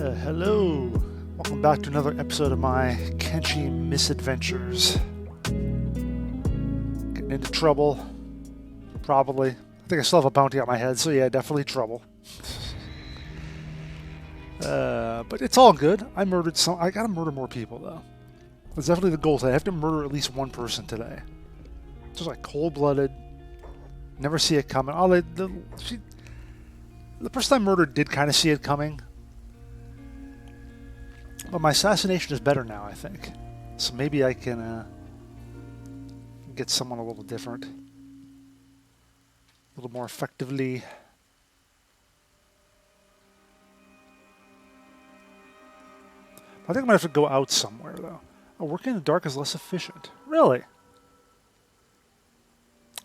Hello, welcome back to another episode of my Kenshi misadventures. Getting into trouble, probably. I think I still have a bounty on my head, so yeah, definitely trouble. But it's all good. I gotta murder more people though. That's definitely the goal today. I have to murder at least one person today. Just like cold-blooded. Never see it coming. Oh, the person I murdered did kind of see it coming. But my assassination is better now, I think. So maybe I can get someone a little different. A little more effectively. I think I'm going to have to go out somewhere, though. Oh, working in the dark is less efficient. Really?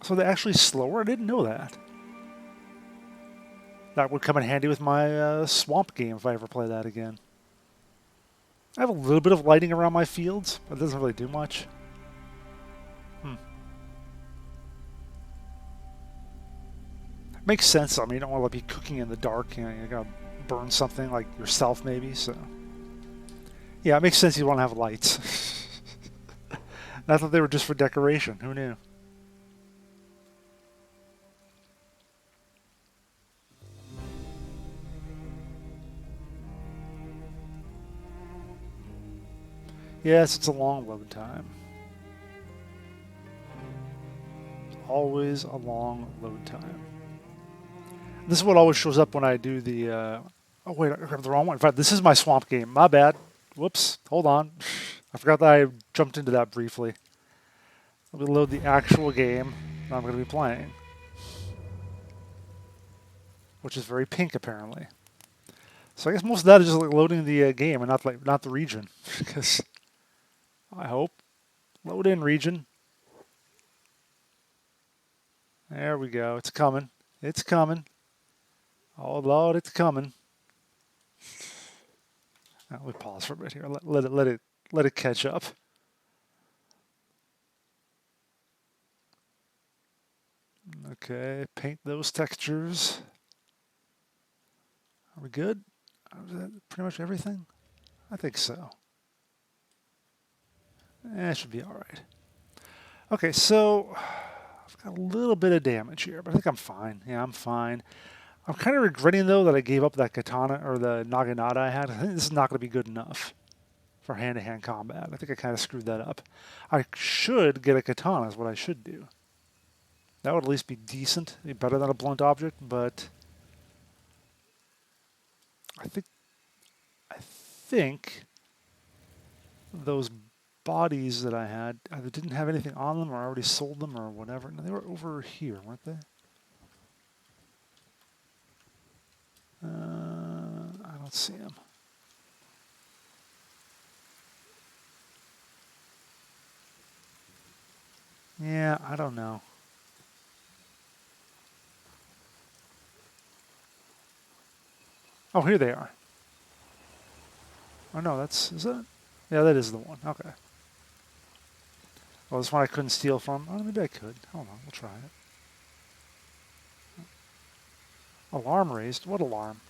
So they're actually slower? I didn't know that. That would come in handy with my swamp game if I ever play that again. I have a little bit of lighting around my fields, but it doesn't really do much. Makes sense. I mean, you don't want to be cooking in the dark. You know, you're gonna burn something like yourself, maybe. So, yeah, it makes sense. You want to have lights. Not that they were just for decoration. Who knew? Yes, it's a long load time. Always a long load time. This is what always shows up when I do the... oh, wait, I grabbed the wrong one. In fact, this is my swamp game. My bad. Whoops. Hold on. I forgot that I jumped into that briefly. Let me load the actual game that I'm going to be playing. Which is very pink, apparently. So I guess most of that is just like loading the game and not the region. Because... I hope. Load in region. There we go. It's coming. It's coming. Oh Lord, it's coming. Now, let me pause for a bit here. Let it catch up. Okay, paint those textures. Are we good? Is that pretty much everything? I think so. It should be all right. Okay, so I've got a little bit of damage here, but I think I'm fine. Yeah, I'm fine. I'm kind of regretting, though, that I gave up that katana or the naginata I had. I think this is not going to be good enough for hand-to-hand combat. I think I kind of screwed that up. I should get a katana is what I should do. That would at least be decent, be better than a blunt object, but I think those bodies that I had either didn't have anything on them or I already sold them or whatever. No, they were over here, weren't they? I don't see them. Yeah, I don't know. Oh, here they are. Oh no, is that? Yeah, that is the one. Okay. Well, this one I couldn't steal from. Oh, maybe I could. Hold on, we'll try it. Alarm raised? What alarm?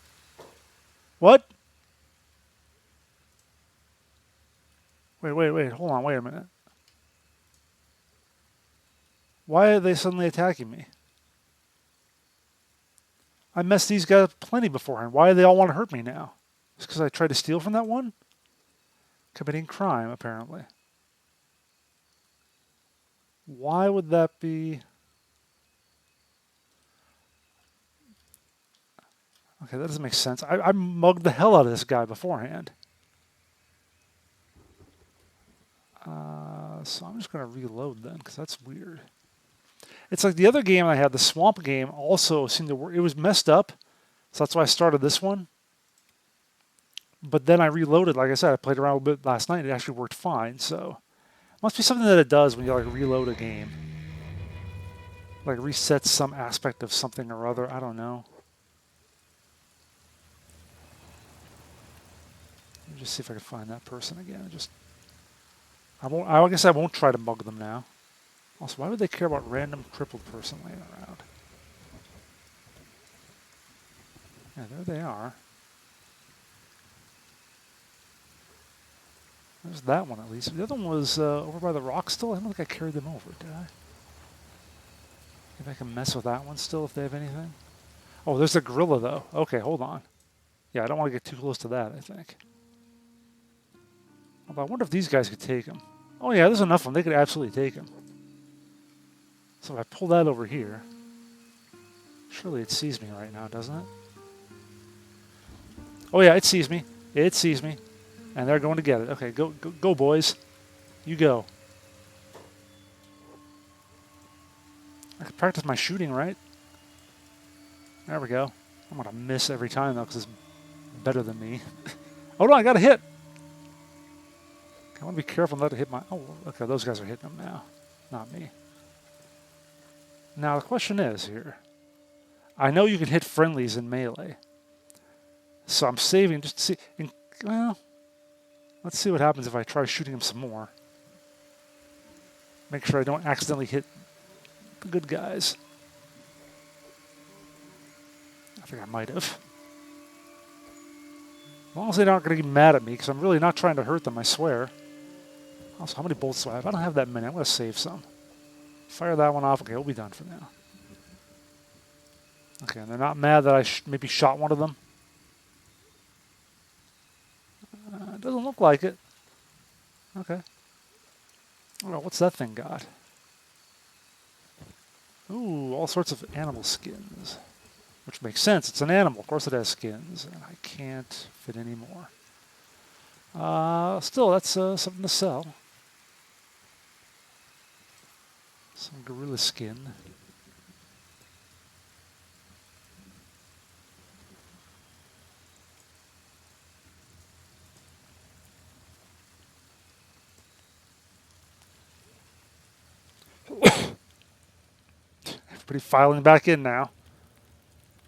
What? Wait. Hold on, wait a minute. Why are they suddenly attacking me? I messed these guys up plenty beforehand. Why do they all want to hurt me now? Just because I tried to steal from that one? Committing crime, apparently. Why would that be? Okay, that doesn't make sense. I mugged the hell out of this guy beforehand. So I'm just going to reload then, because that's weird. It's like the other game I had, the swamp game, also seemed to work. It was messed up, so that's why I started this one. But then I reloaded. Like I said, I played around a bit last night. It actually worked fine, so... Must be something that it does when you like reload a game. Like resets some aspect of something or other. I don't know. Let me just see if I can find that person again. I guess I won't try to mug them now. Also, why would they care about random crippled person laying around? Yeah, there they are. There's that one at least. The other one was over by the rock still. I don't think I carried them over, did I? Maybe I can mess with that one still if they have anything. Oh, there's a gorilla though. Okay, hold on. Yeah, I don't want to get too close to that, I think. Although I wonder if these guys could take him. Oh yeah, there's enough of them. They could absolutely take him. So if I pull that over here, surely it sees me right now, doesn't it? Oh yeah, it sees me. It sees me. And they're going to get it. Okay, go, boys. You go. I can practice my shooting, right? There we go. I'm going to miss every time, though, because it's better than me. Oh, no, I got a hit. I want to be careful not to hit my... Oh, okay, those guys are hitting them now. Not me. Now, the question is here. I know you can hit friendlies in melee. So I'm saving just to see... Well, let's see what happens if I try shooting him some more. Make sure I don't accidentally hit the good guys. I think I might have. As long as they're not going to get mad at me, because I'm really not trying to hurt them, I swear. Also, how many bolts do I have? I don't have that many. I'm going to save some. Fire that one off. Okay, we'll be done for now. Okay, and they're not mad that I maybe shot one of them. It doesn't look like it. Okay. Oh, what's that thing got? Ooh, all sorts of animal skins. Which makes sense. It's an animal. Of course it has skins. And I can't fit any more. Still, that's something to sell. Some gorilla skin. Everybody filing back in now.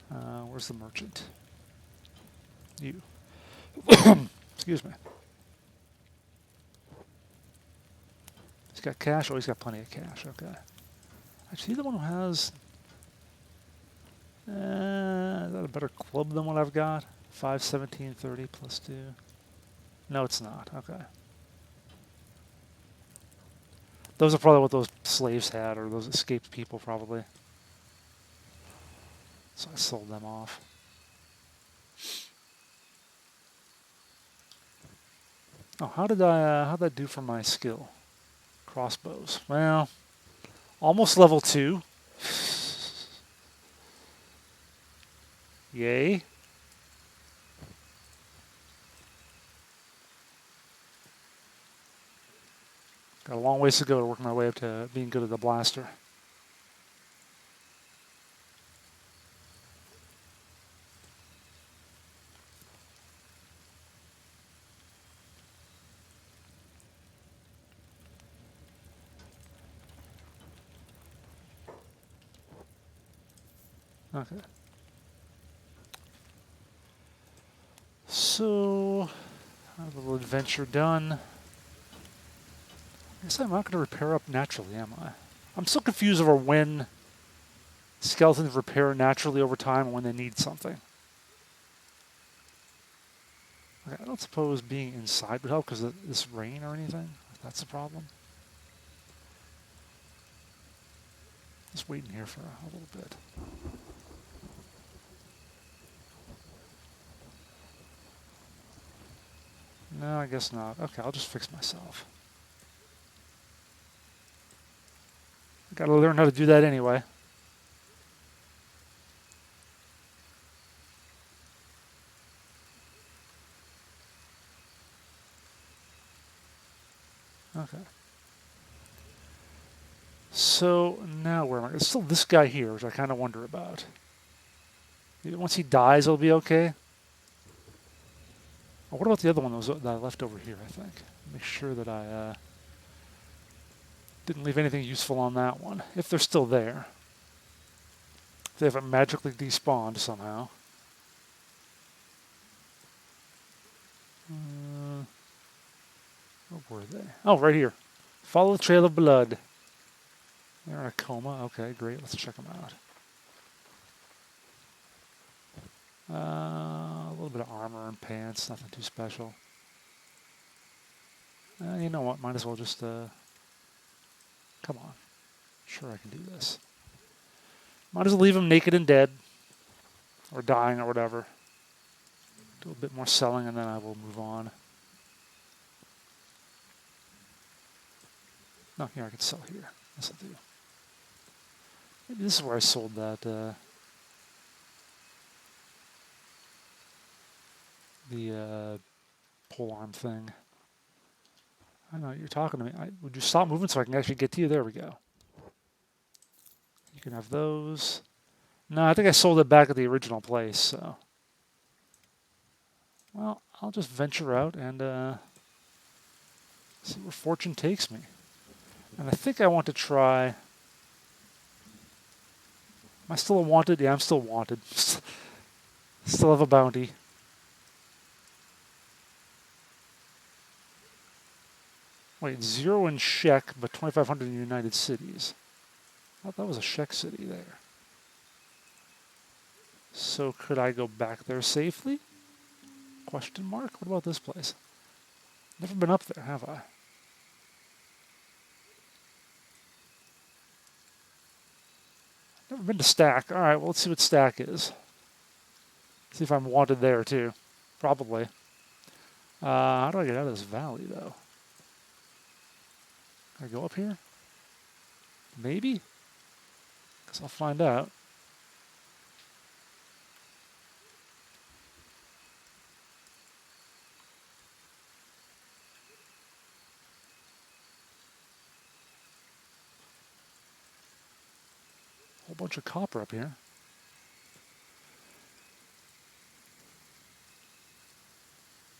Where's the merchant? You. Excuse me. He's got cash? Oh, he's got plenty of cash. Okay. Actually, he's the one who has... is that a better club than what I've got? 5, 17, 30 plus 2. No, it's not. Okay. Those are probably what those slaves had, or those escaped people, probably. So I sold them off. Oh, how'd that do for my skill? Crossbows. Well, almost level 2. Yay. Got a long ways to go to work my way up to being good at the blaster. Okay. So, a little adventure done. I guess I'm not going to repair up naturally, am I? I'm still confused over when skeletons repair naturally over time and when they need something. Okay, I don't suppose being inside would help because of this rain or anything. That's the problem. Just waiting here for a little bit. No, I guess not. Okay, I'll just fix myself. Gotta learn how to do that anyway. Okay. So now where am I? It's still this guy here, which I kind of wonder about. Once he dies, it'll be okay. Oh, what about the other one that I left over here, I think? Make sure that I didn't leave anything useful on that one, if they're still there. If they haven't magically despawned somehow. Where were they? Oh, right here. Follow the trail of blood. They're in a coma. Okay, great. Let's check them out. A little bit of armor and pants. Nothing too special. You know what? Might as well just... come on. Sure I can do this. Might as well leave him naked and dead. Or dying or whatever. Do a bit more selling and then I will move on. No, here I can sell here. This will do. Maybe this is where I sold that... the pole arm thing. I know, you're talking to me. Would you stop moving so I can actually get to you? There we go. You can have those. No, I think I sold it back at the original place, so... Well, I'll just venture out and see where fortune takes me. And I think I want to try... Am I still a wanted? Yeah, I'm still wanted. Still have a bounty. Wait, 0 in Czech, but 2,500 in United Cities. I thought that was a Czech city there. So could I go back there safely? Question mark? What about this place? Never been up there, have I? Never been to Stack. Alright, well, let's see what Stack is. See if I'm wanted there, too. Probably. How do I get out of this valley, though? Can I go up here? Maybe? Guess I'll find out. Whole bunch of copper up here.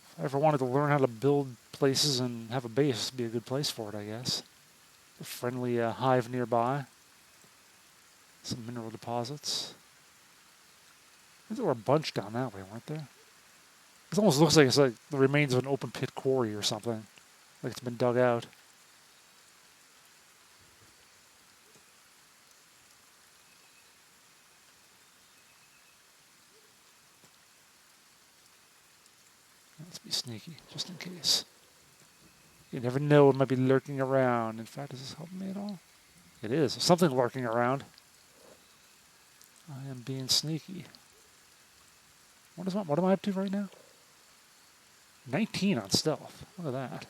If I ever wanted to learn how to build places and have a base, it'd be a good place for it, I guess. A friendly hive nearby. Some mineral deposits. There were a bunch down that way, weren't there? It almost looks like it's like the remains of an open pit quarry or something. Like it's been dug out. Let's be sneaky, just in case. You never know what might be lurking around. In fact, does this help me at all? It is. There's something lurking around. I am being sneaky. What am I up to right now? 19 on stealth. Look at that.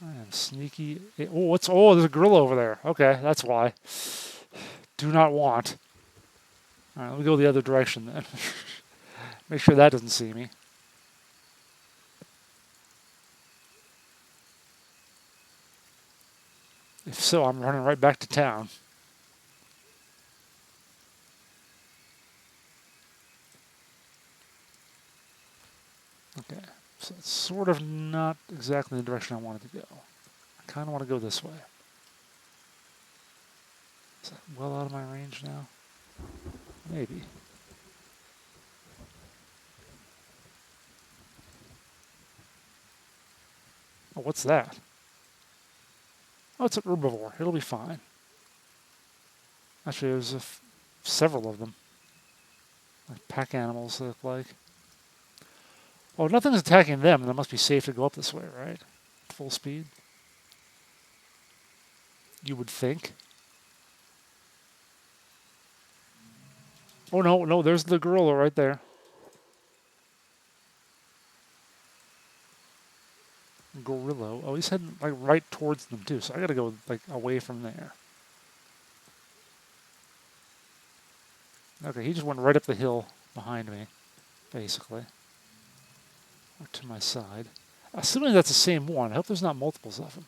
I am sneaky. Oh, there's a gorilla over there. Okay, that's why. Do not want. All right, let me go the other direction then. Make sure that doesn't see me. If so, I'm running right back to town. Okay, so it's sort of not exactly the direction I wanted to go. I kind of want to go this way. Is that well out of my range now? Maybe. Oh, what's that? Oh, it's an herbivore. It'll be fine. Actually, there's several of them. Like pack animals, they look like. Oh, nothing's attacking them. Then it must be safe to go up this way, right? Full speed. You would think. Oh, no, there's the gorilla right there. Gorilla. Oh, he's heading like right towards them too, so I gotta go like away from there. Okay, he just went right up the hill behind me, basically. Or to my side. Assuming that's the same one. I hope there's not multiples of them.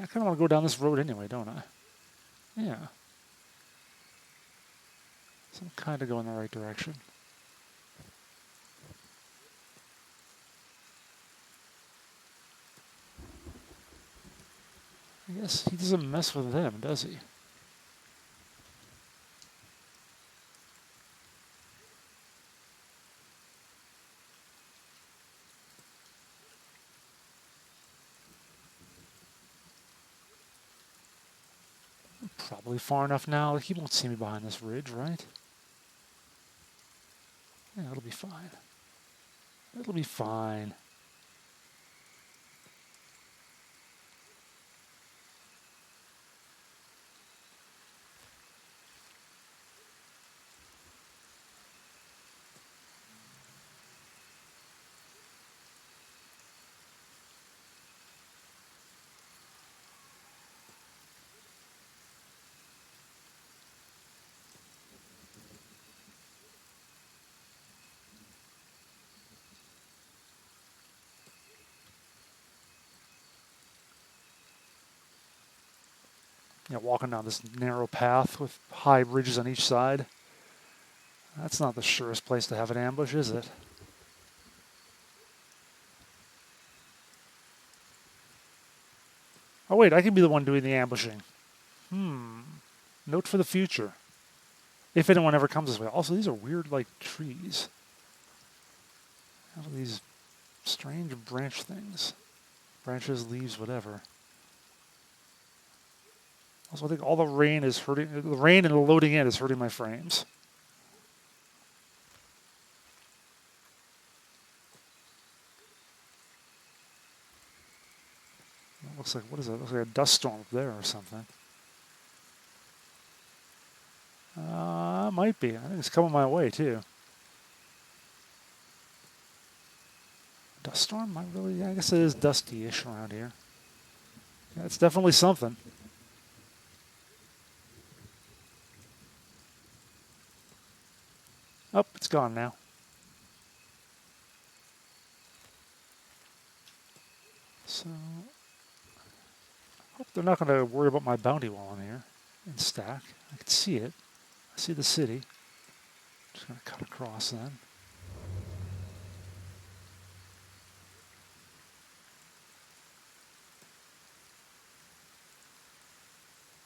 I kind of want to go down this road anyway, don't I? Yeah. So I'm kind of going the right direction. I guess he doesn't mess with them, does he? Probably far enough now. He won't see me behind this ridge, right? Yeah, it'll be fine. It'll be fine. You know, walking down this narrow path with high ridges on each side. That's not the surest place to have an ambush, is it? Oh wait, I can be the one doing the ambushing. Note for the future. If anyone ever comes this way. Also, these are weird, like, trees. How are these strange branch things? Branches, leaves, whatever. Also, I think all the rain is hurting. The rain and the loading in is hurting my frames. It looks like, what is that? It looks like a dust storm up there or something. Might be. I think it's coming my way, too. Dust storm? Might really? Yeah, I guess it is dusty-ish around here. Yeah, it's definitely something. Oh, it's gone now. So, hope they're not going to worry about my bounty while I'm here in stack. I can see it. I see the city. Just going to cut across then.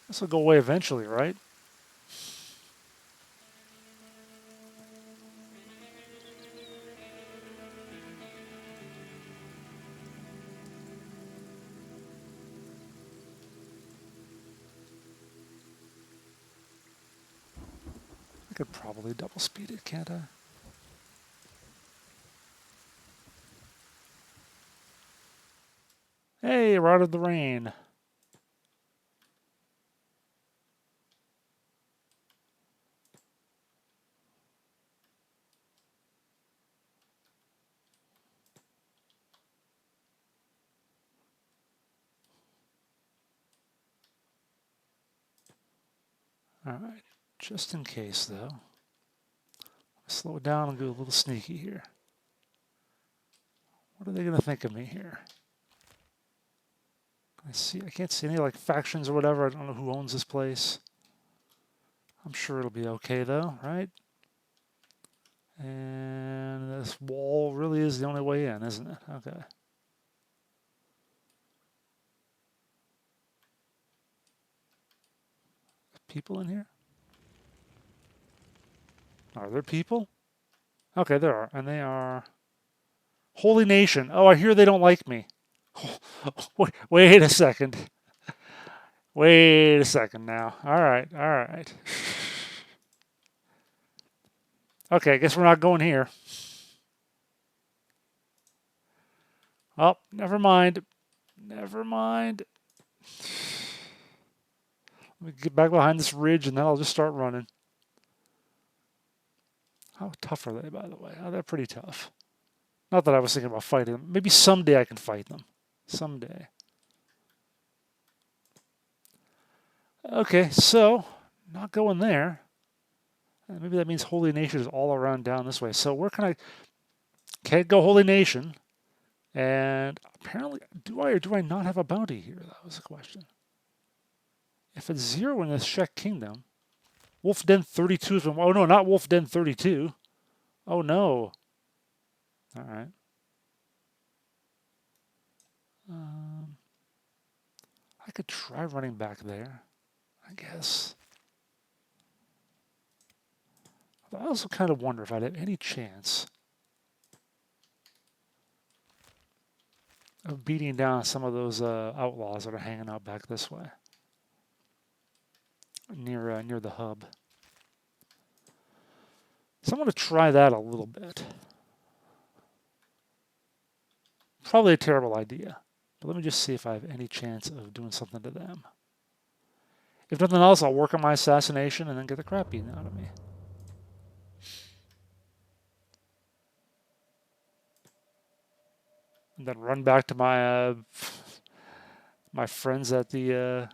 This will go away eventually, right? I could probably double speed it, can't I? Hey, we're out of the rain. All right, just in case though. Slow it down and go a little sneaky here. What are they going to think of me here? I can't see any like factions or whatever. I don't know who owns this place. I'm sure it'll be okay though, right? And this wall really is the only way in, isn't it? Okay. People in here? Are there people? Okay, there are. And they are... Holy Nation. Oh, I hear they don't like me. Wait a second. Wait a second now. All right, all right. Okay, I guess we're not going here. Oh, never mind. Never mind. Let me get back behind this ridge and then I'll just start running. How tough are they, by the way? Oh, they're pretty tough. Not that I was thinking about fighting them. Maybe someday I can fight them. Someday. Okay, so not going there. Maybe that means Holy Nation is all around down this way. So where can I... Can't go Holy Nation. And apparently, do I or do I not have a bounty here? That was the question. If it's 0 in this Czech Kingdom, Wolf Den 32 is... Oh no, not Wolf Den 32. Oh no. All right. I could try running back there, I guess. But I also kind of wonder if I'd have any chance of beating down some of those outlaws that are hanging out back this way, near the hub. So I'm going to try that a little bit. Probably a terrible idea. But let me just see if I have any chance of doing something to them. If nothing else, I'll work on my assassination and then get the crap beaten out of me. And then run back to my my friends at the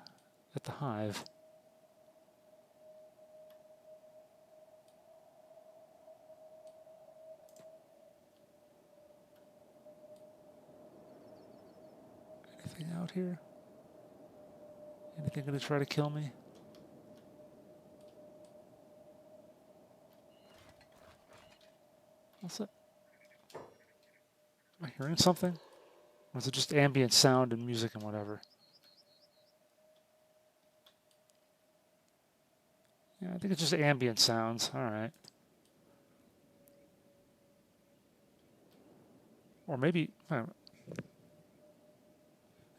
hive. Anything out here? Anything gonna try to kill me? What's that? Am I hearing something? Or is it just ambient sound and music and whatever? Yeah, I think it's just ambient sounds. Alright. Or maybe...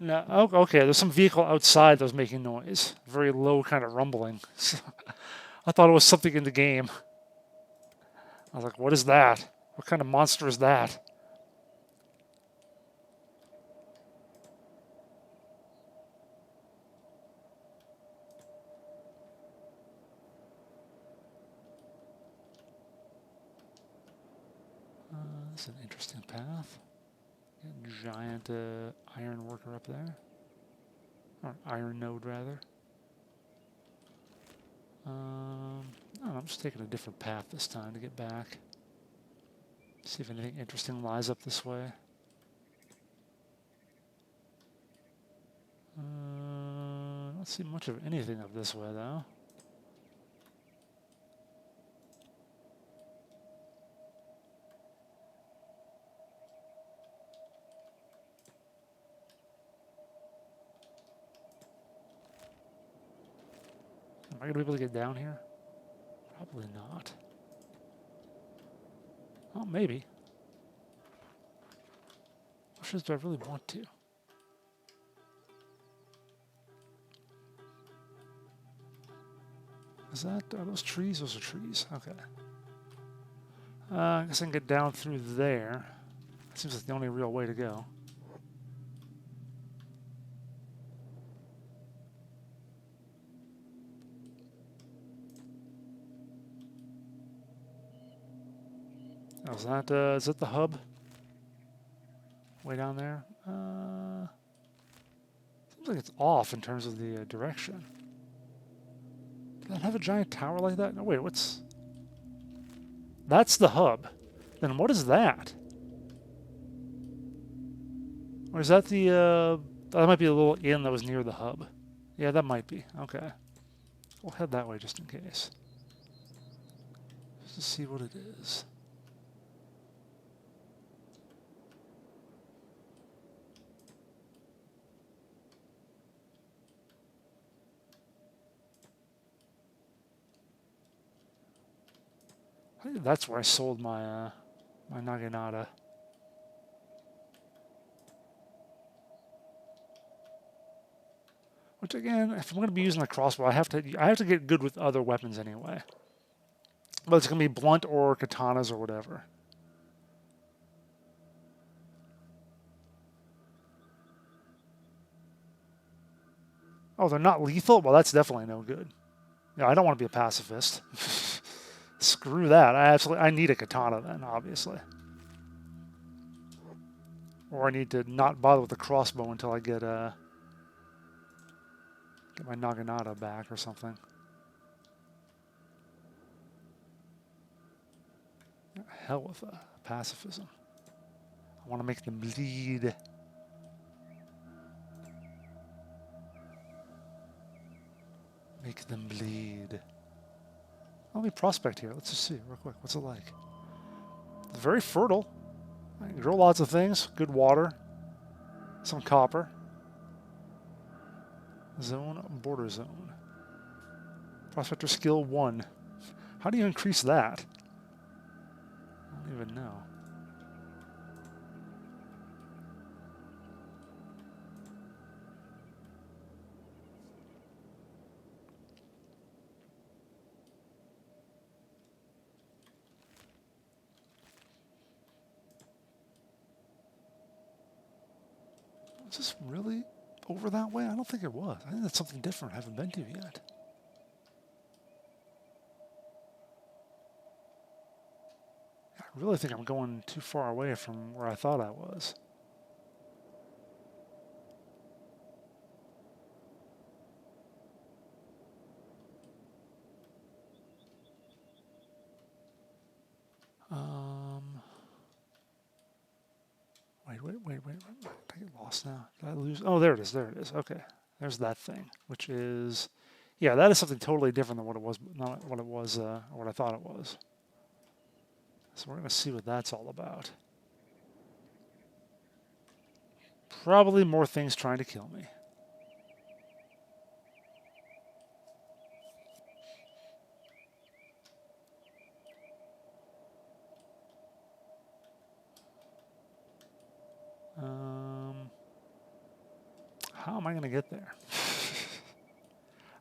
No, okay, there's some vehicle outside that was making noise. Very low kind of rumbling. I thought it was something in the game. I was like, what is that? What kind of monster is that? This is an interesting path. Giant iron worker up there. Or iron node, rather. I don't know, I'm just taking a different path this time to get back. See if anything interesting lies up this way. I don't see much of anything up this way, though. Am I going to be able to get down here? Probably not. Oh, maybe. Which do I really want to? Is that, are those trees? Those are trees. Okay. I guess I can get down through there. Seems like the only real way to go. Oh, is that the hub? Way down there? Seems like it's off in terms of the direction. Does that have a giant tower like that? No, wait, what's... That's the hub. Then what is that? Or is that the, that might be a little inn that was near the hub. Yeah, that might be. Okay. We'll head that way just in case. Just to see what it is. I think that's where I sold my my Naginata. Which again, if I'm going to be using the crossbow, I have to get good with other weapons anyway. But it's going to be blunt or katanas or whatever. Oh, they're not lethal? Well, that's definitely no good. Yeah, I don't want to be a pacifist. Screw that. I need a katana then, obviously. Or I need to not bother with the crossbow until I get my Naginata back or something. Hell with pacifism. I want to make them bleed. Make them bleed. Let me prospect here. Let's just see real quick. What's it like? It's very fertile. I can grow lots of things. Good water. Some copper. Zone, border zone. Prospector skill 1. How do you increase that? I don't even know. Is this really over that way? I don't think it was. I think that's something different I haven't been to yet. I really think I'm going too far away from where I thought I was. Wait. Did I get lost now? Did I lose? Oh, there it is. There it is. Okay. There's that thing, which is, yeah, that is something totally different than what it was, not what it was, or what I thought it was. So we're going to see what that's all about. Probably more things trying to kill me. How am I going to get there?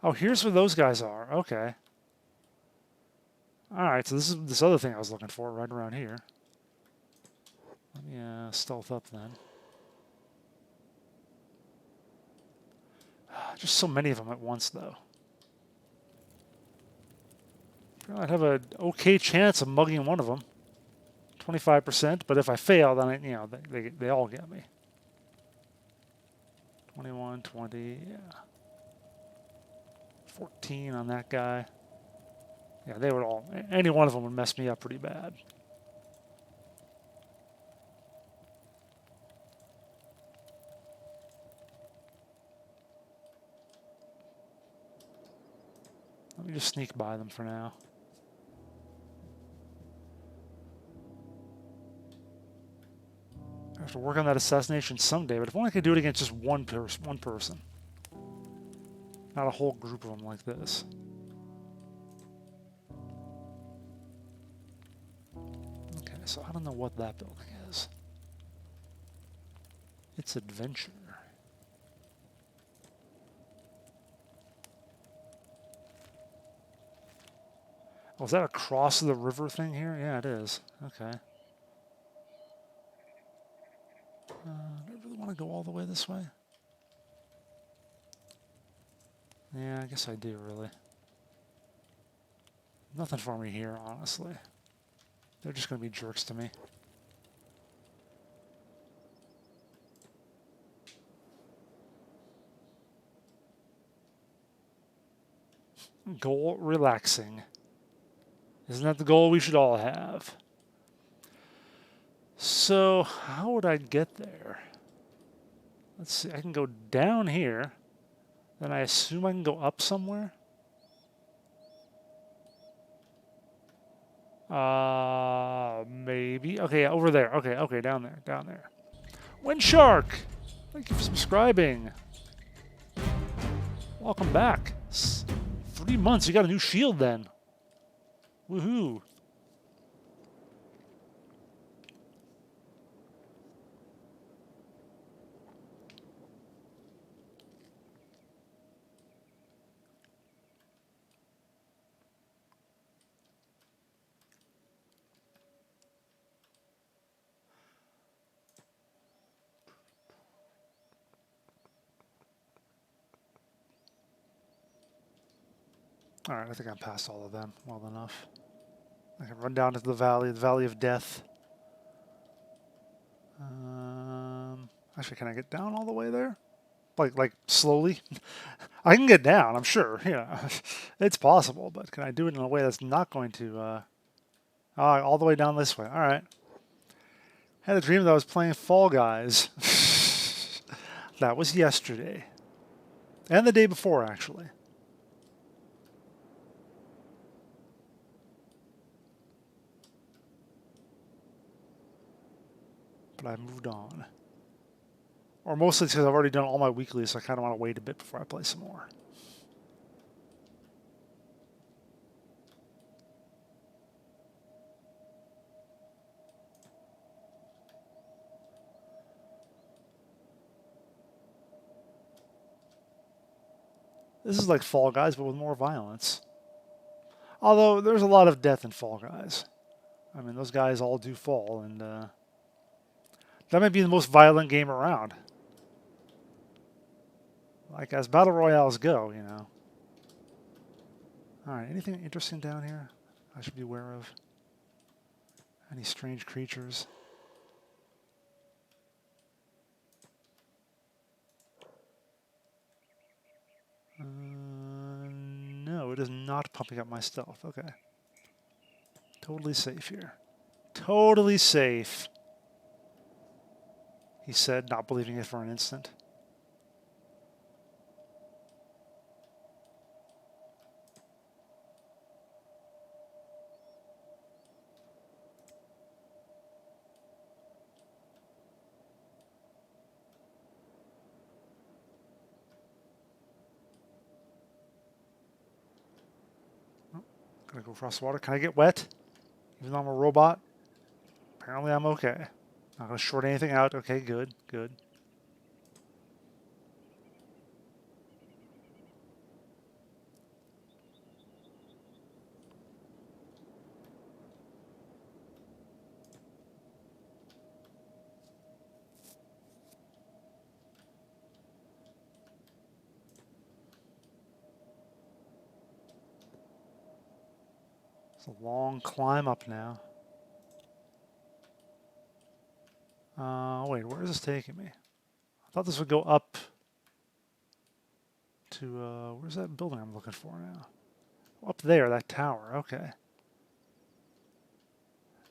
Oh, here's where those guys are. Okay. All right, so this is this other thing I was looking for right around here. Let me stealth up then. Just so many of them at once, though. I'd have an okay chance of mugging one of them. 25%, but if I fail, then they all get me. 21, 20, yeah. 14 on that guy. Yeah, they would all, any one of them would mess me up pretty bad. Let me just sneak by them for now. I have to work on that assassination someday, but if only I could do it against just one person. Not a whole group of them like this. Okay, so I don't know what that building is. It's adventure. Oh, is that across the river thing here? Yeah, it is. Okay. Do I really want to go all the way this way? Yeah, I guess I do, really. Nothing for me here, honestly. They're just going to be jerks to me. Goal relaxing. Isn't that the goal we should all have? So, how would I get there? Let's see, I can go down here. Then I assume I can go up somewhere? Maybe. Okay, over there. Okay, down there. Wind Shark! Thank you for subscribing. Welcome back. 3 months, you got a new shield then. Woohoo. Alright, I think I'm past all of them well enough. I can run down to the Valley of Death. Actually, can I get down all the way there? Like slowly? I can get down, I'm sure. Yeah, it's possible, but can I do it in a way that's not going to... all the way down this way. Alright. Had a dream that I was playing Fall Guys. That was yesterday. And the day before, actually. But I moved on. Or mostly because I've already done all my weeklies, so I kind of want to wait a bit before I play some more. This is like Fall Guys, but with more violence. Although, there's a lot of death in Fall Guys. I mean, those guys all do fall, and that might be the most violent game around. Like, as battle royales go, you know. Alright, anything interesting down here I should be aware of? Any strange creatures? No, it is not pumping up my stealth. Okay. Totally safe here. Totally safe, he said, not believing it for an instant. Oh, gonna go across the water. Can I get wet? Even though I'm a robot? Apparently I'm okay. Not gonna short anything out. Okay, good, good. It's a long climb up now. Wait, where is this taking me? I thought this would go up to, where's that building I'm looking for now? Up there, that tower, okay.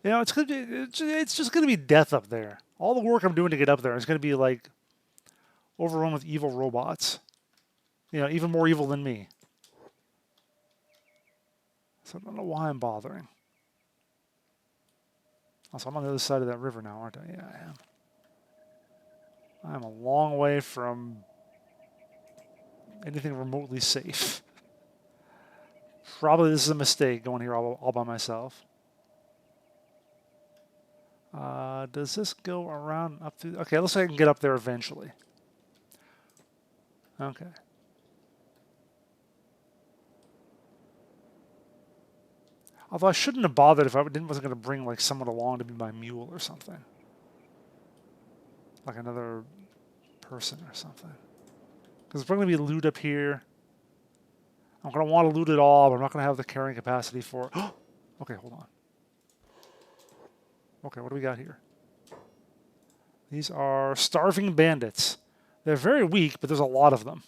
You know, it's just gonna be death up there. All the work I'm doing to get up there is gonna be like overrun with evil robots. You know, even more evil than me. So I don't know why I'm bothering. Also, I'm on the other side of that river now, aren't I? Yeah, I am. I'm a long way from anything remotely safe. Probably this is a mistake going here all by myself. Does this go around up through? Okay, looks like I can get up there eventually. Okay. Although I shouldn't have bothered if I wasn't going to bring like someone along to be my mule or something. Like another person or something. Because there's going to be loot up here. I'm going to want to loot it all, but I'm not going to have the carrying capacity for it. Okay, hold on. Okay, what do we got here? These are starving bandits. They're very weak, but there's a lot of them.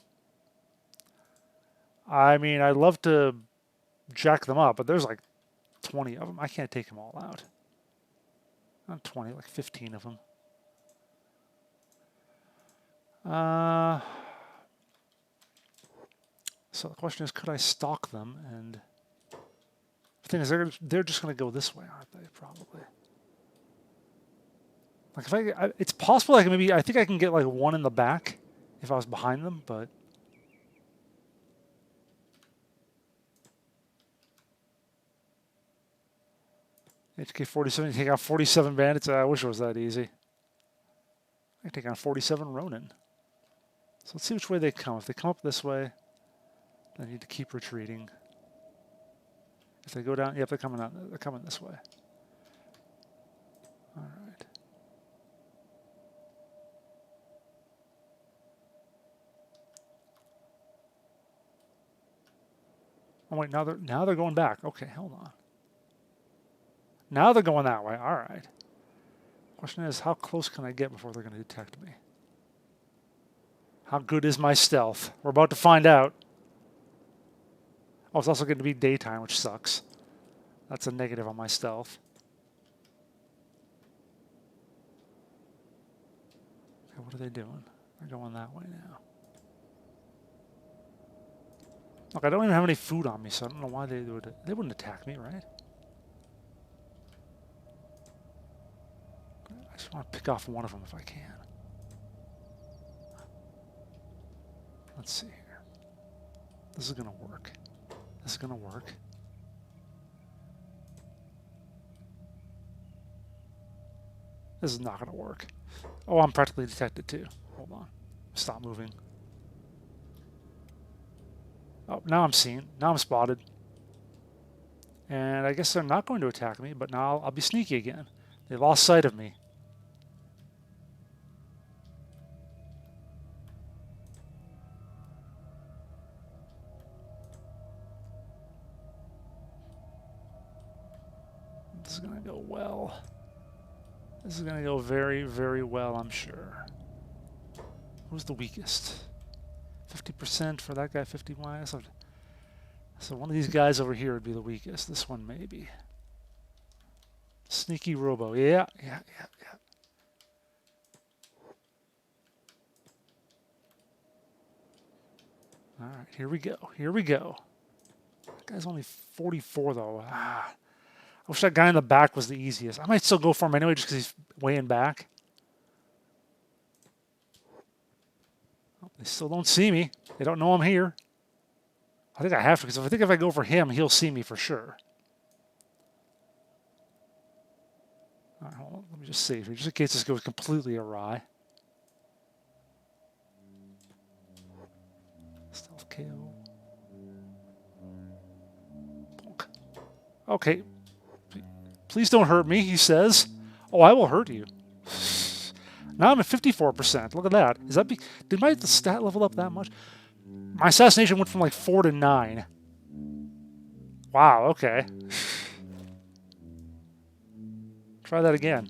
I mean, I'd love to jack them up, but there's like 20 of them. I can't take them all out. Not 20, like 15 of them. So the question is, could I stalk them? And the thing is, they're just going to go this way, aren't they? Probably. Like if it's possible I think I can get like one in the back if I was behind them, but HK 47, take out 47 bandits. I wish it was that easy. I can take on 47 Ronin. So let's see which way they come. If they come up this way, I need to keep retreating. If they go down, yep, they're coming out. They're coming this way. All right. Oh wait, now they're going back. Okay, hold on. Now they're going that way. All right. Question is, how close can I get before they're going to detect me? How good is my stealth? We're about to find out. Oh, it's also going to be daytime, which sucks. That's a negative on my stealth. Okay, what are they doing? They're going that way now. Look, I don't even have any food on me, so I don't know why they wouldn't attack me, right? I just want to pick off one of them if I can. Let's see here. This is going to work. This is going to work. This is not going to work. Oh, I'm practically detected too. Hold on. Stop moving. Oh, now I'm seen. Now I'm spotted. And I guess they're not going to attack me, but now I'll be sneaky again. They lost sight of me. This is going to go well. This is going to go very, very well, I'm sure. Who's the weakest? 50% for that guy, 51. So one of these guys over here would be the weakest. This one maybe. Sneaky Robo. Yeah. All right, here we go. That guy's only 44, though. I wish that guy in the back was the easiest. I might still go for him anyway just because he's weighing back. Oh, they still don't see me. They don't know I'm here. I think I have to, because I think if I go for him, he'll see me for sure. All right, hold on. Let me just save here, just in case this goes completely awry. Stealth KO. Okay. Please don't hurt me, he says. Oh, I will hurt you. Now I'm at 54%. Look at that. Did my stat level up that much? My assassination went from like 4 to 9. Wow, okay. Try that again.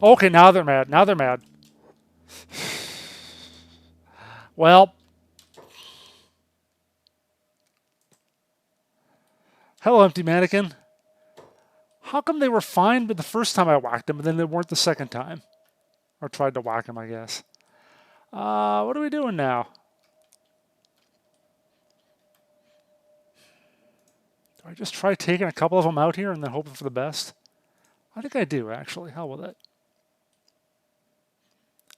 Okay, now they're mad. Well. Hello, empty mannequin. How come they were fine but the first time I whacked them, but then they weren't the second time? Or tried to whack them, I guess. What are we doing now? Do I just try taking a couple of them out here and then hoping for the best? I think I do, actually. Hell with it.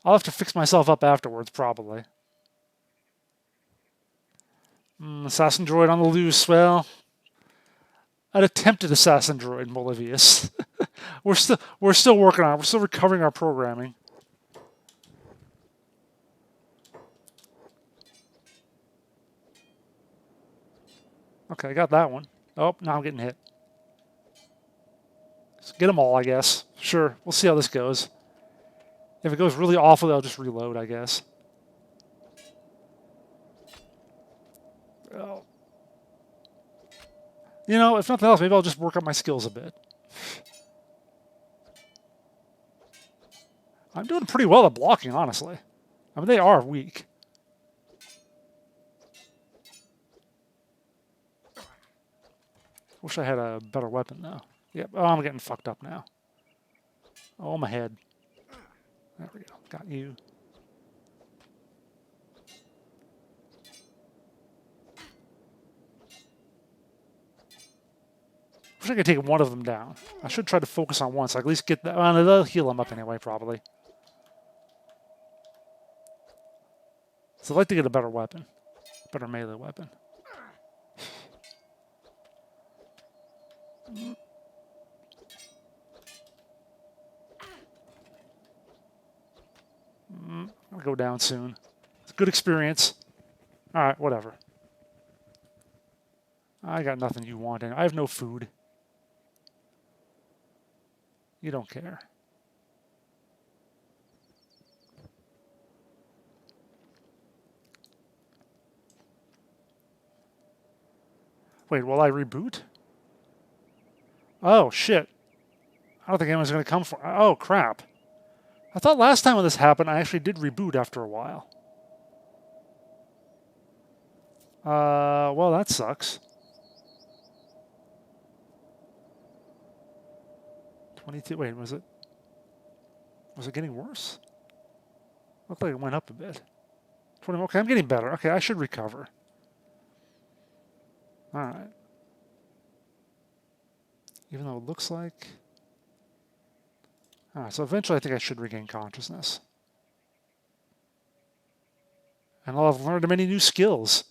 I'll have to fix myself up afterwards, probably. Assassin droid on the loose. Well, an attempted assassin droid, Molivius. we're still working on it. We're still recovering our programming. Okay, I got that one. Oh, now I'm getting hit. Let's get them all, I guess. Sure, we'll see how this goes. If it goes really awful, I'll just reload, I guess. Well, you know, if nothing else, maybe I'll just work up my skills a bit. I'm doing pretty well at blocking, honestly. I mean, they are weak. Wish I had a better weapon, though. Yep. Oh, I'm getting fucked up now. Oh, my head. There we go. Got you. Wish I could take one of them down. I should try to focus on one, so I at least get that. Well, they'll heal them up anyway, probably. So I'd like to get a better weapon. Better melee weapon. I'll go down soon. It's a good experience. All right, whatever. I got nothing you want. I have no food. You don't care. Wait, will I reboot? Oh, shit. I don't think anyone's going to come for... Oh, crap. I thought last time when this happened, I actually did reboot after a while. Well, that sucks. 22... Wait, was it getting worse? Looked like it went up a bit. 20... Okay, I'm getting better. Okay, I should recover. All right. Even though it looks like... All right, so eventually I think I should regain consciousness. And I'll have learned many new skills.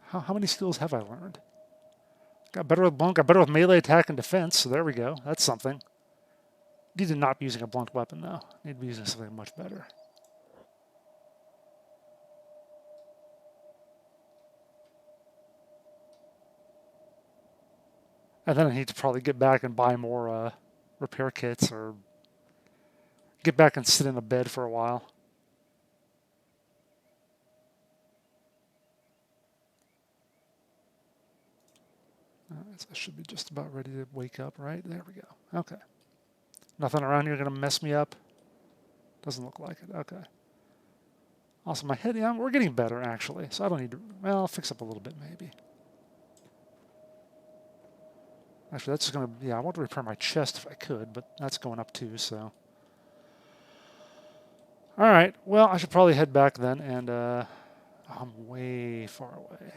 How many skills have I learned? Got better with blunt, got better with melee attack and defense, so there we go. That's something. Need to not be using a blunt weapon, though. Need to be using something much better. And then I need to probably get back and buy more repair kits or get back and sit in a bed for a while. guess I should be just about ready to wake up, right? There we go. Okay. Nothing around here going to mess me up? Doesn't look like it. Okay. Also, my head, yeah, we're getting better, actually. So I don't need to, well, I'll fix up a little bit, maybe. Actually, that's going to, yeah, I want to repair my chest if I could, but that's going up too, so. All right, well, I should probably head back then, and I'm way far away.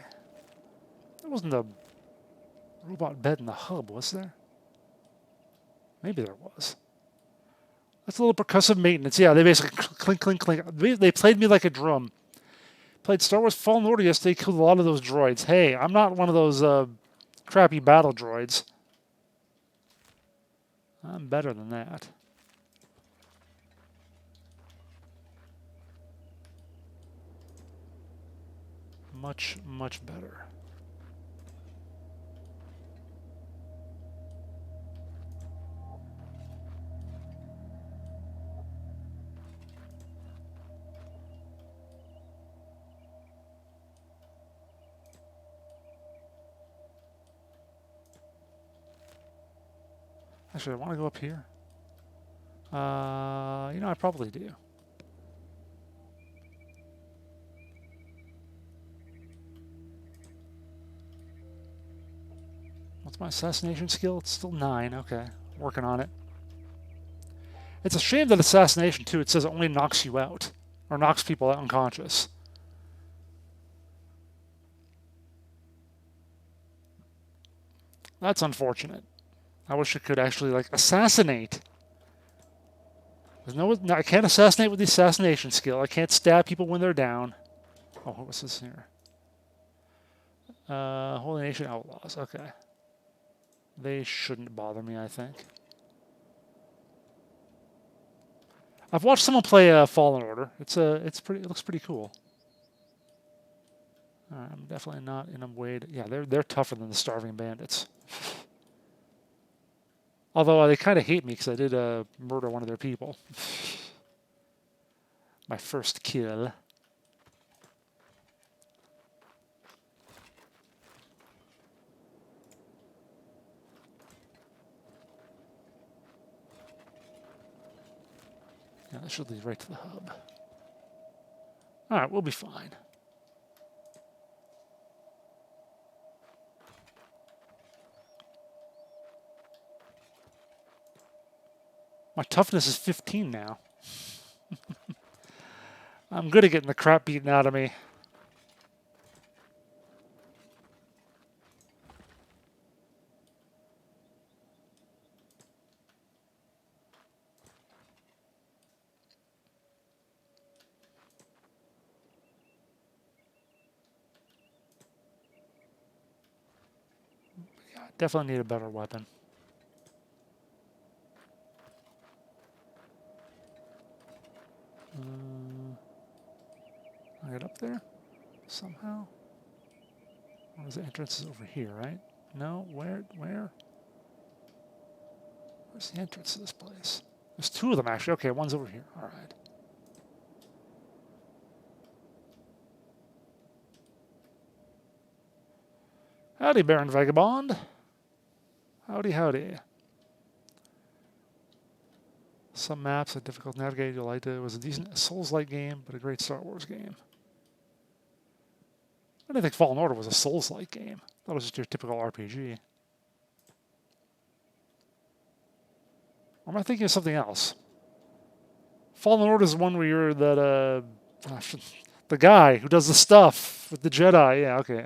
There wasn't a robot bed in the hub, was there? Maybe there was. That's a little percussive maintenance. Yeah, they basically clink, clink, clink. They played me like a drum. Played Star Wars Fallen Order yesterday, killed a lot of those droids. Hey, I'm not one of those crappy battle droids. I'm better than that. Much, much better. Actually, I want to go up here. You know, I probably do. What's my assassination skill? It's still 9. Okay, working on it. It's a shame that assassination, too, it says it only knocks you out. Or knocks people out unconscious. That's unfortunate. I wish I could actually, like, assassinate. There's no, I can't assassinate with the assassination skill. I can't stab people when they're down. Oh, what was this here? Holy Nation Outlaws. Okay. They shouldn't bother me, I think. I've watched someone play Fallen Order. It looks pretty cool. I'm definitely not in a way to, yeah, they're tougher than the Starving Bandits. Although they kind of hate me because I did murder one of their people. My first kill. Yeah, that should lead right to the hub. All right, we'll be fine. My toughness is 15 now. I'm good at getting the crap beaten out of me. Yeah, definitely need a better weapon. I get up there somehow. What was the entrance is over here, right? No, where? Where's the entrance to this place? There's 2 of them actually. Okay, one's over here. All right. Howdy, Baron Vagabond. Howdy, howdy. Some maps are difficult to navigate. You'll like it. It was a decent Souls-like game, but a great Star Wars game. I didn't think Fallen Order was a Souls-like game. That was just your typical RPG. Or am I thinking of something else? Fallen Order is one where you're that, the guy who does the stuff with the Jedi. Yeah, okay.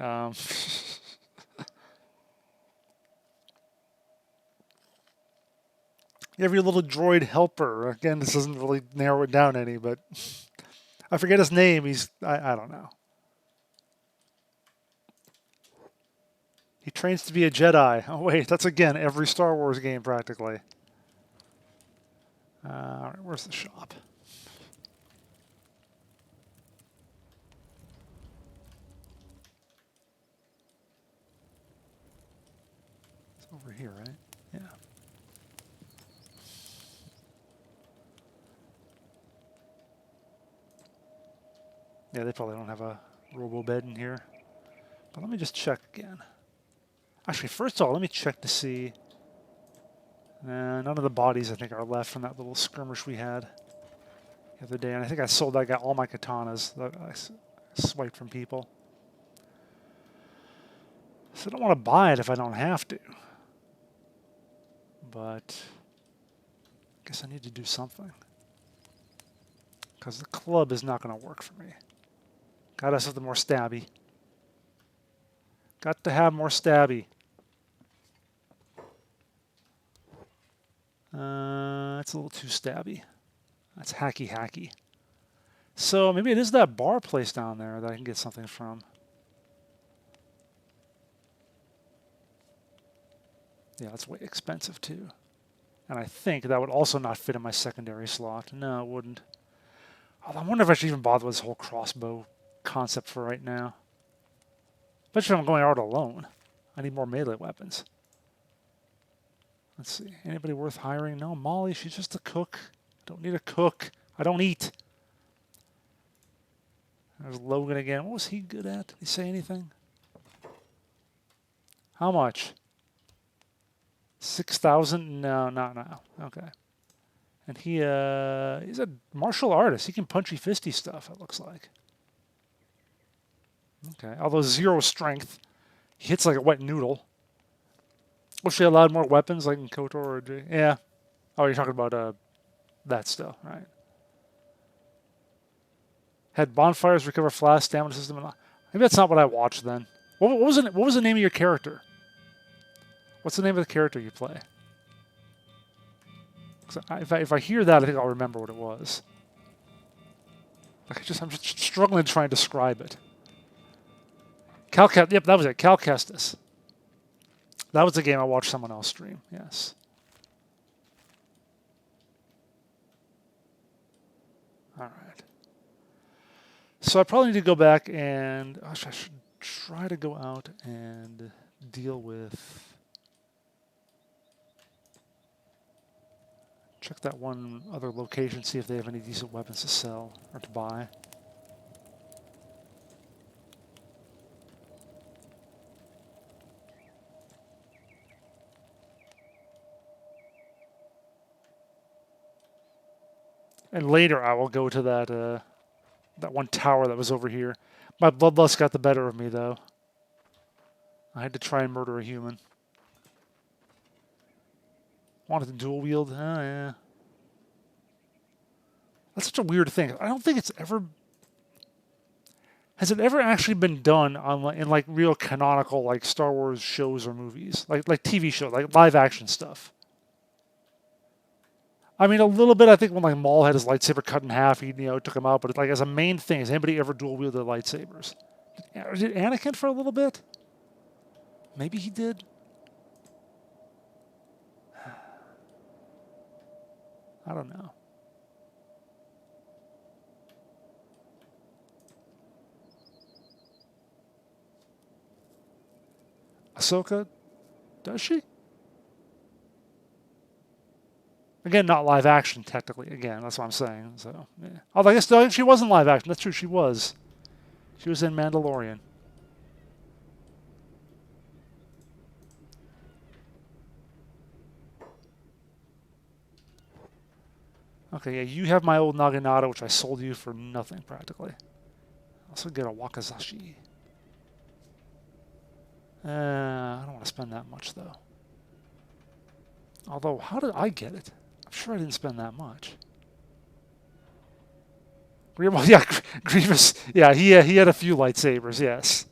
You have your little droid helper. Again, this doesn't really narrow it down any, but I forget his name. I don't know. He trains to be a Jedi. Oh, wait, that's again every Star Wars game practically. All right, where's the shop? It's over here, right? Yeah. Yeah, they probably don't have a robo bed in here. But let me just check again. Actually, first of all, let me check to see. None of the bodies, I think, are left from that little skirmish we had the other day. And I think I sold that guy all my katanas that I swiped from people. So I don't want to buy it if I don't have to. But I guess I need to do something. Because the club is not going to work for me. Got to have something more stabby. Got to have more stabby. That's a little too stabby. That's hacky. So maybe it is that bar place down there that I can get something from. Yeah, that's way expensive too. And I think that would also not fit in my secondary slot. No, it wouldn't. Although I wonder if I should even bother with this whole crossbow concept for right now. Especially if I'm going out alone. I need more melee weapons. Let's see. Anybody worth hiring? No, Molly, she's just a cook. I don't need a cook. I don't eat. There's Logan again. What was he good at? Did he say anything? How much? 6,000? No, not now. Okay. And he's a martial artist. He can punchy fisty stuff, it looks like. Okay. Although 0 strength. He hits like a wet noodle. Wish they allowed more weapons like in KOTOR or... Yeah. Oh, you're talking about that stuff, right? Had bonfires, recover flash, stamina system. Maybe that's not what I watched then. What was the name of your character? What's the name of the character you play? If I hear that, I think I'll remember what it was. Like I'm just struggling to try and describe it. Yep, that was it. Cal Kestis. That was the game I watched someone else stream. Yes. All right. So I probably need to go back and I should try to go out and deal with. Check that one other location, see if they have any decent weapons to sell or to buy. And later I will go to that one tower that was over here. My bloodlust got the better of me, though. I had to try and murder a human. Wanted to dual wield? Oh, yeah. That's such a weird thing. I don't think it's ever... Has it ever actually been done in like real canonical like Star Wars shows or movies? Like TV shows, like live action stuff? I mean, a little bit, I think, when like Maul had his lightsaber cut in half, he took him out. But like as a main thing, has anybody ever dual wielded lightsabers? Did Anakin for a little bit? Maybe he did. I don't know. Ahsoka, does she? Again, not live action, technically. Again, that's what I'm saying. So, yeah. Although I guess she wasn't live action. That's true, she was. She was in Mandalorian. Okay, yeah, you have my old Naginata, which I sold you for nothing, practically. I also get a Wakazashi. I don't want to spend that much, though. Although, how did I get it? I'm sure I didn't spend that much. Yeah, Grievous. Yeah, he had a few lightsabers, yes.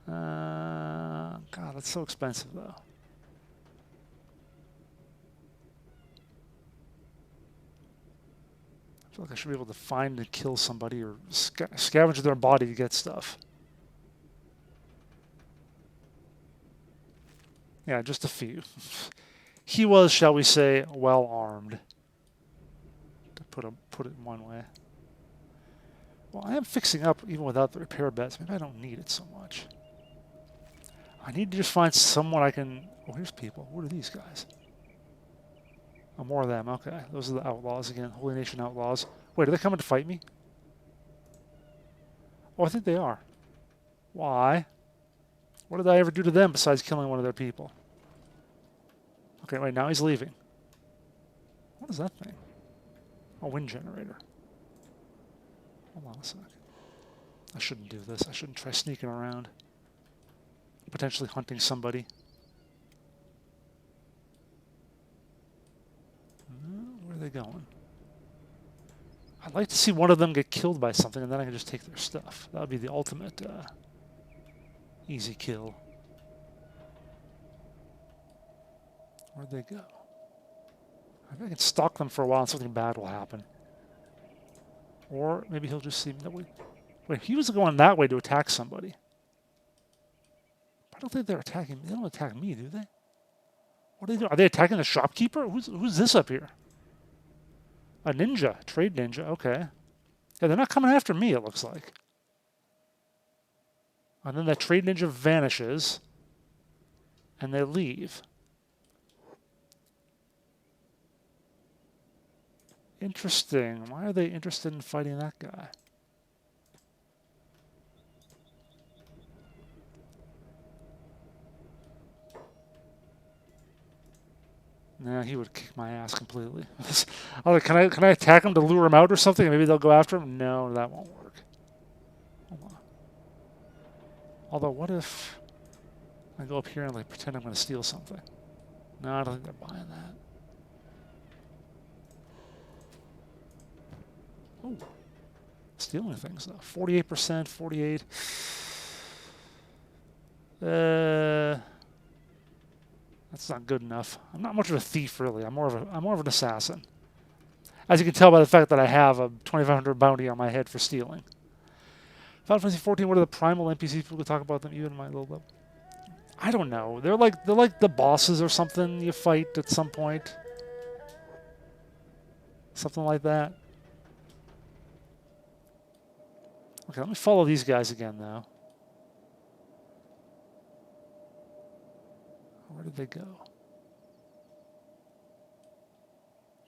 God, that's so expensive, though. I feel like I should be able to find and kill somebody or scavenge their body to get stuff. Yeah, just a few. He was, shall we say, well armed. To put it in one way. Well, I am fixing up even without the repair beds. Maybe I don't need it so much. I need to just find someone I can... Oh, here's people. What are these guys? Oh, more of them. Okay. Those are the outlaws again. Holy Nation outlaws. Wait, are they coming to fight me? Oh, I think they are. Why? What did I ever do to them besides killing one of their people? Okay, wait, now he's leaving. What is that thing? A wind generator. Hold on a sec. I shouldn't do this. I shouldn't try sneaking around. Potentially hunting somebody. Where are they going? I'd like to see one of them get killed by something, and then I can just take their stuff. That would be the ultimate easy kill. Where'd they go? I think I can stalk them for a while and something bad will happen. Or maybe he'll just see me. No, wait, he was going that way to attack somebody. I don't think they're attacking me. They don't attack me, do they? What are they doing? Are they attacking the shopkeeper? Who's this up here? A ninja. Trade ninja. Okay. Yeah, they're not coming after me, it looks like. And then that trade ninja vanishes. And they leave. Interesting. Why are they interested in fighting that guy? Nah, he would kick my ass completely. Oh, can I attack him to lure him out or something? Maybe they'll go after him? No, that won't work. Hold on. Although, what if I go up here and like pretend I'm going to steal something? No, I don't think they're buying that. Oh, stealing things though. 48%, 48. That's not good enough. I'm not much of a thief, really. I'm more of an assassin. As you can tell by the fact that I have a 2,500 bounty on my head for stealing. Final Fantasy 14. What are the primal NPCs? People could talk about them even in my little. I don't know. They're like the bosses or something you fight at some point. Something like that. Okay, let me follow these guys again, though. Where did they go?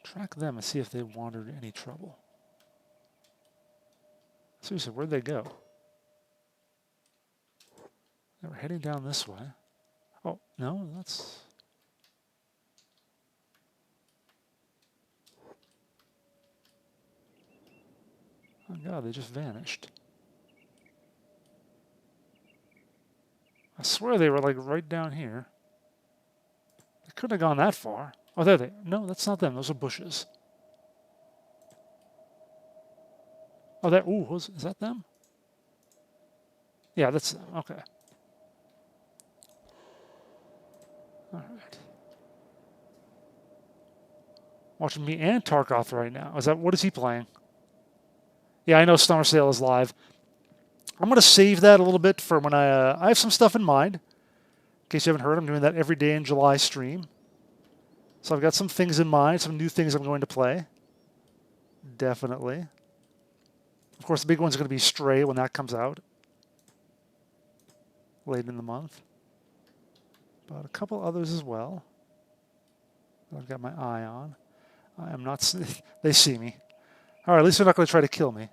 Track them and see if they wandered any trouble. Seriously, where'd they go? They were heading down this way. Oh, no, that's... Oh, God, they just vanished. I swear they were, like, right down here. They couldn't have gone that far. Oh, there they... No, that's not them. Those are bushes. Oh, that... Ooh, is that them? Yeah, that's them. Okay. All right. Watching me and Tarkoth right now. What is he playing? Yeah, I know Summer Sale is live. I'm going to save that a little bit for when I have some stuff in mind. In case you haven't heard, I'm doing that every day in July stream. So I've got some things in mind, some new things I'm going to play. Definitely. Of course, the big one's going to be Stray when that comes out. Late in the month. But a couple others as well. I've got my eye on. I am not... They see me. All right, at least they're not going to try to kill me.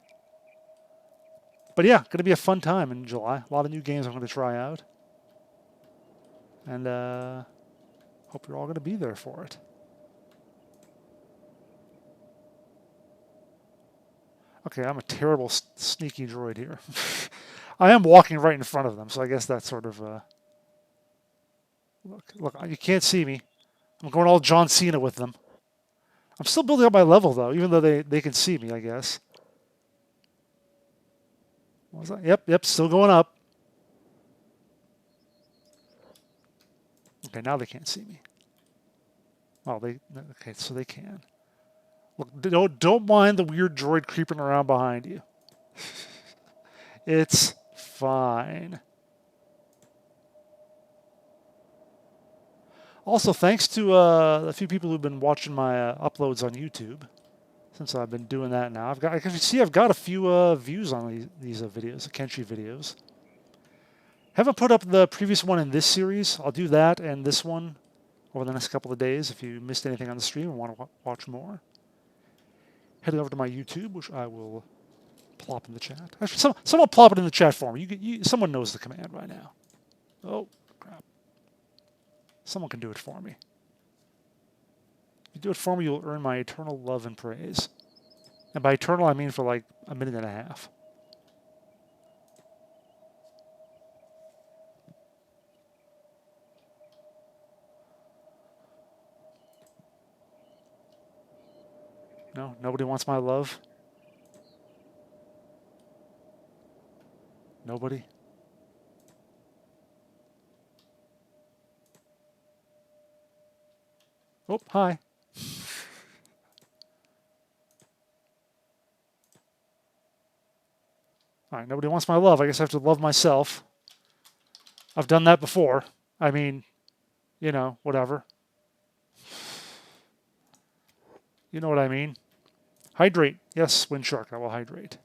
But yeah, going to be a fun time in July. A lot of new games I'm going to try out. And hope you're all going to be there for it. Okay, I'm a terrible sneaky droid here. I am walking right in front of them, so I guess that's sort of... Look, you can't see me. I'm going all John Cena with them. I'm still building up my level, though, even though they can see me, I guess. What was that? Yep, still going up. Okay, now they can't see me. Oh, okay, so they can. Look, don't mind the weird droid creeping around behind you. It's fine. Also, thanks to a few people who've been watching my uploads on YouTube, since I've been doing that now. I can see I've got a few views on these videos, the Kenshi videos. Haven't put up the previous one in this series. I'll do that and this one over the next couple of days. If you missed anything on the stream and want to watch more, head over to my YouTube, which I will plop in the chat. Actually, someone plop it in the chat for me. Someone knows the command by now. Oh, crap. Someone can do it for me. If you do it for me, you'll earn my eternal love and praise. And by eternal, I mean for like a minute and a half. No? Nobody wants my love? Nobody? Oh, hi. Alright, nobody wants my love. I guess I have to love myself. I've done that before. I mean, you know, whatever. You know what I mean. Hydrate. Yes, wind shark, I will hydrate.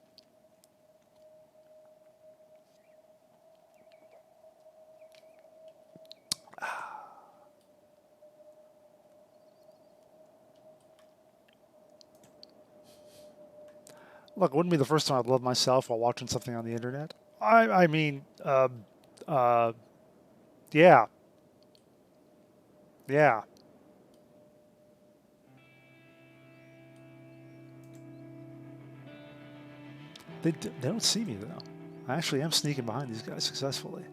Look, it wouldn't be the first time I'd love myself while watching something on the internet. I mean, yeah. Yeah. They don't see me, though. I actually am sneaking behind these guys successfully.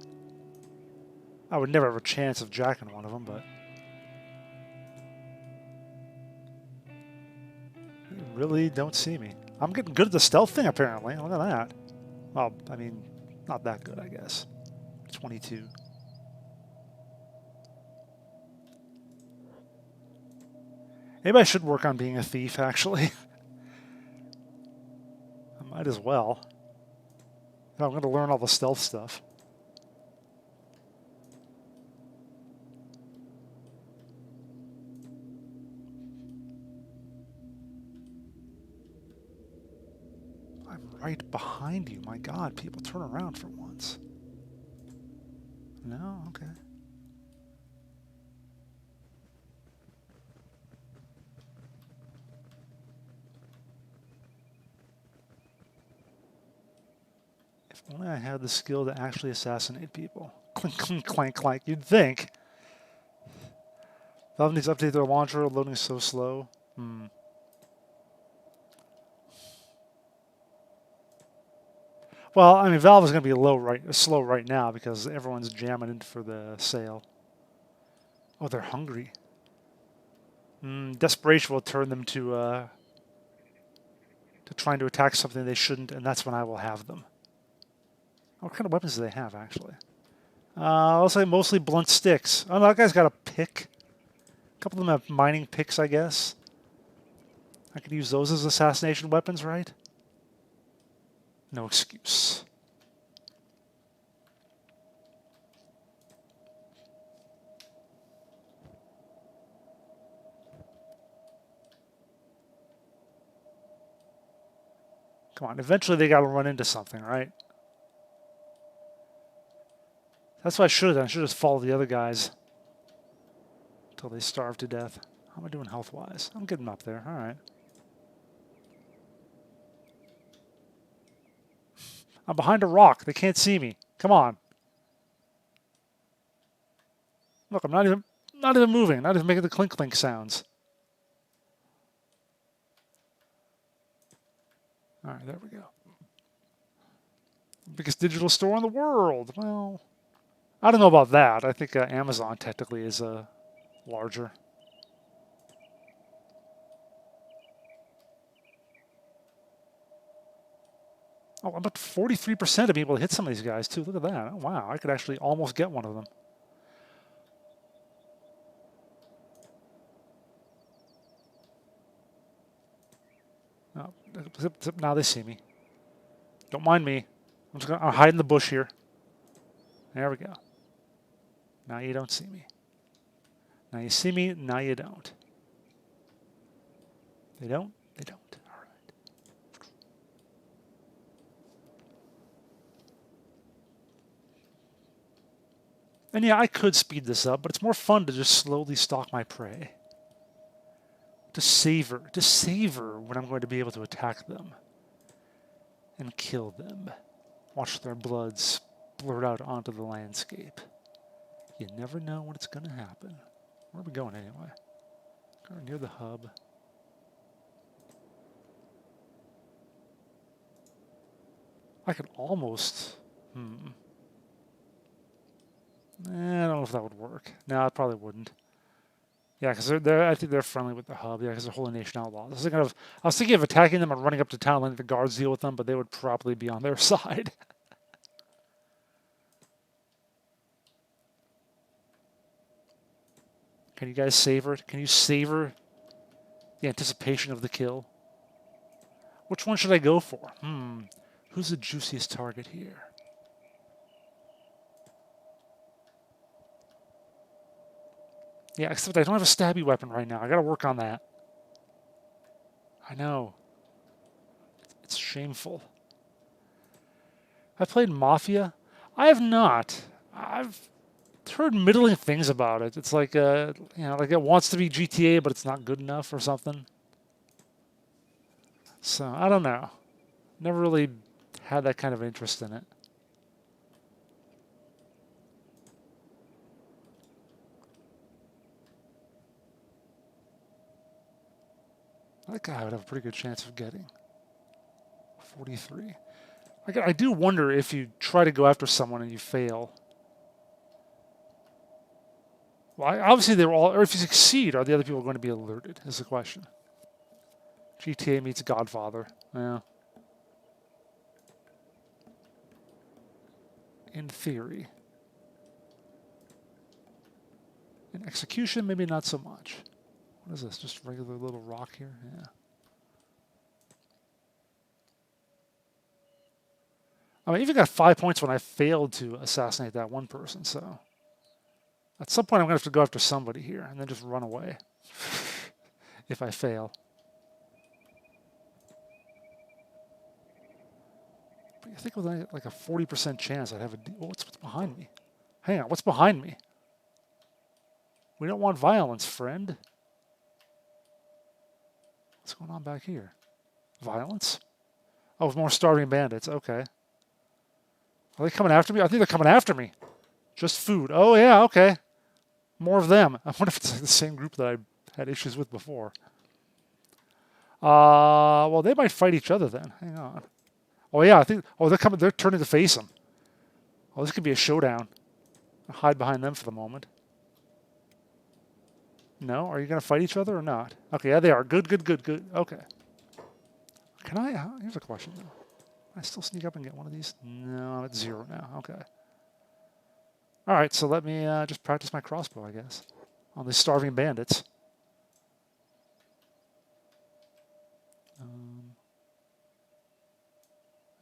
I would never have a chance of jacking one of them, but... They really don't see me. I'm getting good at the stealth thing, apparently. Look at that. Well, I mean, not that good, I guess. 22. Maybe I should work on being a thief, actually. I might as well. I'm going to learn all the stealth stuff. I'm right behind you. My God, people turn around for once. No? Okay. If only I had the skill to actually assassinate people. Clink, clink, clank, clank. You'd think. Valve needs to update their launcher. Loading is so slow. Well, I mean, Valve is going to be slow right now because everyone's jamming in for the sale. Oh, they're hungry. Desperation will turn them to trying to attack something they shouldn't, and that's when I will have them. What kind of weapons do they have, actually? I'll say mostly blunt sticks. Oh, no, that guy's got a pick. A couple of them have mining picks, I guess. I could use those as assassination weapons, right? No excuse. Come on, eventually they got to run into something, right? That's what I should have done. I should have just followed the other guys until they starve to death. How am I doing health-wise? I'm getting up there. All right. I'm behind a rock. They can't see me. Come on. Look, I'm not even moving. Not even making the clink clink sounds. All right, there we go. Biggest digital store in the world. Well, I don't know about that. I think Amazon technically is larger. Oh, about 43% of people hit some of these guys, too. Look at that. Oh, wow, I could actually almost get one of them. Oh, now they see me. Don't mind me. I'm hiding in the bush here. There we go. Now you don't see me. Now you see me, now you don't. They don't? They don't. All right. And yeah, I could speed this up, but it's more fun to just slowly stalk my prey. To savor when I'm going to be able to attack them. And kill them. Watch their blood splurt out onto the landscape. You never know when it's going to happen. Where are we going anyway? Going near the hub. I could almost... I don't know if that would work. No, it probably wouldn't. Yeah, because I think they're friendly with the hub. Yeah, because they're Holy Nation Outlaws. I was thinking of attacking them and running up to town, letting the guards deal with them, but they would probably be on their side. Can you guys savor it? Can you savor the anticipation of the kill? Which one should I go for? Who's the juiciest target here? Yeah, except I don't have a stabby weapon right now. I gotta work on that. I know. It's shameful. I played Mafia. I have not. I've heard middling things about it. It's like like it wants to be GTA, but it's not good enough or something. So I don't know. Never really had that kind of interest in it. That guy would have a pretty good chance of getting 43. I do wonder if you try to go after someone and you fail. Well, obviously they were all, or if you succeed, are the other people going to be alerted? Is the question. GTA meets Godfather. Yeah. In theory. In execution, maybe not so much. What is this? Just regular little rock here? Yeah. I mean, I even got 5 points when I failed to assassinate that one person, so... At some point, I'm going to have to go after somebody here and then just run away if I fail. But I think with like a 40% chance I'd have a... Oh, what's behind me? Hang on, what's behind me? We don't want violence, friend. What's going on back here? Violence? Oh, more starving bandits. Okay. Are they coming after me? I think they're coming after me. Just food. Oh, yeah, okay. More of them. I wonder if it's like the same group that I had issues with before. Well, they might fight each other then. Hang on. Oh, yeah, I think... Oh, they're coming. They're turning to face them. Oh, this could be a showdown. I'll hide behind them for the moment. No? Are you going to fight each other or not? Okay, yeah, they are. Good, good, good, good. Okay. Can I... Here's a question, though. Can I still sneak up and get one of these? No, I'm at 0 now. Okay. All right, so let me just practice my crossbow, I guess, on these starving bandits.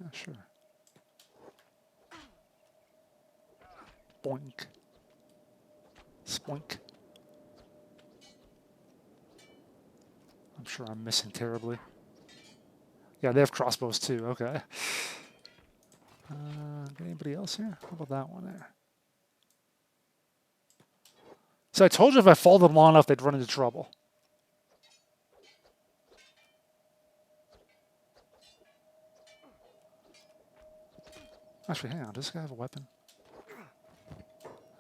Yeah, sure. Boink. Spoink. I'm sure I'm missing terribly. Yeah, they have crossbows too. Okay. Got anybody else here? How about that one there? So I told you if I followed them long enough, they'd run into trouble. Actually, hang on. Does this guy have a weapon?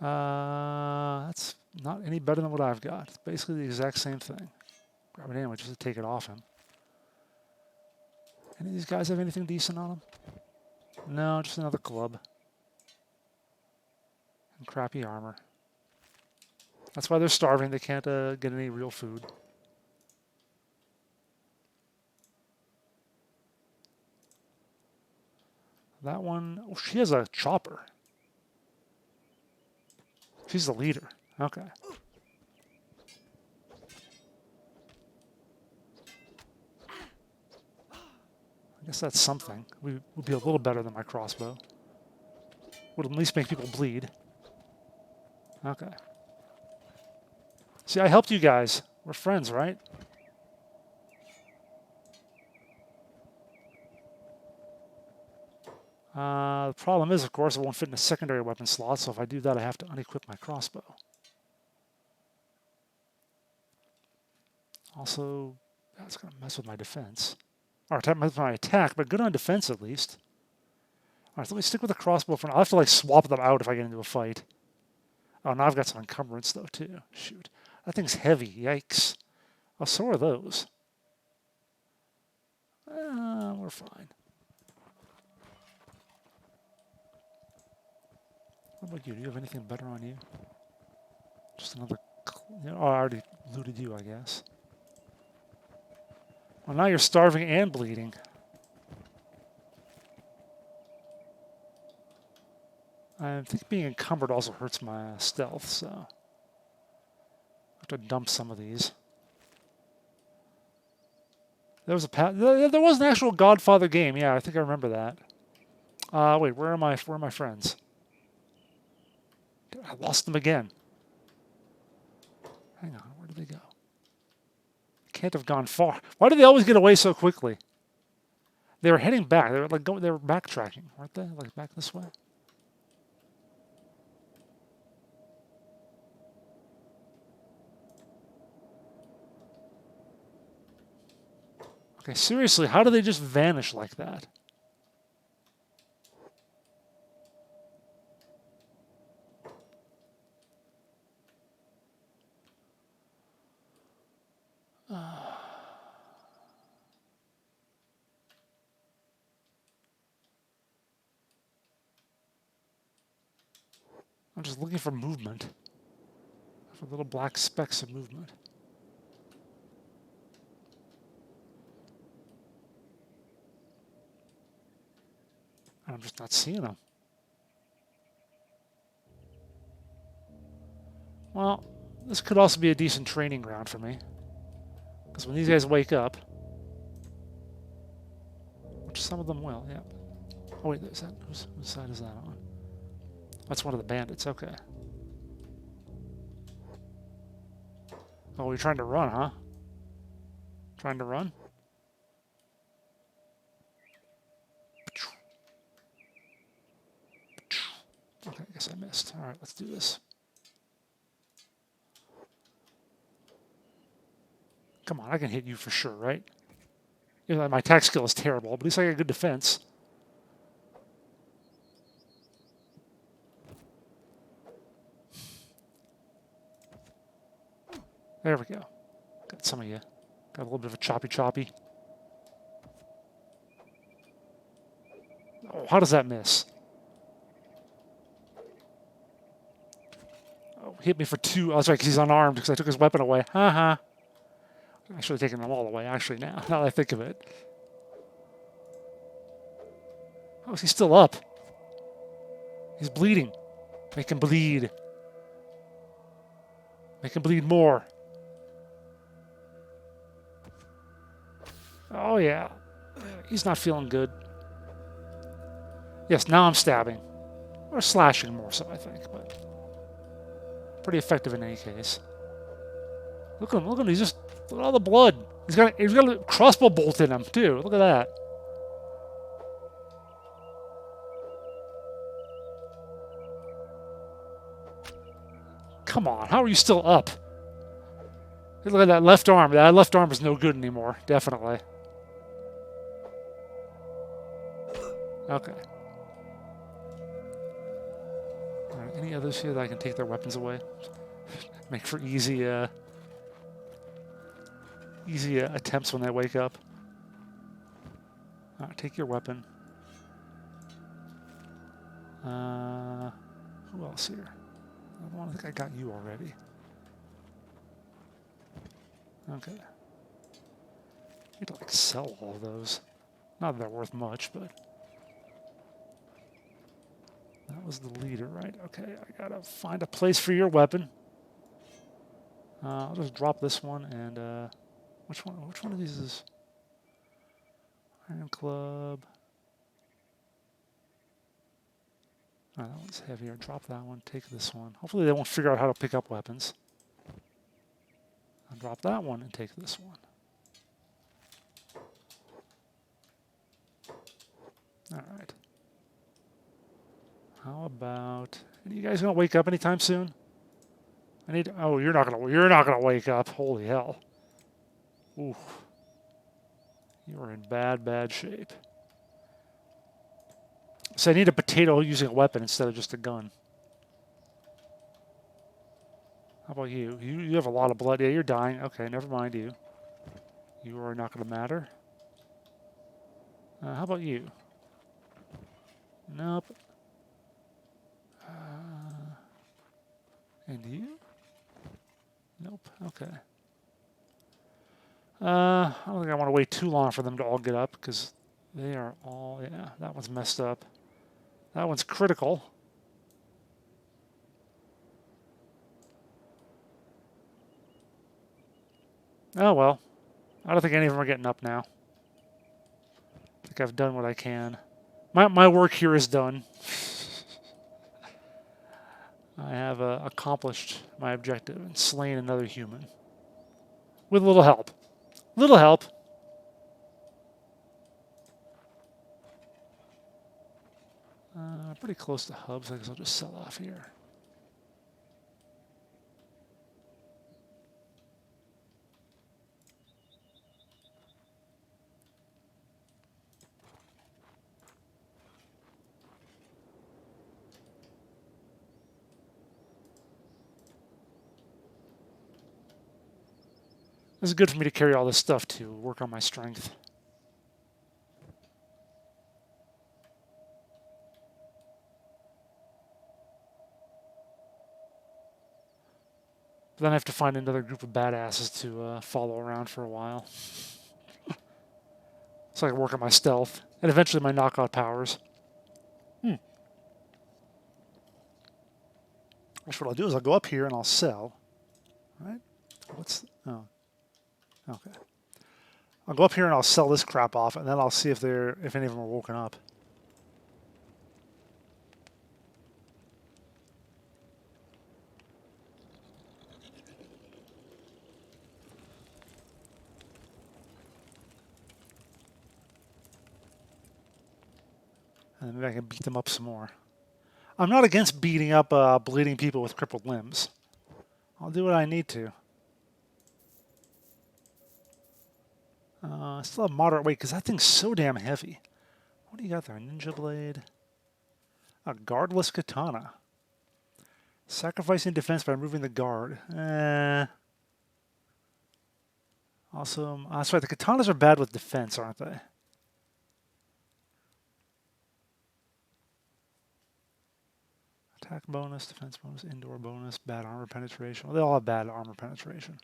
That's not any better than what I've got. It's basically the exact same thing. Grab it anyway just to take it off him. Any of these guys have anything decent on them? No, just another club. And crappy armor. That's why they're starving. They can't get any real food. That one... Oh, she has a chopper. She's the leader. Okay. I guess that's something. We would be a little better than my crossbow. Would at least make people bleed. Okay. See, I helped you guys. We're friends, right? The problem is, of course, it won't fit in a secondary weapon slot, so if I do that, I have to unequip my crossbow. Also, that's going to mess with my defense. Or mess with my attack, but good on defense at least. All right, so let me stick with the crossbow for now. I'll have to like swap them out if I get into a fight. Oh, now I've got some encumbrance, though, too. Shoot. That thing's heavy. Yikes. Oh, so are those. We're fine. What about you? Do you have anything better on you? Just another... Oh, I already looted you, I guess. Well, now you're starving and bleeding. I think being encumbered also hurts my stealth, so... I have to dump some of these. There was there was an actual Godfather game. Yeah, I think I remember that. Wait, where are my friends? I lost them again. Hang on, where did they go? Can't have gone far. Why did they always get away so quickly? They were heading back. They were like they were backtracking, weren't they? Like back this way. Okay, seriously, how do they just vanish like that? I'm just looking for movement. For little black specks of movement. I'm just not seeing them. Well, this could also be a decent training ground for me. Because when these guys wake up, which some of them will, yeah. Oh wait, there's that. Whose side is that on? That's one of the bandits, okay. Oh, you're trying to run, huh? Trying to run? Okay, I guess I missed. Alright, let's do this. Come on, I can hit you for sure, right? Even though my attack skill is terrible, but at least I got good defense. There we go. Got some of you. Got a little bit of a choppy. Oh, how does that miss? Oh, hit me for 2. Oh, that's right, because he's unarmed, because I took his weapon away. Haha. I should have taken them all away, actually, now that I think of it. Oh, is he still up? He's bleeding. Make him bleed. Make him bleed more. Oh, yeah. He's not feeling good. Yes, now I'm stabbing. Or slashing more so, I think, but pretty effective in any case. Look at him, he's just... Look at all the blood. He's got a crossbow bolt in him, too. Look at that. Come on, how are you still up? Look at that left arm. That left arm is no good anymore, definitely. Okay. Alright, any others here that I can take their weapons away? Make for easy attempts when they wake up. Alright, take your weapon. Who else here? I think I got you already. Okay. I need to like sell all of those. Not that they're worth much, but that was the leader, right? Okay, I gotta find a place for your weapon. I'll just drop this one and which one of these is Iron Club? Oh, that one's heavier. Drop that one, take this one. Hopefully they won't figure out how to pick up weapons. I'll drop that one and take this one. Alright. How about... Are you guys gonna wake up anytime soon? I need... Oh, you're not gonna wake up. Holy hell. Ooh. You are in bad shape. So I need a potato using a weapon instead of just a gun. How about you? You have a lot of blood. Yeah, you're dying. Okay, never mind you. You are not going to matter. How about you? Nope. And you? Nope. Okay. I don't think I want to wait too long for them to all get up, because they are all... Yeah, that one's messed up. That one's critical. Oh, well. I don't think any of them are getting up now. I think I've done what I can. My work here is done. I have accomplished my objective and slain another human. With a little help. Little help. Pretty close to hubs. I guess I'll just sell off here. This is good for me to carry all this stuff to work on my strength. But then I have to find another group of badasses to follow around for a while. So I can work on my stealth and eventually my knockout powers. That's what I'll do is I'll go up here and I'll sell. Right? Oh, okay. I'll go up here and I'll sell this crap off, and then I'll see if any of them are woken up. And maybe I can beat them up some more. I'm not against beating up bleeding people with crippled limbs. I'll do what I need to. I still have moderate weight because that thing's so damn heavy. What do you got there? Ninja blade. A guardless katana. Sacrificing defense by removing the guard. Awesome. That's right. The katanas are bad with defense, aren't they? Attack bonus, defense bonus, indoor bonus, bad armor penetration. Well, they all have bad armor penetration.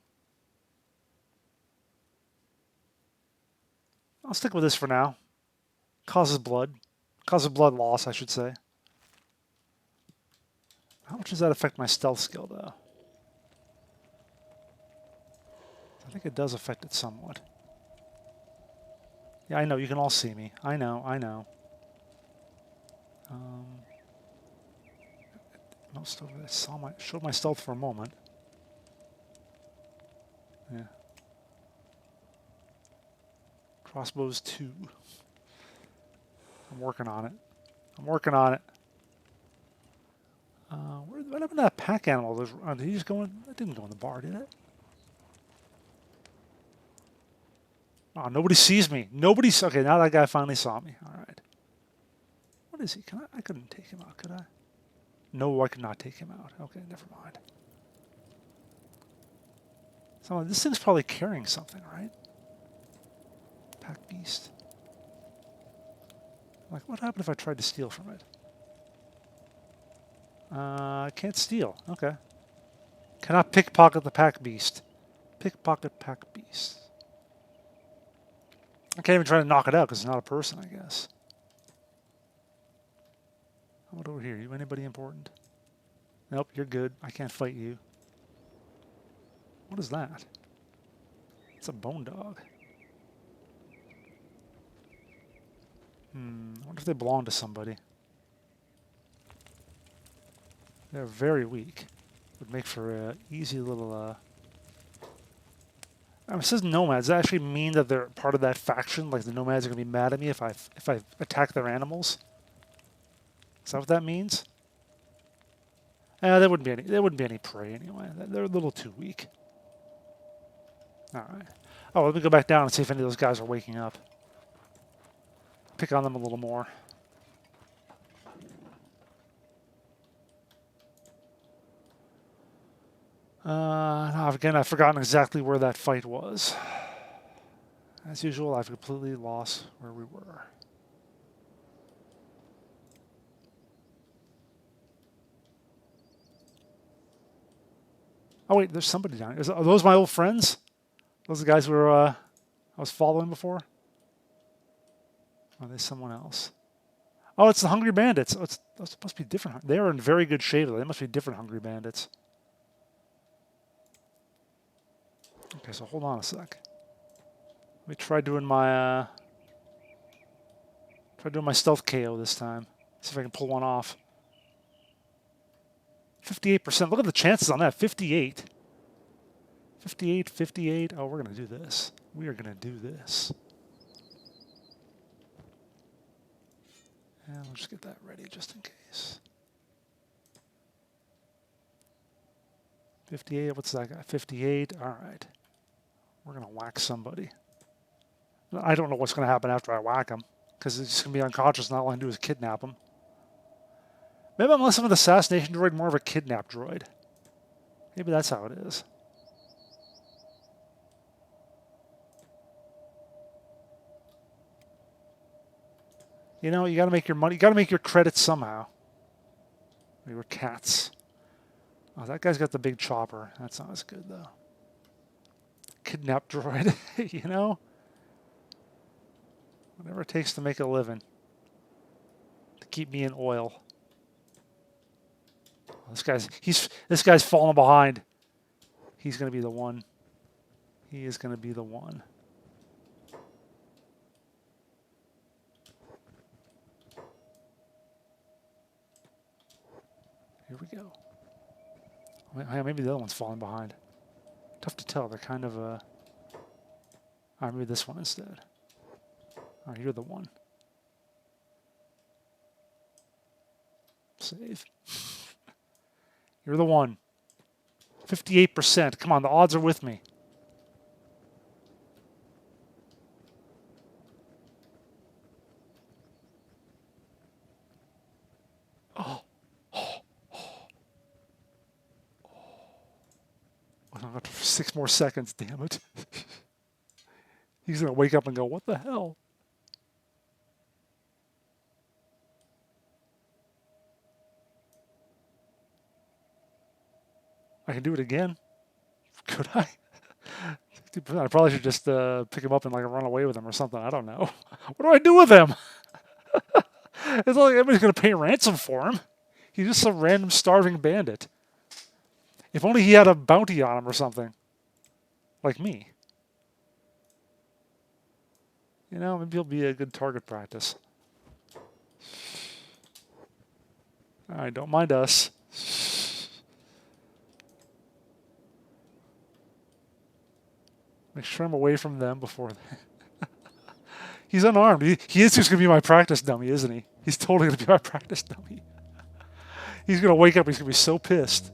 I'll stick with this for now. Causes blood. Causes blood loss, I should say. How much does that affect my stealth skill, though? I think it does affect it somewhat. Yeah, I know. You can all see me. I know. I know. Most of it. Showed my stealth for a moment. Yeah. Crossbows 2. I'm working on it. I'm working on it. What happened to that pack animal? Did he just go in? It didn't go in the bar, did it? Oh, nobody sees me. Nobody's... Okay, now that guy finally saw me. All right. What is he? I couldn't take him out, could I? No, I could not take him out. Okay, never mind. So this thing's probably carrying something, right? Pack beast. Like, what happened if I tried to steal from it? I can't steal. Okay. Cannot pickpocket the pack beast. Pickpocket pack beast. I can't even try to knock it out because it's not a person, I guess. How about over here? You anybody important? Nope, you're good. I can't fight you. What is that? It's a bone dog. I wonder if they belong to somebody. They're very weak. Would make for an easy little... it says nomads. Does that actually mean that they're part of that faction? Like the nomads are going to be mad at me if I attack their animals? Is that what that means? There wouldn't be any prey anyway. They're a little too weak. All right. Oh, let me go back down and see if any of those guys are waking up. Pick on them a little more. No, again, I've forgotten exactly where that fight was. As usual, I've completely lost where we were. Oh wait, there's somebody down here. Are those my old friends? Those are the guys who were, I was following before? Or are they someone else? Oh, it's the Hungry Bandits. Oh, those must be different. They are in very good shape, though. They must be different Hungry Bandits. Okay, so hold on a sec. Let me try doing my stealth KO this time. See if I can pull one off. 58%. Look at the chances on that. 58. 58, 58. Oh, we're going to do this. We are going to do this. And we'll just get that ready just in case. 58. What's that guy? 58. All right. We're going to whack somebody. I don't know what's going to happen after I whack him, because he's just going to be unconscious and all I can do is kidnap him. Maybe I'm less of an assassination droid, more of a kidnap droid. Maybe that's how it is. You know, you got to make your money. You got to make your credits somehow. We were cats. Oh, that guy's got the big chopper. That's not as good, though. Kidnap droid, you know? Whatever it takes to make a living. To keep me in oil. This guy's falling behind. He's going to be the one. He is going to be the one. Here we go. Maybe the other one's falling behind. Tough to tell. They're kind of maybe this one instead. Oh, you're the one. Save. You're the one. 58%. Come on, the odds are with me. Oh. I've got 6 more seconds, damn it. He's going to wake up and go, what the hell? I can do it again. Could I? I probably should just pick him up and like run away with him or something. I don't know. What do I do with him? It's not like everybody's going to pay ransom for him. He's just some random starving bandit. If only he had a bounty on him or something. Like me. You know, maybe he'll be a good target practice. Alright, don't mind us. Make sure I'm away from them before He's unarmed. He is just going to be my practice dummy, isn't he? He's totally going to be my practice dummy. He's going to wake up. He's going to be so pissed.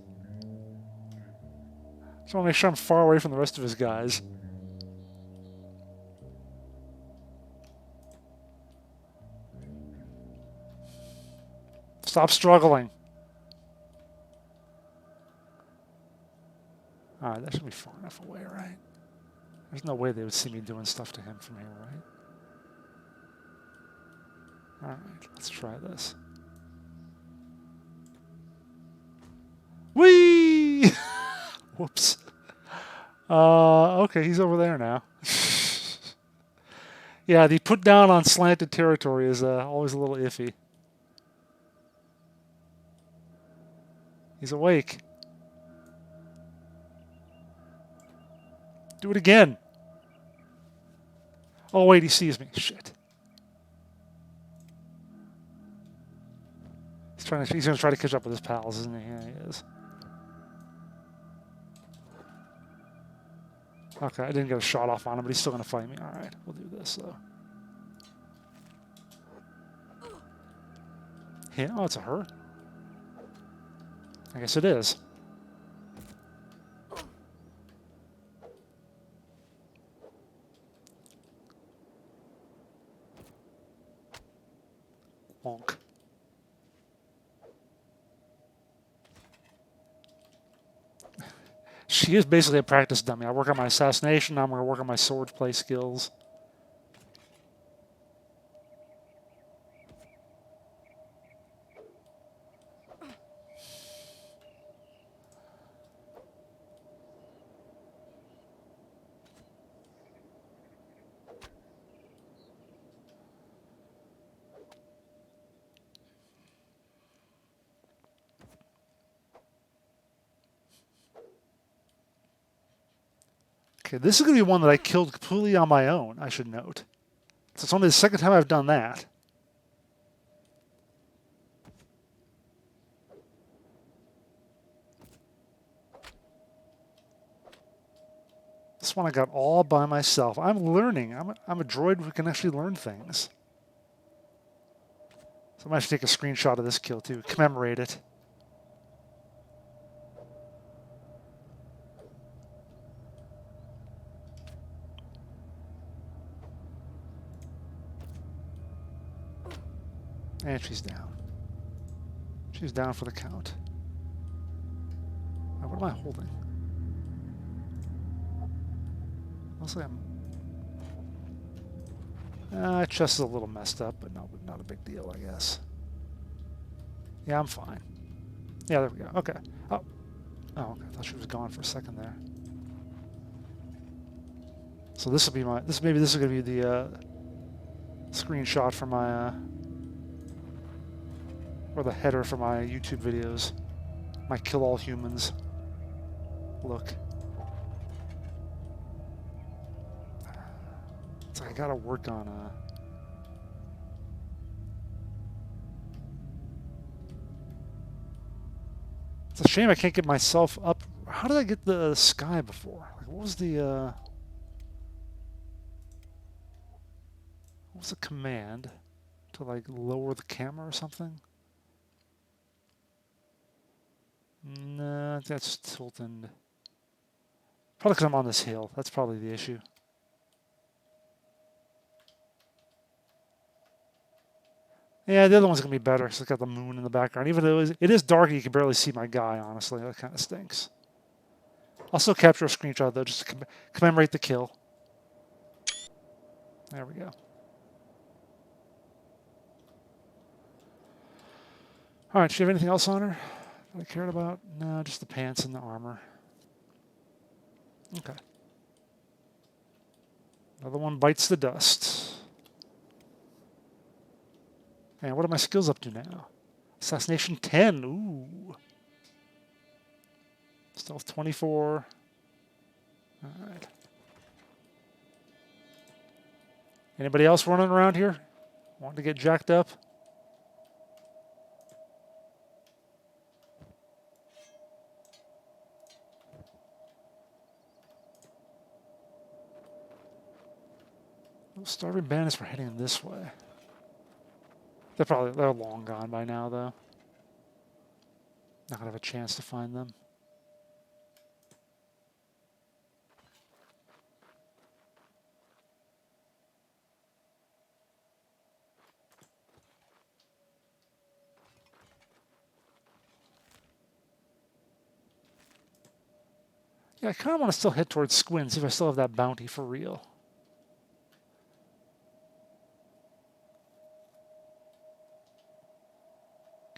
Just want to make sure I'm far away from the rest of his guys. Stop struggling. Alright, that should be far enough away, right? There's no way they would see me doing stuff to him from here, right? Alright, let's try this. Whee! Whoops. Okay, he's over there now. Yeah, the put down on slanted territory is always a little iffy. He's awake. Do it again. Oh, wait, he sees me. Shit. He's going to try to catch up with his pals, isn't he? Yeah, he is. Okay, I didn't get a shot off on him, but he's still going to fight me. All right, we'll do this, though. Yeah, oh, it's a her. I guess it is. Wonk. She is basically a practice dummy. I work on my assassination. Now I'm going to work on my swordplay skills. Okay, this is going to be one that I killed completely on my own, I should note. So it's only the second time I've done that. This one I got all by myself. I'm learning. I'm a droid who can actually learn things. So I might have to take a screenshot of this kill too, commemorate it. And she's down. She's down for the count. Now, what am I holding? Looks like I'm... chest is a little messed up, but not a big deal, I guess. Yeah, I'm fine. Yeah, there we go. Okay. Oh, okay. I thought she was gone for a second there. So this will be my... Maybe this is going to be the screenshot for my... or the header for my YouTube videos. My kill all humans look. So I gotta work on It's a shame I can't get myself up. How did I get the sky before? Like, what was the command to like lower the camera or something? No, that's tilting. Probably because I'm on this hill. That's probably the issue. Yeah, the other one's going to be better because it's got the moon in the background. Even though it is dark, you can barely see my guy, honestly. That kind of stinks. I'll still capture a screenshot, though, just to commemorate the kill. There we go. All right, do you have anything else on her that I cared about? No, just the pants and the armor. Okay. Another one bites the dust. And what are my skills up to now? Assassination 10. Ooh. Stealth 24. All right. Anybody else running around here? Wanting to get jacked up? Those starving bandits were heading this way. They're long gone by now, though. Not gonna have a chance to find them. Yeah, I kind of want to still head towards Squin, see if I still have that bounty for real.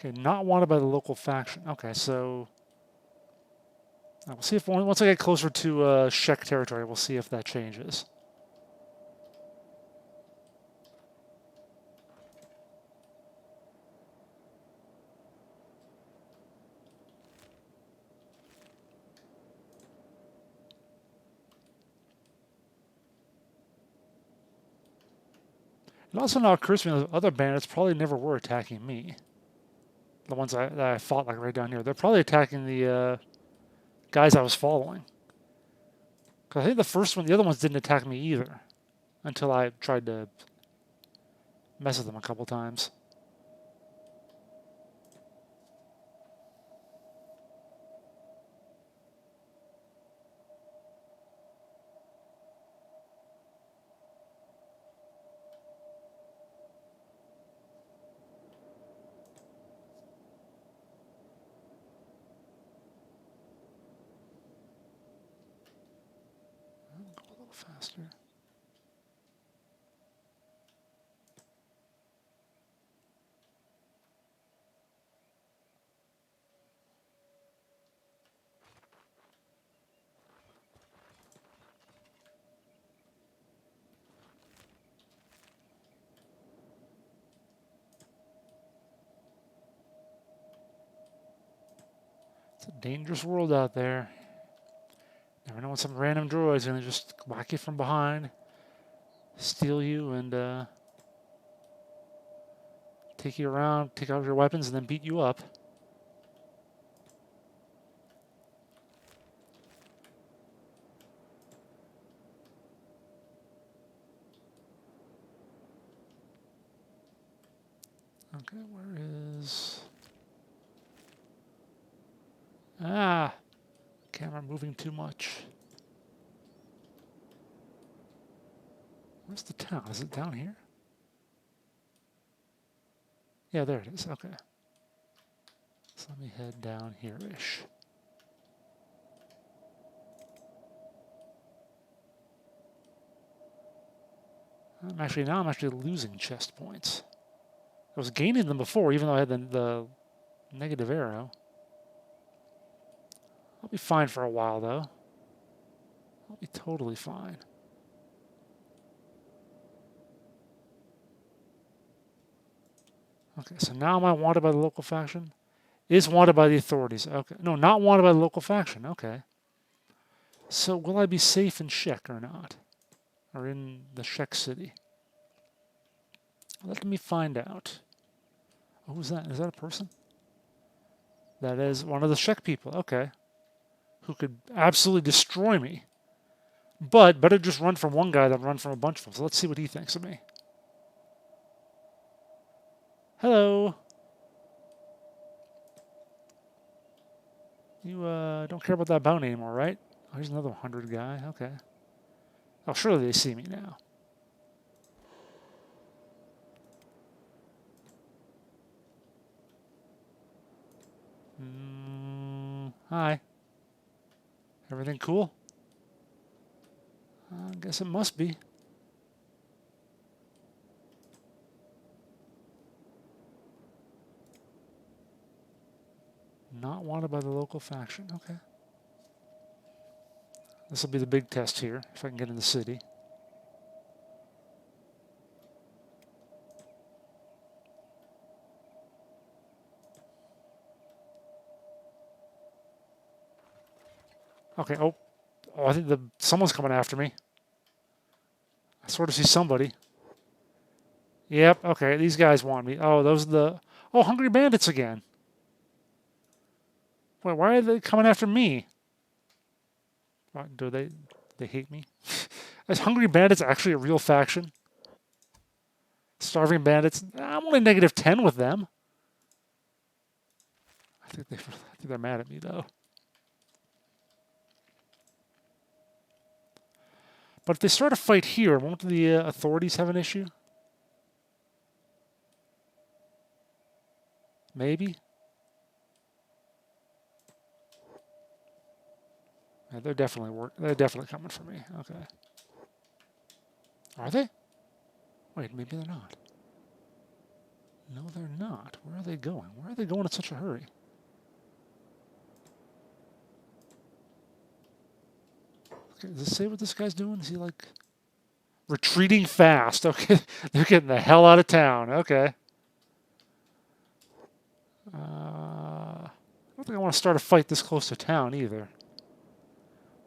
Okay, not wanted by the local faction. Okay, so we'll see if once I get closer to Shek territory, we'll see if that changes. It also now occurs to me that other bandits probably never were attacking me. The ones that I fought like right down here. They're probably attacking the guys I was following. Because I think the other ones didn't attack me either. Until I tried to mess with them a couple times. faster. It's a dangerous world out there. Never know when some random droid's gonna just whack you from behind, steal you, and take you around, take out your weapons, and then beat you up. Okay, where is... Ah! Camera moving too much. Where's the town? Is it down here? Yeah, there it is. Okay. So let me head down here-ish. Now I'm actually losing chest points. I was gaining them before, even though I had the negative arrow. I'll be fine for a while, though. I'll be totally fine. Okay, so now am I wanted by the local faction? Is wanted by the authorities. Okay. No, not wanted by the local faction. Okay. So will I be safe in Shek or not? Or in the Shek city? Let me find out. Oh, who's that? Is that a person? That is one of the Shek people. Okay. Who could absolutely destroy me. But better just run from one guy than run from a bunch of them. So let's see what he thinks of me. Hello. You don't care about that bounty anymore, right? Oh, here's another 100 guy. Okay. Oh, surely they see me now. Hi. Everything cool? I guess it must be. Not wanted by the local faction. Okay. This will be the big test here, if I can get in the city. Okay, oh, I think someone's coming after me. I sort of see somebody. Yep, okay, these guys want me. Oh, those are the... Oh, Hungry Bandits again. Wait, why are they coming after me? Do they hate me? Is Hungry Bandits actually a real faction? Starving Bandits? I'm only -10 with them. I think they're mad at me, though. But if they start a fight here, won't the authorities have an issue? Maybe? Yeah, they're definitely coming for me. Okay. Are they? Wait, maybe they're not. No, they're not. Where are they going? Where are they going in such a hurry? Okay, does it say what this guy's doing? Is he like retreating fast? Okay, they're getting the hell out of town. Okay. I don't think I want to start a fight this close to town either.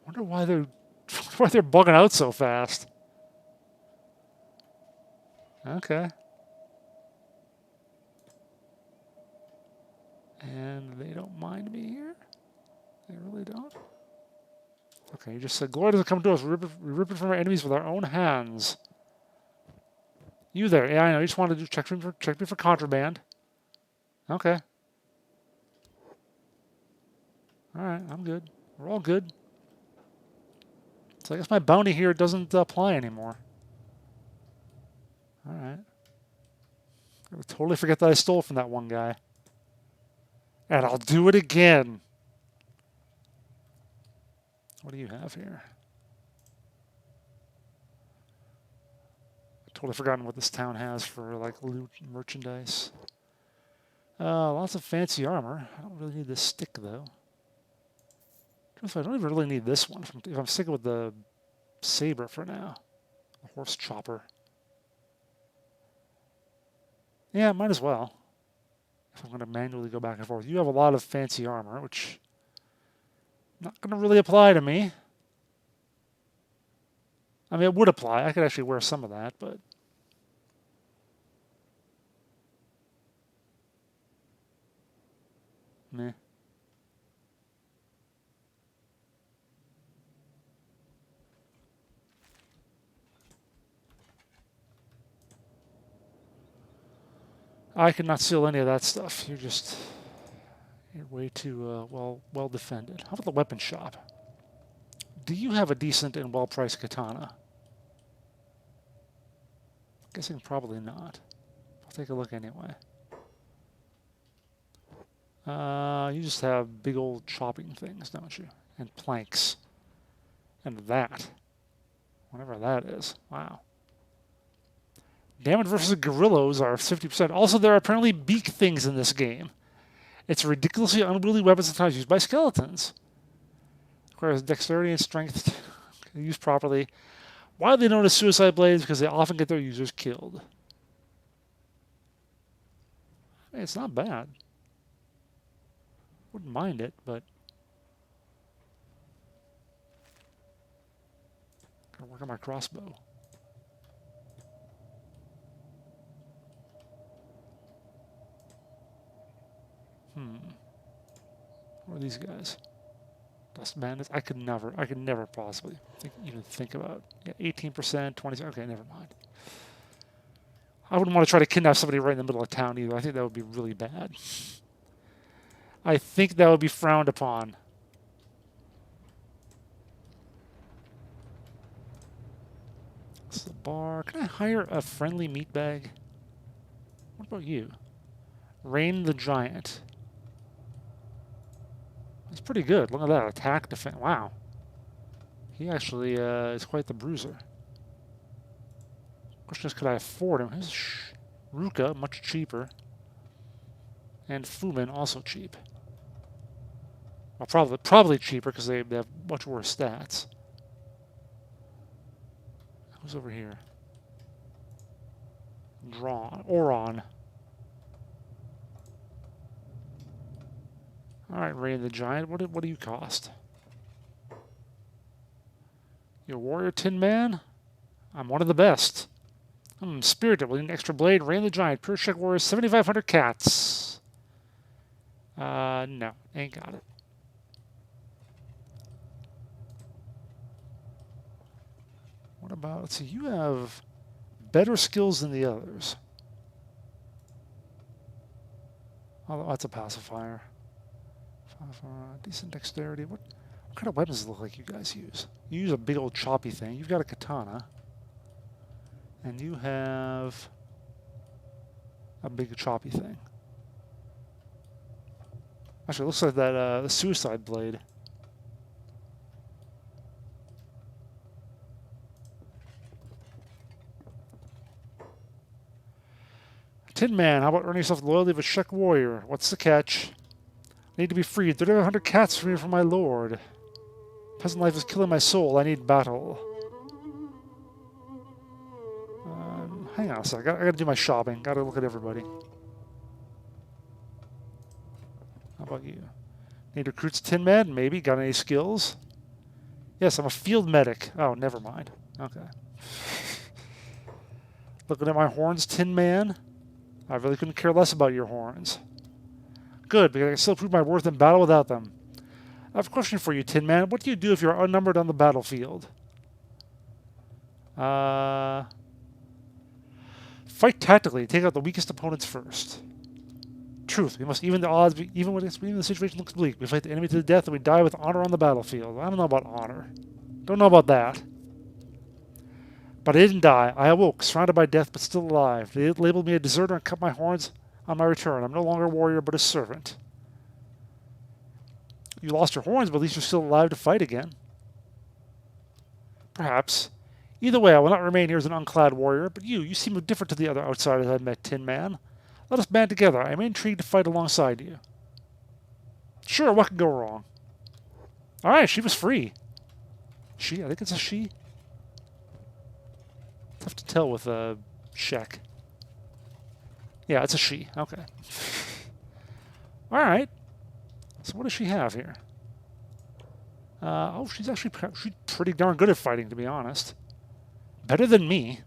Wonder why they're bugging out so fast. Okay. And they don't mind me here? They really don't? Okay, you just said, glory doesn't come to us. We rip it from our enemies with our own hands. You there. Yeah, I know. You just wanted to check me for contraband. Okay. Alright, I'm good. We're all good. So I guess my bounty here doesn't apply anymore. Alright. I totally forget that I stole from that one guy. And I'll do it again. What do you have here? totally forgotten what this town has for like loot and merchandise. Lots of fancy armor. I don't really need this stick though. I don't even really need this one if I'm sticking with the saber for now. The horse chopper. Yeah, might as well. If I'm going to manually go back and forth. You have a lot of fancy armor, which not going to really apply to me. I mean, it would apply. I could actually wear some of that, but... meh. I cannot steal any of that stuff. You're way too well defended. How about the weapon shop? Do you have a decent and well-priced katana? Guessing probably not. I'll take a look anyway. You just have big old chopping things, don't you? And planks. And that. Whatever that is. Wow. Damage versus gorillas are 50%. Also, there are apparently beak things in this game. It's ridiculously unwieldy weapons sometimes used by skeletons. Requires dexterity and strength to use properly. Widely known as suicide blades because they often get their users killed. I mean, it's not bad. Wouldn't mind it, but... gotta work on my crossbow. What are these guys? Dust bandits? I could never possibly even think about. Yeah, 18%, 20%. Okay, never mind. I wouldn't want to try to kidnap somebody right in the middle of town either. I think that would be really bad. I think that would be frowned upon. This is the bar. Can I hire a friendly meatbag? What about you? Rain the Giant. He's pretty good. Look at that. Attack, defense. Wow. He actually is quite the bruiser. Question is, could I afford him? Here's Ruka, much cheaper. And Fumin, also cheap. Well, probably cheaper because they have much worse stats. Who's over here? Oron. Alright, Rain the Giant, what do you cost? You're a warrior Tin Man? I'm one of the best. I'm spirited, will need an extra blade. Rain the Giant, pure check warrior, 7,500 cats. No, ain't got it. What about, let's see, you have better skills than the others. Oh, that's a pacifier. Decent dexterity. What kind of weapons look like you guys use? You use a big old choppy thing. You've got a katana. And you have a big choppy thing. Actually, it looks like that the suicide blade. Tin Man, how about earning yourself the loyalty of a Shek warrior? What's the catch? I need to be freed. 3,500 cats for me from my lord. Peasant life is killing my soul. I need battle. Hang on a sec. I gotta do my shopping. Gotta look at everybody. How about you? Need recruits Tin Man? Maybe. Got any skills? Yes, I'm a field medic. Oh, never mind. Okay. Looking at my horns, Tin Man. I really couldn't care less about your horns. Good, because I can still prove my worth in battle without them. I have a question for you, Tin Man. What do you do if you're outnumbered on the battlefield? Fight tactically. Take out the weakest opponents first. Truth. We must even the odds, even when the situation looks bleak. We fight the enemy to the death and we die with honor on the battlefield. I don't know about honor. Don't know about that. But I didn't die. I awoke, surrounded by death, but still alive. They labeled me a deserter and cut my horns on my return. I'm no longer a warrior, but a servant. You lost your horns, but at least you're still alive to fight again. Perhaps. Either way, I will not remain here as an unclad warrior, but you seem different to the other outsiders I've met, Tin Man. Let us band together. I am intrigued to fight alongside you. Sure, what could go wrong? Alright, she was free. She? I think it's a she. Tough to tell with a Shek. Yeah, it's a she. Okay. Alright. So what does she have here? Oh, she's pretty darn good at fighting, to be honest. Better than me.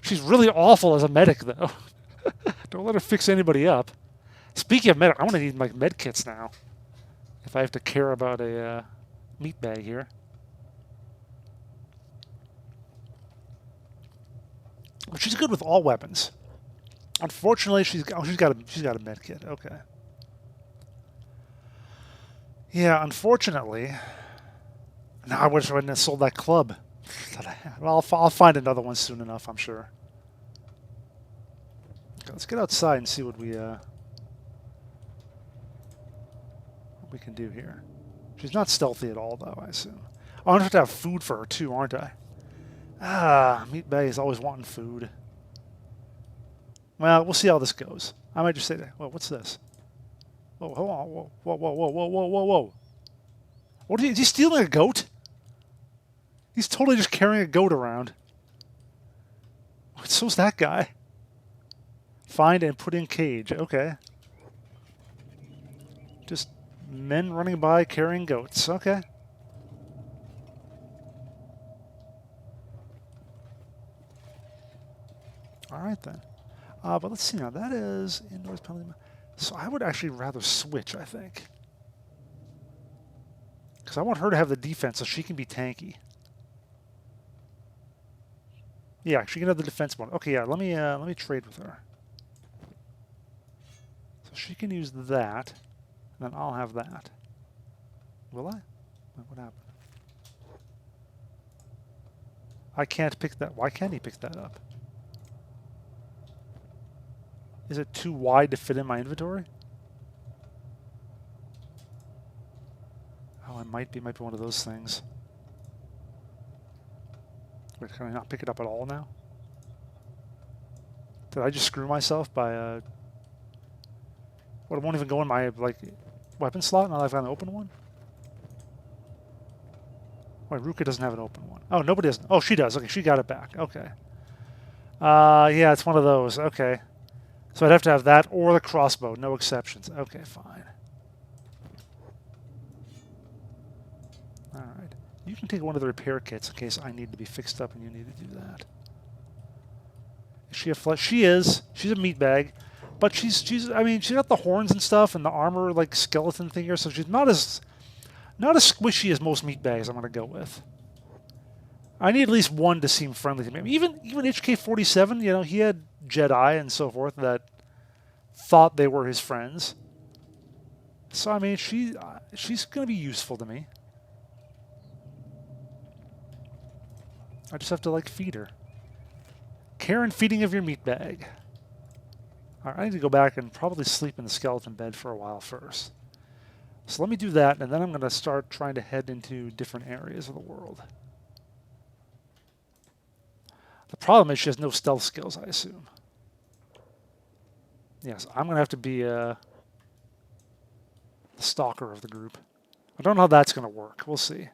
She's really awful as a medic, though. Don't let her fix anybody up. Speaking of medic, I want to need like med kits now. If I have to care about a meat bag here. But she's good with all weapons. Unfortunately, she's got a med kit. Okay. Yeah, unfortunately. No, I wish I wouldn't have sold that club that I had. Well, I'll find another one soon enough, I'm sure. Okay, let's get outside and see what we can do here. She's not stealthy at all, though, I assume. Oh, I'm going to have to have food for her, too, aren't I? Ah, Meatbag is always wanting food. Well, we'll see how this goes. I might just say that. Whoa, what's this? Whoa, hold on. Whoa, whoa, whoa, whoa, whoa, whoa, whoa, whoa. What is he stealing a goat? He's totally just carrying a goat around. So's that guy. Find and put in cage. Okay. Just men running by carrying goats. Okay. Alright then. But let's see now. That is indoors penalty. So I would actually rather switch, I think. Because I want her to have the defense so she can be tanky. Yeah, she can have the defense one. Okay, yeah, let me trade with her. So she can use that, and then I'll have that. Will I? What happened? I can't pick that. Why can't he pick that up? Is it too wide to fit in my inventory? Oh, it might be one of those things. Wait, can I not pick it up at all now? Did I just screw myself by what, it won't even go in my like weapon slot now that I've got an open one? Wait, Ruka doesn't have an open one. Oh, nobody does. Oh, she does. Okay, she got it back. Okay. Yeah, it's one of those. Okay. So I'd have to have that or the crossbow. No exceptions. Okay, fine. Alright. You can take one of the repair kits in case I need to be fixed up and you need to do that. Is she a flesh? She is. She's a meat bag. But I mean, she's got the horns and stuff and the armor like skeleton thing here, so she's not as squishy as most meat bags I'm gonna go with. I need at least one to seem friendly to me. I mean, even HK-47, you know, he had Jedi and so forth that thought they were his friends. So I mean, she's gonna be useful to me. I just have to like feed her. Care and feeding of your meat bag. Alright, I need to go back and probably sleep in the skeleton bed for a while first. So let me do that, and then I'm going to start trying to head into different areas of the world. The problem is she has no stealth skills, I assume. Yes, I'm going to have to be the stalker of the group. I don't know how that's going to work. We'll see.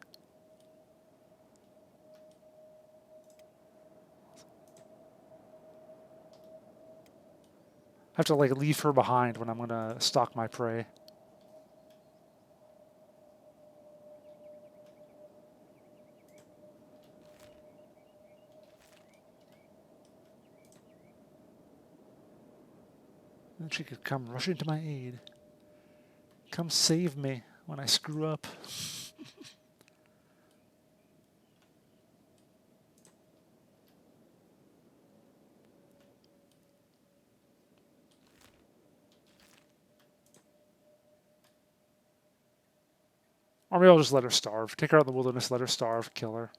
I have to like leave her behind when I'm going to stalk my prey. Then she could come rushing to my aid. Come save me when I screw up. Or maybe I'll just let her starve. Take her out in the wilderness, let her starve, kill her.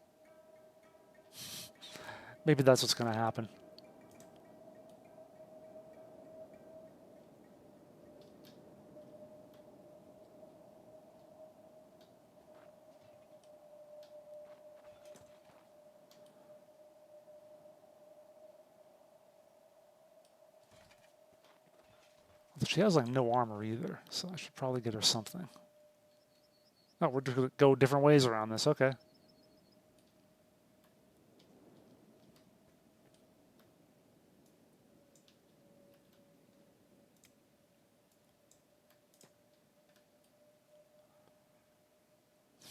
Maybe that's what's going to happen. she has like no armor either, so I should probably get her something. Oh, we're just gonna go different ways around this. Okay.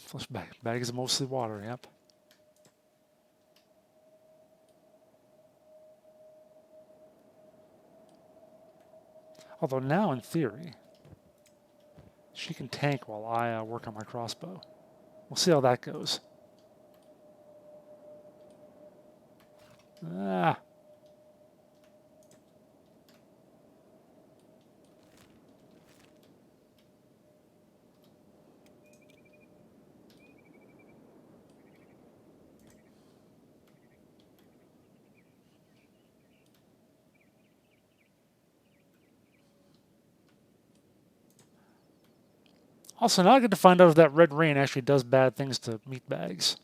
Flush bag is mostly water. Yep. Although now, in theory, she can tank while I work on my crossbow. We'll see how that goes. Ah. Also, now I get to find out if that red rain actually does bad things to Meatbags.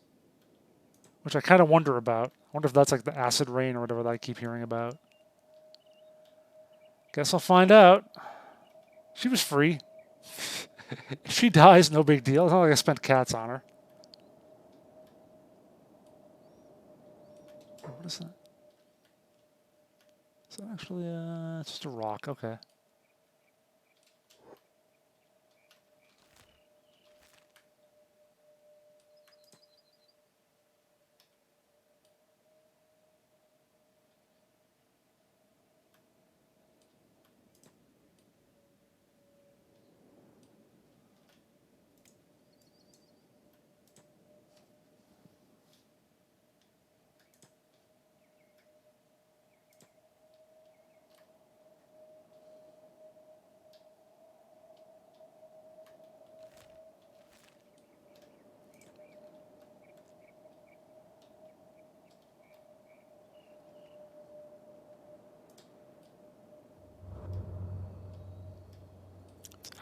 Which I kind of wonder about. I wonder if that's like the acid rain or whatever that I keep hearing about. Guess I'll find out. She was free. If she dies, no big deal. It's not like I spent cats on her. What is that? Is that actually it's just a rock? Okay.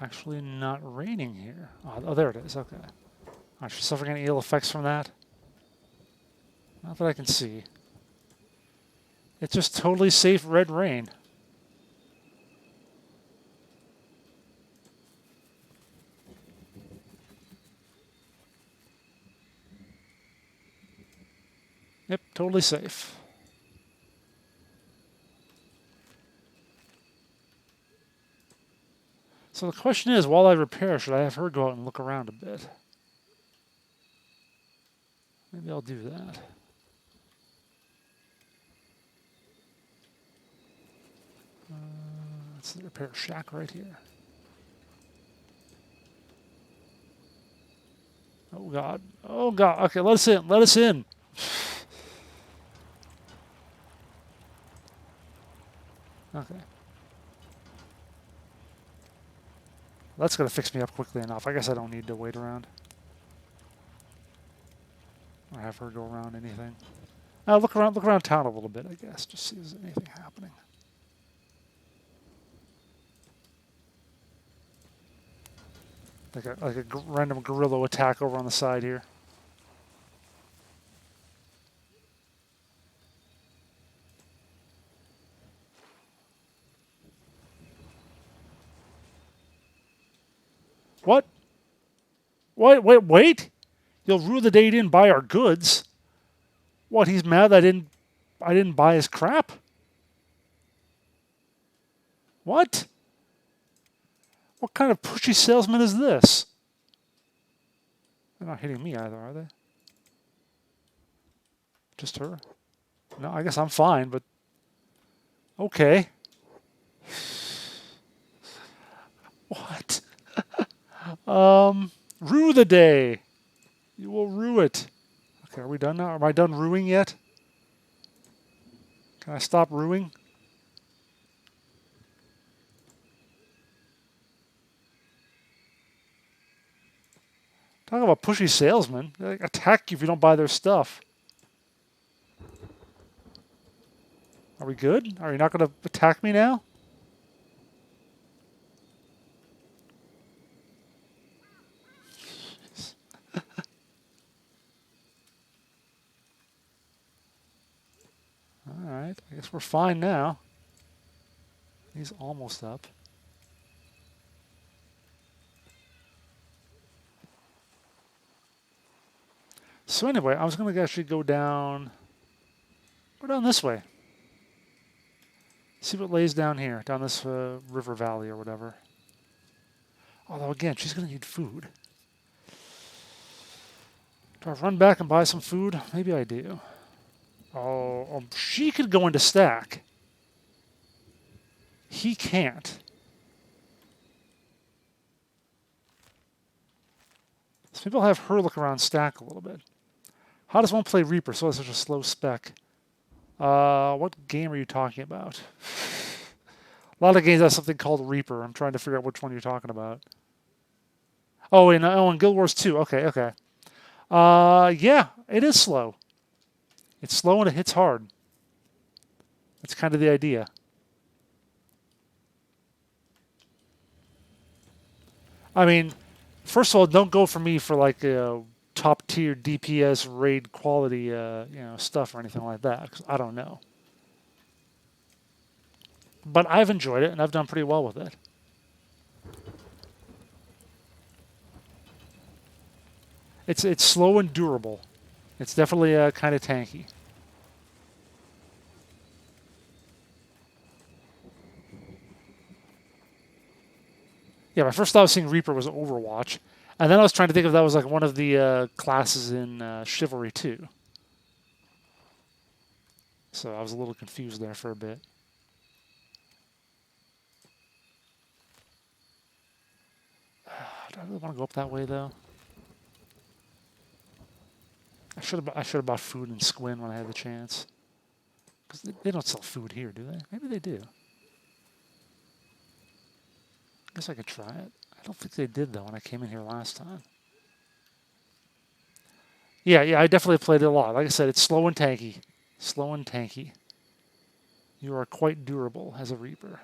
Actually not raining here. Oh, there it is. Okay. Aren't you suffering any ill effects from that? Not that I can see. It's just totally safe red rain. Yep, totally safe. So the question is, while I repair, should I have her go out and look around a bit? Maybe I'll do that. That's the repair shack right here. Oh, God. Oh, God. Okay, let us in. Let us in. Okay. That's going to fix me up quickly enough. I guess I don't need to wait around. Or have her go around anything. Look around town a little bit, I guess. Just see if there's anything happening. Like a random guerrilla attack over on the side here. What? Wait! You'll rue the day you didn't buy our goods. What? He's mad that I didn't buy his crap. What? What kind of pushy salesman is this? They're not hitting me either, are they? Just her? No, I guess I'm fine, but okay. What? Rue the day. You will rue it. Okay, are we done now? Am I done ruing yet? Can I stop ruing? Talk about pushy salesmen. They attack you if you don't buy their stuff. Are we good? Are you not going to attack me now? Alright, I guess we're fine now. He's almost up. So anyway, I was going to actually go down this way. See what lays down here, down this river valley or whatever. Although again, she's going to need food. Do I run back and buy some food? Maybe I do. Oh, she could go into stack. He can't. So maybe I'll have her look around stack a little bit. How does one play Reaper so it's such a slow spec? What game are you talking about? A lot of games have something called Reaper. I'm trying to figure out which one you're talking about. Oh, in Guild Wars 2. Okay, okay. Yeah, it is slow. It's slow and it hits hard. That's kind of the idea. I mean, first of all, don't go for me for like top tier DPS raid quality, stuff or anything like that, because I don't know. But I've enjoyed it and I've done pretty well with it. It's slow and durable. It's definitely kind of tanky. Yeah, my first thought of seeing Reaper was Overwatch. And then I was trying to think if that was like one of the classes in Chivalry 2. So I was a little confused there for a bit. Do I really want to go up that way though? I should have bought food in Squin when I had the chance. Because they don't sell food here, do they? Maybe they do. I guess I could try it. I don't think they did though when I came in here last time. Yeah, I definitely played it a lot. Like I said, it's slow and tanky. Slow and tanky. You are quite durable as a Reaper.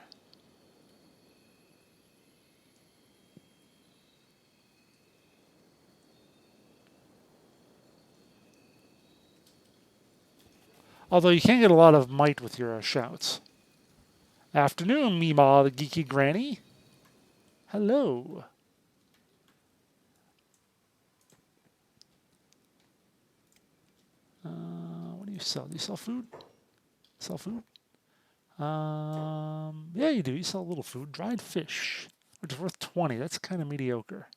Although you can get a lot of might with your shouts. Afternoon, Meemaw, the geeky granny. Hello. What do you sell? Do you sell food? Sell food? Yeah, you do. You sell a little food. Dried fish, which is worth 20. That's kind of mediocre.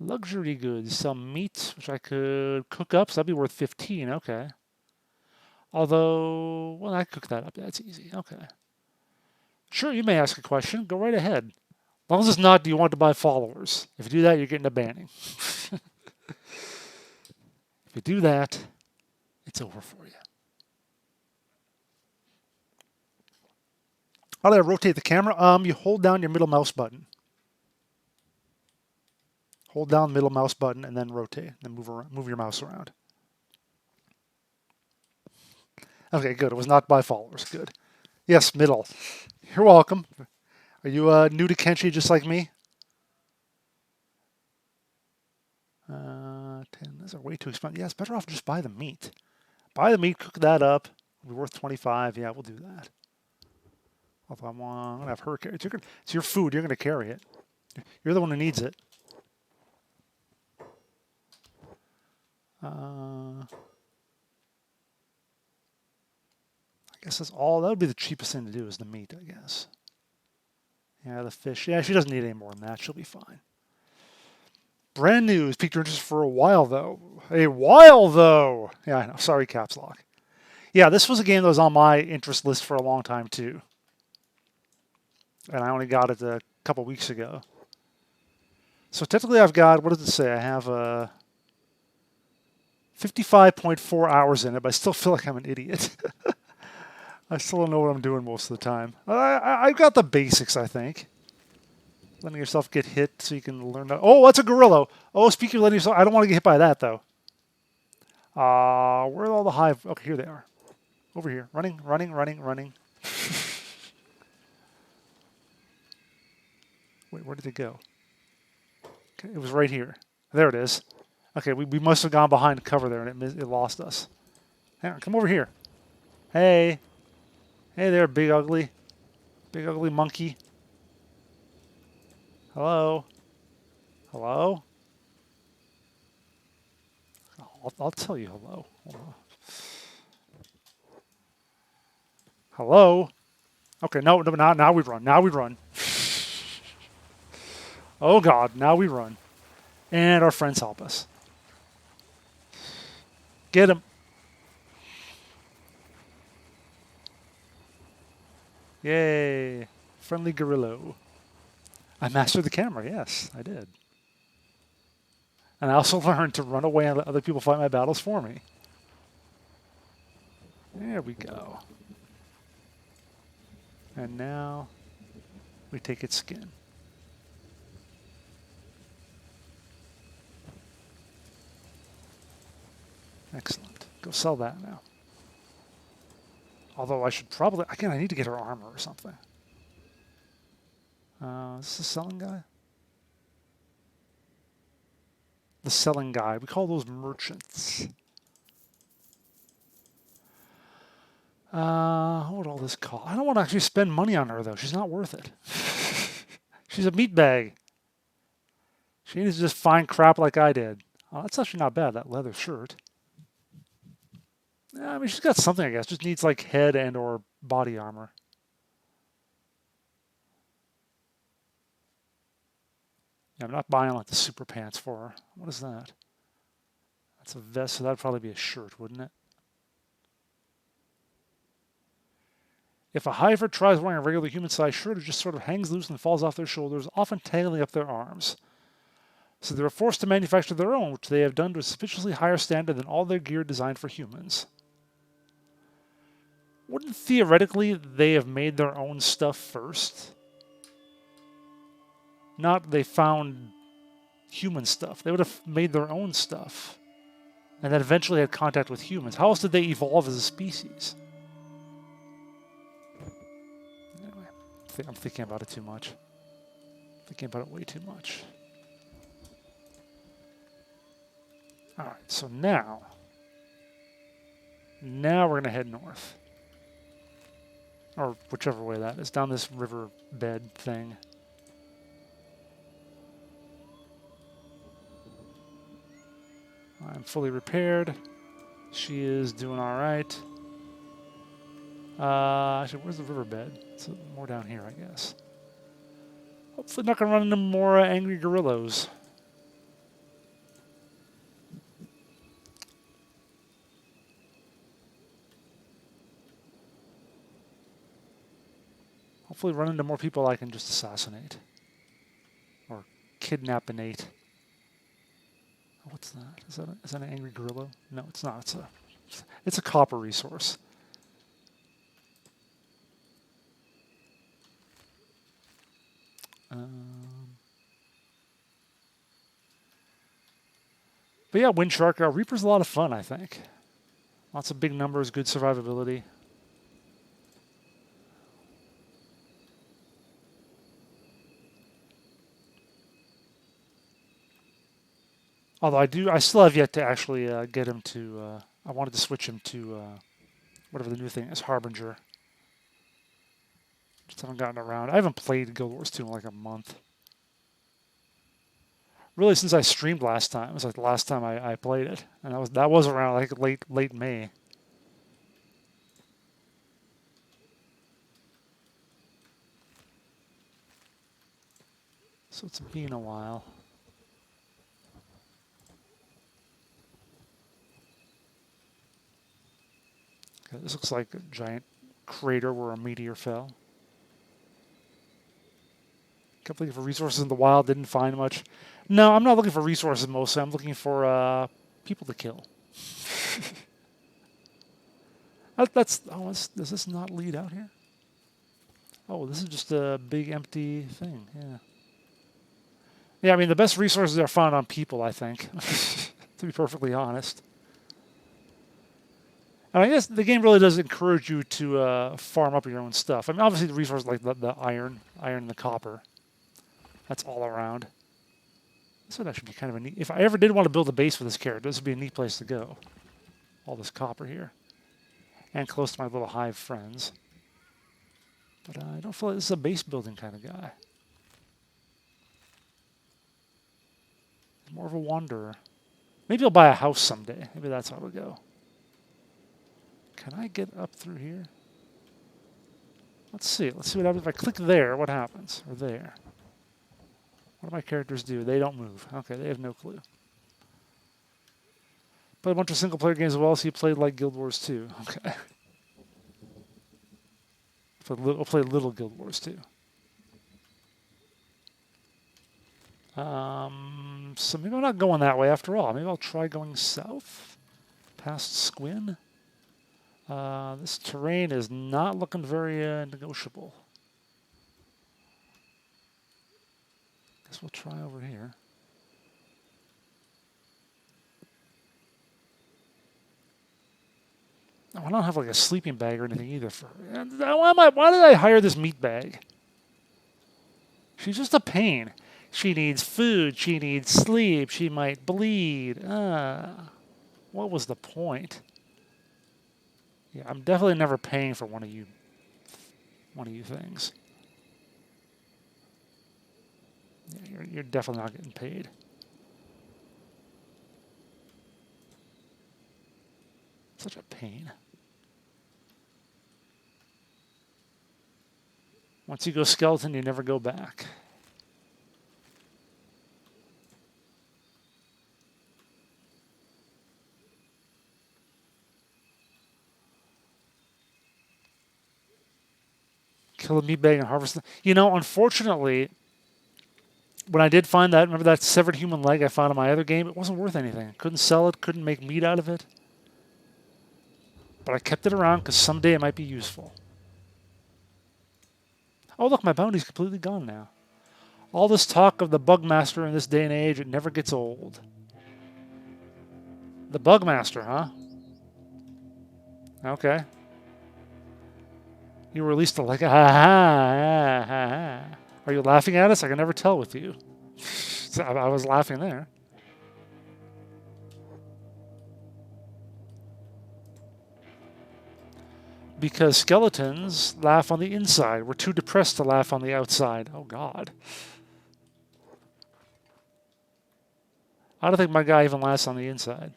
Luxury goods. Some meat, which I could cook up, so that'd be worth 15. Okay. Although, well, I cook that up. That's easy. Okay. Sure, you may ask a question. Go right ahead. As long as it's not, do you want to buy followers? If you do that, you're getting a banning. If you do that, it's over for you. How do I rotate the camera? You hold down your middle mouse button. Hold down the middle mouse button and then rotate. Then move your mouse around. Okay, good. It was not by followers. Good. Yes, middle. You're welcome. Are you new to Kenshi just like me? 10. Those are way too expensive. Yeah, it's better off just buy the meat. Buy the meat, cook that up. It'll be worth 25. Yeah, we'll do that. Although I'm going to have her carry it. It's your food. You're going to carry it. You're the one who needs it. I guess that's all. That would be the cheapest thing to do is the meat, I guess. Yeah, the fish. Yeah, she doesn't need any more than that. She'll be fine. Brand new. Has piqued your interest for a while, though. A while, though. Yeah, I know. Sorry, caps lock. Yeah, this was a game that was on my interest list for a long time, too. And I only got it a couple weeks ago. So technically I've got, what does it say? I have 55.4 hours in it, but I still feel like I'm an idiot. I still don't know what I'm doing most of the time. I've got the basics, I think. Letting yourself get hit so you can learn that. Oh, that's a gorilla. Oh, speaking of letting yourself, I don't want to get hit by that, though. Where are all the hive? Okay, here they are. Over here. Running, running, running, running. Wait, where did it go? Okay, it was right here. There it is. Okay, we must have gone behind cover there and it lost us. Hang on, come over here. Hey. Hey there, big ugly. Big ugly monkey. Hello? Hello? I'll tell you hello. Hold on. Hello? Okay, no, now we run. Now we run. Oh God, now we run. And our friends help us. Get him. Yay. Friendly Gorillo. I mastered the camera, yes, I did. And I also learned to run away and let other people fight my battles for me. There we go. And now we take its skin. Excellent. Go sell that now. Although I should probably... Again, I need to get her armor or something. Is this the selling guy? The selling guy. We call those merchants. What would all this cost? I don't want to actually spend money on her, though. She's not worth it. She's a meat bag. She needs to just find crap like I did. Oh, that's actually not bad, that leather shirt. Yeah, I mean, she's got something, I guess. Just needs, like, head and or body armor. Yeah, I'm not buying, like, the super pants for her. What is that? That's a vest, so that'd probably be a shirt, wouldn't it? If a heifer tries wearing a regular human-sized shirt, it just sort of hangs loose and falls off their shoulders, often tangling up their arms. So they were forced to manufacture their own, which they have done to a sufficiently higher standard than all their gear designed for humans. Wouldn't theoretically they have made their own stuff first? Not they found human stuff. They would have made their own stuff. And then eventually had contact with humans. How else did they evolve as a species? Anyway, I'm thinking about it too much. Thinking about it way too much. Alright, so now we're going to head north. Or whichever way that is, down this river bed thing. I'm fully repaired. She is doing alright. Actually, where's the riverbed? It's more down here, I guess. Hopefully not going to run into more angry gorillas. Hopefully run into more people I can just assassinate. Or kidnap-inate. What's that? Is that an angry gorilla? No, it's not. It's a copper resource. But yeah, Wind Shark. Reaper's a lot of fun, I think. Lots of big numbers, good survivability. Although I still have yet to actually get him to. I wanted to switch him to whatever the new thing is, Harbinger. Just haven't gotten around. I haven't played Guild Wars 2 in like a month. Really, since I streamed last time. It was like the last time I played it, and that was around like late May. So it's been a while. Okay, this looks like a giant crater where a meteor fell. Kept looking for resources in the wild, didn't find much. No, I'm not looking for resources mostly. I'm looking for people to kill. Does this not lead out here? Oh, this is just a big empty thing. Yeah. Yeah, I mean, the best resources are found on people, I think, to be perfectly honest. And I guess the game really does encourage you to farm up your own stuff. I mean, obviously the resources like the iron and the copper, that's all around. This would actually be kind of a neat... If I ever did want to build a base for this character, this would be a neat place to go. All this copper here. And close to my little hive friends. But I don't feel like this is a base building kind of guy. More of a wanderer. Maybe I'll buy a house someday. Maybe that's how it'll go. Can I get up through here? Let's see. Let's see what happens if I click there. What happens? Or there. What do my characters do? They don't move. Okay, they have no clue. Played a bunch of single-player games as well, so you played like Guild Wars 2. Okay. I'll play Little Guild Wars 2. So maybe I'm not going that way after all. Maybe I'll try going south past Squin. This terrain is not looking very negotiable. Guess we'll try over here. Oh, I don't have like a sleeping bag or anything either for her. Why did I hire this meat bag? She's just a pain. She needs food. She needs sleep. She might bleed. What was the point? Yeah, I'm definitely never paying for one of you things. Yeah, you're definitely not getting paid. Such a pain. Once you go skeleton, you never go back. Kill a meat bag and harvest them. You know, unfortunately, when I did find that, remember that severed human leg I found in my other game? It wasn't worth anything. Couldn't sell it, couldn't make meat out of it. But I kept it around because someday it might be useful. Oh, look, my bounty's completely gone now. All this talk of the Bugmaster in this day and age, it never gets old. The Bugmaster, huh? Okay. You released the like, ha ha, ha ha. Are you laughing at us? I can never tell with you. I was laughing there. Because skeletons laugh on the inside. We're too depressed to laugh on the outside. Oh, God. I don't think my guy even laughs on the inside.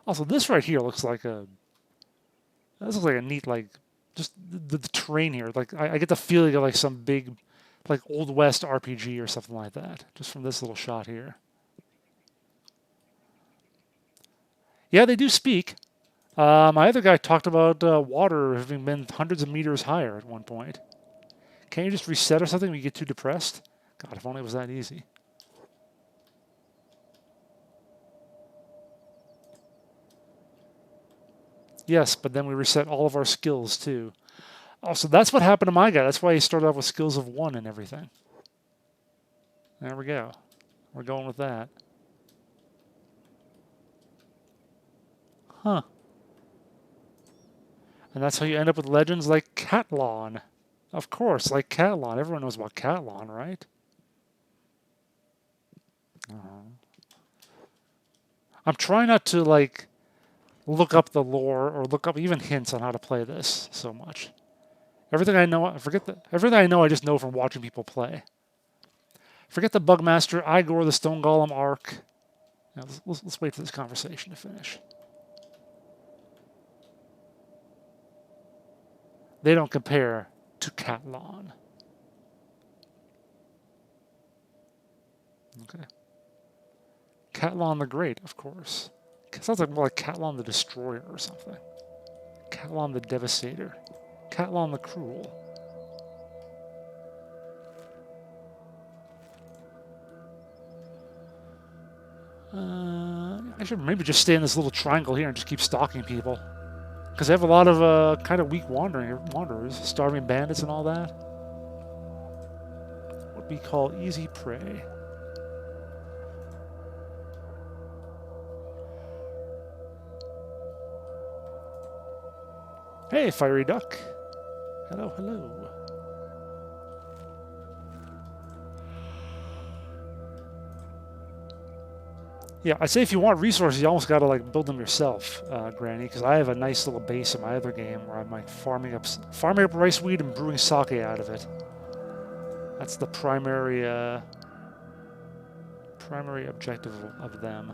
Also, this right here looks like a... This looks like a neat, like... Just the terrain here. Like, I get the feeling of like some big... Like, Old West RPG or something like that. Just from this little shot here. Yeah, they do speak. My other guy talked about water having been hundreds of meters higher at one point. Can't you just reset or something when you get too depressed? God, if only it was that easy. Yes, but then we reset all of our skills too. Oh, so that's what happened to my guy. That's why he started off with skills of 1 and everything. There we go. We're going with that. Huh. And that's how you end up with legends like Catlon. Of course, like Catlon. Everyone knows about Catlon, right? I'm trying not to, like, look up the lore or look up even hints on how to play this so much. Everything I know, everything I know I just know from watching people play. Forget the Bugmaster, Igor, the Stone Golem arc. Now, let's wait for this conversation to finish. They don't compare to Catlon. Okay. Catlon the Great, of course. It sounds like more like Catlon the Destroyer or something. Catlon the Devastator. Catlon the Cruel. I should maybe just stay in this little triangle here and just keep stalking people. Because I have a lot of kind of weak wanderers, starving bandits and all that. What we call easy prey. Hey, fiery duck. Hello, hello. Yeah, I'd say if you want resources, you almost got to like build them yourself, Granny, because I have a nice little base in my other game where I'm like farming up rice weed and brewing sake out of it. That's the primary primary objective of them.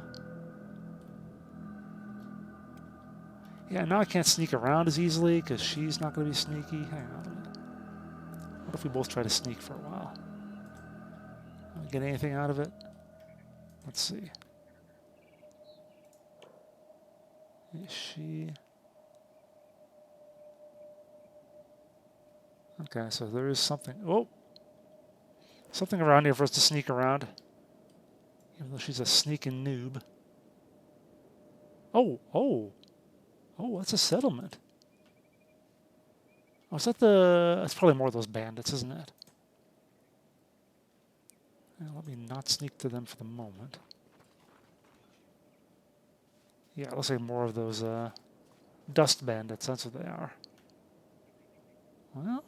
Yeah, now I can't sneak around as easily because she's not going to be sneaky. Hang on a minute. What if we both try to sneak for a while? Get anything out of it? Let's see. Is she... Okay, so there is something... Oh! Something around here for us to sneak around. Even though she's a sneaking noob. Oh! Oh! Oh, that's a settlement. Oh, is that the... That's probably more of those bandits, isn't it? Yeah, let me not sneak to them for the moment. Yeah, it looks like more of those dust bandits. That's what they are. Well...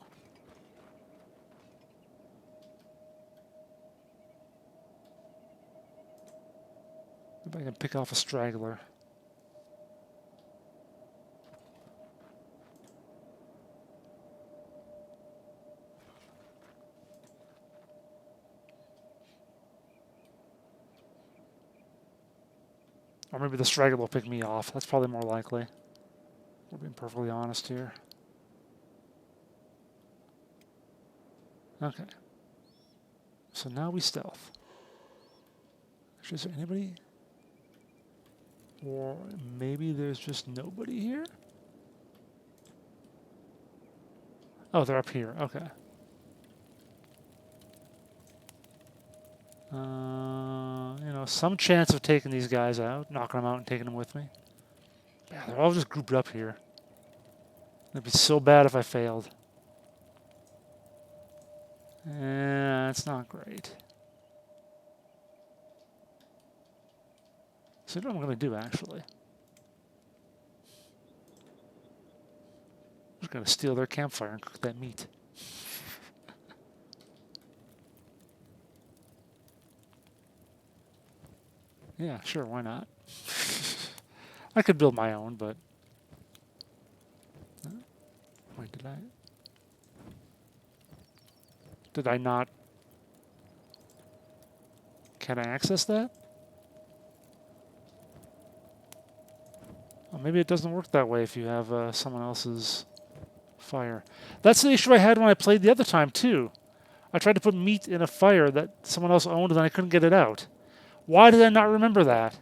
Maybe I can pick off a straggler. Or maybe the straggler will pick me off. That's probably more likely. We're being perfectly honest here. Okay. So now we stealth. Actually, is there anybody? Or maybe there's just nobody here? Oh, they're up here. Okay. You know, some chance of taking these guys out, knocking them out and taking them with me. Yeah, they're all just grouped up here. It'd be so bad if I failed. Yeah, that's not great. So what I'm going to do, actually. I'm just going to steal their campfire and cook that meat. Yeah, sure, why not? I could build my own, but... Wait, did I... Did I not... Can I access that? Well, maybe it doesn't work that way if you have someone else's fire. That's the issue I had when I played the other time, too. I tried to put meat in a fire that someone else owned, and I couldn't get it out. Why did I not remember that?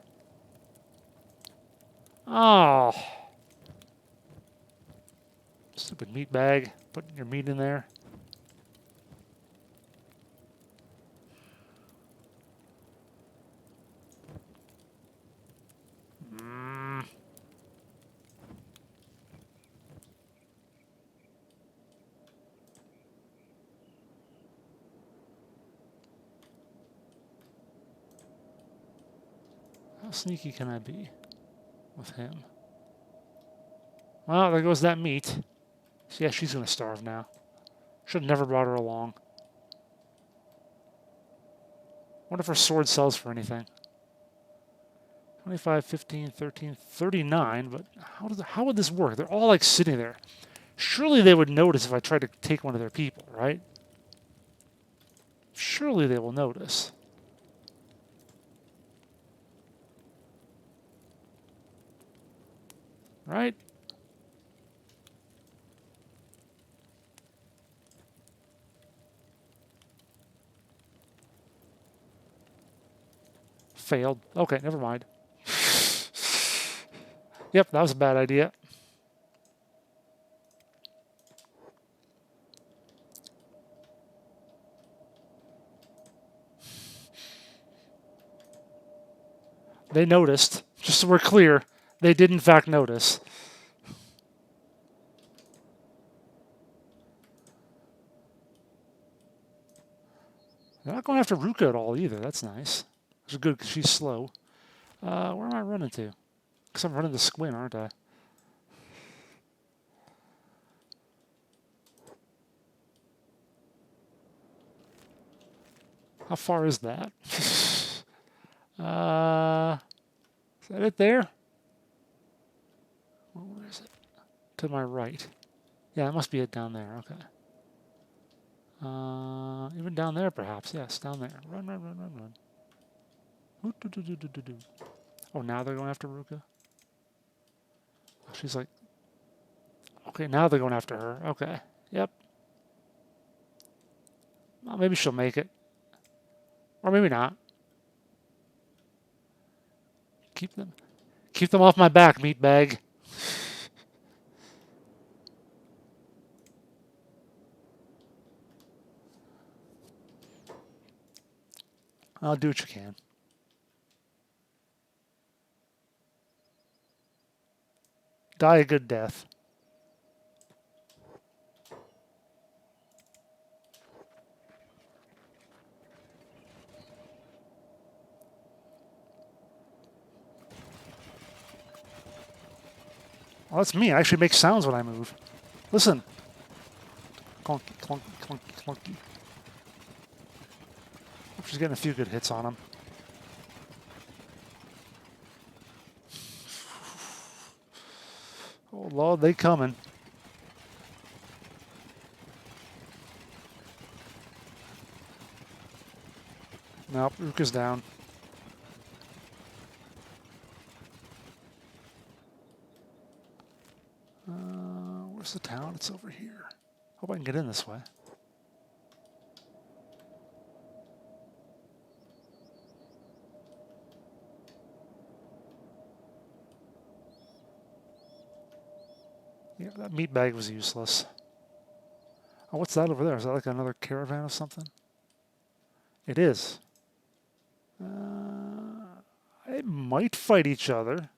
Oh. Stupid meat bag. Putting your meat in there. How sneaky can I be with him? Well, there goes that meat. So yeah, she's going to starve now. Should have never brought her along. Wonder if her sword sells for anything. 25, 15, 13, 39, but how would this work? They're all like sitting there. Surely they would notice if I tried to take one of their people, right? Surely they will notice. Right? Failed. Okay, never mind. Yep, that was a bad idea. They noticed. Just so we're clear, they did in fact notice. They're not going after Ruka at all either. That's nice. Which is good because she's slow. Where am I running to? Because I'm running to Squin, aren't I? How far is that? Is that it there? Well, where is it? To my right. Yeah, it must be it down there. Okay. Even down there, perhaps. Yes, down there. Run, run, run, run, run. Oh, now they're going after Ruka? She's like... Okay, now they're going after her. Okay. Yep. Well, maybe she'll make it. Or maybe not. Keep them off my back, meatbag. I'll do what you can. Die a good death. Well, that's me. I actually make sounds when I move. Listen. Clunky, clunky, clunky, clunky. She's getting a few good hits on him. Oh, Lord, they coming. Nope, Ruka's down. Where's the town? It's over here. Hope I can get in this way. Yeah, that meat bag was useless. Oh, what's that over there? Is that like another caravan of something? It is. They might fight each other.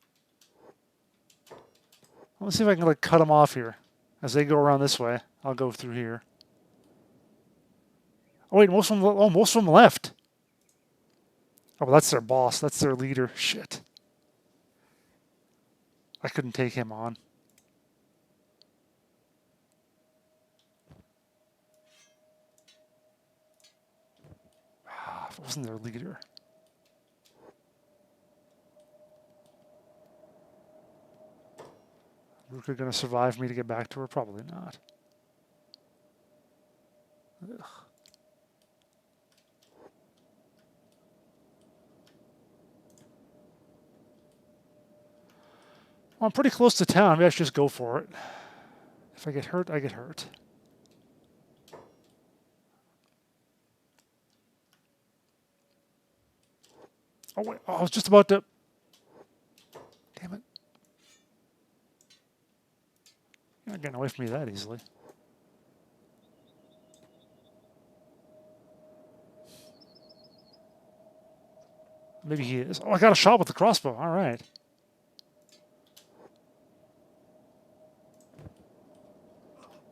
Let's see if I can like cut them off here. As they go around this way, I'll go through here. Oh wait, most of them left. Oh, well, that's their boss. That's their leader. Shit. I couldn't take him on. If it wasn't their leader. Ruka gonna survive me to get back to her? Probably not. Ugh. Well, I'm pretty close to town. Maybe I should just go for it. If I get hurt, I get hurt. Oh, wait. Oh, I was just about to... Damn it. You're not getting away from me that easily. Maybe he is. Oh, I got a shot with the crossbow. All right.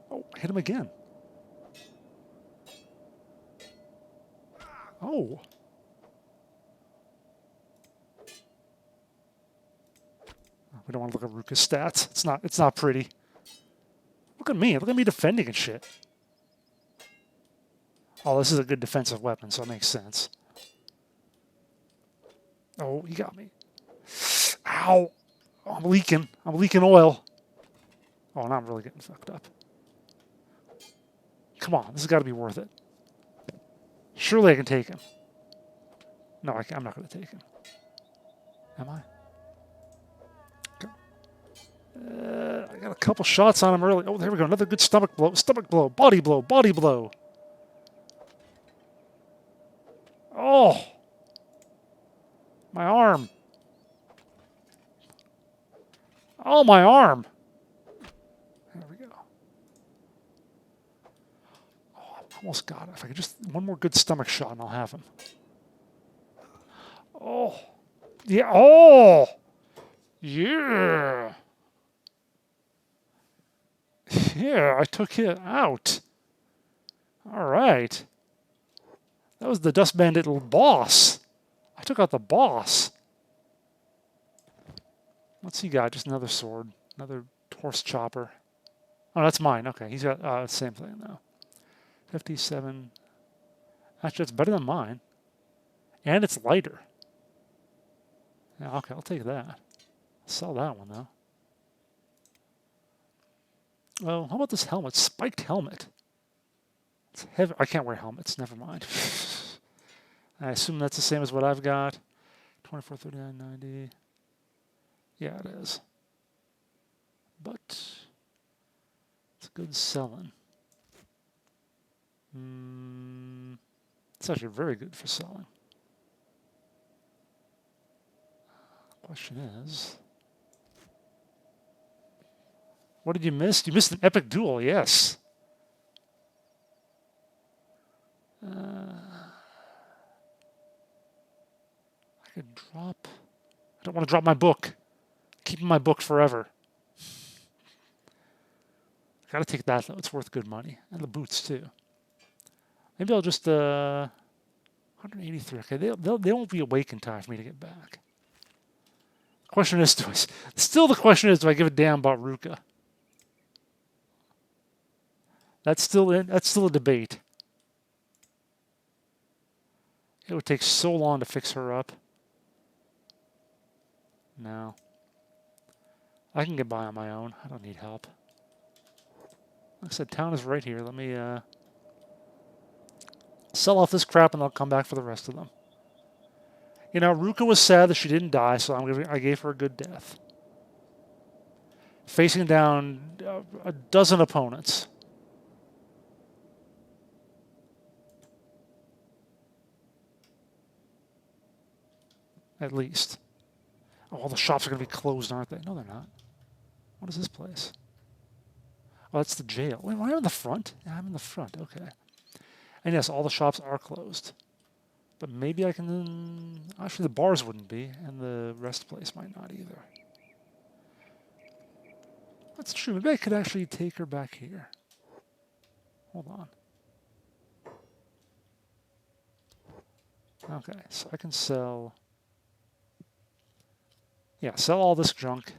Oh, hit him again. Oh. We don't want to look at Ruka's stats. It's not pretty. Look at me. Look at me defending and shit. Oh, this is a good defensive weapon, so it makes sense. Oh, he got me. Ow. Oh, I'm leaking. I'm leaking oil. Oh, now I'm really getting fucked up. Come on. This has got to be worth it. Surely I can take him. No, I'm not going to take him. Am I? I got a couple shots on him early. Oh, there we go. Another good stomach blow, body blow, body blow. Oh, my arm. Oh, my arm. There we go. Oh, I almost got it. If I could just one more good stomach shot and I'll have him. Oh, yeah. Oh, yeah. Yeah, I took it out. All right. That was the Dust Bandit little boss. I took out the boss. What's he got? Just another sword. Another horse chopper. Oh, that's mine. Okay, he's got same thing now. 57. Actually, it's better than mine. And it's lighter. Yeah, okay, I'll take that. I'll sell that one, though. Oh, how about this helmet? Spiked helmet. It's heavy. I can't wear helmets. Never mind. I assume that's the same as what I've got. 24, 39, 90. Yeah, it is. But it's good selling. It's actually very good for selling. Question is, what did you miss? You missed an epic duel, yes. I could drop... I don't want to drop my book. Keeping my book forever. Gotta take that, though. It's worth good money. And the boots, too. Maybe I'll just... 183. Okay, they won't be awake in time for me to get back. Question is, still the question is, do I give a damn about Ruka? That's still a debate. It would take so long to fix her up. No. I can get by on my own. I don't need help. Like I said, town is right here. Let me sell off this crap and I'll come back for the rest of them. You know, Ruka was sad that she didn't die, so I gave her a good death. Facing down a dozen opponents. At least. Oh, all the shops are going to be closed, aren't they? No, they're not. What is this place? Oh, that's the jail. Wait, am I in the front? Yeah, I'm in the front. Okay. And yes, all the shops are closed. But maybe I can... Actually, the bars wouldn't be, and the rest place might not either. That's true. Maybe I could actually take her back here. Hold on. Okay, so I can sell... Yeah, sell all this junk.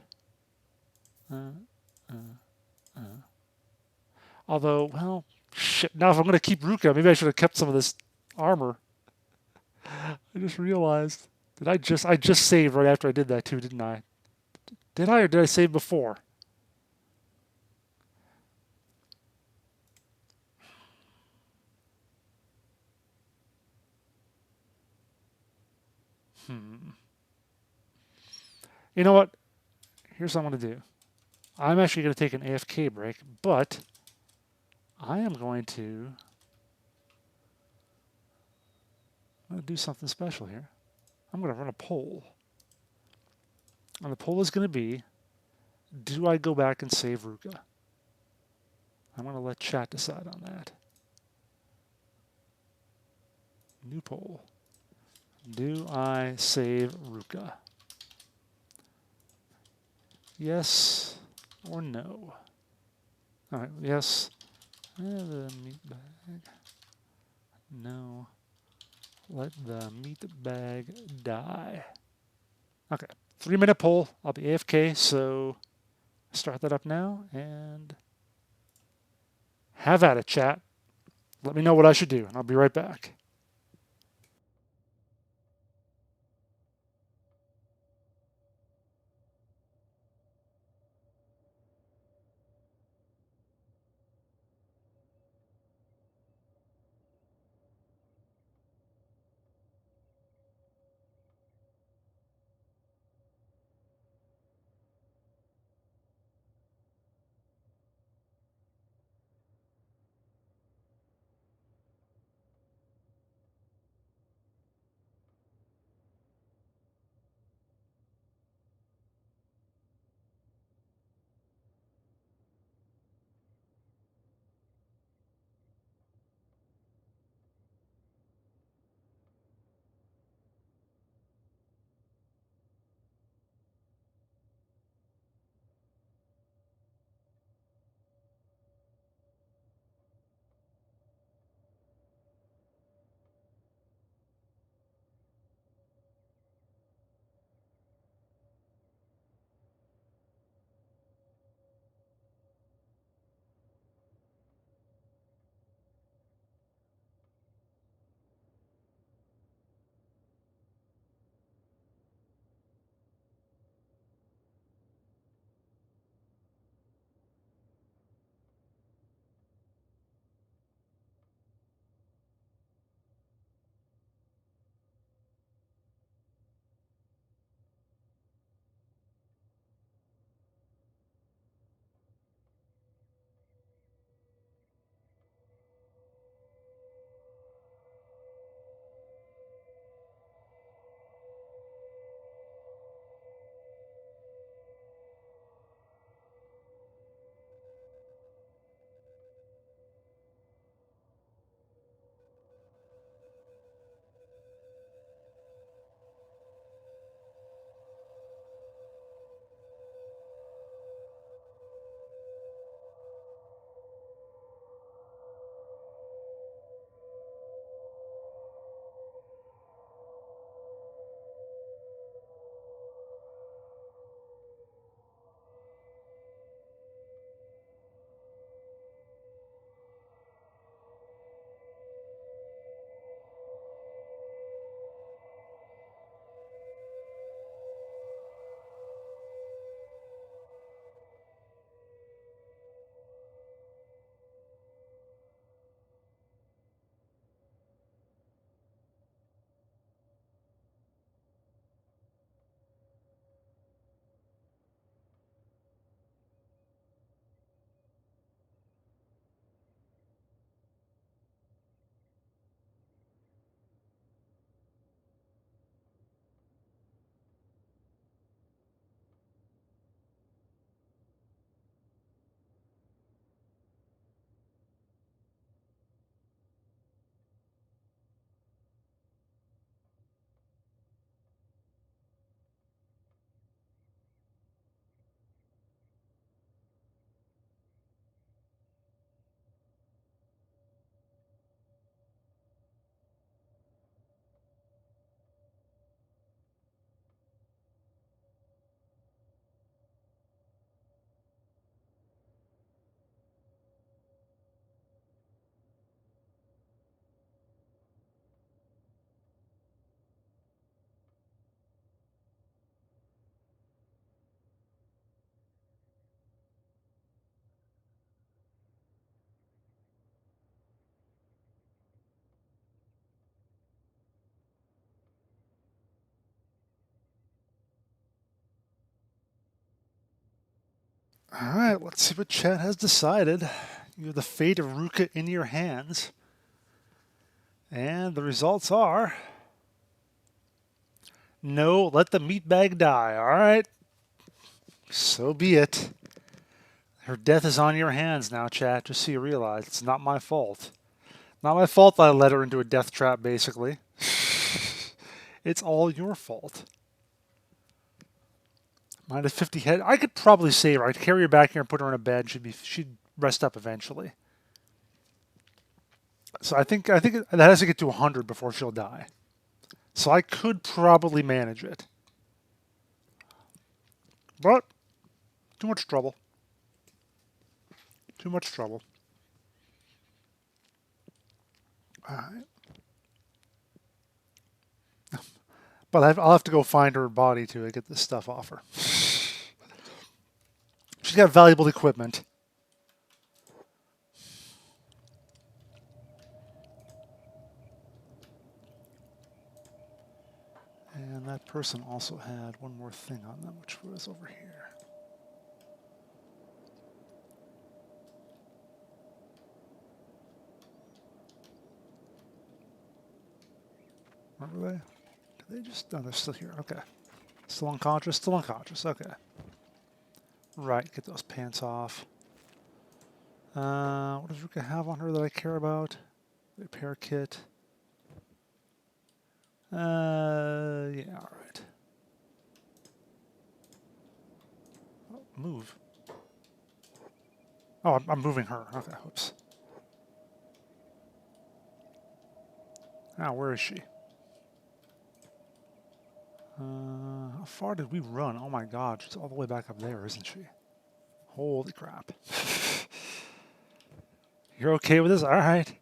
Although, well, shit. Now if I'm going to keep Ruka, maybe I should have kept some of this armor. I just realized. I just saved right after I did that too, didn't I? Did I, or did I save before? You know what? Here's what I'm going to do. I'm actually going to take an AFK break, but I am going to... I'm going to do something special here. I'm going to run a poll. And the poll is going to be, do I go back and save Ruka? I'm going to let chat decide on that. New poll. Do I save Ruka? Yes or no? All right, yes. The meat bag. No. Let the meat bag die. Okay, 3-minute poll. I'll be AFK, so start that up now and have at it, chat. Let me know what I should do, and I'll be right back. Alright, let's see what chat has decided. You have the fate of Ruka in your hands. And the results are... No, let the meatbag die. Alright. So be it. Her death is on your hands now, chat, just so you realize. It's not my fault. Not my fault that I led her into a death trap, basically. It's all your fault. Minus 50 head. I could probably save her. I'd carry her back here and put her in a bed. She'd rest up eventually. So I think that has to get to 100 before she'll die. So I could probably manage it. But too much trouble. Too much trouble. Alright. But I'll have to go find her body to get this stuff off her. She's got valuable equipment. And that person also had one more thing on them, which was over here. Where were they? Did they just... No, they're still here. Okay. Still unconscious? Still unconscious. Okay. Right, get those pants off. What does Ruka have on her that I care about? Repair kit. Yeah, alright. Oh, move. Oh, I'm moving her. Okay, oops. Now, where is she? How far did we run? Oh my god, she's all the way back up there, isn't she? Holy crap. You're okay with this? Alright.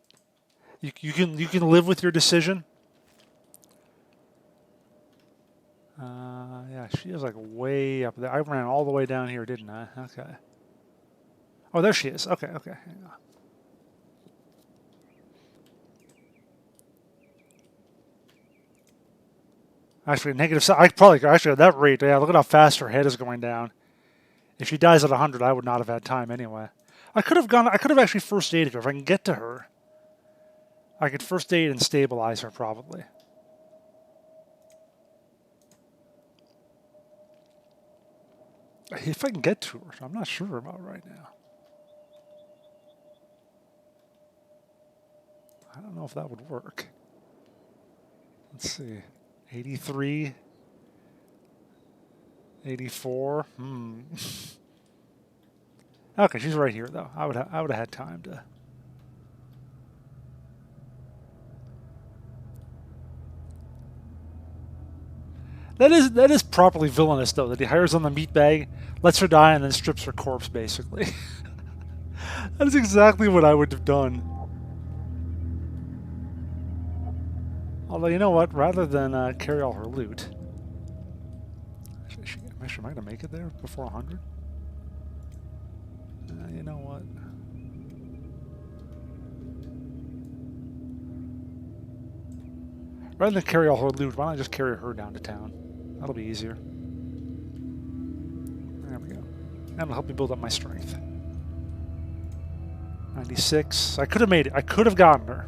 You can live with your decision? Yeah, she is like way up there. I ran all the way down here, didn't I? Okay. Oh, there she is. Okay, okay. Hang on. Actually, negative. I probably actually at that rate. Yeah, look at how fast her head is going down. If she dies at 100, I would not have had time anyway. I could have gone. I could have actually first aided her if I can get to her. I could first aid and stabilize her probably. If I can get to her, I'm not sure about right now. I don't know if that would work. Let's see. 83. 84. Okay, she's right here though. I would have had time to. That is properly villainous though. That he hires on the meatbag, lets her die, and then strips her corpse basically. That is exactly what I would have done. Although you know what? Rather than carry all her loot, am I gonna make it there before 100? You know what? Rather than carry all her loot, why don't I just carry her down to town? That'll be easier. There we go. That'll help me build up my strength. 96. I could have made it. I could have gotten her.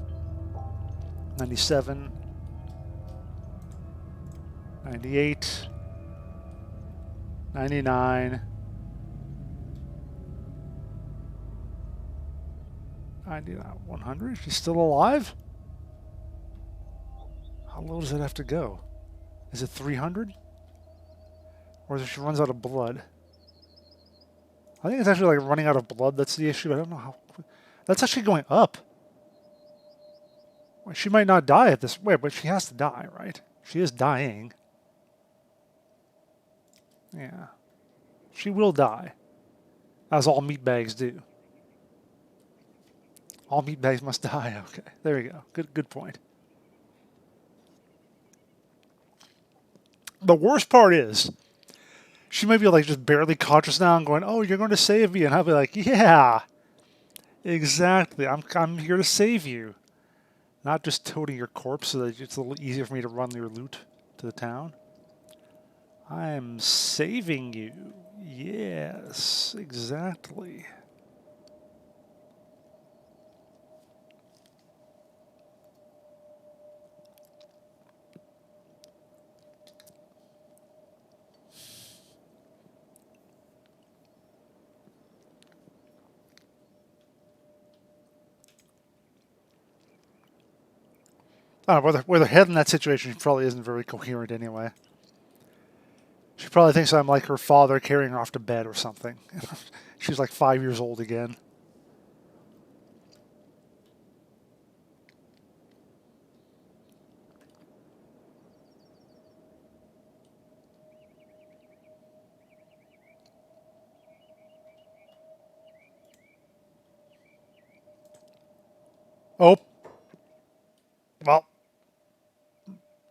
97. 98. 99. 100? She's still alive? How low does it have to go? Is it 300? Or if she runs out of blood? I think it's actually like running out of blood that's the issue. I don't know how... That's actually going up. Well, she might not die at this... Wait, but she has to die, right? She is dying. Yeah. She will die. As all meatbags do. All meatbags must die. Okay, there we go. Good point. The worst part is, she might be like just barely conscious now and going, "Oh, you're going to save me," and I'll be like, "Yeah, exactly. I'm here to save you, not just toting your corpse so that it's a little easier for me to run your loot to the town." I'm saving you. Yes, exactly. I don't know, where their head in that situation probably isn't very coherent anyway. She probably thinks I'm like her father carrying her off to bed or something. She's like 5 years old again. Oh, well,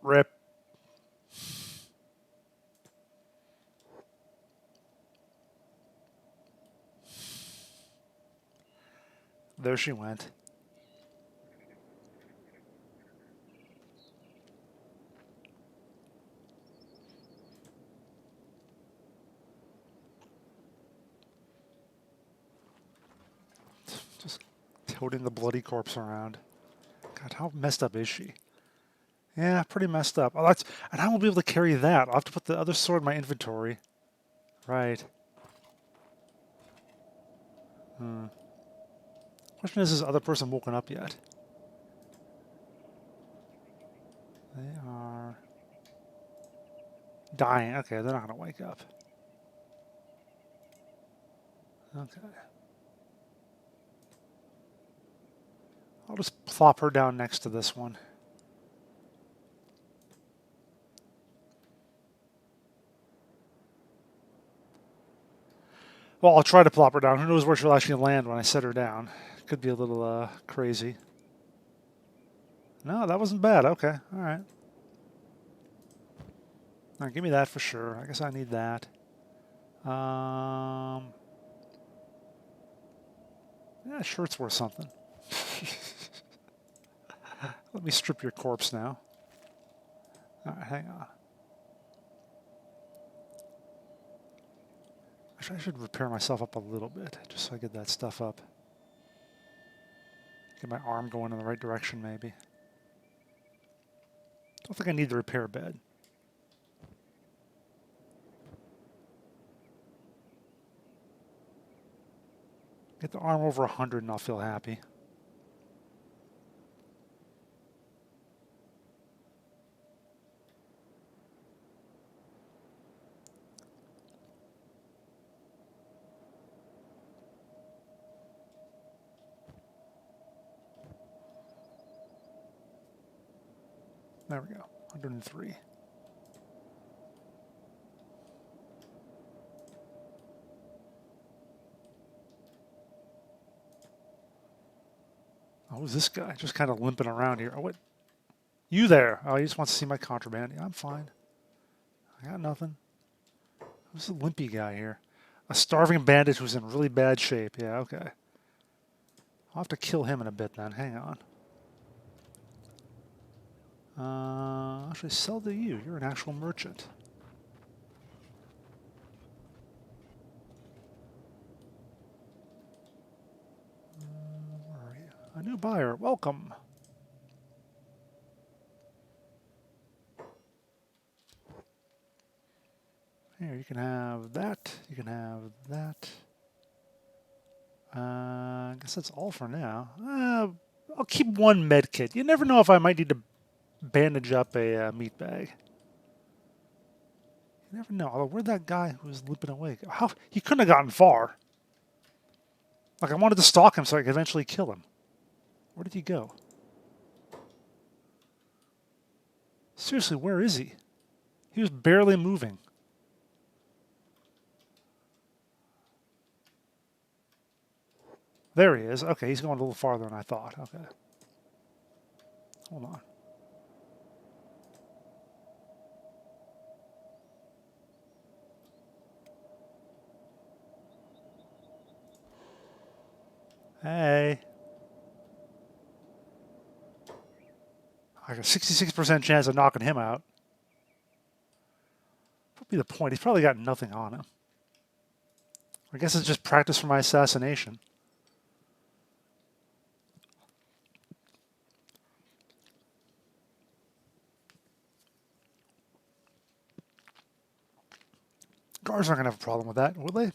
rip. There she went. Just toting the bloody corpse around. God, how messed up is she? Yeah, pretty messed up. Oh, and I won't be able to carry that. I'll have to put the other sword in my inventory. Right. Question is this other person woken up yet? They are dying. Okay, they're not going to wake up. Okay. I'll just plop her down next to this one. Well, I'll try to plop her down. Who knows where she'll actually land when I set her down. Could be a little crazy. No, that wasn't bad. Okay, all right. All right, give me that for sure. I guess I need that. Yeah, shirt's worth something. Let me strip your corpse now. All right, hang on. Actually, I should repair myself up a little bit, just so I get that stuff up. Get my arm going in the right direction, maybe. Don't think I need the repair bed. Get the arm over 100 and I'll feel happy. There we go, 103. Oh, who's this guy? Just kind of limping around here. Oh, what? You there? Oh, he just wants to see my contraband. Yeah, I'm fine. I got nothing. Who's the limpy guy here? A starving bandit who's in really bad shape. Yeah, okay. I'll have to kill him in a bit then. Hang on. Actually, sell to you. You're an actual merchant. Where are you? A new buyer. Welcome. Here, you can have that. You can have that. I guess that's all for now. I'll keep one med kit. You never know if I might need to bandage up a meat bag. You never know. Although, where'd that guy who was limping away go? How? He couldn't have gotten far. Like, I wanted to stalk him so I could eventually kill him. Where did he go? Seriously, where is he? He was barely moving. There he is. Okay, he's going a little farther than I thought. Okay. Hold on. Hey. I got a 66% chance of knocking him out. That'd be the point. He's probably got nothing on him. I guess it's just practice for my assassination. Guards aren't going to have a problem with that, will they?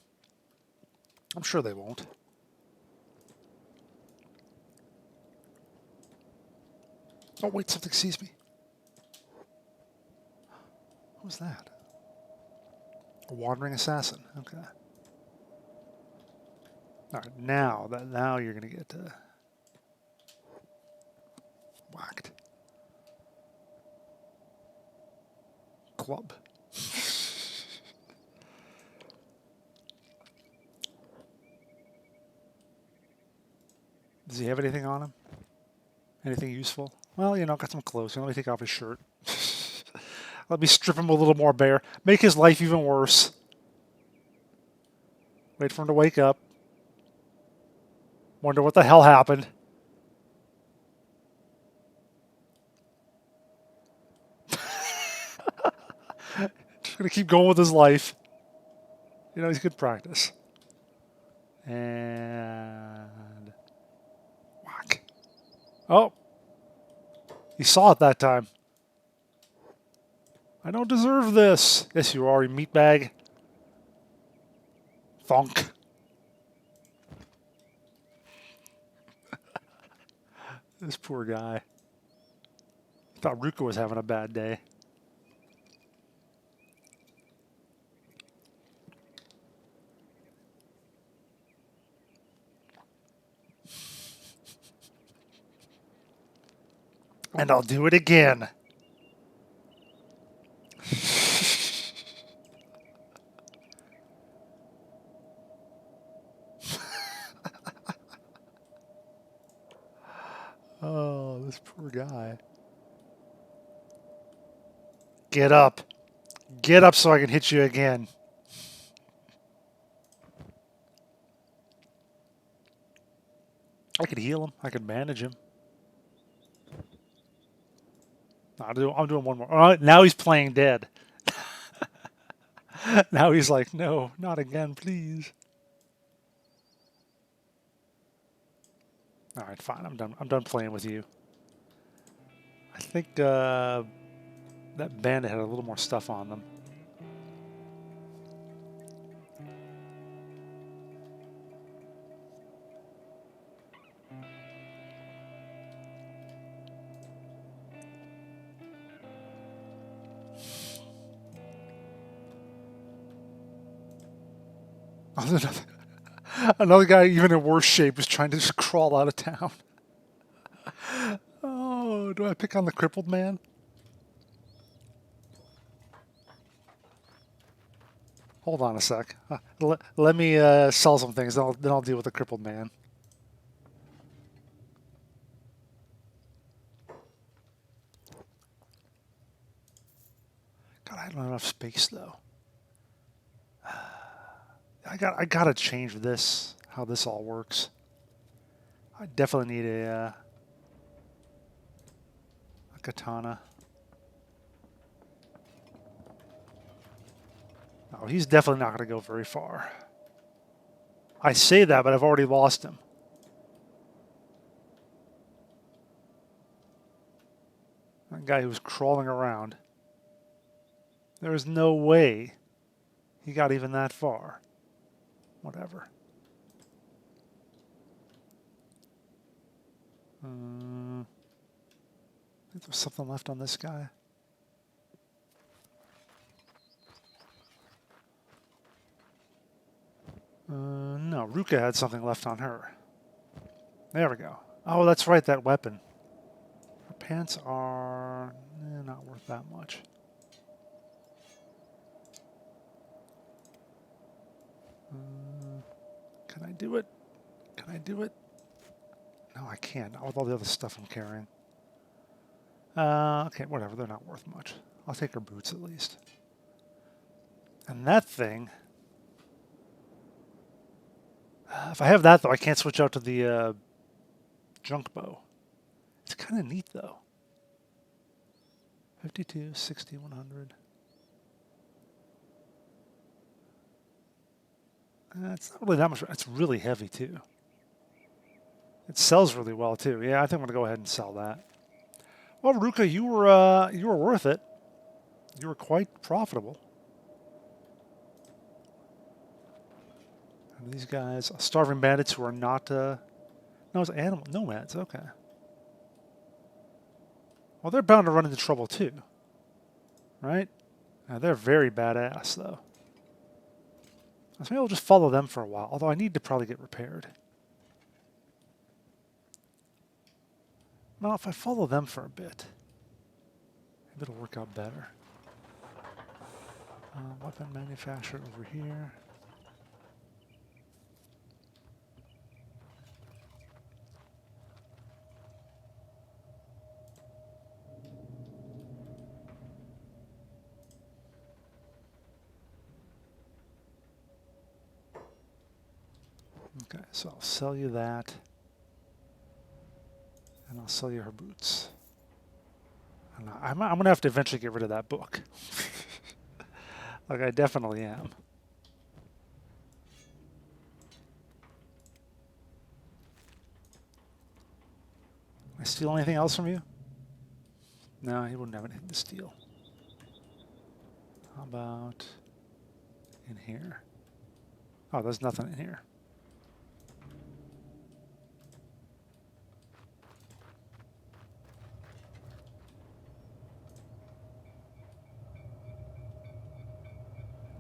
I'm sure they won't. Oh, wait, something sees me. What was that? A wandering assassin. Okay. All right, now you're going to get whacked. Club. Does he have anything on him? Anything useful? Well, you know, got some clothes. Let me take off his shirt. Let me strip him a little more bare. Make his life even worse. Wait for him to wake up. Wonder what the hell happened. Just gonna keep going with his life. You know, he's good practice. And whack. Oh. He saw it that time. I don't deserve this. Yes, you are, you meatbag. Thunk. This poor guy. Thought Ruka was having a bad day. And I'll do it again. Oh, this poor guy. Get up. Get up so I can hit you again. I could heal him. I could manage him. I'm doing one more. All right, now he's playing dead. Now he's like, no, not again, please. All right, fine. I'm done. I'm done playing with you. I think that bandit had a little more stuff on them. Another guy, even in worse shape, is trying to just crawl out of town. Oh, do I pick on the crippled man? Hold on a sec. Let me sell some things, then I'll deal with the crippled man. God, I don't have enough space though. I gotta change this, how this all works. I definitely need a katana. Oh, he's definitely not going to go very far. I say that, but I've already lost him. That guy who was crawling around. There's no way he got even that far. Whatever. I think there's something left on this guy. No, Ruka had something left on her. There we go. Oh, that's right, that weapon. Her pants are not worth that much. Can I do it? Can I do it? No, I can't. Not with all the other stuff I'm carrying. Okay, whatever. They're not worth much. I'll take her boots at least. And that thing... if I have that, though, I can't switch out to the junk bow. It's kind of neat, though. 52, 60, 100. It's not really that much. It's really heavy, too. It sells really well, too. Yeah, I think I'm going to go ahead and sell that. Well, Ruka, you were worth it. You were quite profitable. And these guys, starving bandits who are not... no, it's animal nomads. Okay. Well, they're bound to run into trouble, too. Right? Now, they're very badass, though. So maybe I'll just follow them for a while, although I need to probably get repaired. Well, if I follow them for a bit, maybe it'll work out better. Weapon manufacturer over here. Okay, so I'll sell you that. And I'll sell you her boots. I'm going to have to eventually get rid of that book. Like, I definitely am. I steal anything else from you? No, he wouldn't have anything to steal. How about in here? Oh, there's nothing in here.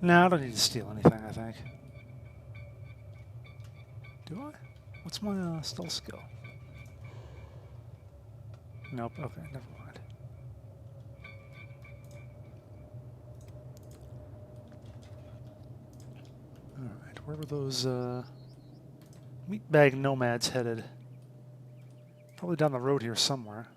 No, I don't need to steal anything, I think. Do I? What's my stealth skill? Nope, okay, never mind. Alright, where were those meatbag nomads headed? Probably down the road here somewhere.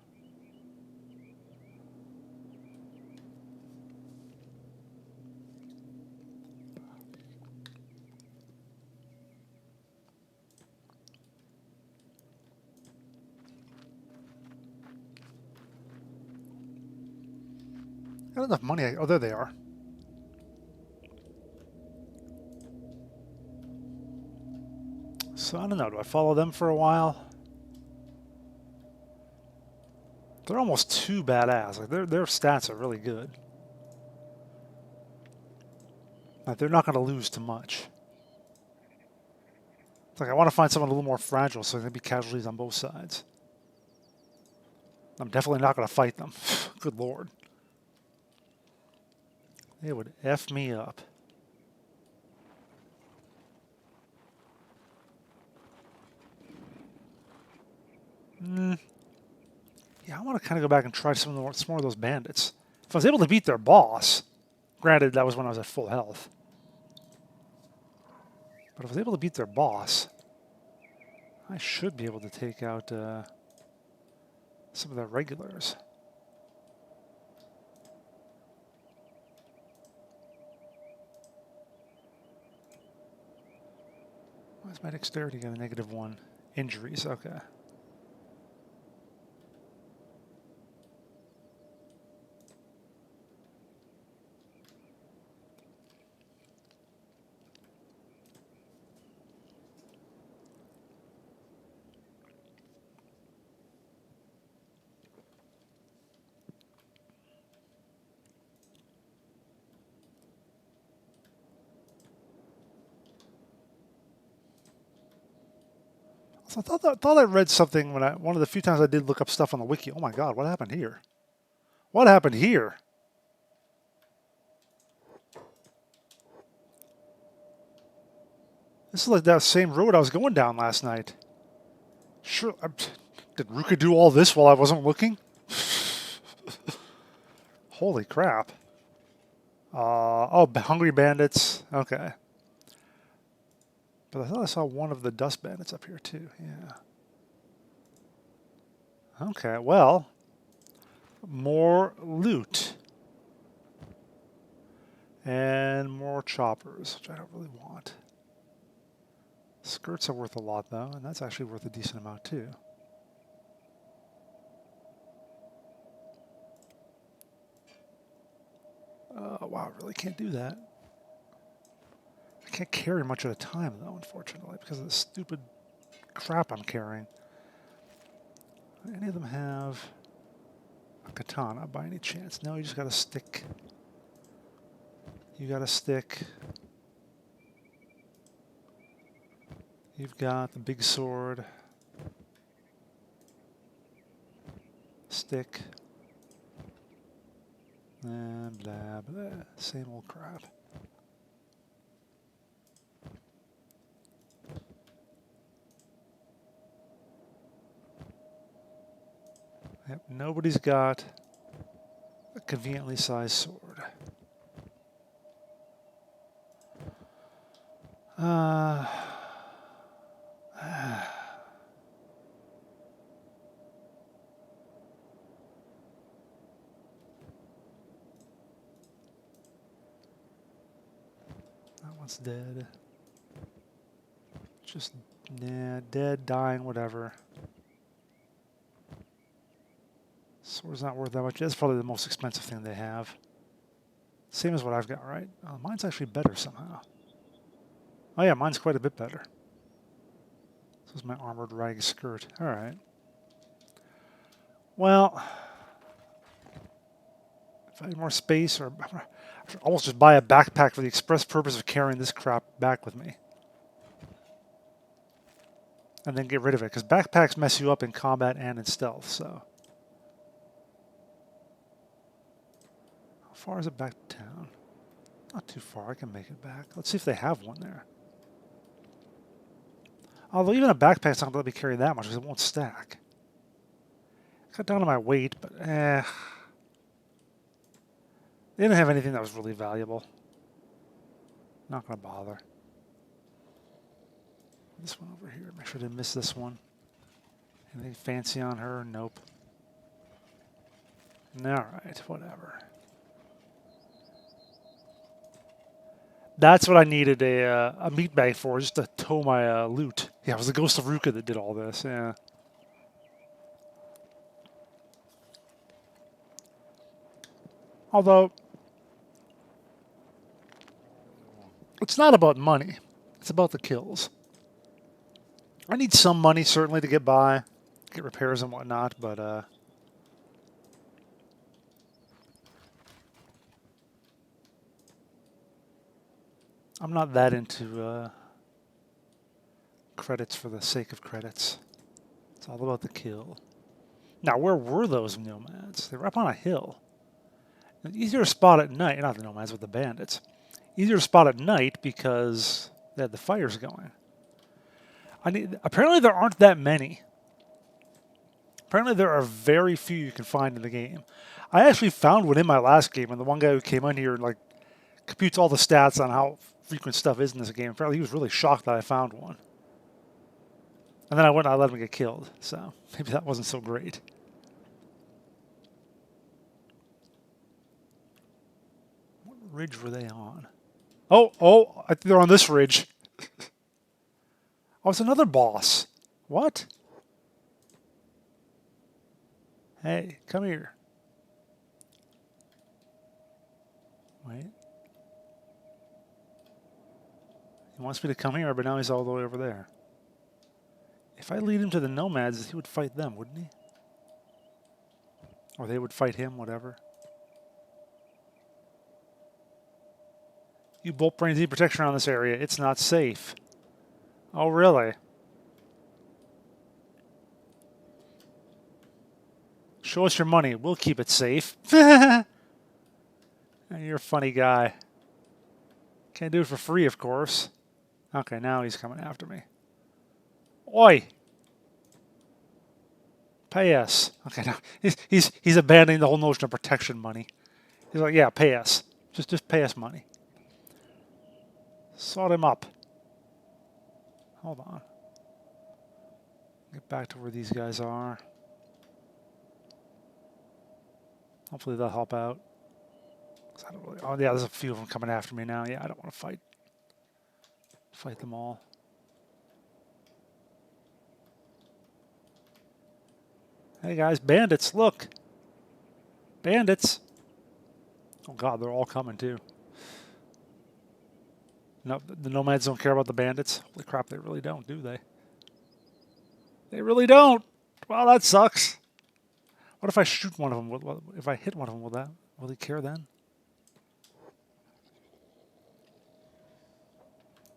Got enough money. Oh, there they are. So I don't know. Do I follow them for a while? They're almost too badass. Like their stats are really good. Like they're not going to lose too much. It's like I want to find someone a little more fragile, so there can be casualties on both sides. I'm definitely not going to fight them. Good lord. They would F me up. Yeah, I want to kind of go back and try some more of those bandits. If I was able to beat their boss, granted that was when I was at full health, but if I was able to beat their boss, I should be able to take out some of their regulars. Why is my dexterity got a -1? Injuries, okay. So I thought I read something when one of the few times I did look up stuff on the wiki. Oh my god, what happened here? What happened here? This is like that same road I was going down last night. Sure, did Ruka do all this while I wasn't looking? Holy crap. Oh, Hungry Bandits. Okay. But I thought I saw one of the Dust Bandits up here too. Yeah. Okay, well. More loot. And more choppers, which I don't really want. Skirts are worth a lot though, and that's actually worth a decent amount too. Wow, I really can't do that. I can't carry much at a time, though, unfortunately, because of the stupid crap I'm carrying. Do any of them have a katana by any chance? No, you just got a stick. You got a stick. You've got the big sword. Stick. And blah, blah. Same old crap. Yep, nobody's got a conveniently sized sword. That one's dead. Just, nah, dead, dying, whatever. Sword's not worth that much. That's probably the most expensive thing they have. Same as what I've got, right? Oh, mine's actually better somehow. Oh yeah, mine's quite a bit better. This is my armored rag skirt. All right. Well, if I had more space, or I should almost just buy a backpack for the express purpose of carrying this crap back with me. And then get rid of it, because backpacks mess you up in combat and in stealth, so. How far is it back to town? Not too far, I can make it back. Let's see if they have one there. Although even a backpack's not going to let me carry that much, because it won't stack. Cut down on my weight, but They didn't have anything that was really valuable. Not going to bother. This one over here. Make sure I didn't miss this one. Anything fancy on her? Nope. Alright, whatever. That's what I needed a meat bag for, just to tow my loot. Yeah, it was the Ghost of Ruka that did all this, yeah. Although, it's not about money. It's about the kills. I need some money, certainly, to get by, get repairs and whatnot, but I'm not that into credits for the sake of credits. It's all about the kill. Now, where were those nomads? They were up on a hill. Easier to spot at night, not the nomads, but the bandits. Easier to spot at night because they had the fires going. Apparently there aren't that many. Apparently there are very few you can find in the game. I actually found one in my last game, and the one guy who came in here and like computes all the stats on how frequent stuff is in this game. Apparently he was really shocked that I found one. And then I went and I let him get killed, so maybe that wasn't so great. What ridge were they on? Oh, I think they're on this ridge. Oh, it's another boss. What? Hey, come here. Wait. He wants me to come here, but now he's all the way over there. If I lead him to the nomads, he would fight them, wouldn't he? Or they would fight him, whatever. You bolt brains need protection around this area. It's not safe. Oh, really? Show us your money. We'll keep it safe. You're a funny guy. Can't do it for free, of course. Okay, now he's coming after me. Oi! Pay us. Okay, now he's abandoning the whole notion of protection money. He's like, yeah, pay us. Just pay us money. Sort him up. Hold on. Get back to where these guys are. Hopefully they'll help out. I don't really, oh yeah, there's a few of them coming after me now. Yeah, I don't want to fight them all. Hey guys, bandits, look. Bandits. Oh god, they're all coming too. No, the nomads don't care about the bandits. Holy crap, they really don't, do they? They really don't. Well, that sucks. What if I shoot one of them? If I hit one of them, will he care then?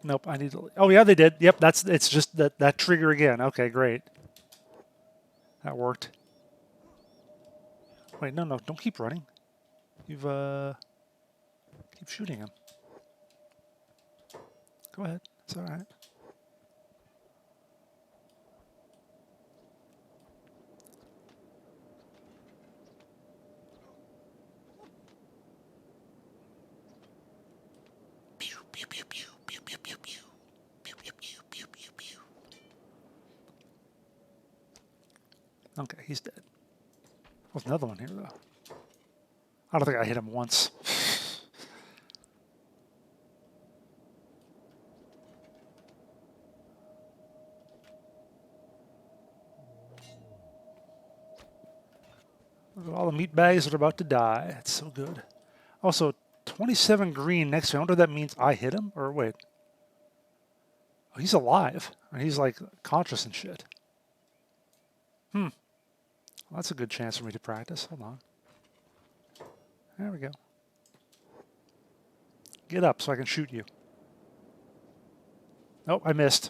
Nope, I need to... Oh, yeah, they did. Yep, it's just that trigger again. Okay, great. That worked. Wait, no, don't keep running. You've, keep shooting him. Go ahead. It's all right. Okay, he's dead. There's another one here, though. I don't think I hit him once. Look at all the meatbags that are about to die. It's so good. Also, 27 green next to me. I wonder if that means I hit him? Or wait. Oh, he's alive. And he's like conscious and shit. Well, that's a good chance for me to practice. Hold on. There we go. Get up so I can shoot you. Oh, I missed.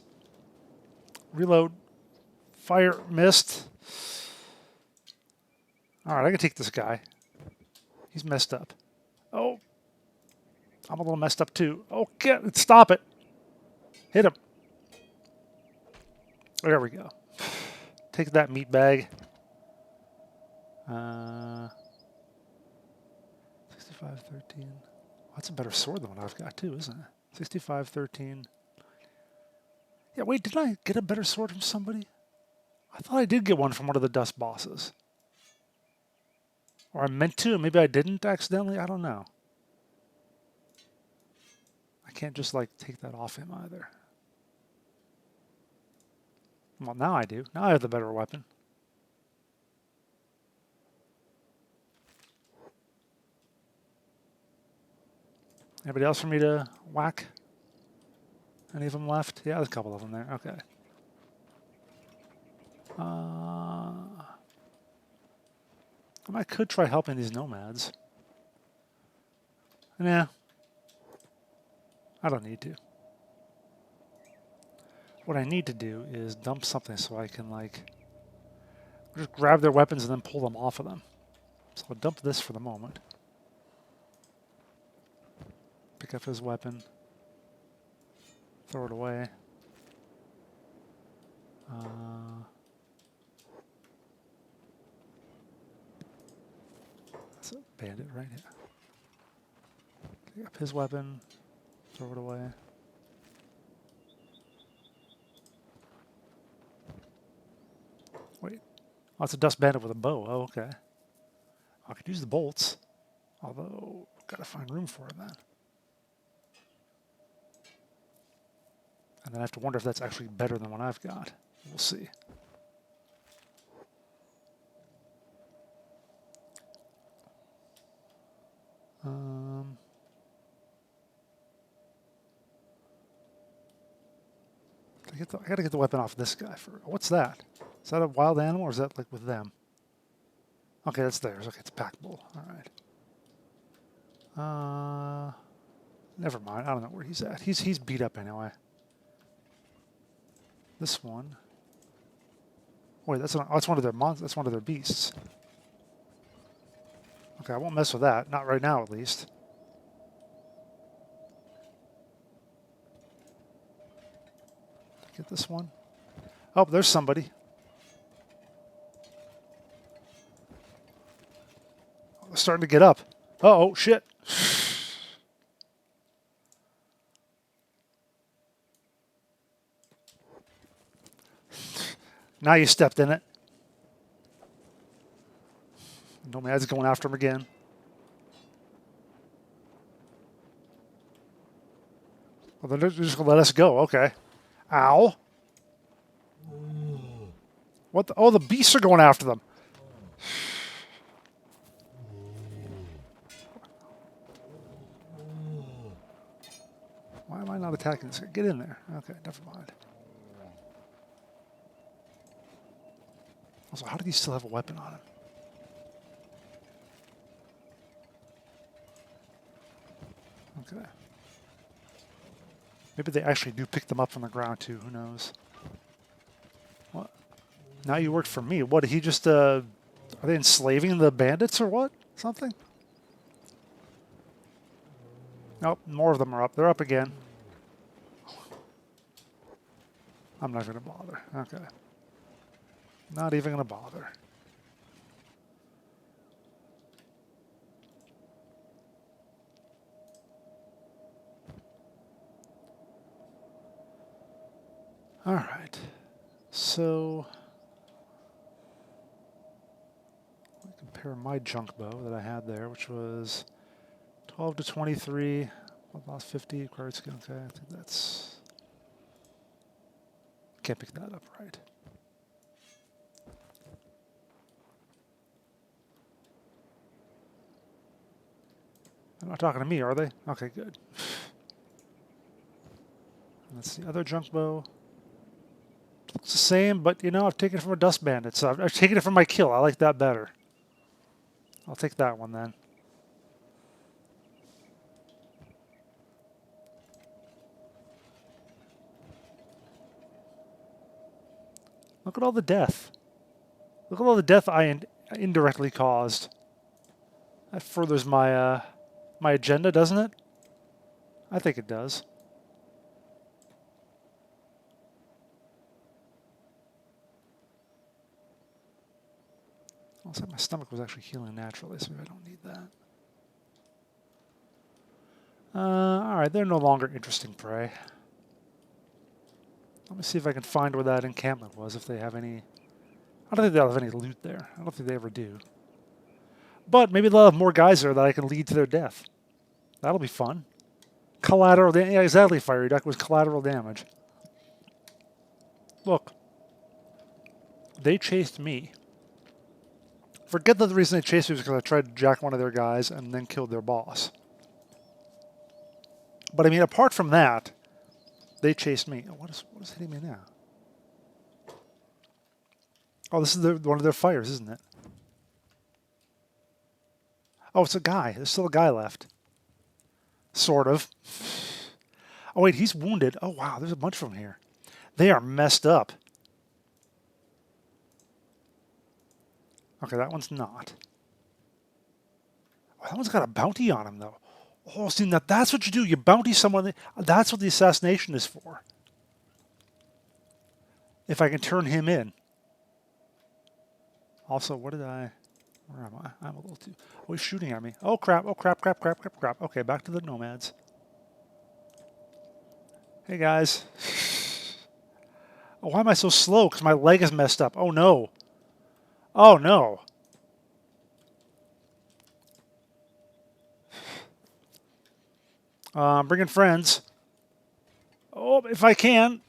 Reload. Fire. Missed. Alright, I can take this guy. He's messed up. Oh. I'm a little messed up too. Oh, stop it. Hit him. There we go. Take that meat bag. 65-13. That's a better sword than what I've got too, isn't it? 65-13. Yeah, wait, didn't I get a better sword from somebody? I thought I did get one from one of the dust bosses. Or I meant to, maybe I didn't accidentally, I don't know. I can't just like take that off him either. Well, now I do. Now I have the better weapon. Anybody else for me to whack? Any of them left? Yeah, there's a couple of them there. Okay. I could try helping these nomads. Nah. I don't need to. What I need to do is dump something so I can, like, just grab their weapons and then pull them off of them. So I'll dump this for the moment. Pick up his weapon. Throw it away. That's a bandit right here. Pick up his weapon. Throw it away. Wait. Oh, it's a dust bandit with a bow. Oh, okay. I could use the bolts. Although, gotta find room for it then. And then I have to wonder if that's actually better than what I've got. We'll see. I gotta get the weapon off this guy for. What's that? Is that a wild animal or is that like with them? Okay, that's theirs. Okay, it's a pack bull. All right. Never mind. I don't know where he's at. He's beat up anyway. This one. Wait, that's one of their monsters. That's one of their beasts. Okay, I won't mess with that. Not right now, at least. Get this one. Oh, there's somebody. They're starting to get up. Uh-oh, shit. Now you stepped in it. Nomad's going after him again. Well, they're just going to let us go. Okay. Ow. What the? Oh, the beasts are going after them. Why am I I not attacking this guy? Get in there. Okay, never mind. Also, how did he still have a weapon on him? Okay. Maybe they actually do pick them up from the ground too, who knows? What? Now you worked for me. What, he just, are they enslaving the bandits or what? Something? Nope, more of them are up. They're up again. I'm not going to bother. Okay. Not even going to bother. All right. So, let me compare my junk bow that I had there, which was 12 to 23. I lost 50. Acquired skill. Okay, I think that's... Can't pick that up right. They're not talking to me, are they? Okay, good. That's the other junk bow. It's the same, but you know, I've taken it from a dust bandit, so I've taken it from my kill. I like that better. I'll take that one then. Look at all the death. Look at all the death I indirectly caused. That furthers my my agenda, doesn't it? I think it does. Looks like my stomach was actually healing naturally, so I don't need that. Alright, they're no longer interesting prey. Let me see if I can find where that encampment was, if they have any... I don't think they'll have any loot there. I don't think they ever do. But maybe they'll have more guys there that I can lead to their death. That'll be fun. Collateral damage. Yeah, exactly, Fiery Duck was collateral damage. Look. They chased me. Forget that the reason they chased me was because I tried to jack one of their guys and then killed their boss. But I mean, apart from that, they chased me. Oh, what is hitting me now? Oh, this is one of their fires, isn't it? Oh, it's a guy. There's still a guy left. Sort of. Oh, wait, he's wounded. Oh, wow, there's a bunch from here. They are messed up. Okay, that one's not. Oh, that one's got a bounty on him, though. Oh, see, now that's what you do. You bounty someone. That's what the assassination is for. If I can turn him in. Also, what did I... Where am I? I'm a little too... Oh, he's shooting at me. Oh, crap. Oh, crap, crap, crap, crap, crap. Okay, back to the nomads. Hey, guys. Oh, why am I so slow? Because my leg is messed up. Oh, no. Oh, no. I'm bringing friends. Oh, if I can.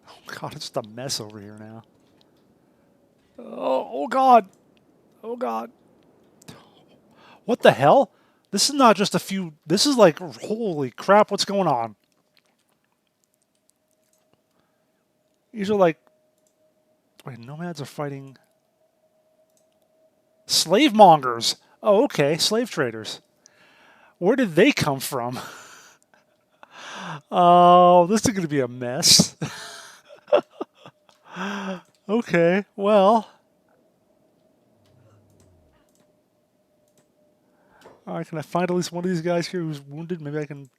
Oh, God, it's just a mess over here now. Oh, God. Oh, God. What the hell? This is not just a few... This is like, holy crap, what's going on? These are like... Wait, nomads are fighting... Slave mongers. Oh, okay, slave traders. Where did they come from? Oh, this is going to be a mess. Okay, well... Alright, can I find at least one of these guys here who's wounded? Maybe I can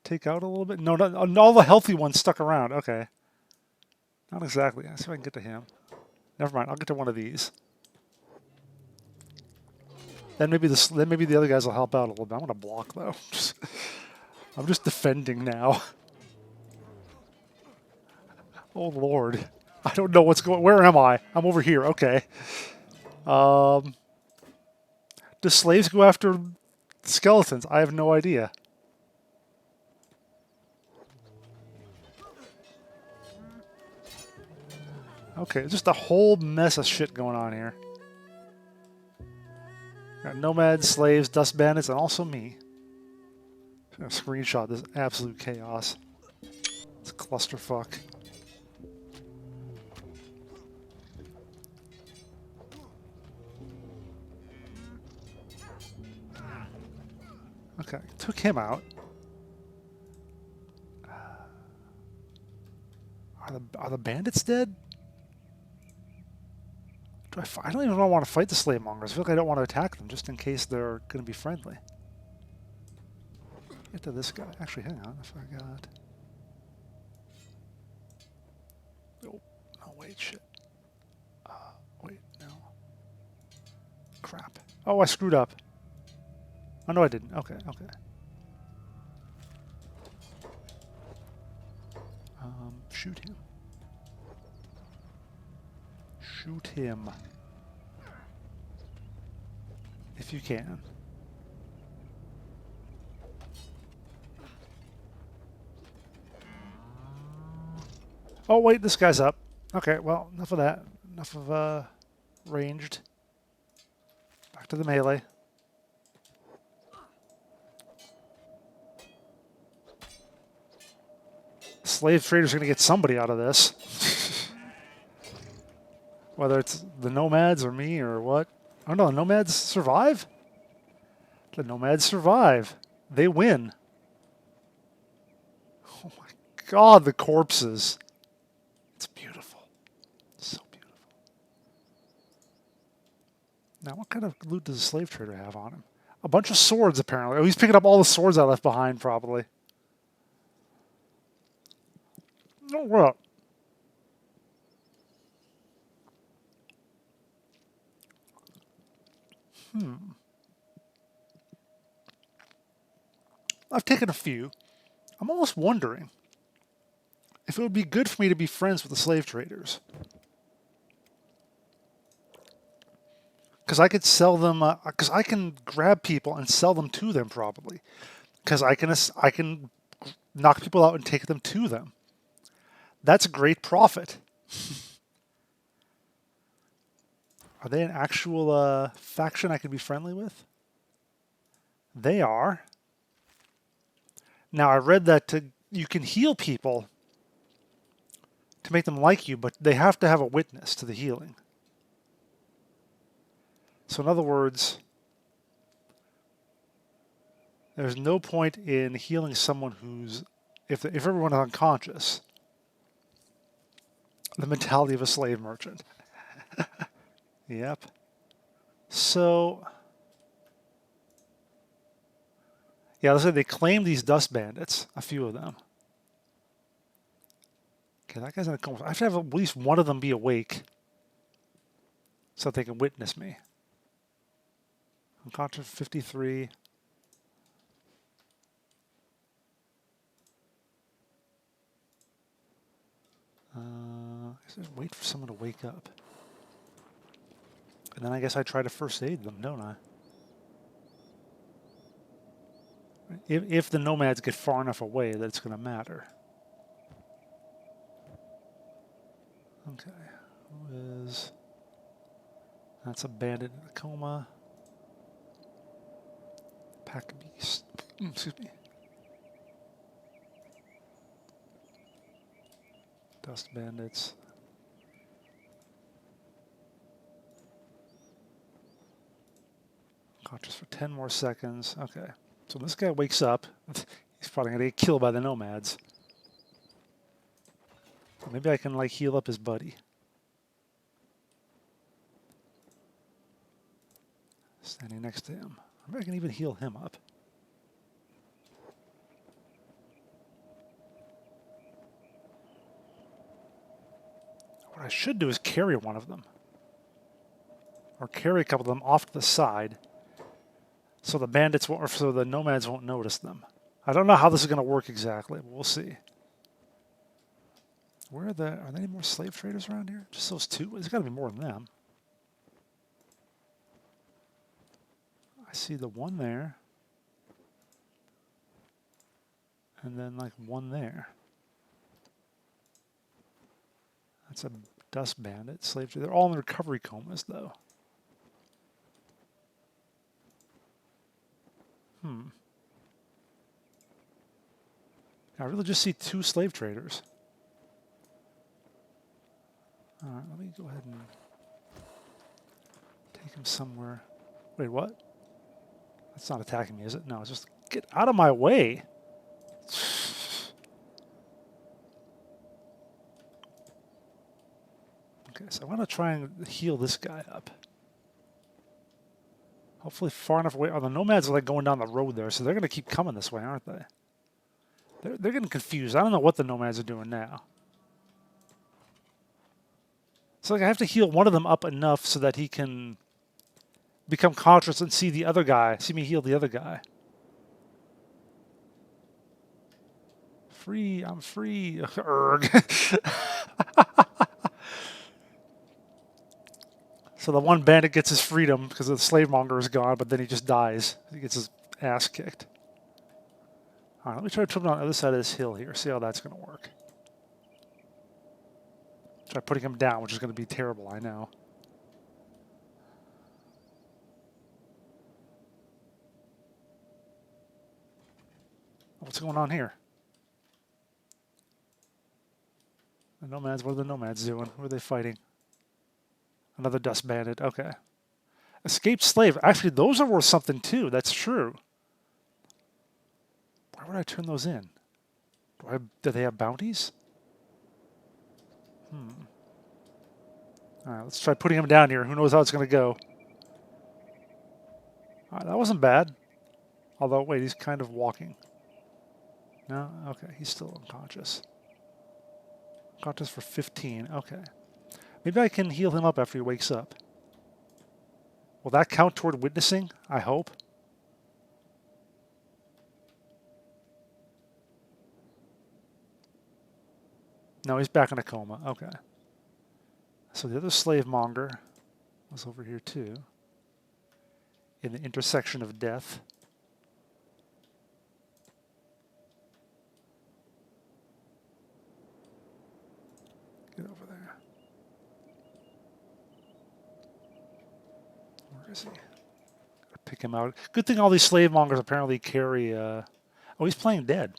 take out a little bit? No, not all the healthy ones stuck around. Okay. Not exactly. Let's see if I can get to him. Never mind, I'll get to one of these. Then maybe the other guys will help out a little bit. I'm going to block, though. I'm just defending now. Oh, Lord. I don't know what's going... Where am I? I'm over here. Okay. Do slaves go after skeletons? I have no idea. Okay, just a whole mess of shit going on here. Got nomads, slaves, dust bandits, and also me. I'm gonna screenshot this absolute chaos. It's a clusterfuck. Okay, took him out. Are the bandits dead? I don't even want to fight the slave mongers. I feel like I don't want to attack them just in case they're going to be friendly. Get to this guy. Actually, hang on. I forgot. Oh, no, wait, shit. Wait, no. Crap. Oh, I screwed up. Oh, no, I didn't. Okay, okay. Shoot him. Shoot him. If you can. Oh, wait, this guy's up. Okay, well, enough of that. Enough of, ranged. Back to the melee. Slave traders are going to get somebody out of this. Whether it's the nomads or me or what. Oh no, the nomads survive? The nomads survive. They win. Oh my god, the corpses. It's beautiful. So beautiful. Now, what kind of loot does a slave trader have on him? A bunch of swords, apparently. Oh, he's picking up all the swords I left behind, probably. Oh, what? I've taken a few. I'm almost wondering if it would be good for me to be friends with the slave traders. Because I could sell them, because I can grab people and sell them to them probably. Because I can knock people out and take them to them. That's a great profit. Are they an actual faction I can be friendly with? They are. Now, I read that you can heal people to make them like you, but they have to have a witness to the healing. So in other words, there's no point in healing someone who's, if everyone is unconscious, the mentality of a slave merchant. Yep. So, yeah, let's say they claim these dust bandits, a few of them. Okay, that guy's in a coma. I have to have at least one of them be awake so that they can witness me. Unconscious 53. I just wait for someone to wake up. And then I guess I try to first aid them, don't I? If the nomads get far enough away that it's going to matter. Okay. Who is... That's a bandit in a coma. Pack beast. Excuse me. Dust bandits. Conscious for 10 more seconds. Okay. So this guy wakes up. He's probably going to get killed by the nomads. Maybe I can like heal up his buddy. Standing next to him. Maybe I can even heal him up. What I should do is carry one of them. Or carry a couple of them off to the side. So the bandits won't, or so the nomads won't notice them. I don't know how this is going to work exactly, but we'll see. Are there any more slave traders around here? Just those two? There's got to be more than them. I see the one there. And then like one there. That's a dust bandit, slave trader. They're all in recovery comas though. I really just see 2 slave traders. Alright, let me go ahead and take him somewhere. Wait, what? That's not attacking me, is it? No, it's just get out of my way. Okay, so I'm going to try and heal this guy up. Hopefully far enough away. Oh, the nomads are like going down the road there, so they're going to keep coming this way, aren't they? They're getting confused. I don't know what the nomads are doing now. So like I have to heal one of them up enough so that he can become conscious and see the other guy. See me heal the other guy. Free. I'm free. Erg. So the one bandit gets his freedom because the slave monger is gone, but then he just dies. He gets his ass kicked. All right, let me try to put him on the other side of this hill here. See how that's going to work. Try putting him down, which is going to be terrible, I know. What's going on here? The nomads, what are the nomads doing? What are they fighting? Another dust bandit, okay. Escaped slave. Actually, those are worth something too. That's true. Why would I turn those in? Do they have bounties? All right, let's try putting him down here. Who knows how it's going to go? All right, that wasn't bad. Although, wait, he's kind of walking. No? Okay, he's still unconscious. Unconscious for 15. Okay. Maybe I can heal him up after he wakes up. Will that count toward witnessing? I hope. No, he's back in a coma. Okay. So the other slave monger was over here too. In the intersection of death. Get over there. Where is he? Gotta pick him out. Good thing all these slave mongers apparently carry... Oh, he's playing dead.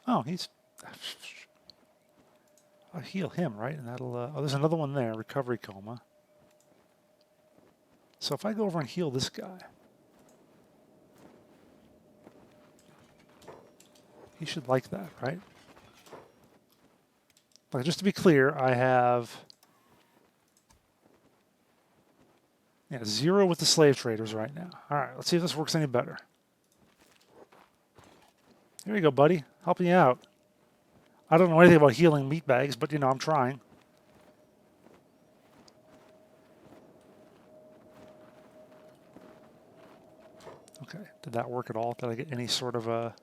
Oh, he's... I'll heal him, right? And that'll... oh, there's another one there. Recovery coma. So if I go over and heal this guy... He should like that, right? But just to be clear, I have... Yeah, 0 with the slave traders right now. All right, let's see if this works any better. Here you go, buddy. Helping you out. I don't know anything about healing meatbags, but, you know, I'm trying. Okay, did that work at all? Did I get any sort of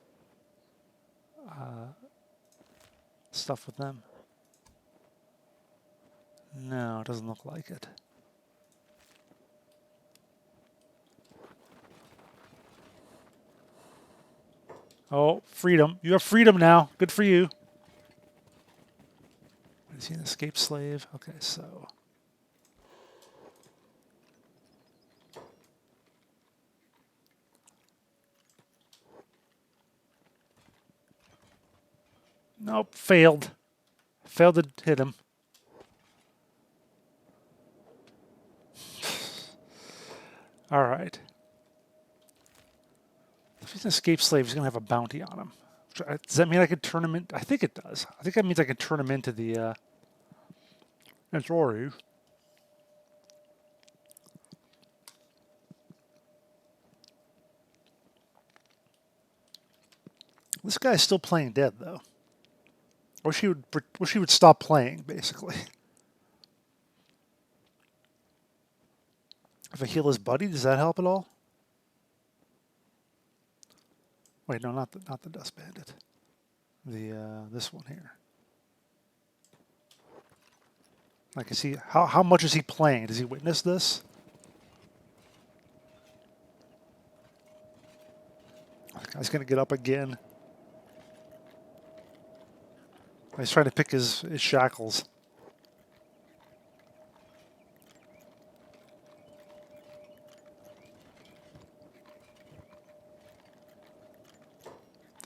stuff with them? No, it doesn't look like it. Oh, freedom. You have freedom now. Good for you. Is he an escaped slave? Okay, so... Nope, failed. Failed to hit him. All right. If he's an escaped slave, he's going to have a bounty on him. Does that mean I could turn him in? I think it does. I think that means I can turn him into the... Sorry. This guy's still playing dead, though. Wish he would stop playing, basically. If I heal his buddy, does that help at all? Wait, no, not the dust bandit. This one here. Like, is he how much is he playing? Does he witness this? The guy's gonna get up again. He's trying to pick his shackles.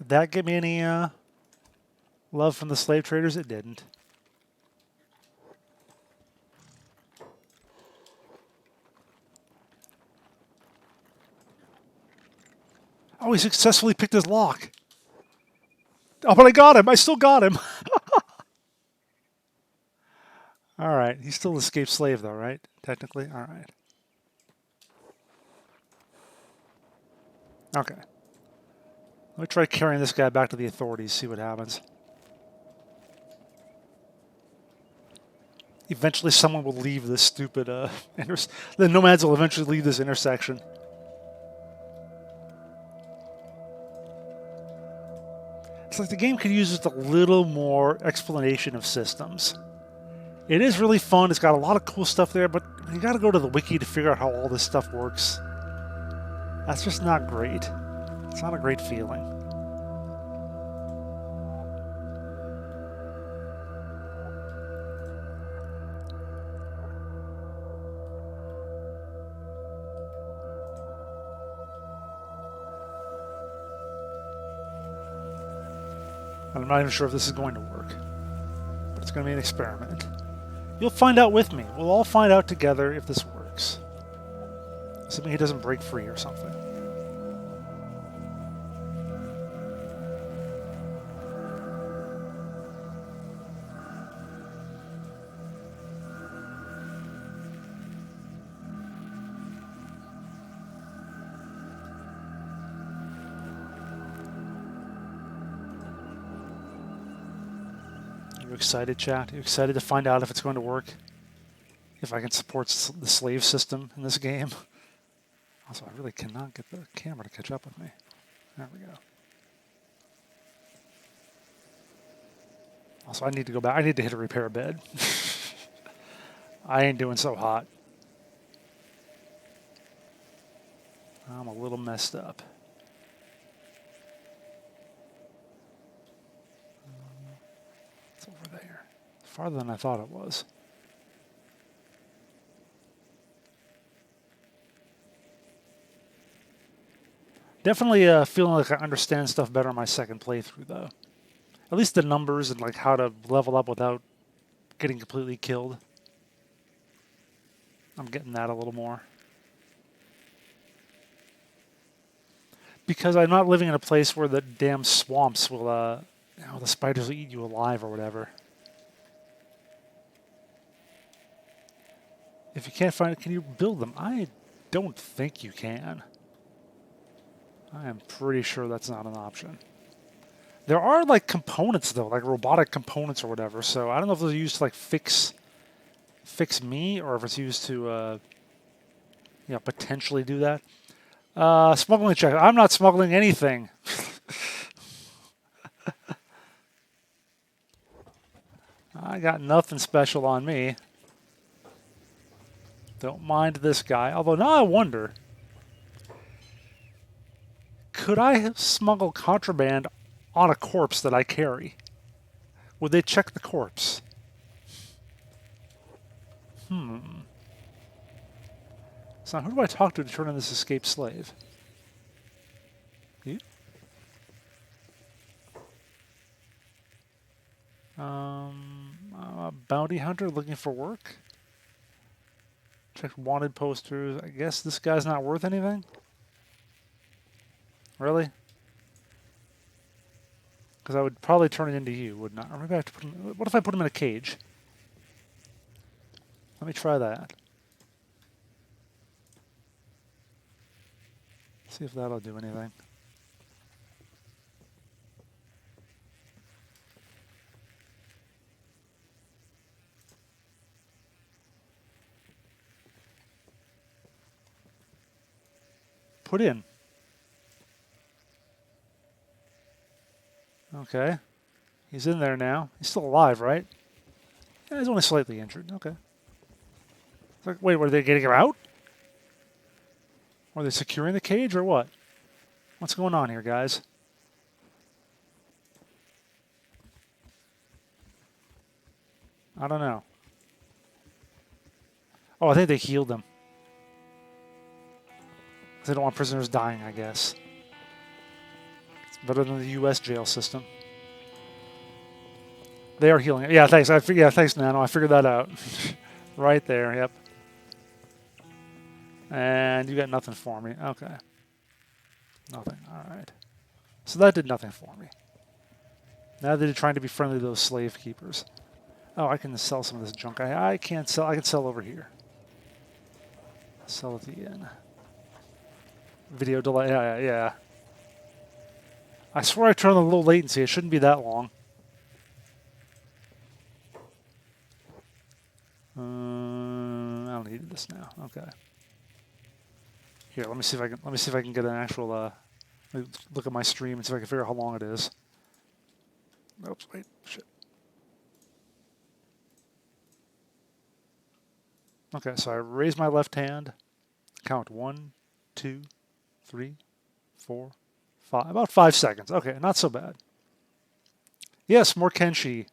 Did that get me any love from the slave traders? It didn't. Oh, he successfully picked his lock. Oh, but I got him. I still got him. All right. He's still an escaped slave, though, right? Technically? All right. Okay. Let me try carrying this guy back to the authorities, see what happens. Eventually someone will leave this stupid... the nomads will eventually leave this intersection. It's like the game could use just a little more explanation of systems. It is really fun. It's got a lot of cool stuff there, but you got to go to the wiki to figure out how all this stuff works. That's just not great. It's not a great feeling. I'm not even sure if this is going to work, but it's going to be an experiment. You'll find out with me. We'll all find out together if this works. Assuming he doesn't break free or something. You excited, chat? You excited to find out if it's going to work? If I can support the slave system in this game? Also, I really cannot get the camera to catch up with me. There we go. Also, I need to go back. I need to hit a repair bed. I ain't doing so hot. I'm a little messed up. It's over there. Farther than I thought it was. Definitely feeling like I understand stuff better on my second playthrough, though. At least the numbers and like how to level up without getting completely killed. I'm getting that a little more. Because I'm not living in a place where the damn swamps will, the spiders will eat you alive or whatever. If you can't find it, can you build them? I don't think you can. I am pretty sure that's not an option. There are like components though, like robotic components or whatever. So I don't know if those are used to like fix me or if it's used to, potentially do that. Smuggling check. I'm not smuggling anything. I got nothing special on me. Don't mind this guy. Although now I wonder, could I smuggle contraband on a corpse that I carry? Would they check the corpse? So who do I talk to turn in this escaped slave? You? A bounty hunter looking for work? Check wanted posters. I guess this guy's not worth anything? Really? Because I would probably turn it into you, wouldn't I? Or maybe I have to put him... What if I put him in a cage? Let me try that. See if that'll do anything. Put in. Okay. He's in there now. He's still alive, right? Yeah, he's only slightly injured. Okay. Like, wait, were they getting him out? Are they securing the cage or what? What's going on here, guys? I don't know. Oh, I think they healed them. They don't want prisoners dying, I guess. Better than the U.S. jail system. They are healing. Yeah, thanks. Yeah, thanks, Nano. I figured that out. Right there. Yep. And you got nothing for me. Okay. Nothing. All right. So that did nothing for me. Now they're trying to be friendly to those slave keepers. Oh, I can sell some of this junk. I can't sell. I can sell over here. Sell at the inn. Video delay. Yeah. I swear I turned on the low latency. It shouldn't be that long. I don't need this now. Okay. Here, let me see if I can get an actual. Look at my stream and see if I can figure out how long it is. Oops, wait, shit. Okay, so I raise my left hand. Count 1, 2, 3, 4, 5. About 5 seconds. Okay, not so bad. Yes, more Kenshi.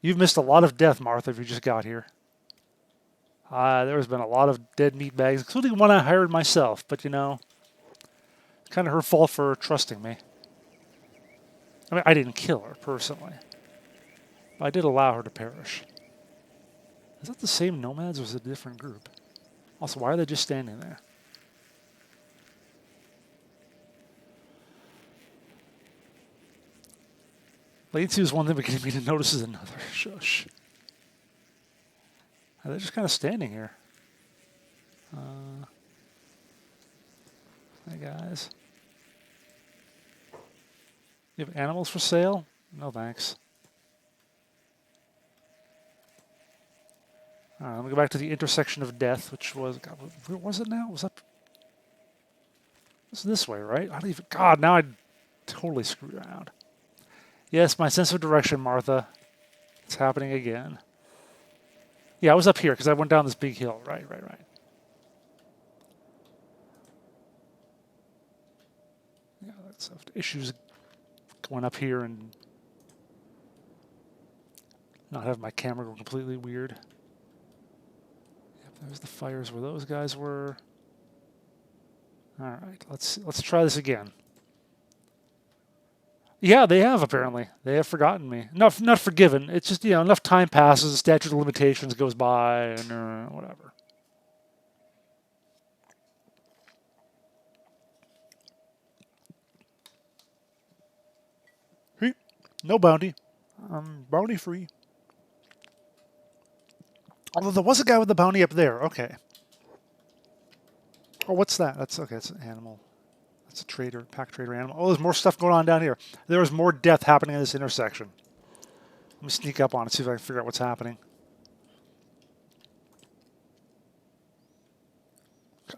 You've missed a lot of death, Martha, if you just got here. There's been a lot of dead meatbags, including one I hired myself, but you know, it's kind of her fault for trusting me. I mean, I didn't kill her, personally. But I did allow her to perish. Is that the same nomads, or is it a different group? Also, why are they just standing there? Latency is one thing, but getting me to notice is another. Shush. They're just kind of standing here. Hey, guys. You have animals for sale? No, thanks. All right, let me go back to the intersection of death, which was... God, where was it now? Was that... It's this way, right? I don't even... God, now I totally screwed around. Yes, my sense of direction, Martha. It's happening again. Yeah, I was up here because I went down this big hill. Right. Yeah, that's issues going up here and not having my camera go completely weird. Yep, there's the fires where those guys were. All right, let's try this again. Yeah, they have, apparently. They have forgotten me. Not forgiven. It's just, you know, enough time passes, the statute of limitations goes by, and whatever. No bounty. Bounty free. Although there was a guy with the bounty up there. Okay. Oh, what's that? That's okay. It's an animal. That's a trader, pack trader animal. Oh, there's more stuff going on down here. There was more death happening in this intersection. Let me sneak up on it, see if I can figure out what's happening.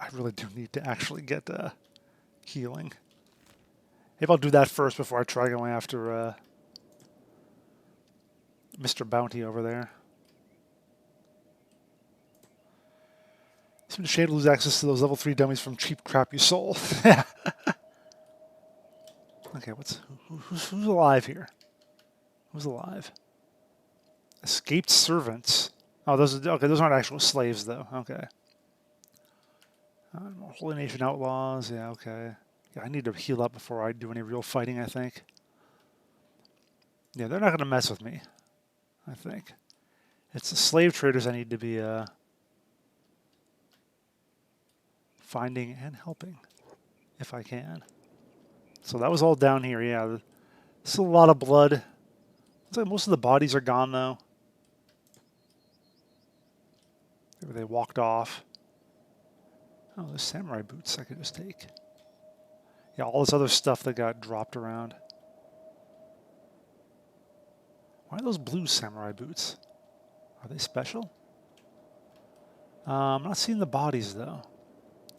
I really do need to actually get healing. Maybe I'll do that first before I try going after Mr. Bounty over there. Seems a shame to lose access to those level 3 dummies from cheap crap you sold. Okay, who's alive here? Who's alive? Escaped servants. Oh, those aren't actual slaves though. Okay. Holy Nation outlaws. Yeah, okay. Yeah, I need to heal up before I do any real fighting, I think. Yeah, they're not going to mess with me, I think. It's the slave traders I need to be finding and helping, if I can. So that was all down here, yeah. This is a lot of blood. Looks like most of the bodies are gone, though. Maybe they walked off. Oh, there's samurai boots I could just take. Yeah, all this other stuff that got dropped around. Why are those blue samurai boots? Are they special? I'm not seeing the bodies, though.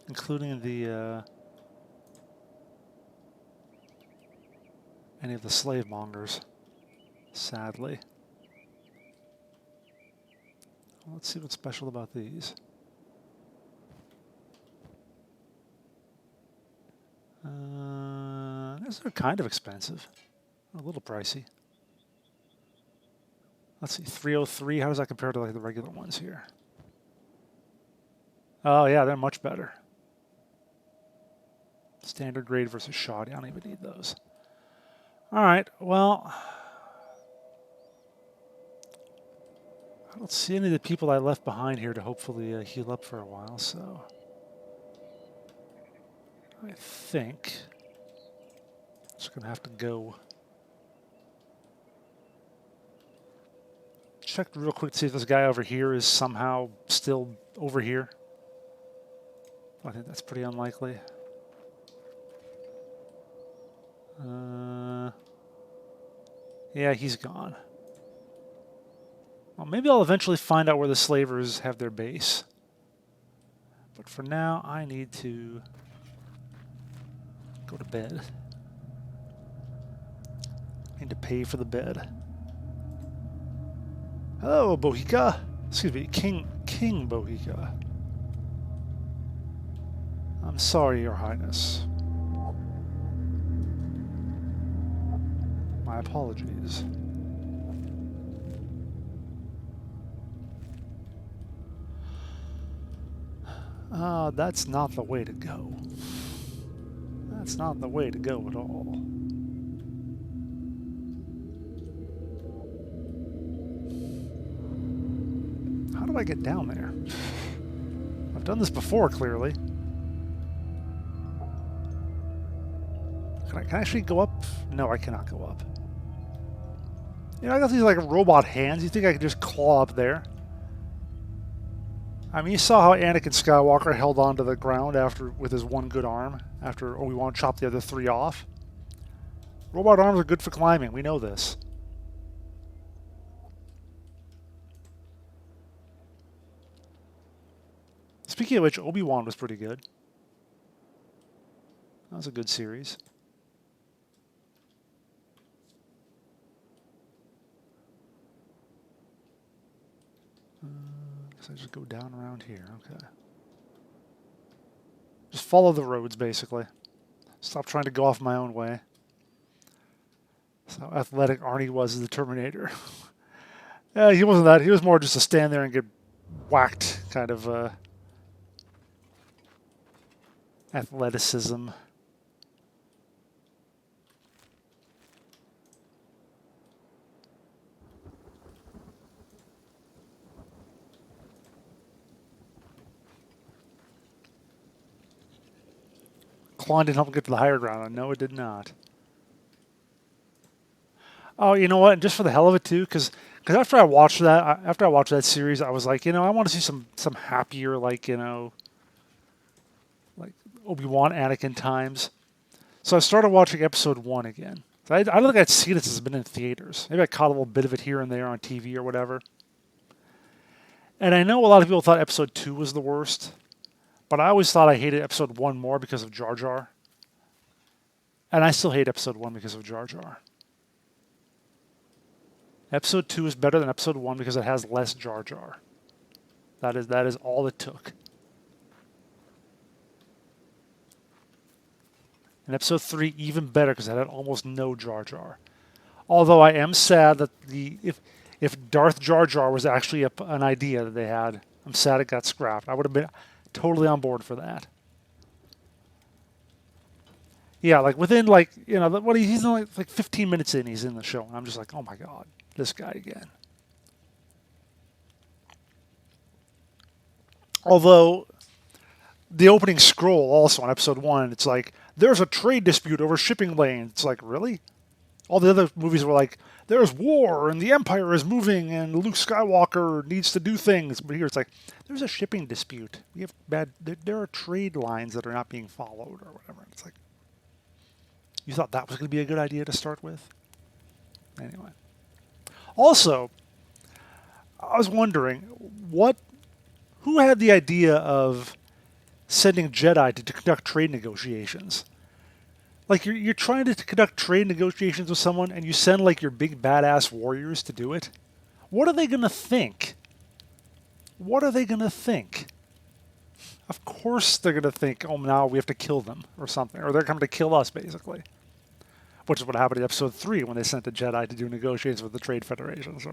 Including the... any of the slave mongers, sadly. Well, let's see what's special about these. These are kind of expensive. A little pricey. Let's see, 303. How does that compare to like the regular ones here? Oh yeah, they're much better. Standard grade versus shoddy. I don't even need those. All right, well, I don't see any of the people I left behind here to hopefully heal up for a while, so I think I'm just going to have to go check real quick to see if this guy over here is somehow still over here. I think that's pretty unlikely. Yeah, he's gone. Well, maybe I'll eventually find out where the slavers have their base. But for now, I need to go to bed. I need to pay for the bed. Hello, Bohica. Excuse me, King Bohica. I'm sorry, Your Highness. My apologies. That's not the way to go. That's not the way to go at all. How do I get down there? I've done this before, clearly. Can I actually go up? No, I cannot go up. You know, I got these like robot hands. You think I could just claw up there? I mean, you saw how Anakin Skywalker held onto the ground with his one good arm after Obi-Wan chopped the other three off. Robot arms are good for climbing. We know this. Speaking of which, Obi-Wan was pretty good. That was a good series. So I just go down around here. Okay. Just follow the roads, basically. Stop trying to go off my own way. That's how athletic Arnie was as the Terminator. Yeah, he wasn't that. He was more just to stand there and get whacked kind of athleticism. Klon didn't help him get to the higher ground. No, it did not. Oh, you know what? Just for the hell of it too, because after I watched that series, I was like, you know, I want to see some happier, like, you know, like Obi-Wan Anakin times. So I started watching episode 1 again. So I don't think I'd seen it since it's been in theaters. Maybe I caught a little bit of it here and there on TV or whatever. And I know a lot of people thought episode 2 was the worst, but I always thought I hated episode 1 more because of Jar Jar. And I still hate episode 1 because of Jar Jar. Episode 2 is better than episode 1 because it has less Jar Jar. That is all it took. And episode 3 even better because it had almost no Jar Jar. Although I am sad that if Darth Jar Jar was actually an idea that they had, I'm sad it got scrapped. I would have been totally on board for that. Yeah, like within like, you know, what he's only like 15 minutes in, he's in the show, and I'm just like, oh my god, this guy again. Although the opening scroll also on episode 1, it's like there's a trade dispute over shipping lanes. It's like, really? All the other movies were like, there's war and the Empire is moving and Luke Skywalker needs to do things. But here it's like, there's a shipping dispute. We have there are trade lines that are not being followed or whatever. It's like, you thought that was going to be a good idea to start with? Anyway. Also, I was wondering, who had the idea of sending Jedi to conduct trade negotiations? Like, you're trying to conduct trade negotiations with someone and you send, like, your big badass warriors to do it? What are they going to think? What are they going to think? Of course they're going to think, oh, now we have to kill them or something. Or they're coming to kill us, basically. Which is what happened in episode 3 when they sent a Jedi to do negotiations with the Trade Federation. So,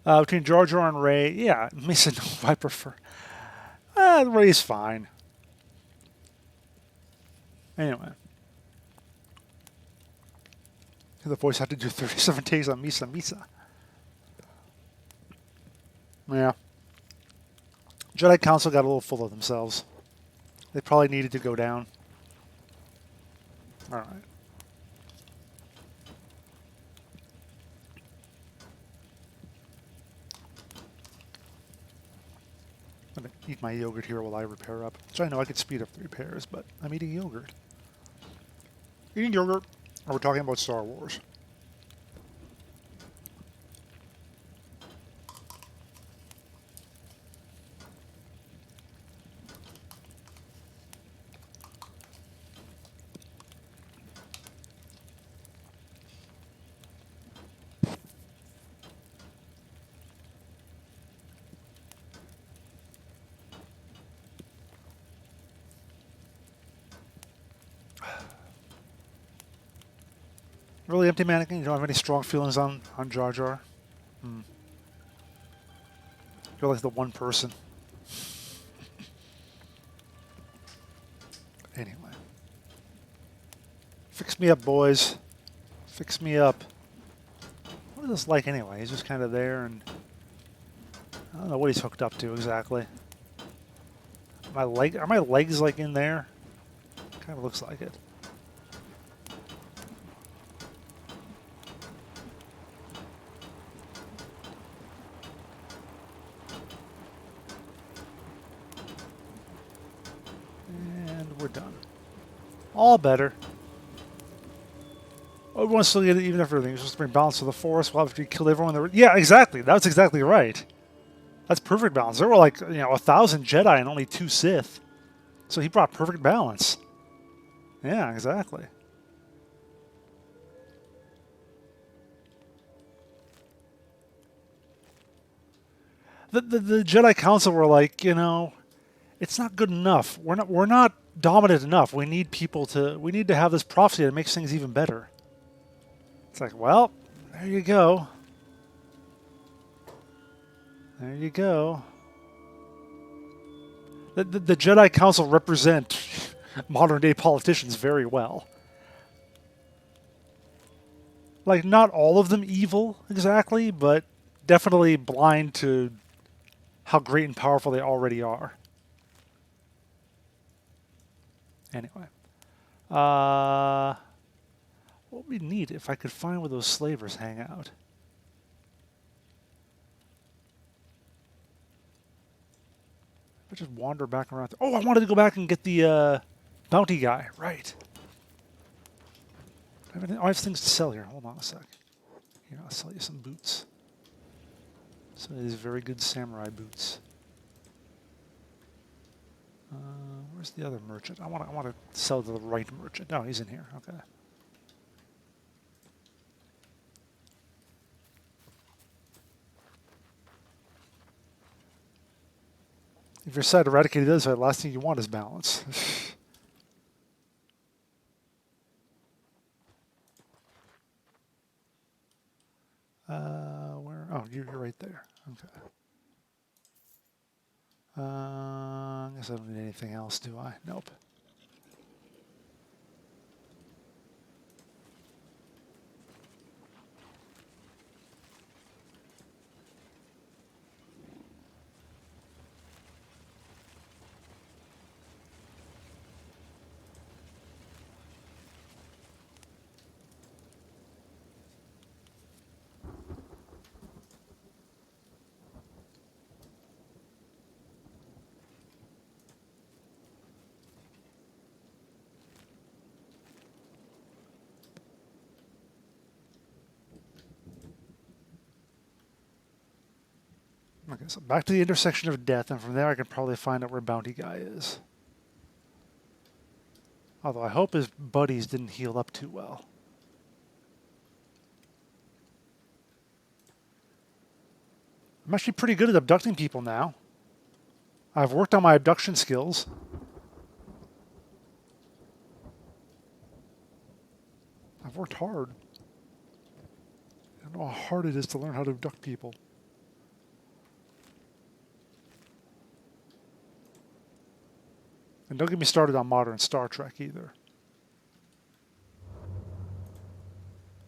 between Jar Jar and Rey, yeah, Mason, I prefer. Rey's fine. Anyway. The voice had to do 37 takes on Misa Misa. Yeah. Jedi Council got a little full of themselves. They probably needed to go down. Alright. I'm going to eat my yogurt here while I repair up. So I know I could speed up the repairs, but I'm eating yogurt. Eating yogurt? Or we're talking about Star Wars? Really empty mannequin? You don't have any strong feelings on Jar Jar? You're like the one person. Anyway. Fix me up, boys. Fix me up. What is this like anyway? He's just kind of there and... I don't know what he's hooked up to exactly. Are my legs like in there? Kind of looks like it. And we're done. All better. Oh, we want to still get it even after everything. We're supposed to bring balance to the force. We'll have to kill everyone. Yeah, exactly. That's exactly right. That's perfect balance. There were like, 1,000 Jedi and only 2 Sith. So he brought perfect balance. Yeah, exactly. The Jedi Council were like, it's not good enough. We're not dominant enough. We need to have this prophecy that makes things even better. It's like, well, there you go. There you go. The Jedi Council represent modern-day politicians very well. Like, not all of them evil, exactly, but definitely blind to how great and powerful they already are. Anyway. What would be neat if I could find where those slavers hang out? I just wander back around. Oh, I wanted to go back and get the bounty guy. Right. I have things to sell here. Hold on a sec. Here, I'll sell you some boots. Some of these very good samurai boots. Where's the other merchant? I want to sell to the right merchant. Oh, he's in here. Okay. If your side eradicated this, the last thing you want is balance. Where? Oh, you're right there. Okay. I guess I don't need anything else, do I? Nope. Okay, so back to the intersection of death, and from there I can probably find out where Bounty Guy is. Although I hope his buddies didn't heal up too well. I'm actually pretty good at abducting people now. I've worked on my abduction skills. I've worked hard. I know how hard it is to learn how to abduct people. And don't get me started on modern Star Trek either.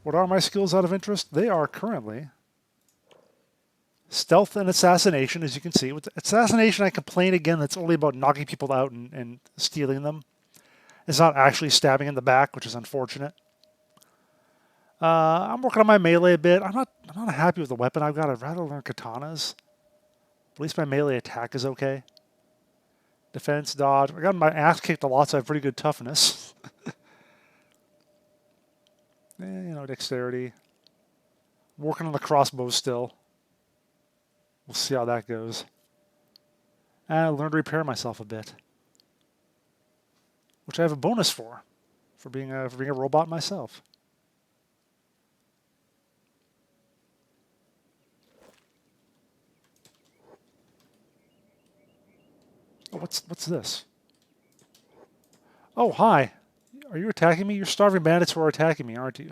What are my skills out of interest? They are currently stealth and assassination, as you can see. With assassination, I complain again that's only about knocking people out and stealing them. It's not actually stabbing in the back, which is unfortunate. I'm working on my melee a bit. I'm not happy with the weapon I've got. I'd rather learn katanas. At least my melee attack is okay. Defense, dodge. I got my ass kicked a lot, so I have pretty good toughness. Dexterity. Working on the crossbow still. We'll see how that goes. And I learned to repair myself a bit, which I have a bonus for being a robot myself. Oh, what's this? Oh, hi. Are you attacking me? You're starving bandits who are attacking me, aren't you?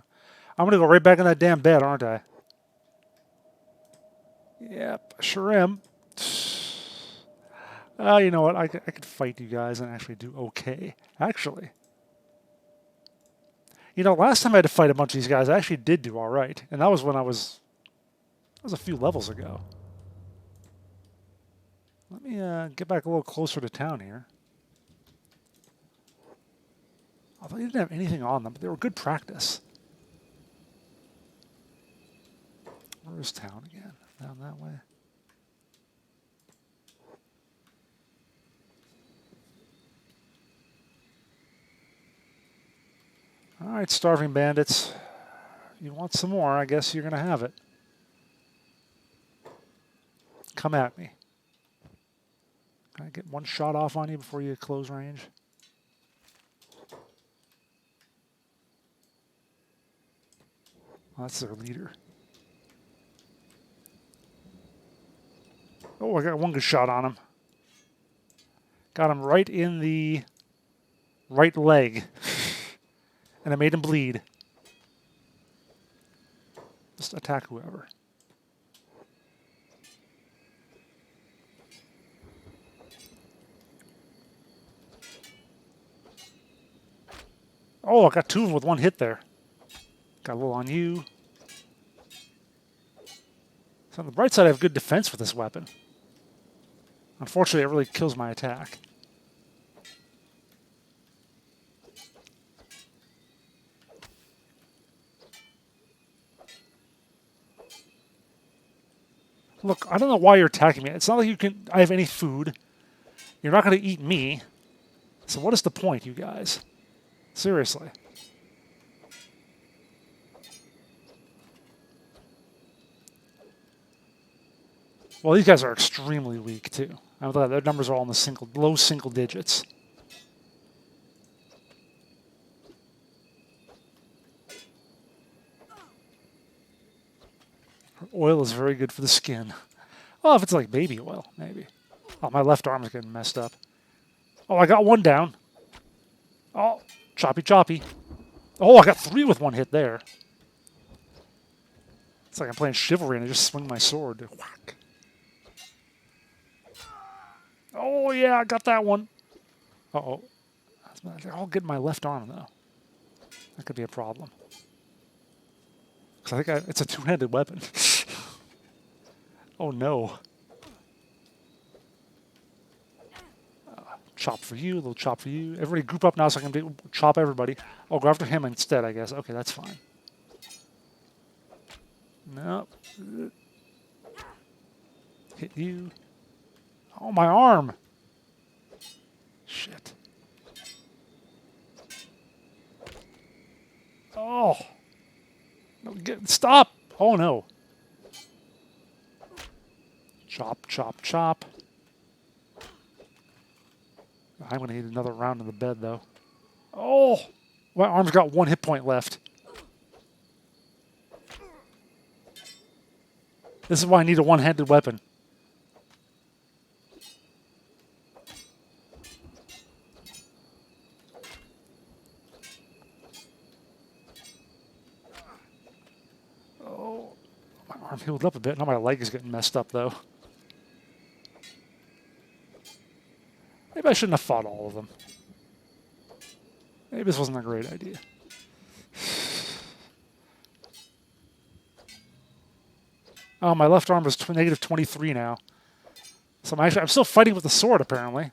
I'm gonna go right back in that damn bed, aren't I? Yep, sure am. You know what? I could fight you guys and actually do okay. Actually. Last time I had to fight a bunch of these guys, I actually did do all right. And that was when that was a few levels ago. Let me get back a little closer to town here. Although they didn't have anything on them, but they were good practice. Where's town again? Down that way? Alright, starving bandits. You want some more, I guess you're going to have it. Come at me. Can I get one shot off on you before you close range? Well, that's their leader. Oh, I got one good shot on him. Got him right in the right leg. And I made him bleed. Just attack whoever. Oh, I got two of them with one hit there. Got a little on you. So on the bright side, I have good defense with this weapon. Unfortunately, it really kills my attack. Look, I don't know why you're attacking me. It's not like I have any food. You're not going to eat me. So what is the point, you guys? Seriously. Well, these guys are extremely weak, too. I thought their numbers are all in the low single digits. Oil is very good for the skin. Well, if it's like baby oil, maybe. Oh, my left arm is getting messed up. Oh, I got one down. Oh, choppy choppy. Oh, I got three with one hit there. It's like I'm playing Chivalry and I just swing my sword. Whack. Oh, yeah, I got that one. Uh-oh. They're all getting my left arm, though. That could be a problem. Because I think it's a two-handed weapon. Oh, no. Chop for you, a little chop for you. Everybody group up now so I can chop everybody. Oh, go after him instead, I guess. Okay, that's fine. No. Hit you. Oh, my arm. Shit. Oh. No, stop. Oh, no. Chop, chop, chop. I'm going to need another round in the bed, though. Oh! My arm's got one hit point left. This is why I need a one-handed weapon. Oh, my arm healed up a bit. Now my leg is getting messed up, though. Maybe I shouldn't have fought all of them. Maybe this wasn't a great idea. Oh, my left arm is negative 23 now. So I'm still fighting with the sword, apparently.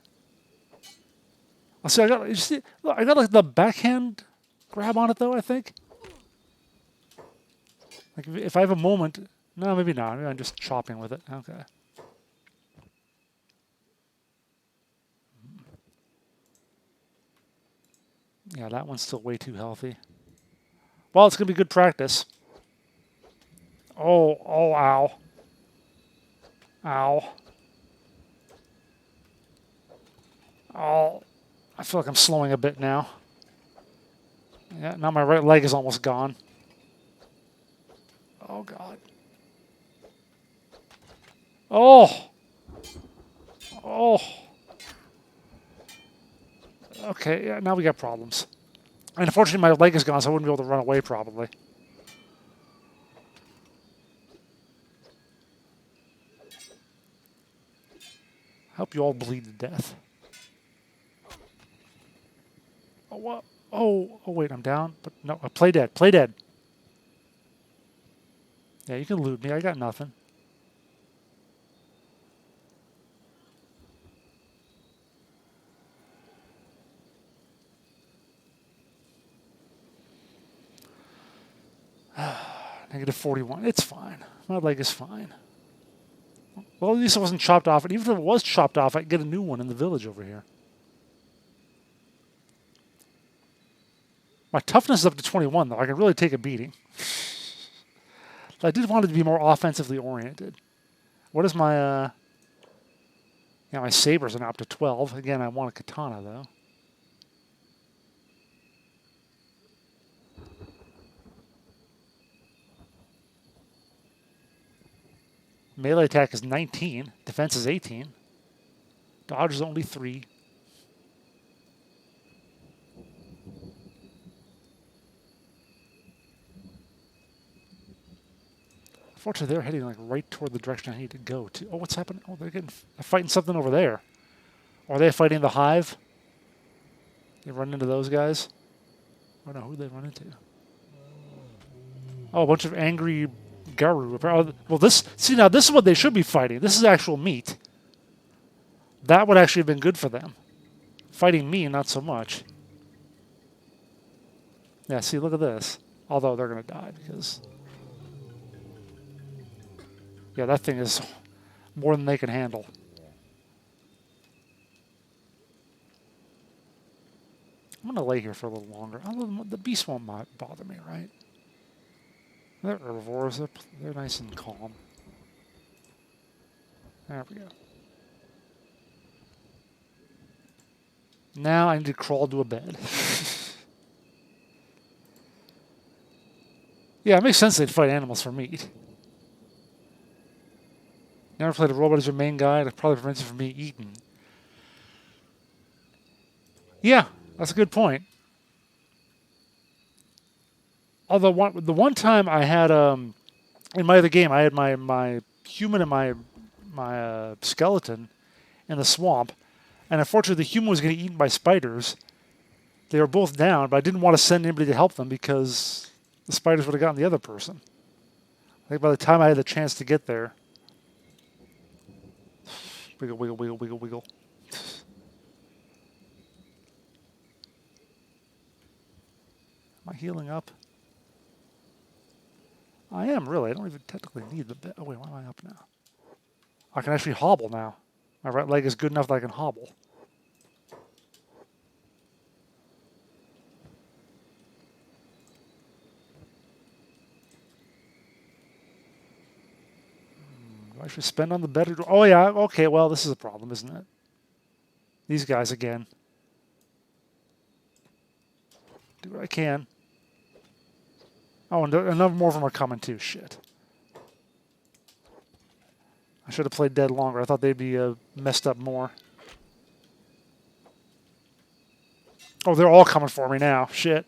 I see. Look, I got like the backhand grab on it, though, I think. Like, if I have a moment... No, maybe not. Maybe I'm just chopping with it. Okay. Yeah, that one's still way too healthy. Well, it's going to be good practice. Oh, ow. Ow. Oh, I feel like I'm slowing a bit now. Yeah, now my right leg is almost gone. Oh, God. Oh. Oh. Okay, yeah, now we got problems. And unfortunately, my leg is gone, so I wouldn't be able to run away, probably. I hope you all bleed to death. Oh, what? Oh, wait, I'm down. But no, play dead. Play dead. Yeah, you can loot me. I got nothing. Negative 41. It's fine. My leg is fine. Well, at least it wasn't chopped off. And even if it was chopped off, I could get a new one in the village over here. My toughness is up to 21, though. I can really take a beating. I did want it to be more offensively oriented. What is my... Yeah, my sabers are now up to 12. Again, I want a katana, though. Melee attack is 19. Defense is 18. Dodge is only 3. Unfortunately, they're heading like right toward the direction I need to go to. Oh, what's happening? Oh, they're fighting something over there. Or are they fighting the hive? They run into those guys? I don't know who they run into. Oh, a bunch of angry Garu. Well, see, now this is what they should be fighting. This is actual meat. That would actually have been good for them. Fighting me, not so much. Yeah, see, look at this. Although they're going to die because... Yeah, that thing is more than they can handle. I'm going to lay here for a little longer. The beast won't bother me, right? They're herbivores. They're nice and calm. There we go. Now I need to crawl to a bed. Yeah, it makes sense they'd fight animals for meat. Never played a robot as your main guy. It probably prevents you from being eaten. Yeah, that's a good point. Although the one time I had in my other game, I had my human and my skeleton in the swamp, and unfortunately the human was getting eaten by spiders. They were both down, but I didn't want to send anybody to help them because the spiders would have gotten the other person. I think by the time I had the chance to get there, wiggle, wiggle, wiggle, wiggle, wiggle. Am I healing up? I am, really. I don't even technically need the bed. Oh, wait, why am I up now? I can actually hobble now. My right leg is good enough that I can hobble. Do I should spend on the bed? Oh, yeah. Okay, well, this is a problem, isn't it? These guys again. Do what I can. Oh, and another more of them are coming too. Shit. I should have played dead longer. I thought they'd be messed up more. Oh, they're all coming for me now. Shit.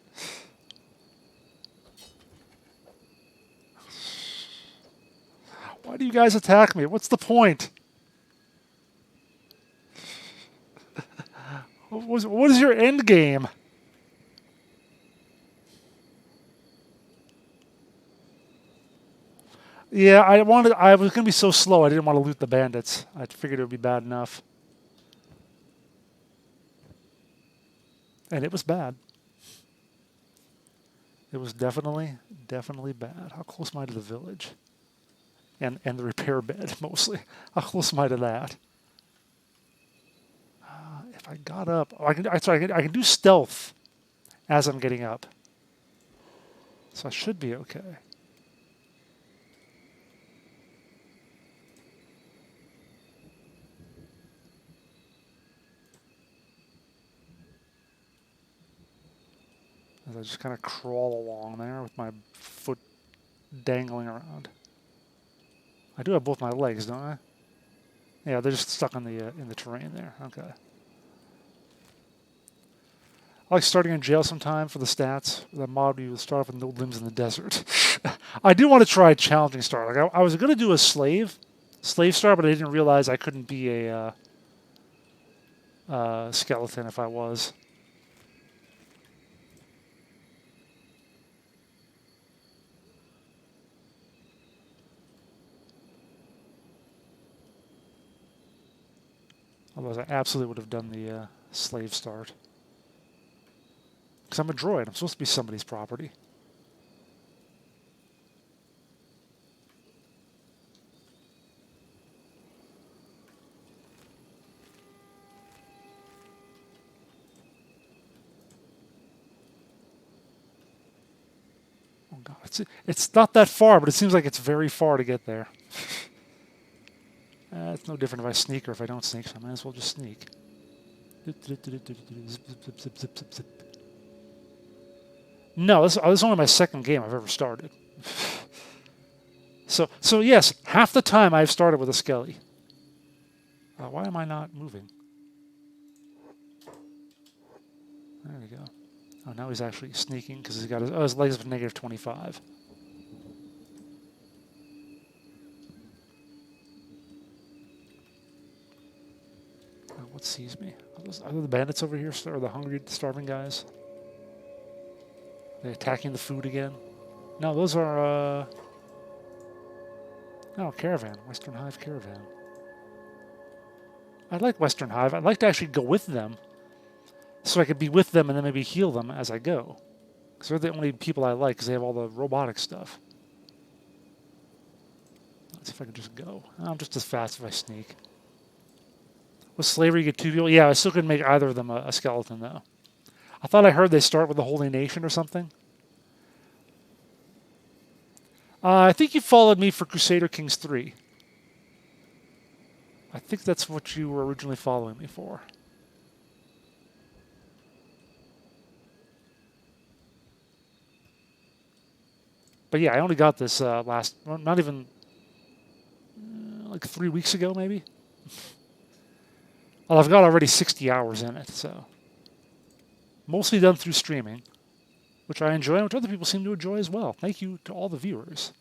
Why do you guys attack me? What's the point? What is your end game? Yeah, I was gonna be so slow. I didn't want to loot the bandits. I figured it would be bad enough, and it was bad. It was definitely bad. How close am I to the village? And the repair bed mostly. How close am I to that? If I got up, oh, I can do stealth as I'm getting up, so I should be okay. As I just kind of crawl along there with my foot dangling around. I do have both my legs, don't I? Yeah, they're just stuck in the terrain there. Okay. I like starting in jail sometime for the stats. The mod you start off with no limbs in the desert. I do want to try a challenging start. Like I was going to do a slave start, but I didn't realize I couldn't be a skeleton if I was. Otherwise, I absolutely would have done the slave start. Because I'm a droid. I'm supposed to be somebody's property. Oh god, it's not that far, but it seems like it's very far to get there. It's no different if I sneak or if I don't sneak, so I might as well just sneak. No, this is only my second game I've ever started. So yes, half the time I've started with a skelly. Why am I not moving? There we go. Oh, now he's actually sneaking because he's got his legs of negative 25. What sees me? Are the bandits over here, or the hungry, starving guys? Are they attacking the food again? No, those are, no, caravan. Western Hive caravan. I like Western Hive. I'd like to actually go with them, so I could be with them and then maybe heal them as I go. Because they're the only people I like, because they have all the robotic stuff. Let's see if I can just go. I'm just as fast if I sneak. With slavery, you get 2 people. Yeah, I still couldn't make either of them a skeleton, though. I thought I heard they start with the Holy Nation or something. I think you followed me for Crusader Kings 3. I think that's what you were originally following me for. But yeah, I only got this not even, like 3 weeks ago, maybe? Well, I've got already 60 hours in it, so. Mostly done through streaming, which I enjoy and which other people seem to enjoy as well. Thank you to all the viewers.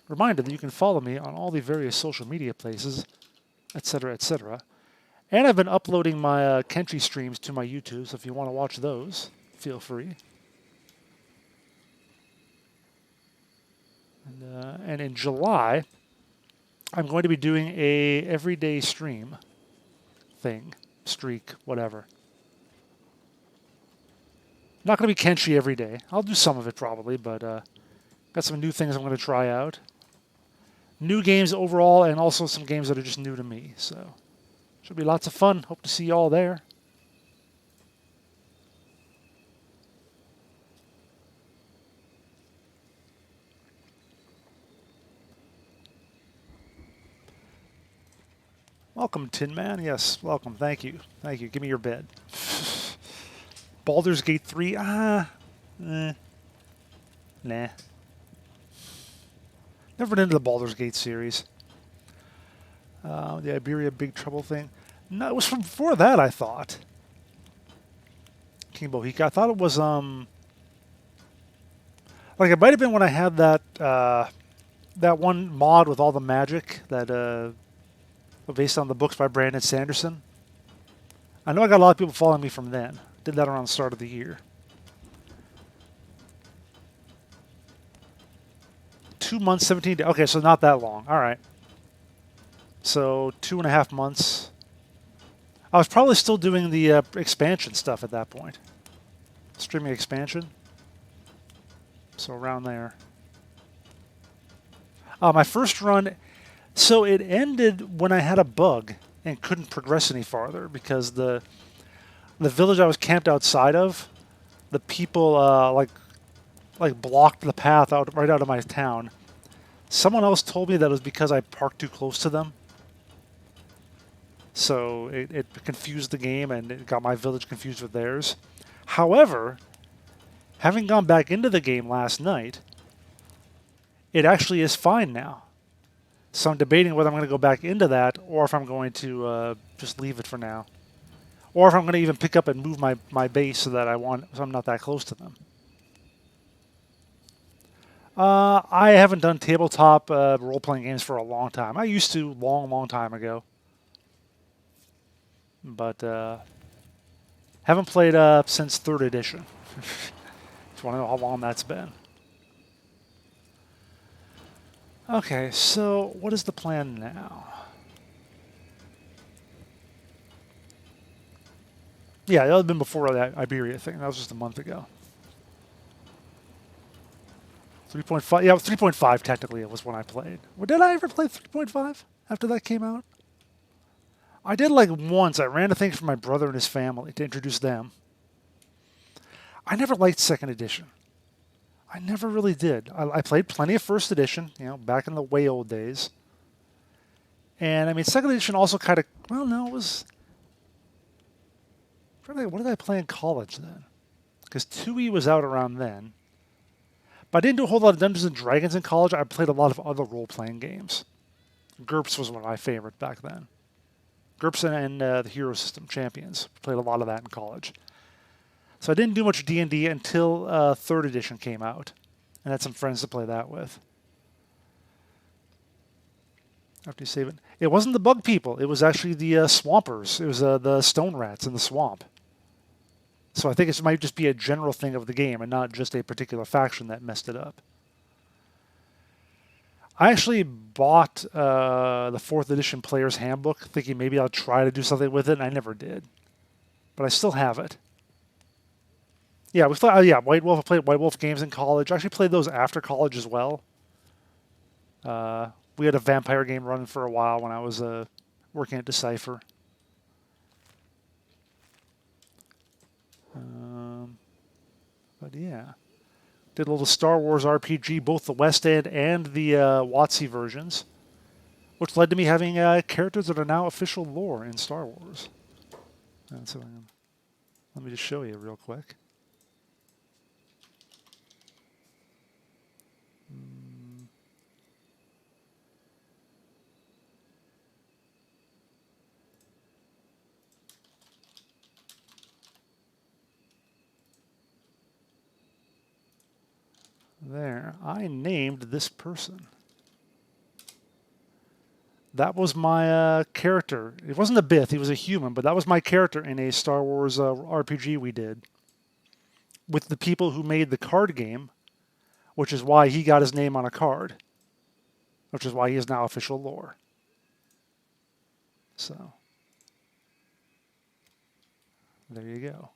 Reminder that you can follow me on all the various social media places, etc., etc. And I've been uploading my Kenshi streams to my YouTube, so if you want to watch those, feel free. And in July, I'm going to be doing a everyday stream thing, streak, whatever. Not going to be Kenshi every day. I'll do some of it probably, but got some new things I'm going to try out. New games overall, and also some games that are just new to me. So, should be lots of fun. Hope to see you all there. Welcome, Tin Man. Yes, welcome. Thank you. Thank you. Give me your bed. Baldur's Gate 3. Nah. Never been into the Baldur's Gate series. The Iberia Big Trouble thing. No, it was from before that, I thought. King Bohica. I thought it was, like, it might have been when I had that, that one mod with all the magic that, based on the books by Brandon Sanderson. I know I got a lot of people following me from then. Did that around the start of the year. 2 months, 17 days. Okay, so not that long. All right. So 2.5 months. I was probably still doing the expansion stuff at that point. Streaming expansion. So around there. My first run, so it ended when I had a bug and couldn't progress any farther because the village I was camped outside of, the people like blocked the path right out of my town. Someone else told me that it was because I parked too close to them. So it confused the game and it got my village confused with theirs. However, having gone back into the game last night, it actually is fine now. So I'm debating whether I'm going to go back into that or if I'm going to just leave it for now. Or if I'm going to even pick up and move my base so that so I'm not that close to them. I haven't done tabletop role-playing games for a long time. I used to long time ago. But haven't played since 3rd edition. Just want to know how long that's been. Okay, so what is the plan now? Yeah, that would have been before that Hyperion thing. That was just a month ago. 3.5. Yeah, 3.5 technically it was when I played. Well, did I ever play 3.5 after that came out? I did like once. I ran a thing for my brother and his family to introduce them. I never liked 2nd edition. I never really did. I played plenty of 1st edition, back in the way old days. And I mean, 2nd edition also kind of, well, no, it was. What did I play in college then? Because 2E was out around then. But I didn't do a whole lot of Dungeons and Dragons in college. I played a lot of other role-playing games. GURPS was one of my favorite back then. GURPS and the Hero System Champions. Played a lot of that in college. So I didn't do much D&D until 3rd edition came out. And had some friends to play that with. After you save it. It wasn't the bug people. It was actually the swampers. It was the stone rats in the swamp. So I think it might just be a general thing of the game and not just a particular faction that messed it up. I actually bought the 4th edition Player's Handbook, thinking maybe I'll try to do something with it, and I never did. But I still have it. Yeah, White Wolf. I played White Wolf games in college. I actually played those after college as well. We had a vampire game running for a while when I was working at Decipher. But yeah, did a little Star Wars RPG, both the West End and the WotC versions, which led to me having characters that are now official lore in Star Wars. And so let me just show you real quick. There, I named this person. That was my character. It wasn't a Bith, he was a human, but that was my character in a Star Wars RPG we did with the people who made the card game, which is why he got his name on a card, which is why he is now official lore. So, there you go.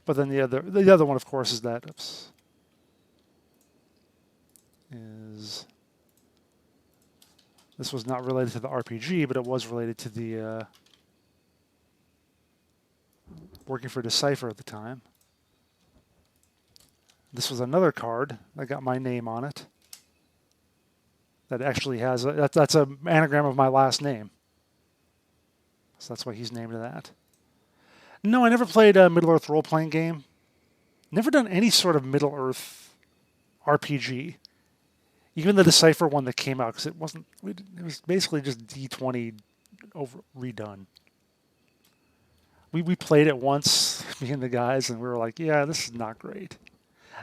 But then the other one, of course, is that this was not related to the RPG, but it was related to the working for Decipher at the time. This was another card that got my name on it. That actually has that's an anagram of my last name. So that's why he's named that. No, I never played a Middle-earth role-playing game. Never done any sort of Middle-earth RPG. Even the Decipher one that came out, because it was basically just D20 redone. We played it once, me and the guys, and we were like, yeah, this is not great.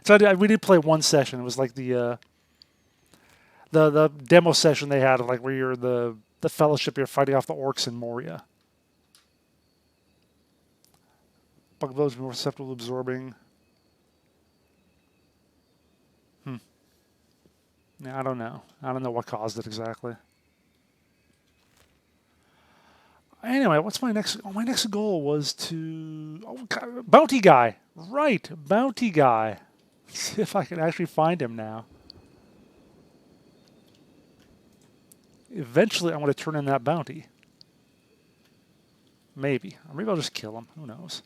So we did play one session. It was like the demo session they had, like where you're the Fellowship, you're fighting off the orcs in Moria. Bug village more susceptible to absorbing. Yeah, I don't know. I don't know what caused it exactly. Anyway, what's my next... Oh, my next goal was to... Oh, God, bounty guy. Right, bounty guy. See if I can actually find him now. Eventually, I'm going to turn in that bounty. Maybe. Or maybe I'll just kill him. Who knows?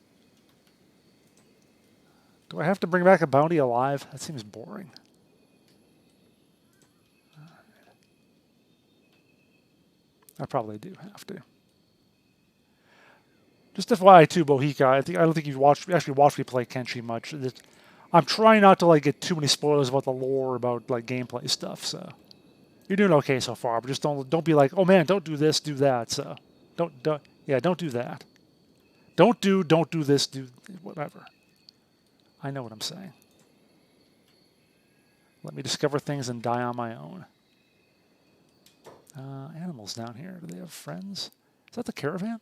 Do I have to bring back a bounty alive? That seems boring. I probably do have to. Just FYI too, Bohika, I don't think you've actually watched me play Kenshi much. I'm trying not to like get too many spoilers about the lore, about like gameplay stuff. So you're doing okay so far, but just don't be like, oh man, don't do this, do that. So don't do that. Don't do this, do whatever. I know what I'm saying. Let me discover things and die on my own. Animals down here. Do they have friends? Is that the caravan?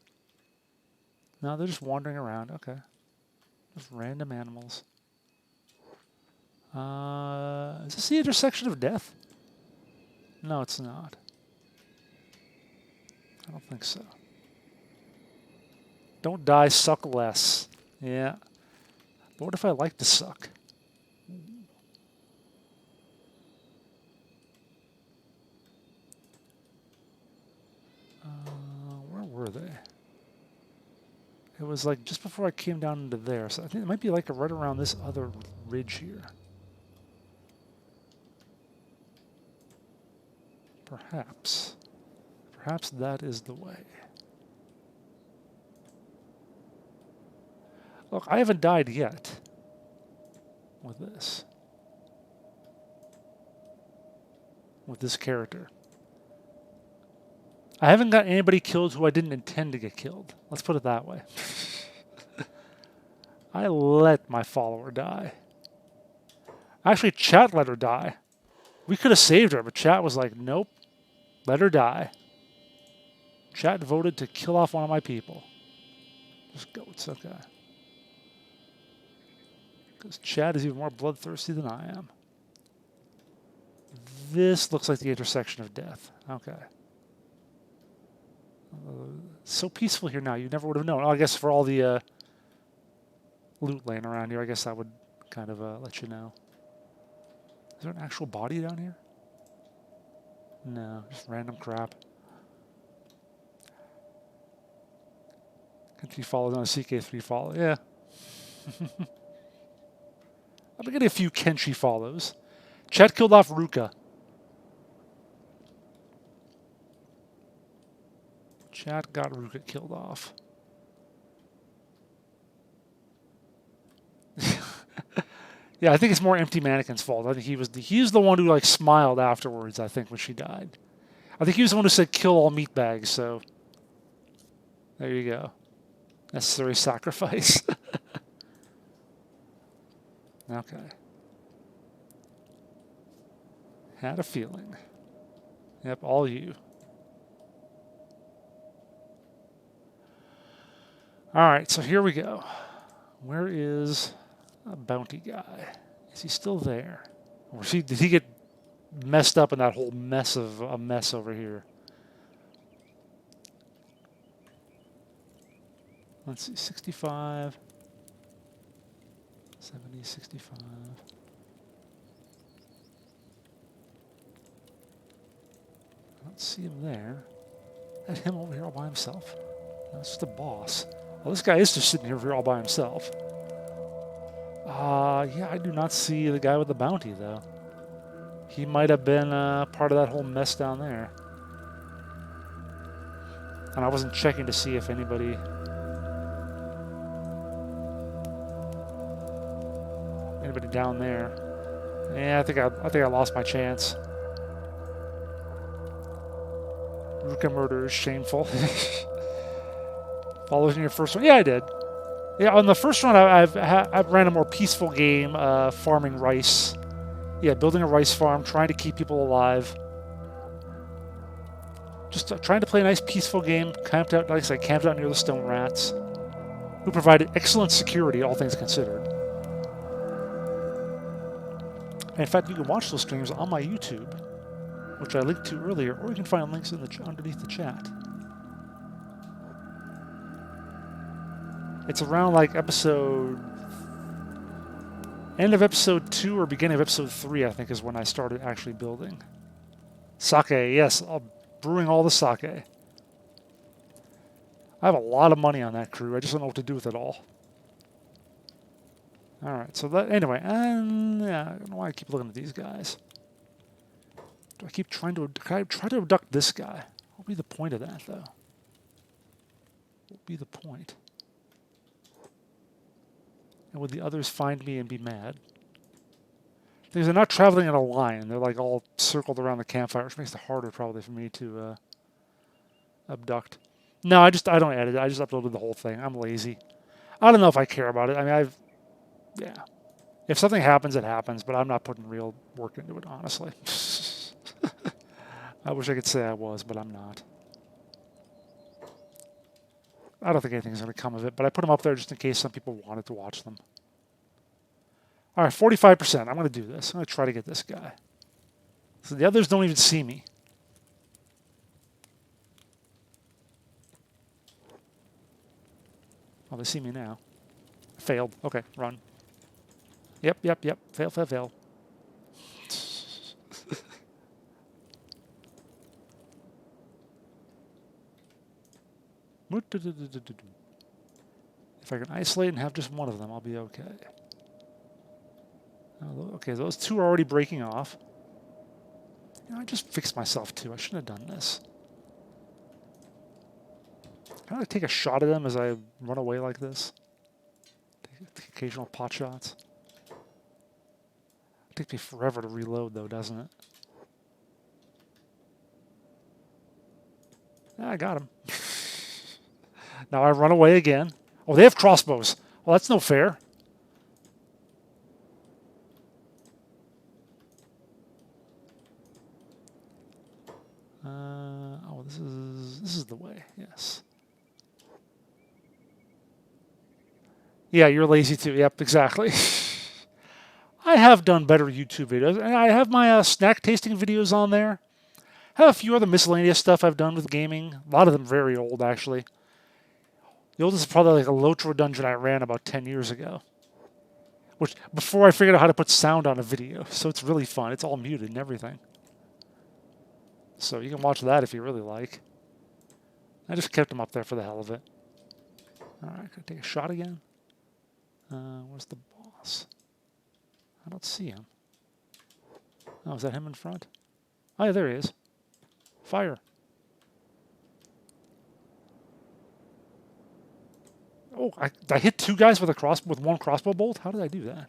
No, they're just wandering around. Okay. Just random animals. Is this the intersection of death? No, it's not. I don't think so. Don't die, suck less. Yeah. But what if I like to suck? Where were they? It was like just before I came down into there. So I think it might be like right around this other ridge here. Perhaps. Perhaps that is the way. Look, I haven't died yet with this. With this character. I haven't got anybody killed who I didn't intend to get killed. Let's put it that way. I let my follower die. Actually, chat let her die. We could have saved her, but chat was like, nope, let her die. Chat voted to kill off one of my people. Just goats, okay. Because chat is even more bloodthirsty than I am. This looks like the intersection of death. Okay. So peaceful here now. You never would have known. Oh, I guess for all the loot laying around here, I guess that would kind of let you know. Is there an actual body down here? No, just random crap. Kenshi follows on a CK3 follow. Yeah. I've been getting a few Kenshi follows. Chet killed off Ruka. Chat got Ruka killed off. Yeah, I think it's more Empty Mannequin's fault. I think he's the one who like smiled afterwards, I think, when she died. I think he was the one who said kill all meatbags, so there you go. Necessary sacrifice. Okay. Had a feeling. Yep, all you. Alright, so here we go. Where is a bounty guy? Is he still there? Or did he get messed up in that whole mess of a mess over here? Let's see, 65, 70, 65. I don't see him there. Is that him over here all by himself? No, it's just the boss. Well, this guy is just sitting here all by himself. Yeah, I do not see the guy with the bounty, though. He might have been part of that whole mess down there. And I wasn't checking to see if anybody... Anybody down there. Yeah, I think I lost my chance. Ruka murder is shameful. Follows in your first one? Yeah, I did. Yeah, on the first one, I've ran a more peaceful game, farming rice. Yeah, building a rice farm, trying to keep people alive. Just trying to play a nice, peaceful game. Camped out, like I said, camped out near the stone rats, who provided excellent security, all things considered. And in fact, you can watch those streams on my YouTube. which I linked to earlier, or you can find links in the underneath the chat. It's around like end of episode 2 or beginning of episode 3, I think, is when I started actually building. Sake, yes, brewing all the sake. I have a lot of money on that crew. I just don't know what to do with it all. Alright, so that, anyway, yeah, I don't know why I keep looking at these guys. Do I keep trying to abduct this guy? What would be the point of that, though? What would be the point? And would the others find me and be mad? Because they're not traveling in a line. They're like all circled around the campfire, which makes it harder probably for me to abduct. No, I don't edit it. I just uploaded the whole thing. I'm lazy. I don't know if I care about it. I mean, yeah. If something happens, it happens, but I'm not putting real work into it, honestly. I wish I could say I was, but I'm not. I don't think anything's going to come of it, but I put them up there just in case some people wanted to watch them. All right, 45%. I'm going to do this. I'm going to try to get this guy. So the others don't even see me. Oh, they see me now. Failed. Okay, run. Yep. Fail. If I can isolate and have just one of them, I'll be okay. Okay, those two are already breaking off. You know, I just fixed myself too. I shouldn't have done this. Can I take a shot at them as I run away like this? Take occasional pot shots. It takes me forever to reload though, doesn't it? Yeah, I got him. Now I run away again. Oh, they have crossbows. Well, that's no fair. Oh, this is the way. Yes. Yeah, you're lazy too. Yep, exactly. I have done better YouTube videos, and I have my snack tasting videos on there. I have a few other miscellaneous stuff I've done with gaming. A lot of them very old, actually. The oldest is probably like a Lotro dungeon I ran about 10 years ago. Which, before I figured out how to put sound on a video. So it's really fun. It's all muted and everything. So you can watch that if you really like. I just kept them up there for the hell of it. Alright, can I take a shot again? Where's the boss? I don't see him. Oh, is that him in front? Oh, yeah, there he is. Fire. Oh, I hit two guys with one crossbow bolt? How did I do that?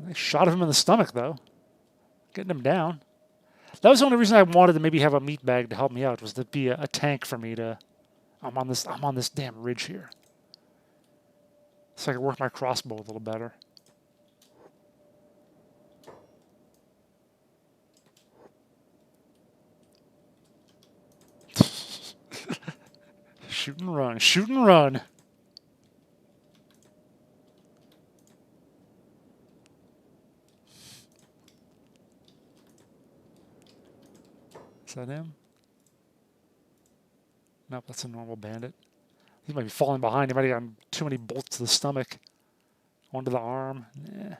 I shot him in the stomach, though. Getting him down. That was the only reason I wanted to maybe have a meat bag to help me out, was to be a tank for me to... I'm on this damn ridge here. So I can work my crossbow a little better. Shoot and run. Shoot and run. Is that him? Nope, that's a normal bandit. He might be falling behind. He might have gotten too many bolts to the stomach. One to the arm. Yeah.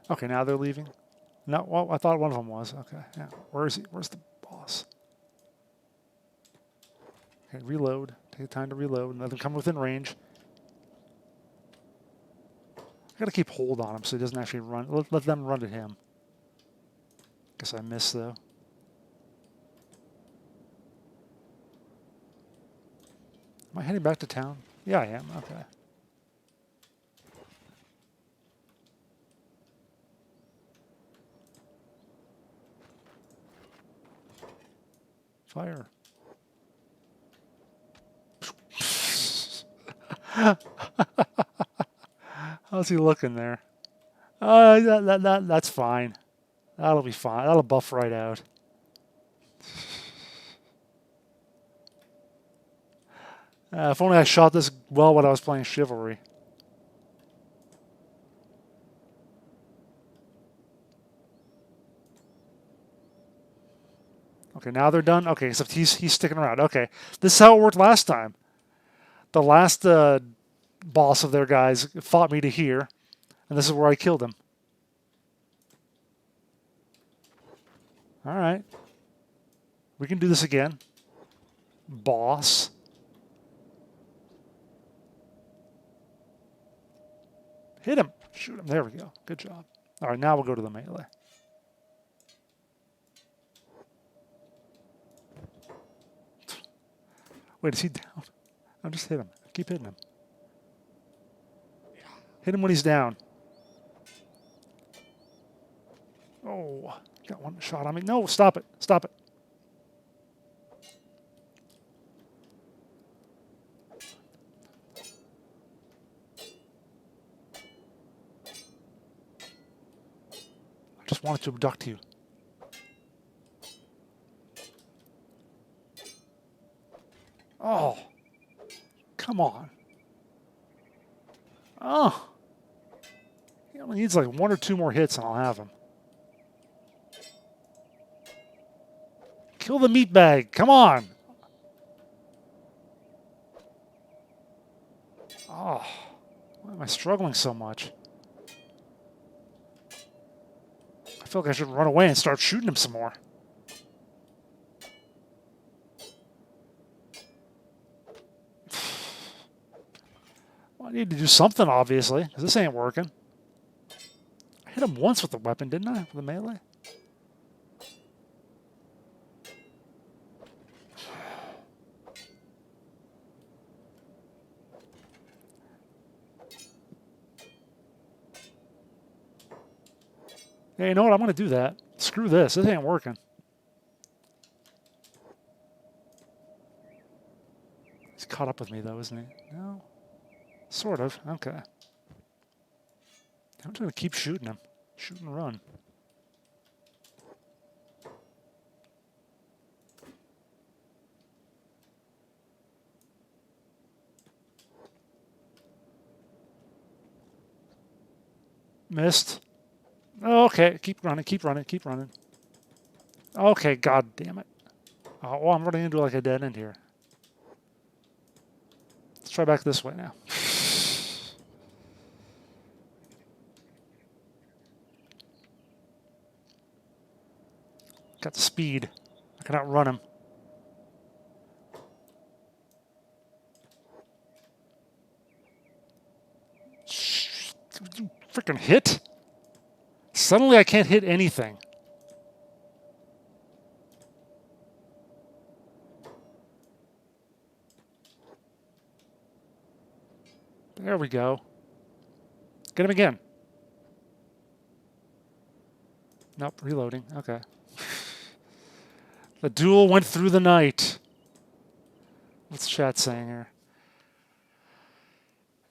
Okay, now they're leaving. No, well, I thought one of them was. Okay, yeah. Where is he? Where's the boss? Okay, reload. Take the time to reload and let them come within range. I gotta keep hold on him so he doesn't actually run. Let them run at him. Guess I missed though. Am I heading back to town? Yeah, I am. Okay. Fire. How's he looking there? That's fine. That'll be fine. That'll buff right out. If only I shot this well when I was playing Chivalry. Okay, now they're done. Okay, except he's sticking around. Okay, this is how it worked last time. The last boss of their guys fought me to here, and this is where I killed him. All right, we can do this again. Boss. Hit him. Shoot him. There we go. Good job. All right, now we'll go to the melee. Wait, is he down? I'll just hit him. Keep hitting him. Hit him when he's down. Oh, got one shot on me. No, stop it. Stop it. I just wanted to abduct you. Oh, come on. Oh. He only needs like 1 or 2 more hits and I'll have him. Kill the meatbag. Come on. Oh, why am I struggling so much? I feel like I should run away and start shooting him some more. Well, I need to do something, obviously, because this ain't working. I hit him once with the weapon, didn't I? With the melee? Yeah, you know what? I'm going to do that. Screw this. This ain't working. He's caught up with me, though, isn't he? No. Sort of. Okay. I'm just going to keep shooting him. Shoot and run. Missed. Oh, okay, keep running, keep running, keep running. Okay, god damn it. Oh, I'm running into like a dead end here. Let's try back this way now. Got the speed. I can outrun him. You freaking hit? Suddenly I can't hit anything. There we go. Get him again. Nope, reloading. Okay. The duel went through the night. What's chat saying here?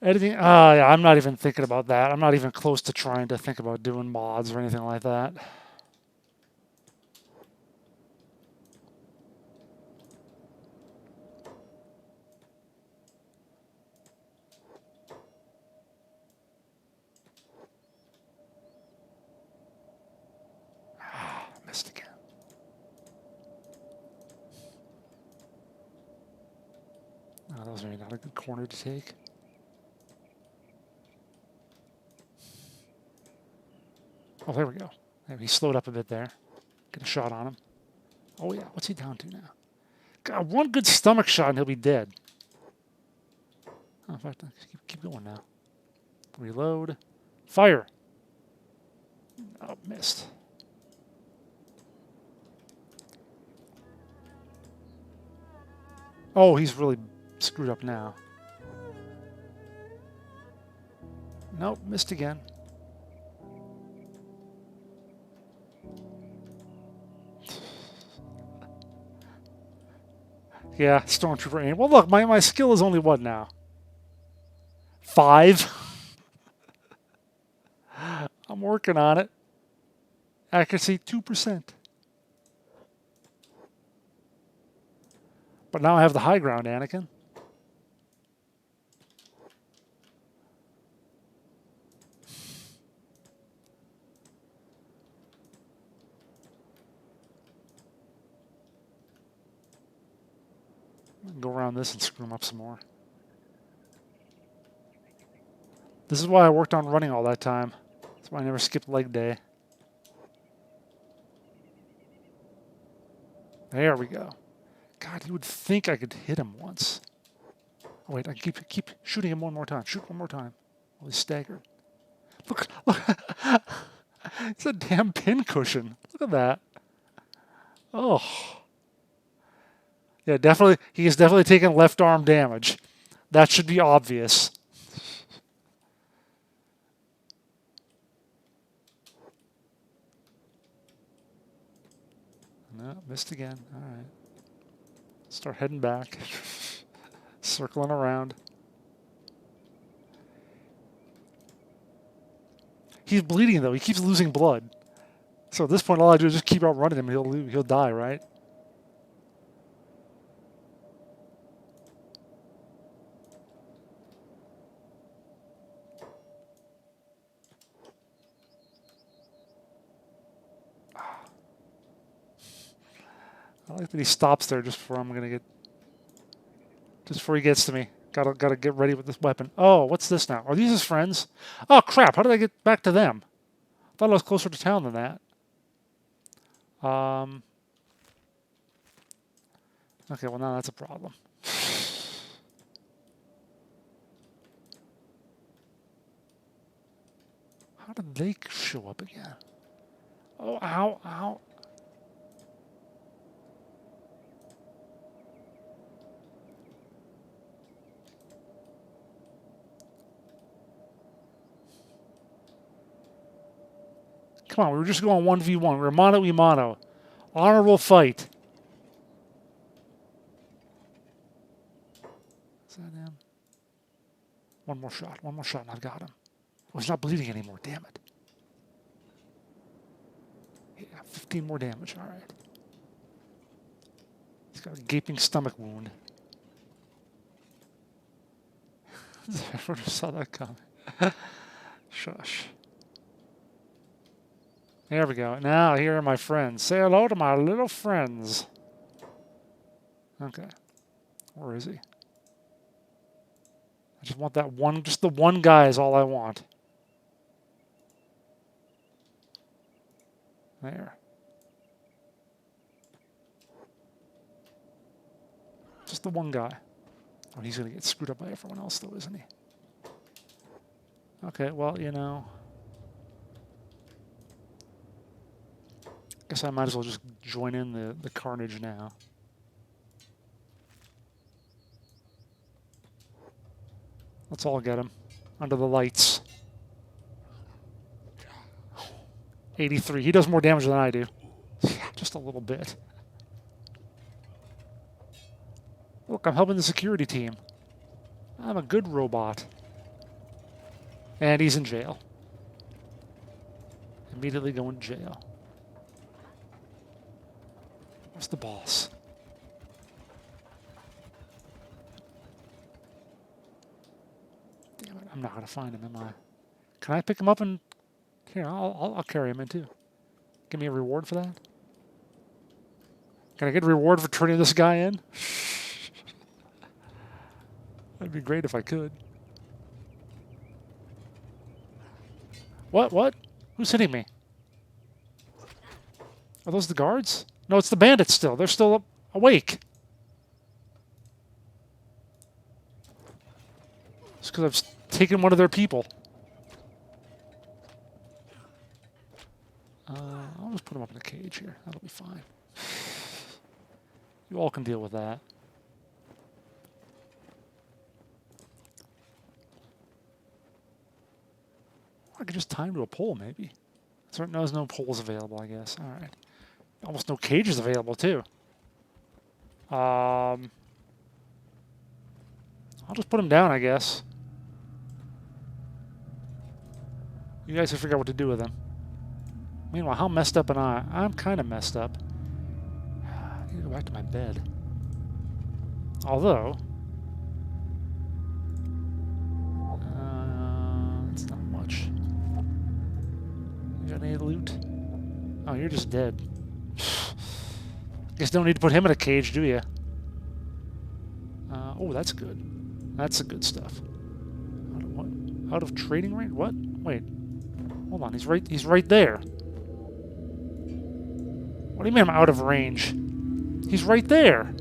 Editing? Yeah, I'm not even thinking about that. I'm not even close to trying to think about doing mods or anything like that. Missed again. Oh, that was maybe not a good corner to take. Oh, there we go. He slowed up a bit there. Get a shot on him. Oh, yeah. What's he down to now? God, one good stomach shot and he'll be dead. Oh, in fact, keep going now. Reload. Fire. Oh, missed. Oh, he's really screwed up now. Nope, missed again. Yeah, Stormtrooper aim. Well, look, my skill is only what now? 5? I'm working on it. Accuracy, 2%. But now I have the high ground, Anakin. Go around this and screw him up some more. This is why I worked on running all that time. That's why I never skipped leg day. There we go. God, you would think I could hit him once. Oh, wait, I keep shooting him one more time. Shoot one more time. Oh, he's staggered. Look. It's a damn pin cushion. Look at that. Oh. Yeah, definitely. He is definitely taking left arm damage. That should be obvious. No, missed again. All right. Start heading back. Circling around. He's bleeding, though. He keeps losing blood. So at this point, all I do is just keep outrunning him. He'll die, right? I like that he stops there just before just before he gets to me. Gotta get ready with this weapon. Oh, what's this now? Are these his friends? Oh crap! How did I get back to them? I thought I was closer to town than that. Okay, well now that's a problem. How did they show up again? Oh, ow, ow. Come on, we were just going 1v1. We were mano a mano. Honorable fight. Is that him? One more shot, and I've got him. Oh, he's not bleeding anymore, damn it. Yeah, 15 more damage, all right. He's got a gaping stomach wound. I never saw that coming. Shush. There we go. Now, here are my friends. Say hello to my little friends. Okay. Where is he? I just want that one, just the one guy is all I want. There. Just the one guy. Oh, he's going to get screwed up by everyone else, though, isn't he? Okay, well, you know. Guess I might as well just join in the carnage now. Let's all get him. Under the lights. 83. He does more damage than I do. Just a little bit. Look, I'm helping the security team. I'm a good robot. And he's in jail. Immediately going to jail. Where's the boss? Damn it, I'm not going to find him, am I? Can I pick him up and... Here, I'll carry him in, too. Give me a reward for that? Can I get a reward for turning this guy in? That'd be great if I could. What? Who's hitting me? Are those the guards? No, it's the bandits still. They're still awake. It's because I've taken one of their people. I'll just put them up in a cage here. That'll be fine. You all can deal with that. I could just tie him to a pole, maybe. There's no poles available, I guess. All right. Almost no cages available, too. I'll just put him down, I guess. You guys can figure out what to do with him. Meanwhile, how messed up am I? I'm kind of messed up. I need to go back to my bed. Although... it's not much. You got any loot? Oh, you're just dead. Guess don't need to put him in a cage, do you? Oh, that's good. That's the good stuff. Out of what? Out of trading range? What? Wait. Hold on. He's right there. What do you mean I'm out of range? He's right there.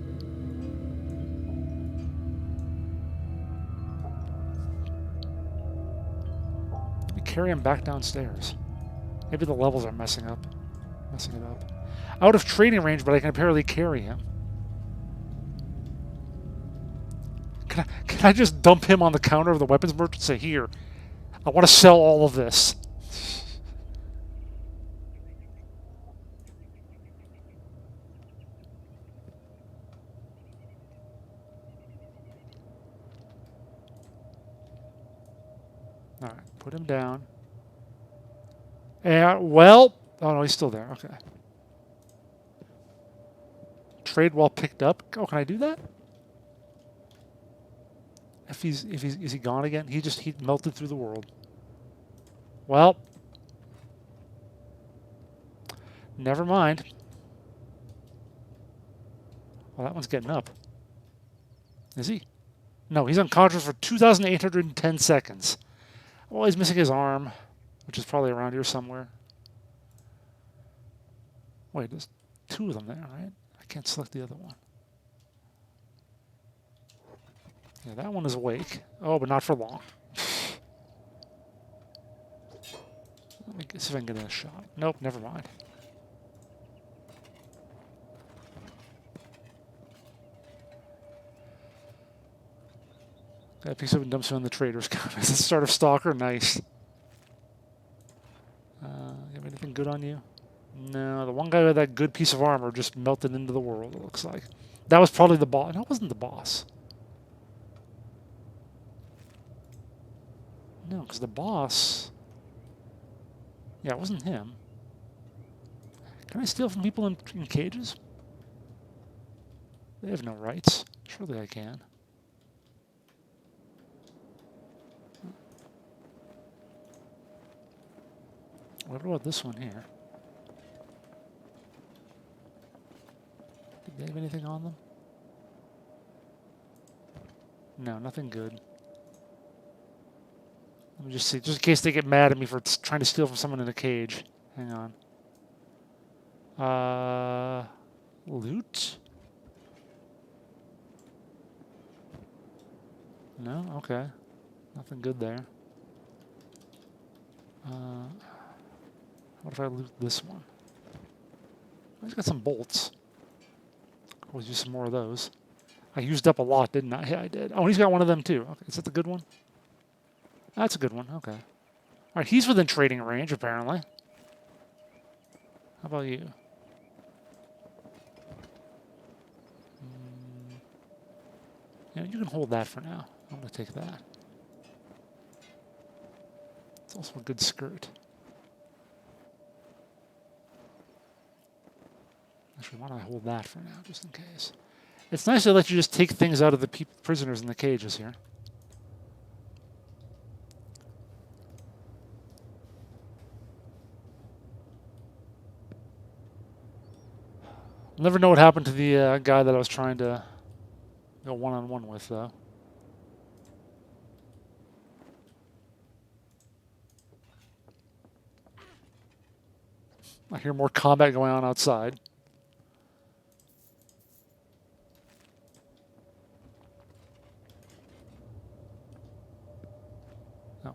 Let me carry him back downstairs. Maybe the levels are messing it up. Out of trading range, but I can apparently carry him. Can I just dump him on the counter of the weapons merchant and say, here, I want to sell all of this. All right, put him down. And, well, oh no, he's still there. Okay. Trade while picked up. Oh, can I do that? Is he gone again? He melted through the world. Well, never mind. Well, that one's getting up. Is he? No, he's unconscious for 2,810 seconds. Well, he's missing his arm, which is probably around here somewhere. Wait, there's two of them there, right? I can't select the other one. Yeah, that one is awake. Oh, but not for long. Let me see if I can get a shot. Nope, never mind. Guy picks up and dumps him in the trader's comment. It's the start of Stalker. Nice. You have anything good on you? No, the one guy with that good piece of armor just melted into the world, it looks like. That was probably the boss. No, it wasn't the boss. No, because the boss... Yeah, it wasn't him. Can I steal from people in cages? They have no rights. Surely I can. What about this one here? Did they have anything on them? No, nothing good. Let me just see, just in case they get mad at me for trying to steal from someone in a cage. Hang on. Loot? No? Okay. Nothing good there. What if I loot this one? He's got some bolts. Always use some more of those. I used up a lot, didn't I? Yeah, I did. Oh, and he's got one of them too. Okay, is that the good one? That's a good one. Okay. All right, he's within trading range, apparently. How about you? Yeah, you can hold that for now. I'm going to take that. It's also a good skirt. Actually, why don't I hold that for now, just in case? It's nice to let you just take things out of the prisoners in the cages here. I'll never know what happened to the guy that I was trying to go one-on-one with, though. I hear more combat going on outside.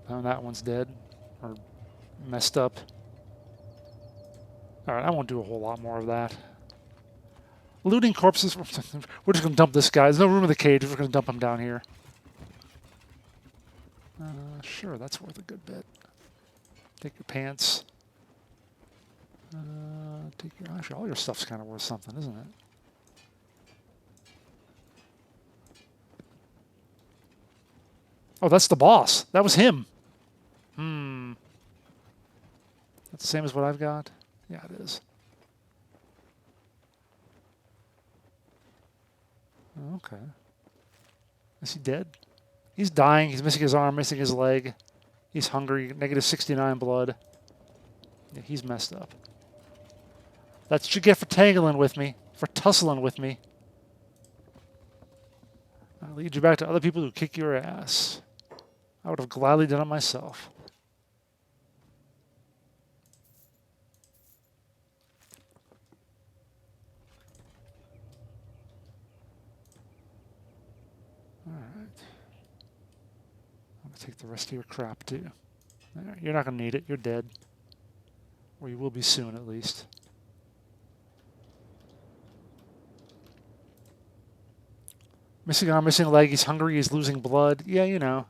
Oh, that one's dead. Or messed up. Alright, I won't do a whole lot more of that. Looting corpses. We're just going to dump this guy. There's no room in the cage. We're going to dump him down here. Sure, that's worth a good bit. Take your pants. Actually, all your stuff's kind of worth something, isn't it? Oh, that's the boss. That was him. That's the same as what I've got? Yeah, it is. Okay. Is he dead? He's dying. He's missing his arm, missing his leg. He's hungry. Negative 69 blood. Yeah, he's messed up. That's what you get for tangling with me. For tussling with me. I lead you back to other people who kick your ass. I would have gladly done it myself. All right. I'm going to take the rest of your crap, too. There, you're not going to need it. You're dead. Or you will be soon, at least. Missing arm, missing leg. He's hungry. He's losing blood. Yeah, you know.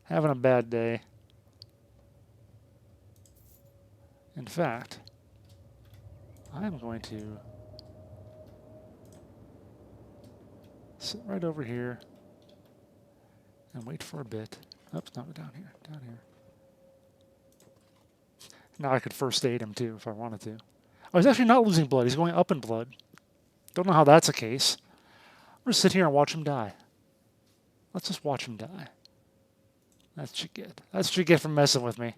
Having a bad day. In fact, I am going to sit right over here and wait for a bit. Oops, not down here. Down here. Now I could first aid him, too, if I wanted to. Oh, he's actually not losing blood. He's going up in blood. Don't know how that's the case. I'm going to sit here and watch him die. Let's just watch him die. That's what you get. That's what you get from messing with me.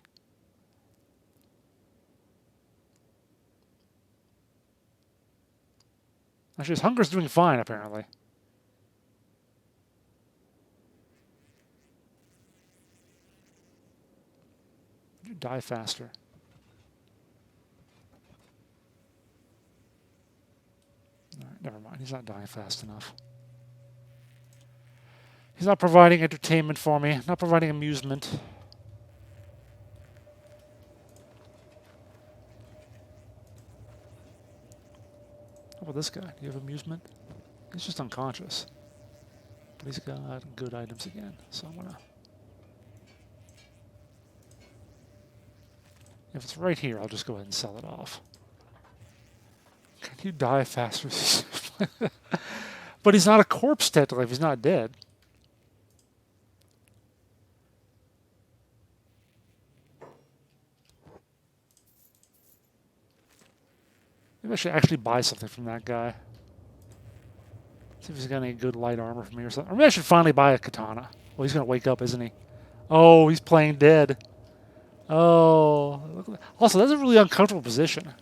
Actually, his hunger's doing fine, apparently. You die faster. All right, never mind. He's not dying fast enough. He's not providing entertainment for me, not providing amusement. How about this guy? Do you have amusement? He's just unconscious. But he's got good items again, so I'm gonna... If it's right here, I'll just go ahead and sell it off. Can you die faster? But he's not a corpse, technically, if he's not dead. Maybe I should actually buy something from that guy. See if he's got any good light armor for me or something. Or maybe I should finally buy a katana. Well, he's going to wake up, isn't he? Oh, he's playing dead. Oh. Also, that's a really uncomfortable position.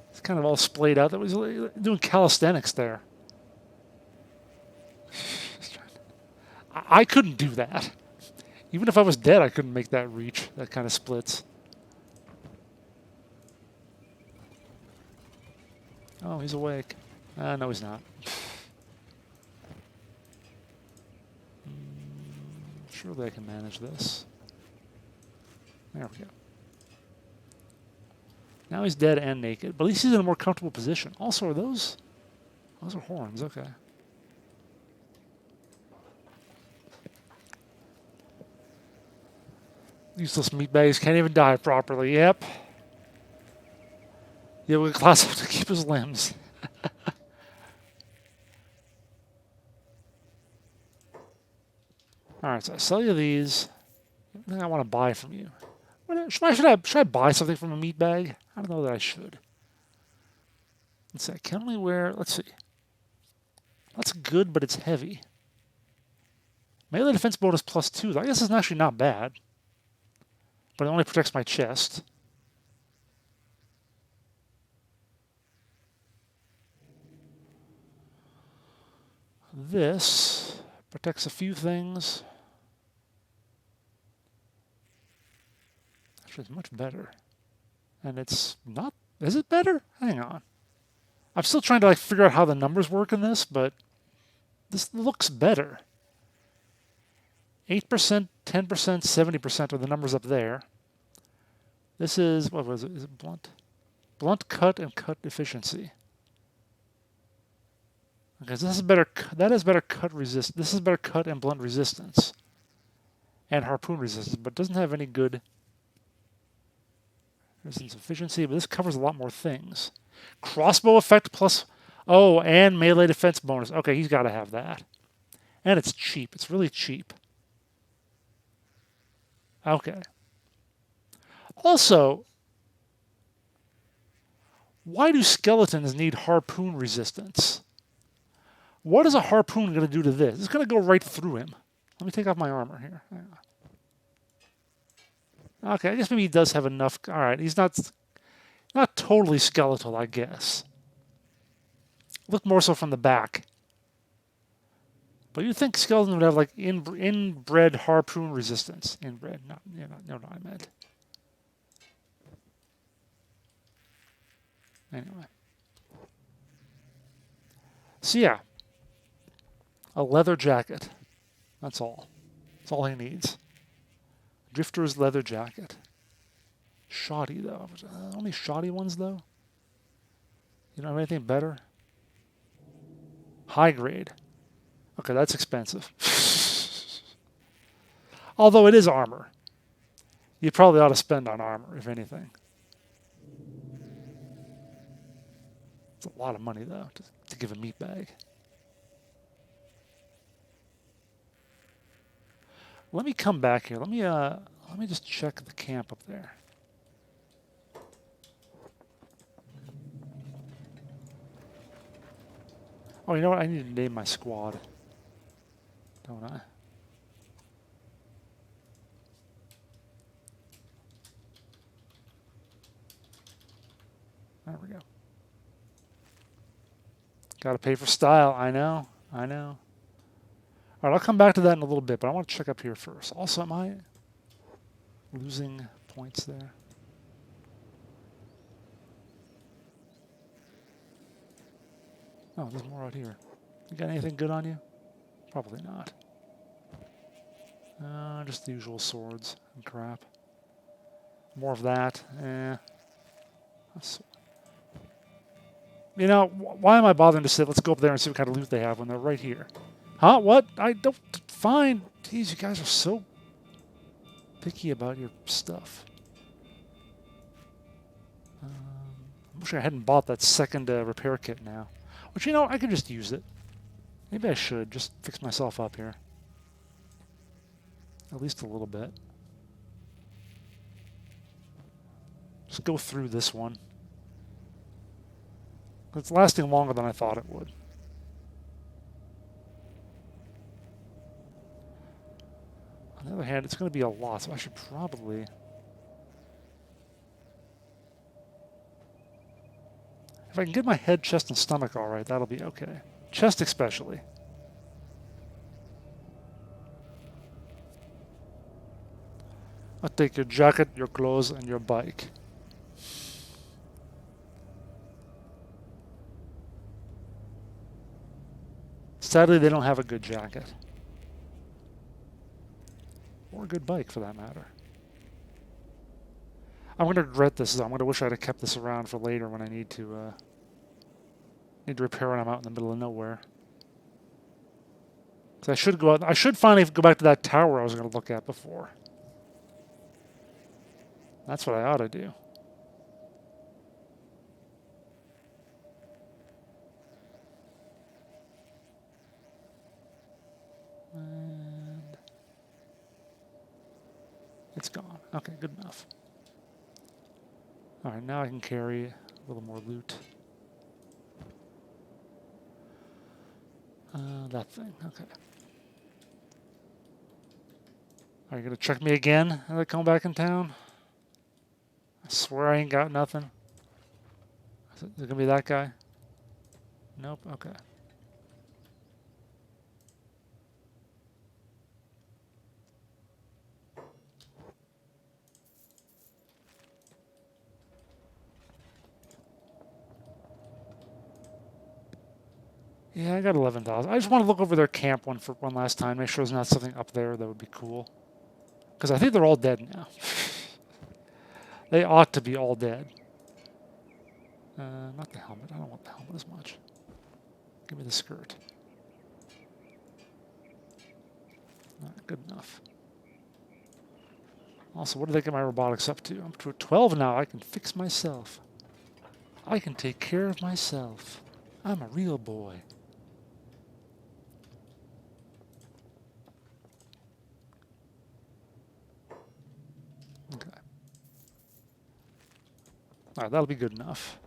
It's kind of all splayed out. That was doing calisthenics there. I couldn't do that. Even if I was dead, I couldn't make that reach. That kind of splits. Oh, he's awake. No, he's not. Surely I can manage this. There we go. Now he's dead and naked, but at least he's in a more comfortable position. Also, are those are horns, okay. Useless meatbags can't even die properly, yep. Yeah, we class him to keep his limbs. Alright, so I sell you these. I think I want to buy from you. Should I buy something from a meat bag? I don't know that I should. Let's see, I can only wear, let's see. That's good, but it's heavy. Melee defense bonus +2. I guess it's actually not bad. But it only protects my chest. This protects a few things. Actually, it's much better. And it's not... Is it better? Hang on. I'm still trying to figure out how the numbers work in this, but this looks better. 8%, 10%, 70% are the numbers up there. This is... What was it? Is it blunt? Blunt cut and cut efficiency. Okay, so this is better. That is better cut resist. This is better cut and blunt resistance, and harpoon resistance, but doesn't have any good resistance efficiency. But this covers a lot more things. Crossbow effect plus, oh, and melee defense bonus. Okay, he's got to have that, and it's cheap. It's really cheap. Okay. Also, why do skeletons need harpoon resistance? What is a harpoon going to do to this? It's going to go right through him. Let me take off my armor here. Okay, I guess maybe he does have enough. All right, he's not totally skeletal, I guess. Look more so from the back. But you'd think skeletons would have like inbred harpoon resistance. Inbred, not, you know what I meant. Anyway. So yeah, a leather jacket. That's all. That's all he needs. Drifter's leather jacket. Shoddy though. Only shoddy ones though? You don't have anything better? High grade. Okay, that's expensive. Although it is armor. You probably ought to spend on armor, if anything. It's a lot of money though, to give a meat bag. Let me come back here. Let me just check the camp up there. Oh, you know what? I need to name my squad. Don't I? There we go. Gotta pay for style. I know. I know. All right, I'll come back to that in a little bit, but I want to check up here first. Also, am I losing points there? Oh, there's more out here. You got anything good on you? Probably not. Just the usual swords and crap. More of that. You know, why am I bothering to say, let's go up there and see what kind of loot they have when they're right here? Huh? What? I don't... Fine. Jeez, you guys are so picky about your stuff. I wish I hadn't bought that second repair kit now. Which, you know, I could just use it. Maybe I should just fix myself up here. At least a little bit. Just go through this one. It's lasting longer than I thought it would. On the other hand, it's going to be a lot, so I should probably... If I can get my head, chest, and stomach all right, that'll be okay. Chest especially. I'll take your jacket, your clothes, and your bike. Sadly, they don't have a good jacket. Or a good bike, for that matter. I'm going to regret this. I'm going to wish I'd have kept this around for later when I need to repair when I'm out in the middle of nowhere. So I should go out. I should finally go back to that tower I was going to look at before. That's what I ought to do. And it's gone. Okay, good enough. All right, now I can carry a little more loot. That thing, okay. Are you going to check me again as I come back in town? I swear I ain't got nothing. Is it going to be that guy? Nope, okay. Yeah, I got 11,000. I just want to look over their camp one last time, make sure there's not something up there that would be cool. Because I think they're all dead now. They ought to be all dead. Not the helmet. I don't want the helmet as much. Give me the skirt. Good enough. Also, what do they get my robotics up to? I'm up to 12 now. I can fix myself. I can take care of myself. I'm a real boy. Okay. All right, that'll be good enough.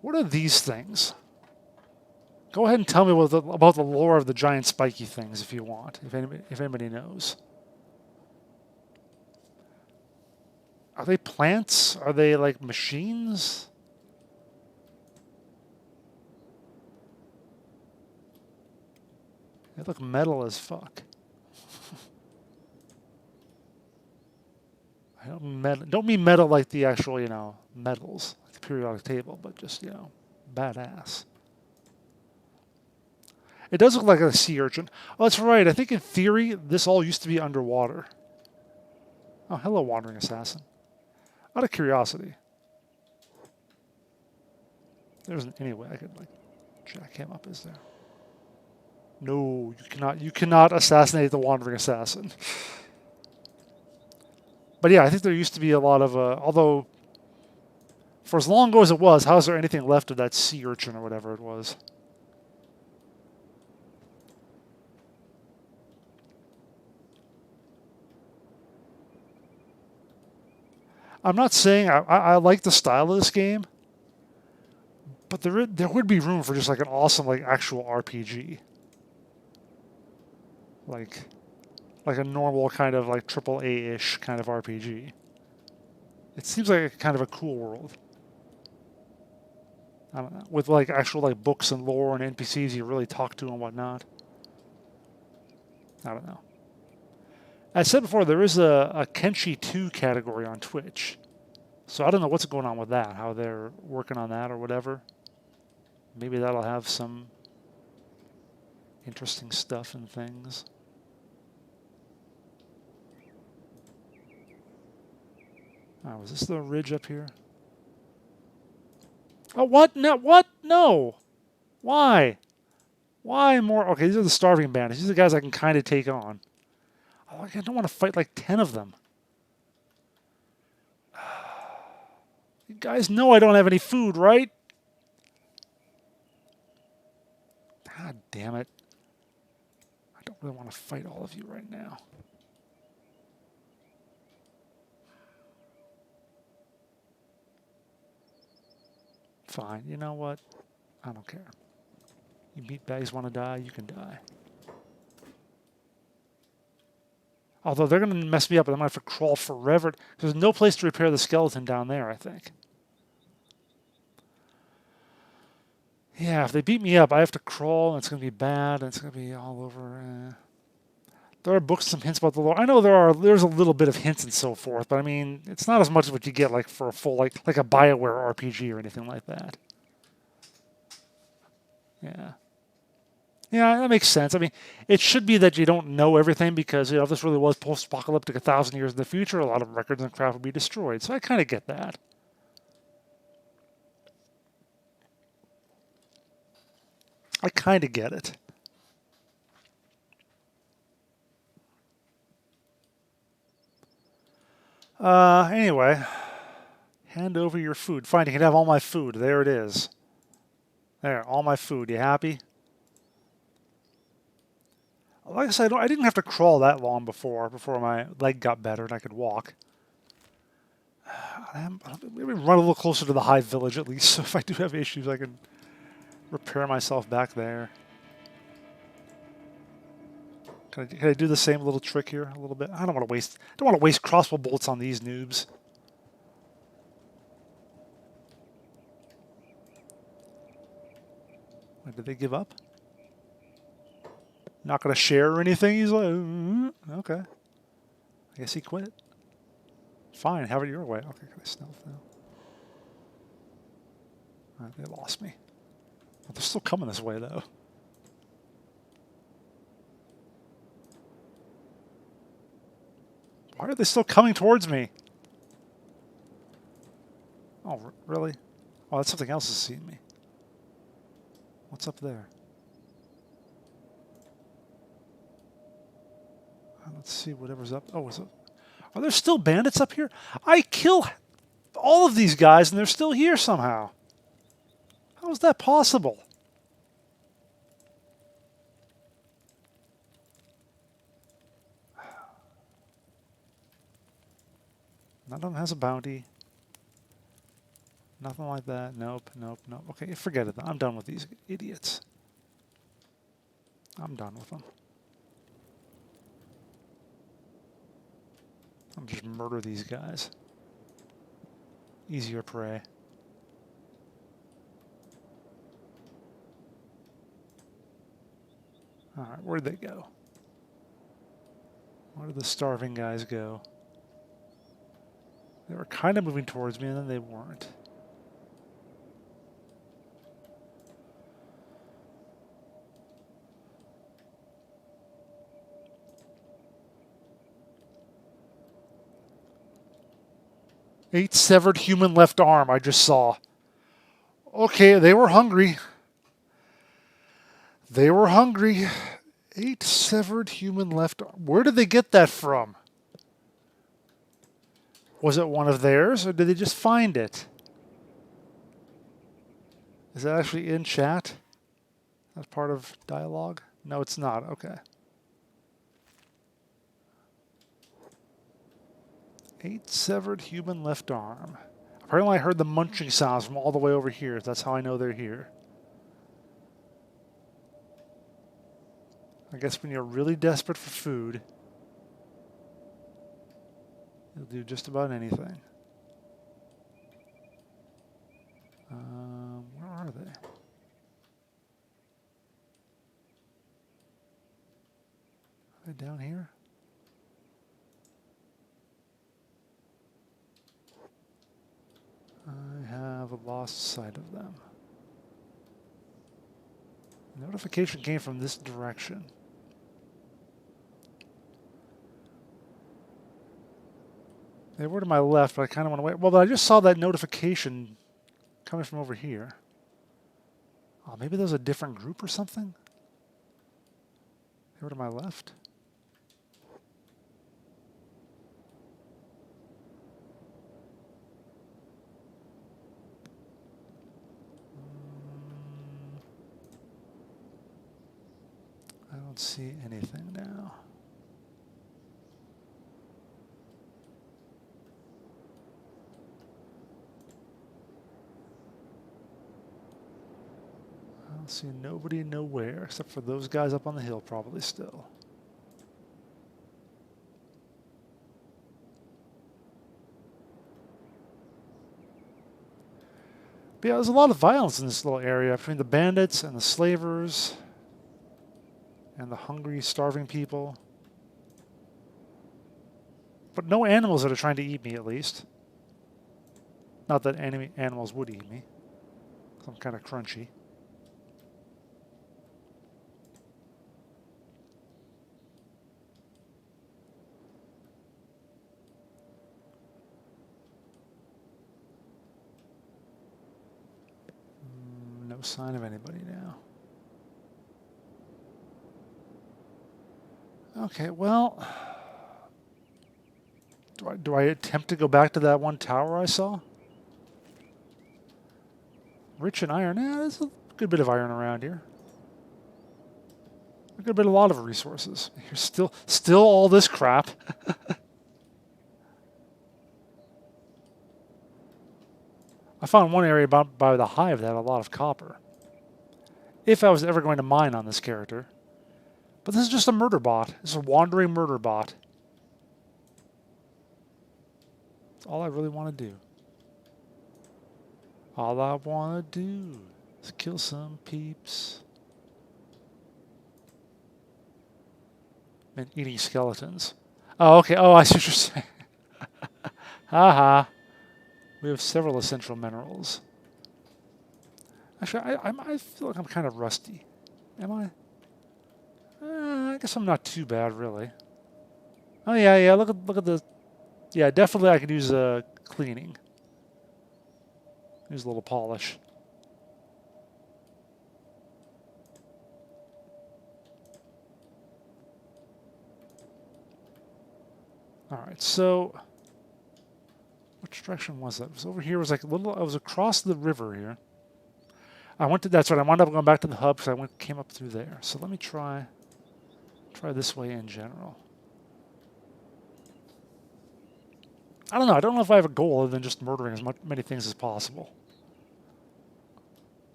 What are these things? Go ahead and tell me about the lore of the giant spiky things if you want, if anybody knows. Are they plants? Are they like machines? They look metal as fuck. I don't mean metal like the actual, you know, metals, like the periodic table, but just, you know, badass. It does look like a sea urchin. Oh, that's right. I think in theory, this all used to be underwater. Oh, hello, wandering assassin. Out of curiosity, there isn't any way I could, like, jack him up, is there? No, you cannot assassinate the wandering assassin. But yeah, I think there used to be a lot of, although for as long ago as it was, how is there anything left of that sea urchin or whatever it was? I'm not saying I like the style of this game, but there would be room for just like an awesome like actual RPG, like like a normal kind of like triple A-ish kind of RPG. It seems like a kind of a cool world. I don't know, with like actual like books and lore and NPCs you really talk to and whatnot. I don't know. As I said before, there is a Kenshi 2 category on Twitch. So I don't know what's going on with that, how they're working on that or whatever. Maybe that'll have some interesting stuff and things. Oh, was this the ridge up here? Oh, what? No, what? No. Why? Why more? Okay, these are the starving bandits. These are the guys I can kind of take on. Oh, I don't want to fight like 10 of them. You guys know I don't have any food, right? God damn it. I don't really want to fight all of you right now. Fine. You know what? I don't care. You meatbags want to die, you can die. Although they're going to mess me up, and I'm going to have to crawl forever. There's no place to repair the skeleton down there, I think. Yeah, if they beat me up, I have to crawl, and it's going to be bad, and it's going to be all over. There are books, some hints about the lore. I know there's a little bit of hints and so forth, but I mean, it's not as much as what you get like for a full like a BioWare RPG or anything like that. Yeah. Yeah, that makes sense. I mean, it should be that you don't know everything because, you know, if this really was post-apocalyptic 1,000 years in the future, a lot of records and craft would be destroyed. So I kind of get that. I kind of get it. Anyway, hand over your food. Fine, you can have all my food. There it is. There, all my food. You happy? Like I said, I didn't have to crawl that long before my leg got better and I could walk. Maybe run a little closer to the Hive Village at least, so if I do have issues, I can repair myself back there. Can I do the same little trick here a little bit? I don't want to waste crossbow bolts on these noobs. Wait, did they give up? Not going to share or anything? He's like, okay. I guess he quit. Fine, have it your way. Okay, can I stealth now? All right, they lost me. Well, they're still coming this way, though. Why are they still coming towards me? Oh, really? Oh, that's something else is seeing me. What's up there? Let's see whatever's up. Oh, is it? Are there still bandits up here? I kill all of these guys and they're still here somehow. How is that possible? None of them has a bounty. Nothing like that. Nope, nope, nope. Okay, forget it. I'm done with these idiots. I'm done with them. I'll just murder these guys. easier prey. Alright, where'd they go? Where did the starving guys go? They were kind of moving towards me, and then they weren't. Eight severed human left arm, I just saw. Okay, they were hungry. They were hungry. 8 severed human left arm. Where did they get that from? Was it one of theirs, or did they just find it? Is that actually in chat? That's part of dialogue? No, it's not. Okay. 8 severed human left arm. Apparently I heard the munching sounds from all the way over here. That's how I know they're here. I guess when you're really desperate for food, you'll do just about anything. Where are they? Are they down here? I have lost sight of them. Notification came from this direction. They were to my left, but I kind of want to wait. Well, but I just saw that notification coming from over here. Oh, maybe there's a different group or something? They were to my left. I don't see anything now. I don't see nobody nowhere except for those guys up on the hill probably still. But yeah, there's a lot of violence in this little area between the bandits and the slavers and the hungry, starving people. But no animals that are trying to eat me, at least. Not that any animals would eat me. I'm kind of crunchy. No sign of anybody now. Okay, well, do I attempt to go back to that one tower I saw? Rich in iron. Yeah, there's a good bit of iron around here. A good bit, a lot of resources. Here's still all this crap. I found one area by the hive that had a lot of copper. If I was ever going to mine on this character. But this is just a murder bot. This is a wandering murder bot. That's all I really want to do. All I want to do is kill some peeps. And eating skeletons. Oh, okay. Oh, I see what you're saying. Haha. We have several essential minerals. Actually, I feel like I'm kind of rusty. Am I? I guess I'm not too bad, really. Oh yeah. Look at the. Yeah, definitely I could use cleaning. Use a little polish. All right, so which direction was that? It was over here. It was like a little. I was across the river here. I went to. That's right. I wound up going back to the hub because came up through there. So let me try this way in general. I don't know. I don't know if I have a goal other than just murdering as many things as possible.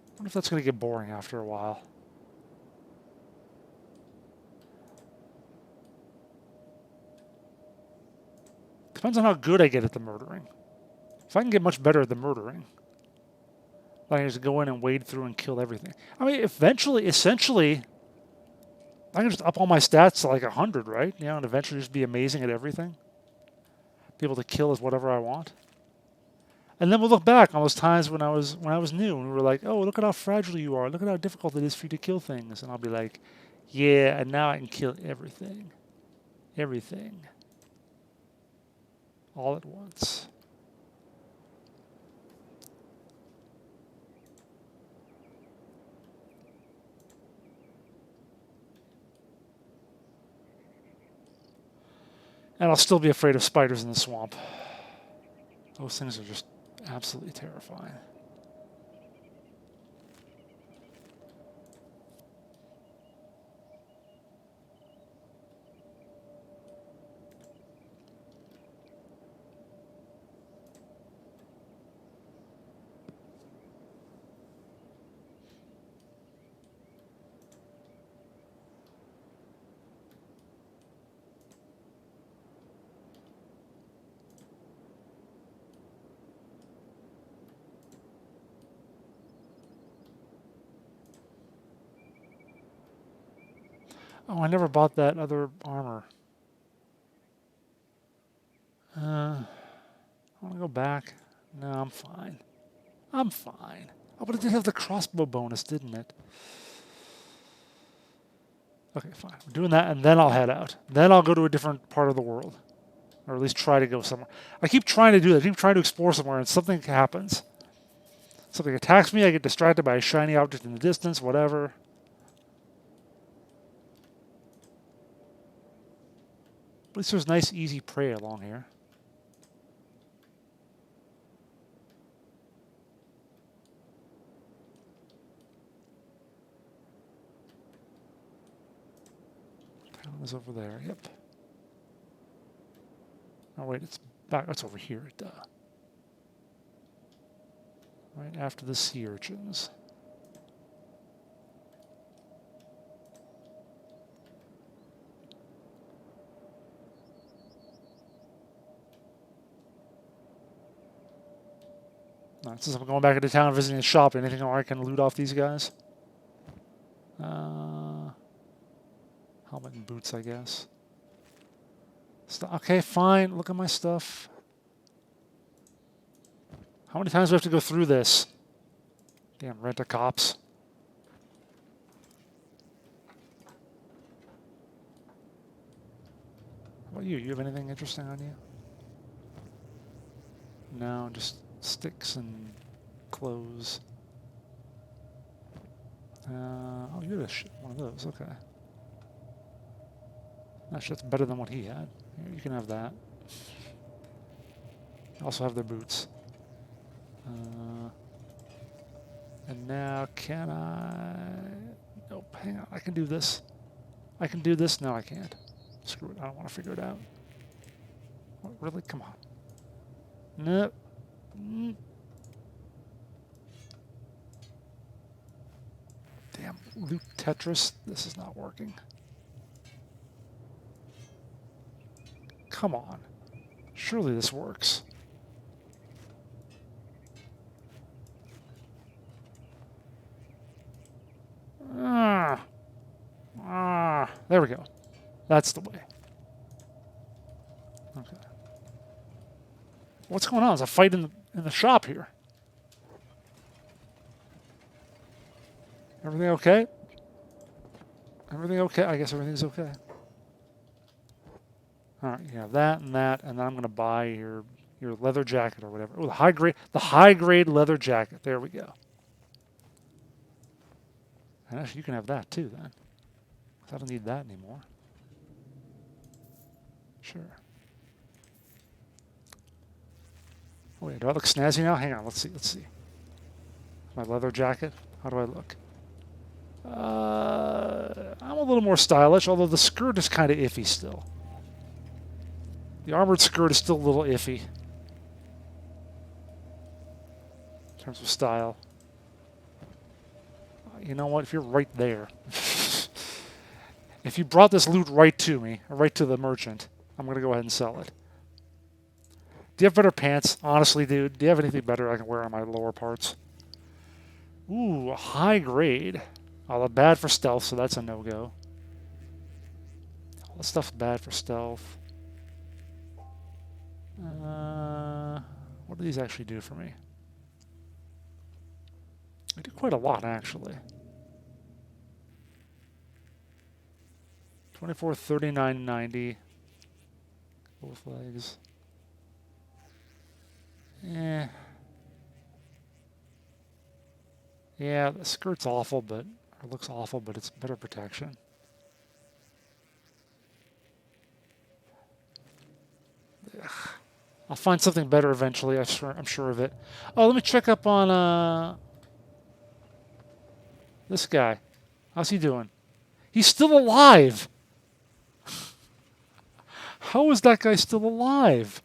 I wonder if that's going to get boring after a while. Depends on how good I get at the murdering. If I can get much better at the murdering, then I can just go in and wade through and kill everything. I mean, essentially, I can just up all my stats to like 100, right? You know, and eventually just be amazing at everything. Be able to kill as whatever I want. And then we'll look back on those times when I was new, and we were like, oh, look at how fragile you are. Look at how difficult it is for you to kill things. And I'll be like, yeah, and now I can kill everything. Everything. All at once. And I'll still be afraid of spiders in the swamp. Those things are just absolutely terrifying. Oh, I never bought that other armor. I want to go back. No, I'm fine. I'm fine. Oh, but it did have the crossbow bonus, didn't it? Okay, fine. We're doing that, and then I'll head out. Then I'll go to a different part of the world. Or at least try to go somewhere. I keep trying to do that. I keep trying to explore somewhere, and something happens. Something attacks me, I get distracted by a shiny object in the distance, whatever. At least there's nice, easy prey along here. Town is over there. Yep. Oh wait, it's back. It's over here. Duh. Right after the sea urchins. Alright, since I'm going back into town visiting the shop, anything where I can loot off these guys? Helmet and boots, I guess. Okay, fine. Look at my stuff. How many times do I have to go through this? Damn, rent-a-cops. How about you? You have anything interesting on you? No, just sticks and clothes. Oh, you're one of those. Okay. Actually, that's better than what he had. Here, you can have that. Also have their boots. And now can I... Nope, hang on. I can do this. I can do this. No, I can't. Screw it. I don't want to figure it out. What, really? Come on. Nope. Damn, loot Tetris. This is not working. Come on. Surely this works. There we go. That's the way. Okay. What's going on? There's a fight in the shop here. Everything okay? Everything okay? I guess everything's okay. Alright, you have that, and then I'm going to buy your leather jacket or whatever. Oh, the high grade leather jacket. There we go. And actually, you can have that too, then. I don't need that anymore. Sure. Oh, wait, do I look snazzy now? Hang on, let's see. My leather jacket. How do I look? I'm a little more stylish, although the skirt is kind of iffy still. The armored skirt is still a little iffy in terms of style. You know what? If you're right there, if you brought this loot right to me, or right to the merchant, I'm going to go ahead and sell it. Do you have better pants? Honestly, dude, do you have anything better I can wear on my lower parts? Ooh, high grade. Oh, bad for stealth, so that's a no-go. All this stuff's bad for stealth. What do these actually do for me? They do quite a lot, actually. 24, 39, 90. Both legs. Eh. Yeah, the skirt's awful, but or looks awful, but it's better protection. Ugh. I'll find something better eventually. I'm sure of it. Oh, let me check up on this guy. How's he doing? He's still alive. How is that guy still alive?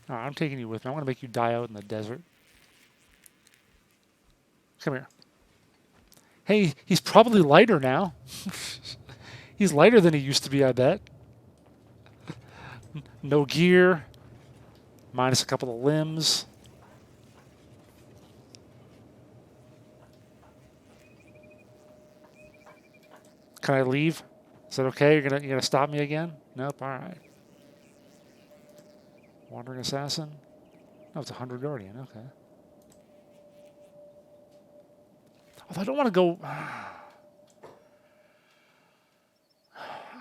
All right, I'm taking you with me. I want to make you die out in the desert. Come here. Hey, he's probably lighter now. He's lighter than he used to be, I bet. No gear. Minus a couple of limbs. Can I leave? Is that okay? You're gonna stop me again? Nope. All right. Wandering assassin. Oh, it's a 100 guardian. Okay. Although I don't want to go.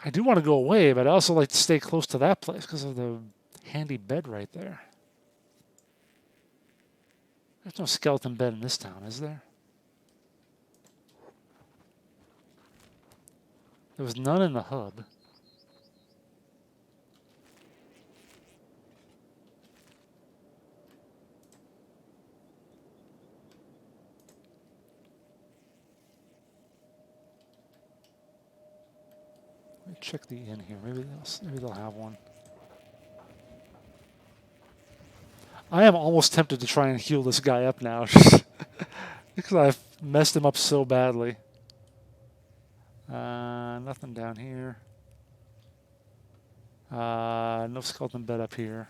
I do want to go away, but I also like to stay close to that place because of the handy bed right there. There's no skeleton bed in this town, is there? There was none in the hub. Let me check the inn here. Maybe they'll have one. I am almost tempted to try and heal this guy up now because I've messed him up so badly. Nothing down here. No skeleton bed up here.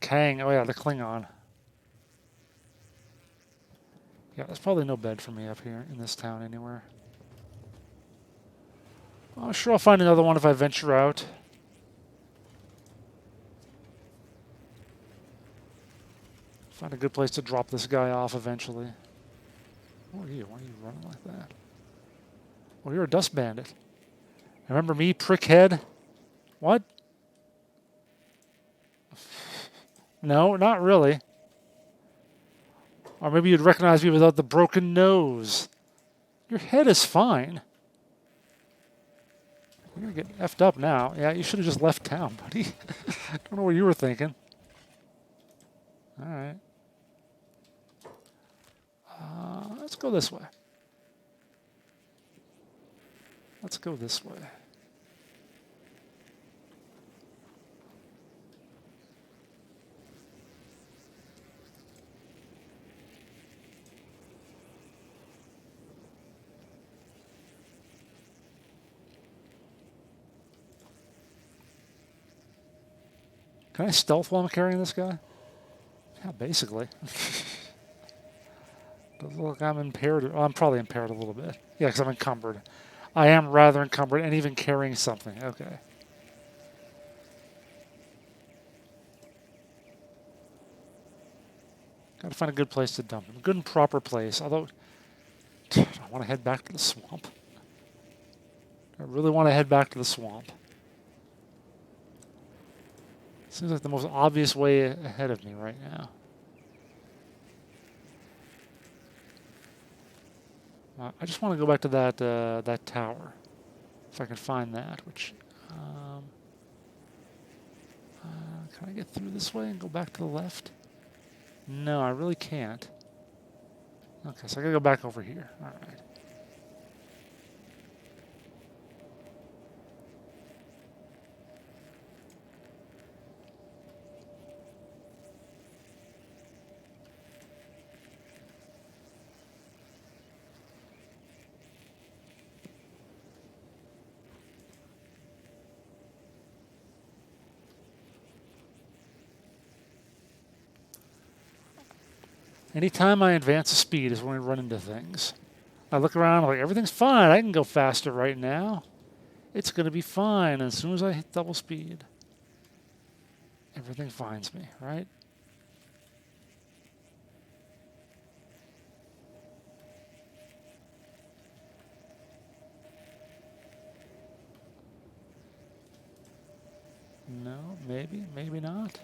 Kang. Oh yeah, the Klingon. Yeah, there's probably no bed for me up here in this town anywhere. Well, I'm sure I'll find another one if I venture out. Find a good place to drop this guy off eventually. Who are you? Why are you running like that? Well, you're a dust bandit. Remember me, prickhead? What? No, not really. Or maybe you'd recognize me without the broken nose. Your head is fine. You're going to get effed up now. Yeah, you should have just left town, buddy. Don't know what you were thinking. All right. Let's go this way. Let's go this way. Can I stealth while I'm carrying this guy? Yeah, basically. Does look like I'm impaired. Well, I'm probably impaired a little bit. Yeah, because I'm encumbered. I am rather encumbered and even carrying something. Okay. Got to find a good place to dump him. A good and proper place. Although, I want to head back to the swamp. I really want to head back to the swamp. Seems like the most obvious way ahead of me right now. I just want to go back to that tower, if I can find that. Which can I get through this way and go back to the left? No, I really can't. Okay, so I gotta go back over here. All right. Anytime I advance the speed is when we run into things. I look around, I'm like, everything's fine. I can go faster right now. It's going to be fine. And as soon as I hit double speed, everything finds me, right? No, maybe, maybe not.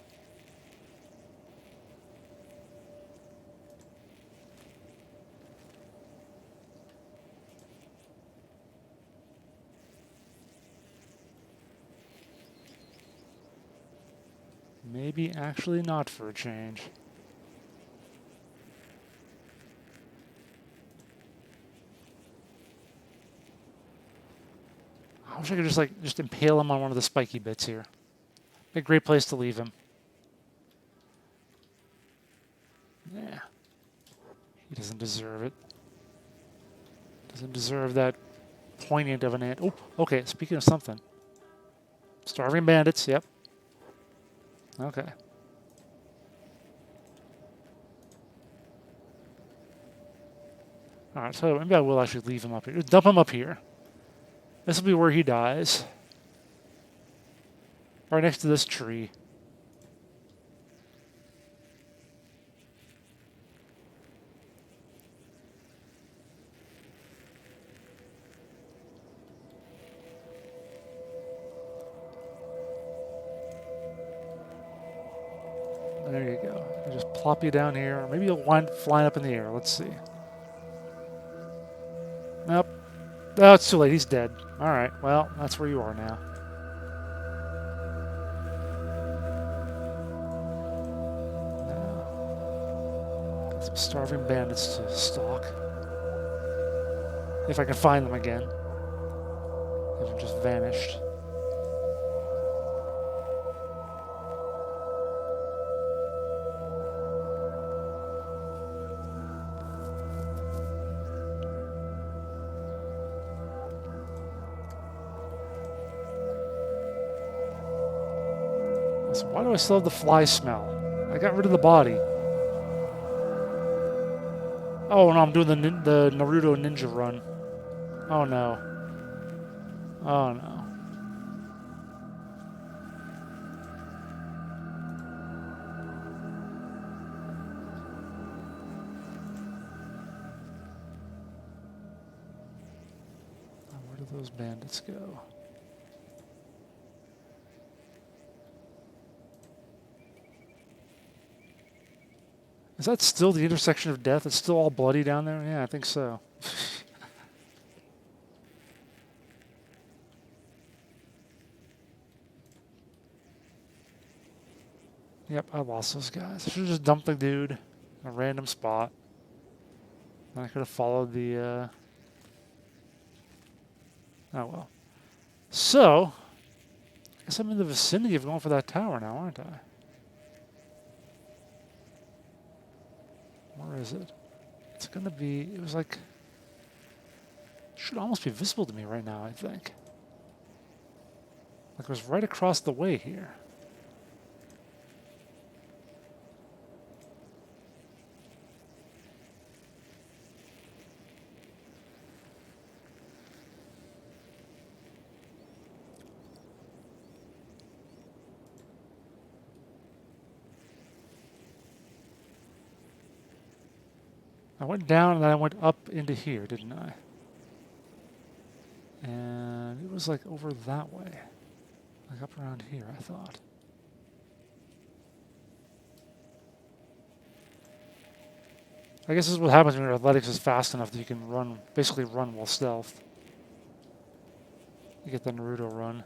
Maybe actually not for a change. I wish I could just impale him on one of the spiky bits here. A great place to leave him. Yeah. He doesn't deserve it. Doesn't deserve that poignant of an ant. Oh, okay, speaking of something. Starving bandits, yep. Okay. Alright, so maybe I will actually leave him up here. Dump him up here. This will be where he dies. Right next to this tree. There you go. I'll just plop you down here. Or maybe you'll wind up flying up in the air. Let's see. Nope. Oh, it's too late. He's dead. Alright, well, that's where you are now. Now, got some starving bandits to stalk. If I can find them again. They've just vanished. So why do I still have the fly smell? I got rid of the body. Oh no, I'm doing the Naruto ninja run. Oh no. Oh no. Where do those bandits go? Is that still the intersection of death? It's still all bloody down there? Yeah, I think so. Yep, I lost those guys. I should have just dumped the dude in a random spot. I could have followed the... Oh, well. So, I guess I'm in the vicinity of going for that tower now, aren't I? Where is it? It's going to be... It was like... It should almost be visible to me right now, I think. Like it was right across the way here. I went down and then I went up into here, didn't I? And it was like over that way. Like up around here, I thought. I guess this is what happens when your athletics is fast enough that you can run, basically run while stealth. You get the Naruto run.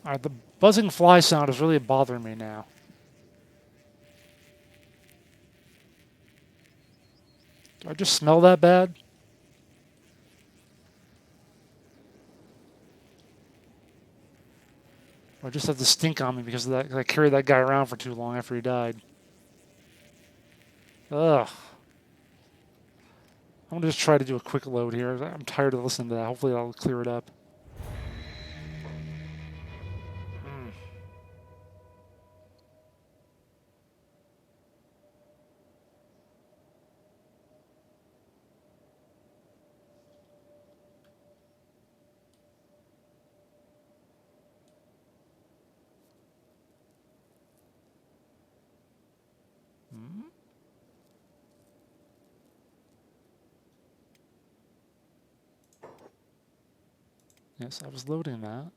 Alright, the buzzing fly sound is really bothering me now. Do I just smell that bad? Or I just have the stink on me because of that, 'cause I carried that guy around for too long after he died. Ugh. I'm going to just try to do a quick load here. I'm tired of listening to that. Hopefully I'll clear it up. Yes, I was loading that.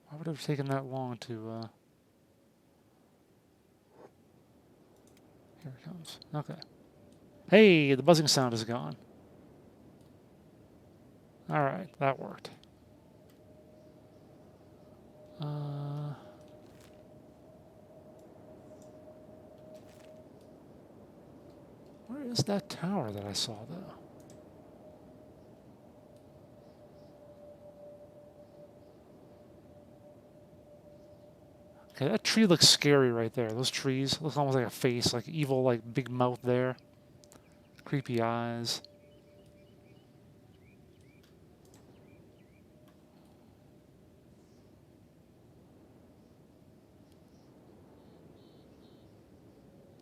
Why would it have taken that long to... Here it comes. Okay. Hey, the buzzing sound is gone. Alright, that worked. Where is that tower that I saw, though? Okay, that tree looks scary right there. Those trees look almost like a face, like evil, like big mouth there. Creepy eyes.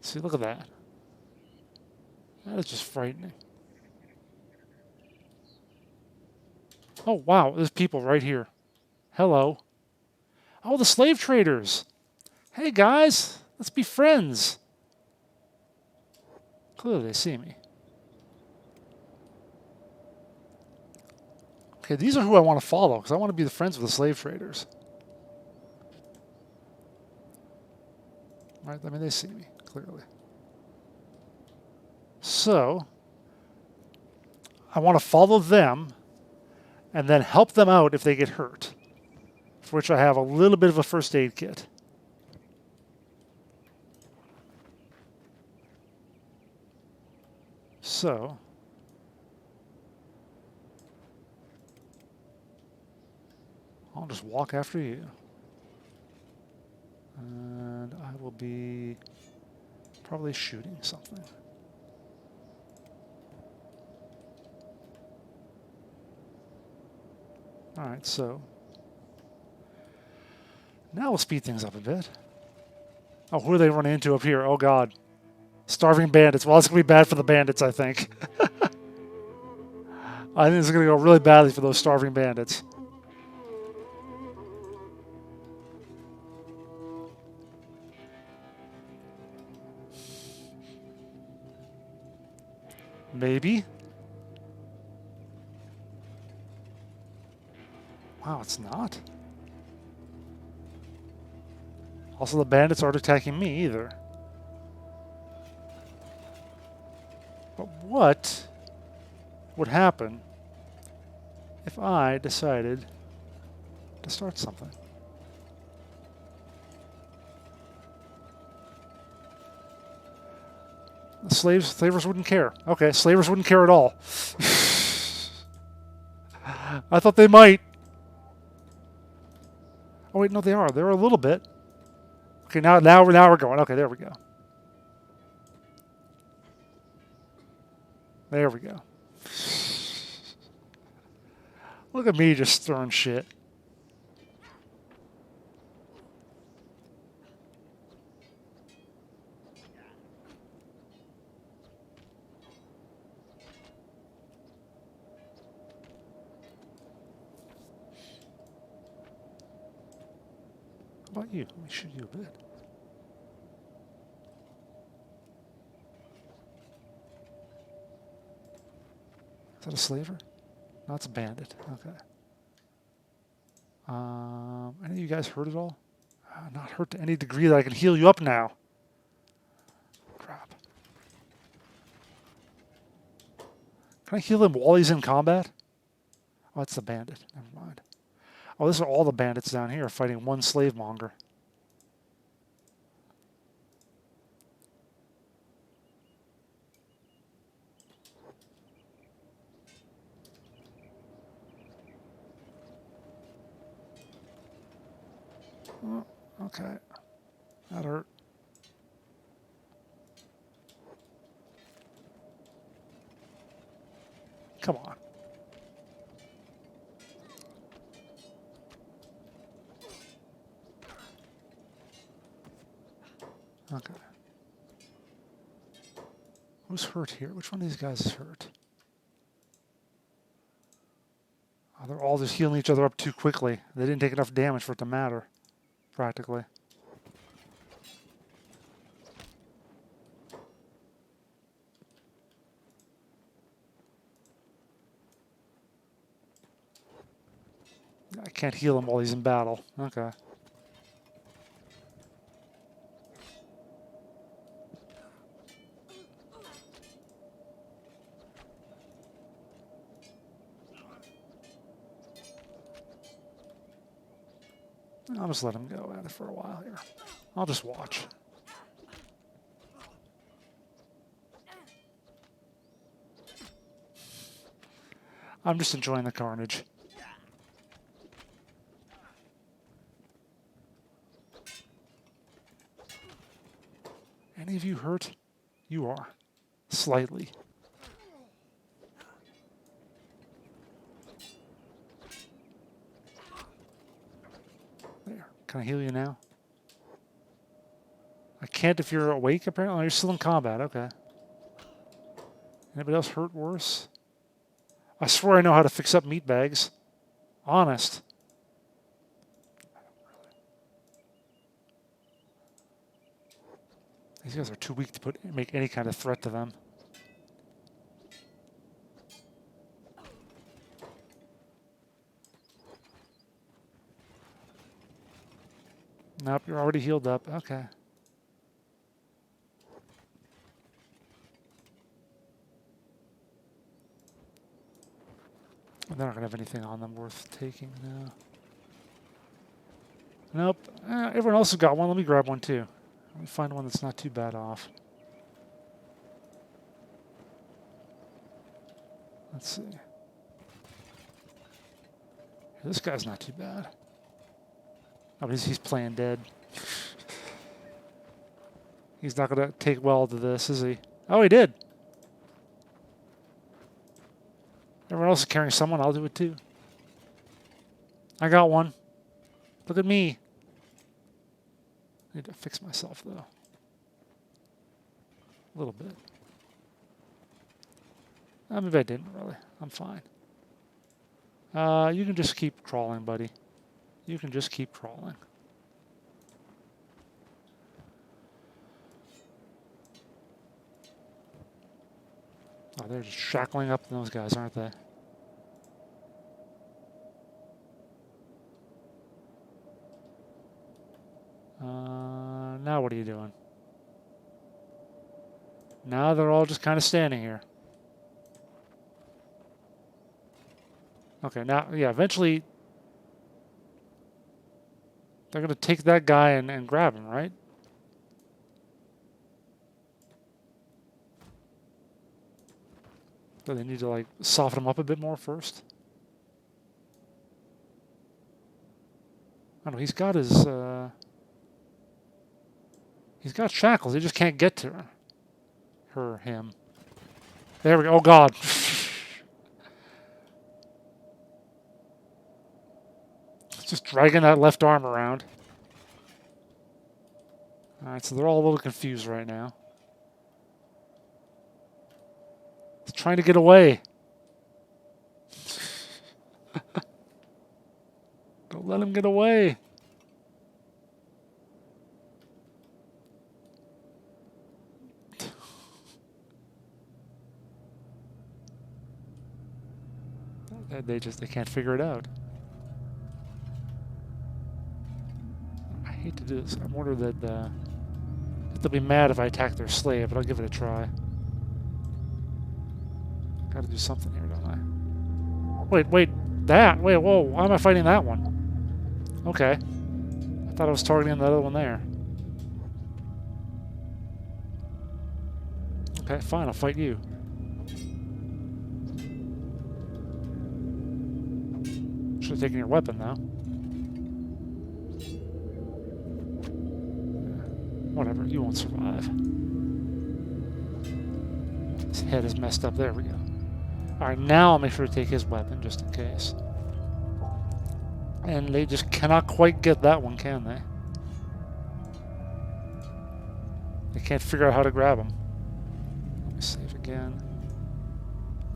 See, look at that. That is just frightening. Oh, wow, there's people right here. Hello. Oh, the slave traders. Hey, guys, let's be friends. Clearly, they see me. Okay, these are who I want to follow, because I want to be the friends with the slave traders. Right? I mean, they see me, clearly. So, I want to follow them, and then help them out if they get hurt. For which I have a little bit of a first aid kit. So, I'll just walk after you. And I will be probably shooting something. Alright, so now we'll speed things up a bit. Oh, who are they running into up here? Oh, God. Starving bandits. Well, it's going to be bad for the bandits, I think. I think it's going to go really badly for those starving bandits. Maybe. Wow, it's not. Also, the bandits aren't attacking me either. But what would happen if I decided to start something? The slavers wouldn't care. Okay, slavers wouldn't care at all. I thought they might. Oh wait, no, they are. They're a little bit. Okay, now we're going. Okay, there we go. There we go. Look at me just throwing shit. How about you? Let me shoot you a bit. Is that a slaver? No, it's a bandit. Okay. Any of you guys hurt at all? Not hurt to any degree that I can heal you up now. Crap. Can I heal him while he's in combat? Oh, that's the bandit. Never mind. Oh, these are all the bandits down here fighting one slave monger. Oh, okay. That hurt. Come on. Okay. Who's hurt here? Which one of these guys is hurt? Oh, they're all just healing each other up too quickly. They didn't take enough damage for it to matter, practically. I can't heal him while he's in battle. Okay. I'll just let him go at it for a while here. I'll just watch. I'm just enjoying the carnage. Any of you hurt? You are. Slightly. There. Can I heal you now? I can't if you're awake, apparently. Oh, you're still in combat. Okay. Anybody else hurt worse? I swear I know how to fix up meatbags. Honest. These guys are too weak to make any kind of threat to them. Nope, you're already healed up. Okay. They're not going to have anything on them worth taking now. Nope. Everyone else has got one. Let me grab one too. Let me find one that's not too bad off. Let's see. This guy's not too bad. Oh, but he's playing dead. He's not going to take well to this, is he? Oh, he did. Everyone else is carrying someone. I'll do it too. I got one. Look at me. I need to fix myself, though. A little bit. Maybe I didn't, really. I'm fine. You can just keep crawling, buddy. You can just keep crawling. Oh, they're just shackling up those guys, aren't they? Now what are you doing? Now they're all just kind of standing here. Okay, now, yeah, eventually they're going to take that guy and grab him, right? Do they need to, like, soften him up a bit more first? I don't know, he's got his, he's got shackles. He just can't get to her. Him. There we go. Oh, God. Just dragging that left arm around. Alright, so they're all a little confused right now. He's trying to get away. Don't let him get away. They can't figure it out. I hate to do this. I'm worried that they'll be mad if I attack their slave, but I'll give it a try. Gotta do something here, don't I? Wait, that? Wait, whoa, why am I fighting that one? Okay. I thought I was targeting the other one there. Okay, fine, I'll fight you. Should have taken your weapon, though. Whatever, you won't survive. His head is messed up. There we go. Alright, now I'll make sure to take his weapon, just in case. And they just cannot quite get that one, can they? They can't figure out how to grab him. Let me save again.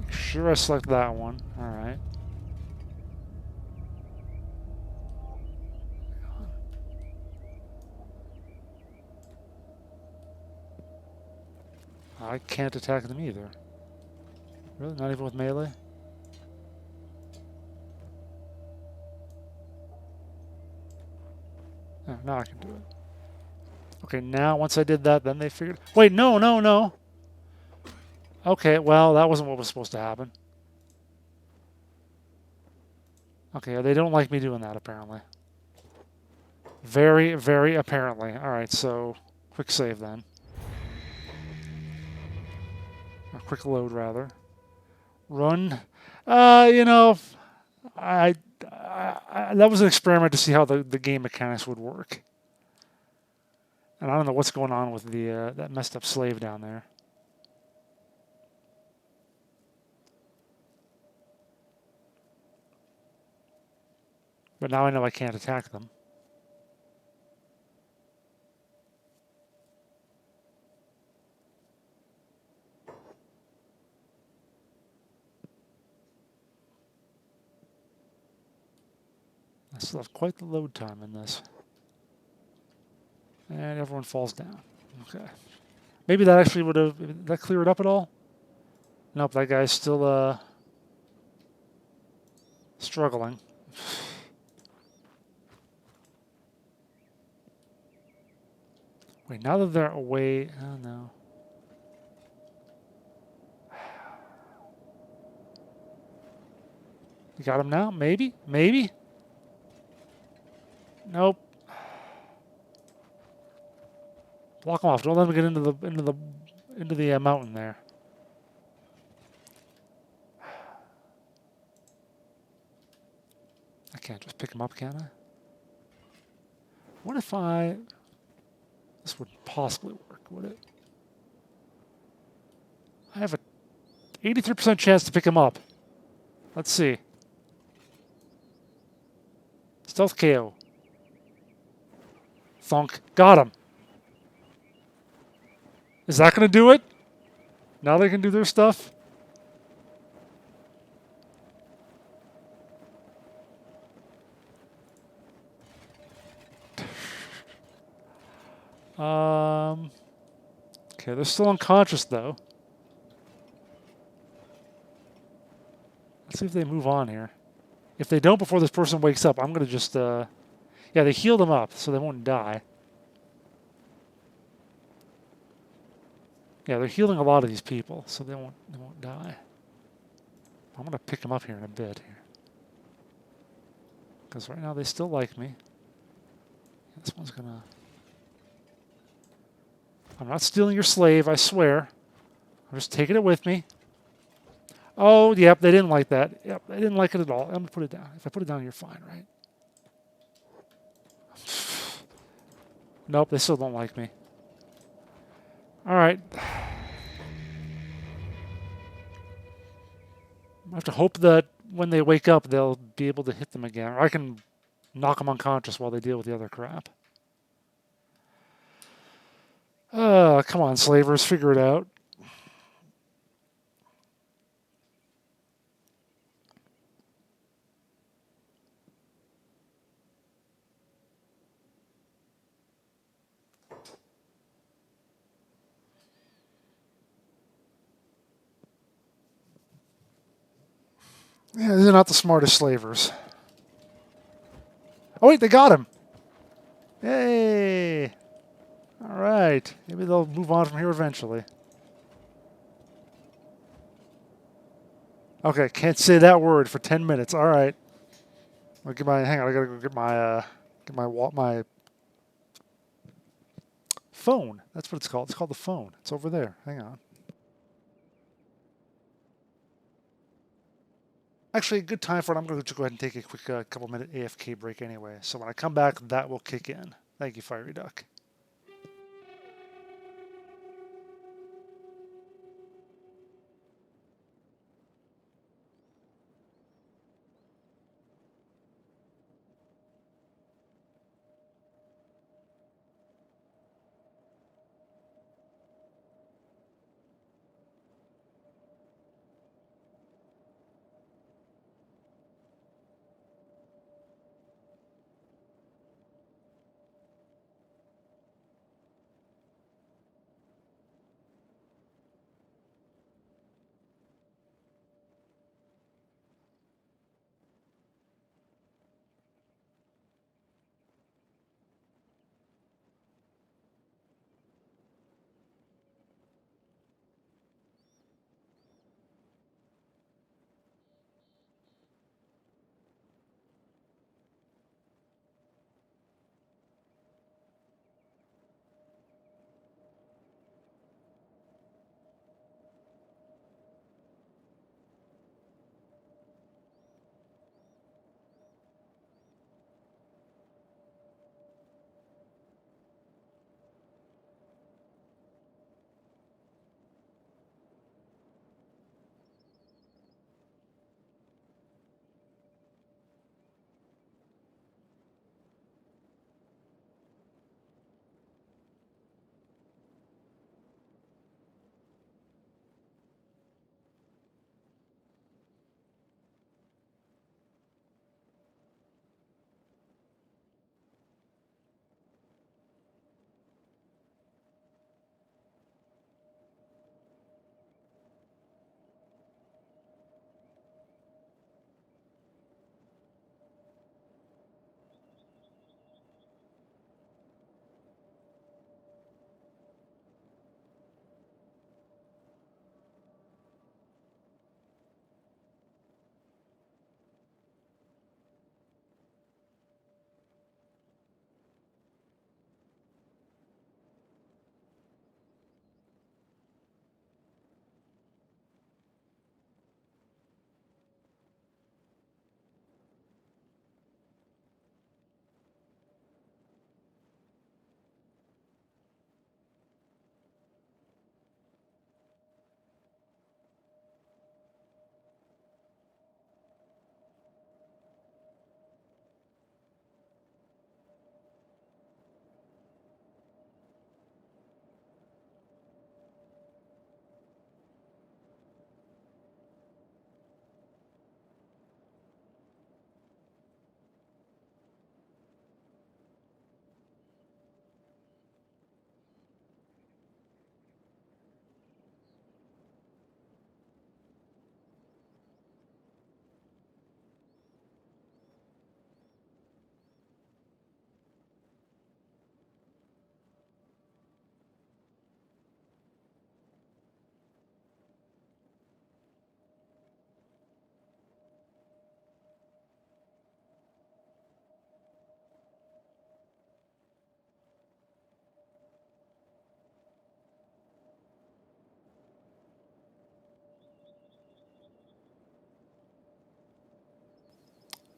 Make sure I select that one. Alright. I can't attack them either. Really? Not even with melee? Oh, now I can do it. Okay, now once I did that, then they figured... Wait, no, no, no! Okay, well, that wasn't what was supposed to happen. Okay, they don't like me doing that, apparently. Very, very apparently. Alright, so... Quick save, then. Or quick load, rather. Run. You know... that was an experiment to see how the game mechanics would work. And I don't know what's going on with the that messed up slave down there. But now I know I can't attack them. I still have quite the load time in this. And everyone falls down. Okay. Maybe that actually would have... Did that clear it up at all? Nope, that guy's still struggling. Wait, now that they're away... Oh, no. You got him now? Maybe? Maybe? Nope. Block him off. Don't let him get into the mountain there. I can't just pick him up, can I? What if I... This wouldn't possibly work, would it? I have a 83% chance to pick him up. Let's see. Stealth KO. Thunk. Got him. Is that going to do it? Now they can do their stuff? Okay, they're still unconscious, though. Let's see if they move on here. If they don't before this person wakes up, I'm going to just... Yeah, they healed them up, so they won't die. Yeah, they're healing a lot of these people, so they won't die. I'm going to pick them up here in a bit. Because right now they still like me. This one's going to... I'm not stealing your slave, I swear. I'm just taking it with me. Oh, yep, they didn't like that. Yep, they didn't like it at all. I'm going to put it down. If I put it down, you're fine, right? Nope, they still don't like me. All right. I have to hope that when they wake up, they'll be able to hit them again. Or I can knock them unconscious while they deal with the other crap. Come on, slavers, figure it out. Yeah, these are not the smartest slavers. Oh, wait, they got him. Yay. All right. Maybe they'll move on from here eventually. Okay, can't say that word for 10 minutes. All right. I'll get my... Hang on, I gotta go get my phone. That's what it's called. It's called the phone. It's over there. Hang on. Actually, a good time for it. I'm going to go ahead and take a quick couple-minute AFK break anyway. So when I come back, that will kick in. Thank you, Fiery Duck.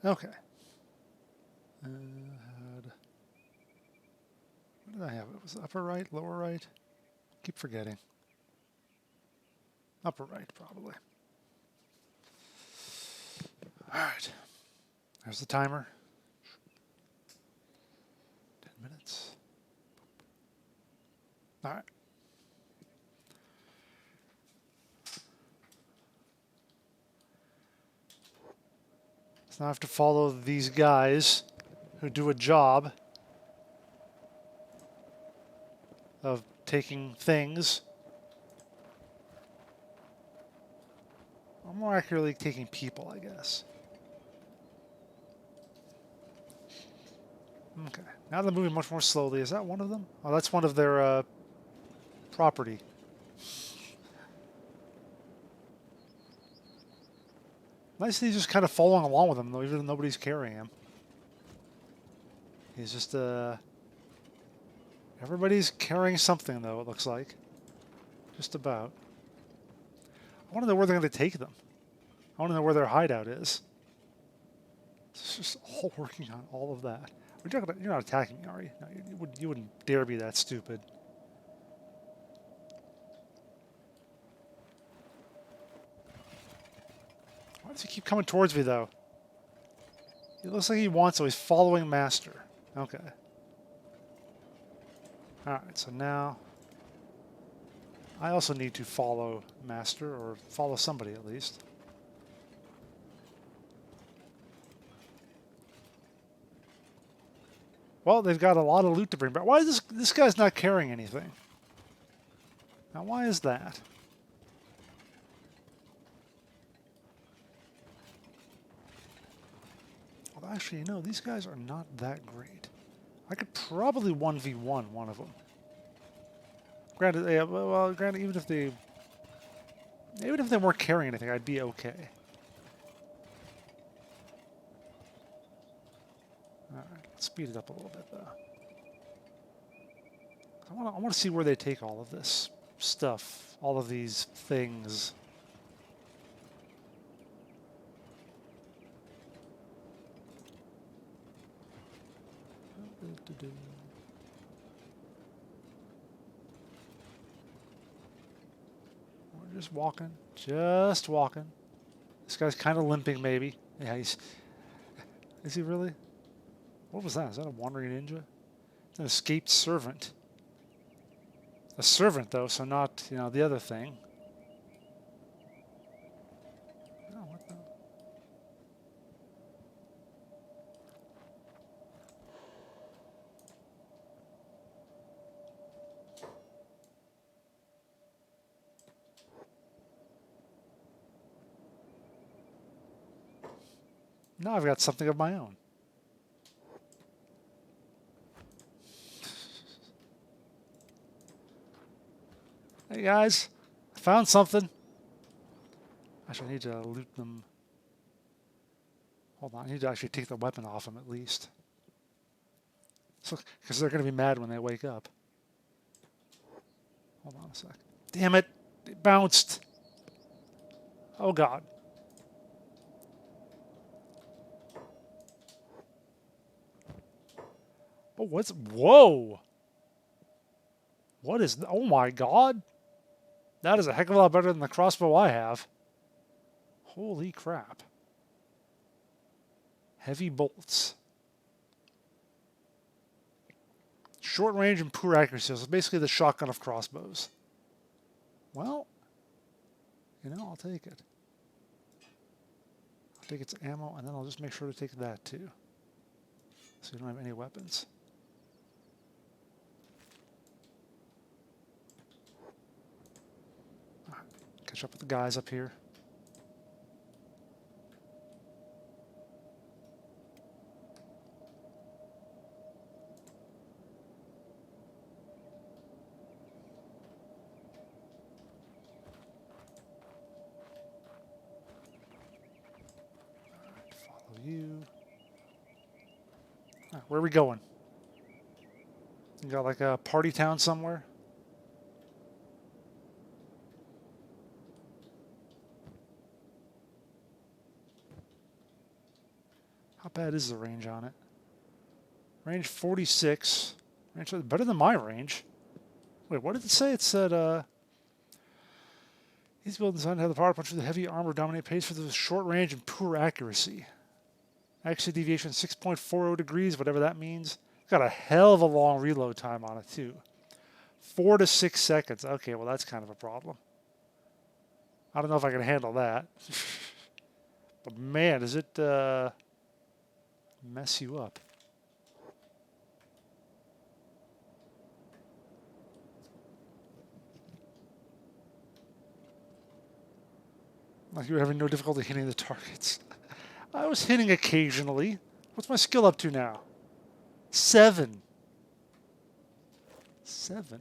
Okay. What did I have? It was upper right, lower right? Keep forgetting. Upper right, probably. Alright. There's the timer. 10 minutes. Alright. So now I have to follow these guys who do a job of taking things. Or more accurately, taking people, I guess. Okay. Now they're moving much more slowly. Is that one of them? Oh, that's one of their property. Nice that he's just kind of following along with him, though, even though nobody's carrying him. He's just, everybody's carrying something, though, it looks like. Just about. I want to know where they're going to take them. I want to know where their hideout is. It's just all working on all of that. You're not attacking me, are you? No, you wouldn't dare be that stupid. Why does he keep coming towards me, though? It looks like he wants, so he's following Master. Okay. Alright, so now I also need to follow Master, or follow somebody at least. Well, they've got a lot of loot to bring back. Why is this guy's not carrying anything? Now, why is that? Well, actually, these guys are not that great. I could probably 1v1 one of them. Granted, granted, even if they weren't carrying anything, I'd be okay. All right, let's speed it up a little bit, though. I want to see where they take all of this stuff, all of these things. We're just walking, just walking. This guy's kind of limping, maybe. Yeah, is he really? What was that? Is that a wandering ninja? An escaped servant. A servant, though, so not, the other thing. Oh, what the? Now I've got something of my own. Hey guys, I found something. Actually, I need to loot them. Hold on, I need to actually take the weapon off them at least. So, because they're going to be mad when they wake up. Hold on a sec. Damn it! It bounced! Oh god. Oh, whoa! What is, oh my god! That is a heck of a lot better than the crossbow I have. Holy crap. Heavy bolts. Short range and poor accuracy. So it's basically the shotgun of crossbows. Well, I'll take it. I'll take its ammo, and then I'll just make sure to take that too. So you don't have any weapons. Alright, catch up with the guys up here. You. Right, where are we going? You got like a party town somewhere? How bad is the range on it? Range 46. Range better than my range. Wait, what did it say? It said, these buildings designed to have the power punch with the heavy armor dominate pace for the short range and poor accuracy. Accuracy deviation 6.40 degrees, whatever that means. Got a hell of a long reload time on it, too. 4 to 6 seconds. Okay, well, that's kind of a problem. I don't know if I can handle that. But man, does it mess you up. Like you were having no difficulty hitting the targets. I was hitting occasionally. What's my skill up to now? 7. 7.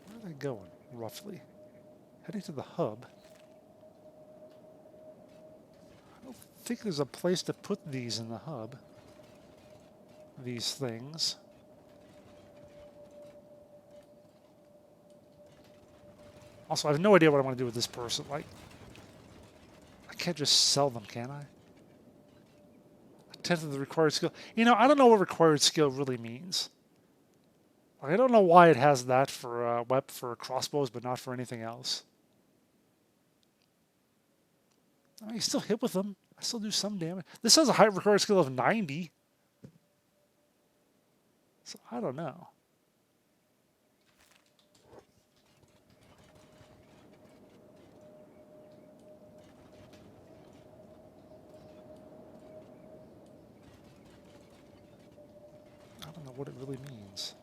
Where are they going, roughly? Heading to the hub. I don't think there's a place to put these in the hub. These things. Also, I have no idea what I want to do with this person. Like, I can't just sell them, can I? A tenth of the required skill. You know, I don't know what required skill really means. Like, I don't know why it has that for for crossbows, but not for anything else. I mean, you still hit with them. I still do some damage. This has a high required skill of 90. So I don't know. I don't know what it really means.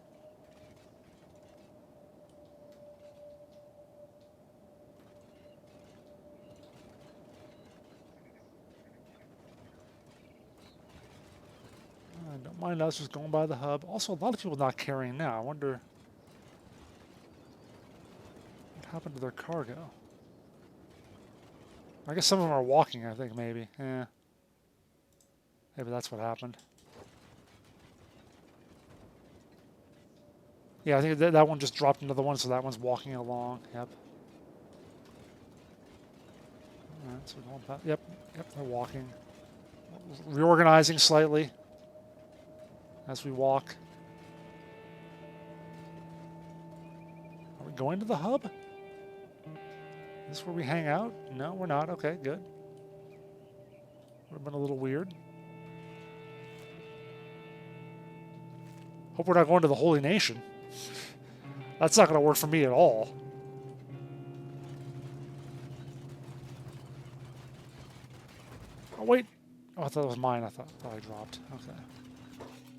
I don't mind us just going by the hub. Also, a lot of people not carrying now. I wonder what happened to their cargo. I guess some of them are walking, I think, maybe. Yeah. Maybe that's what happened. Yeah, I think that one just dropped another one, so that one's walking along. Yep. All right, so we're going back. Yep, they're walking. Reorganizing slightly as we walk. Are we going to the hub? Is this where we hang out? No, we're not. Okay, good. Would have been a little weird. Hope we're not going to the Holy Nation. That's not going to work for me at all. Oh, wait. Oh, I thought it was mine. I thought I dropped. Okay.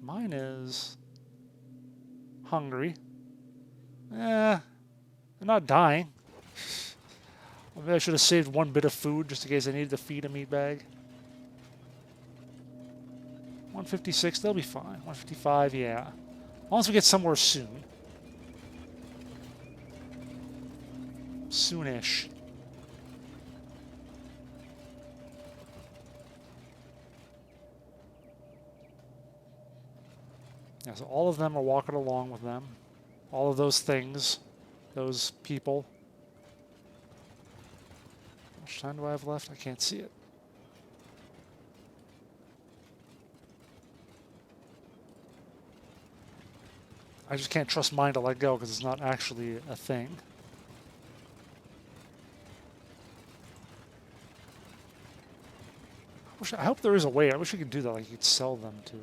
Mine is hungry. They're not dying. Maybe I should have saved one bit of food just in case I needed to feed a meatbag. 156, they'll be fine. 155, yeah. As long as we get somewhere soon. Soonish. Yeah, so all of them are walking along with them. All of those things. Those people. How much time do I have left? I can't see it. I just can't trust mine to let go because it's not actually a thing. I hope there is a way. I wish we could do that. Like you could sell them to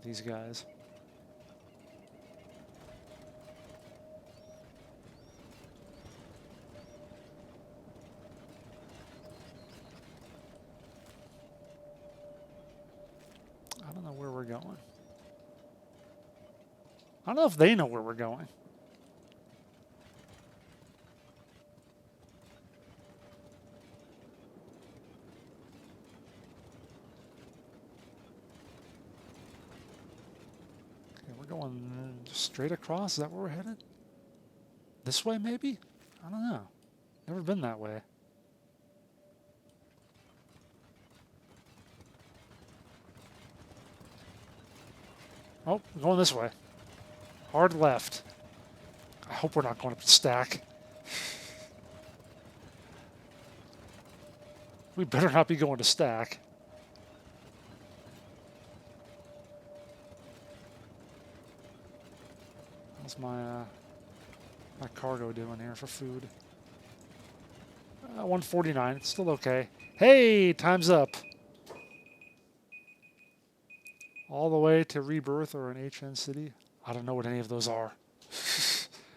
these guys. I don't know where we're going. I don't know if they know where we're going. Okay, we're going straight across. Is that where we're headed? This way, maybe? I don't know. Never been that way. Oh, we're going this way. Hard left. I hope we're not going up to stack. We better not be going to stack. How's my cargo doing here for food? 149. It's still okay. Hey, time's up. All the way to Rebirth or an HN City. I don't know what any of those are.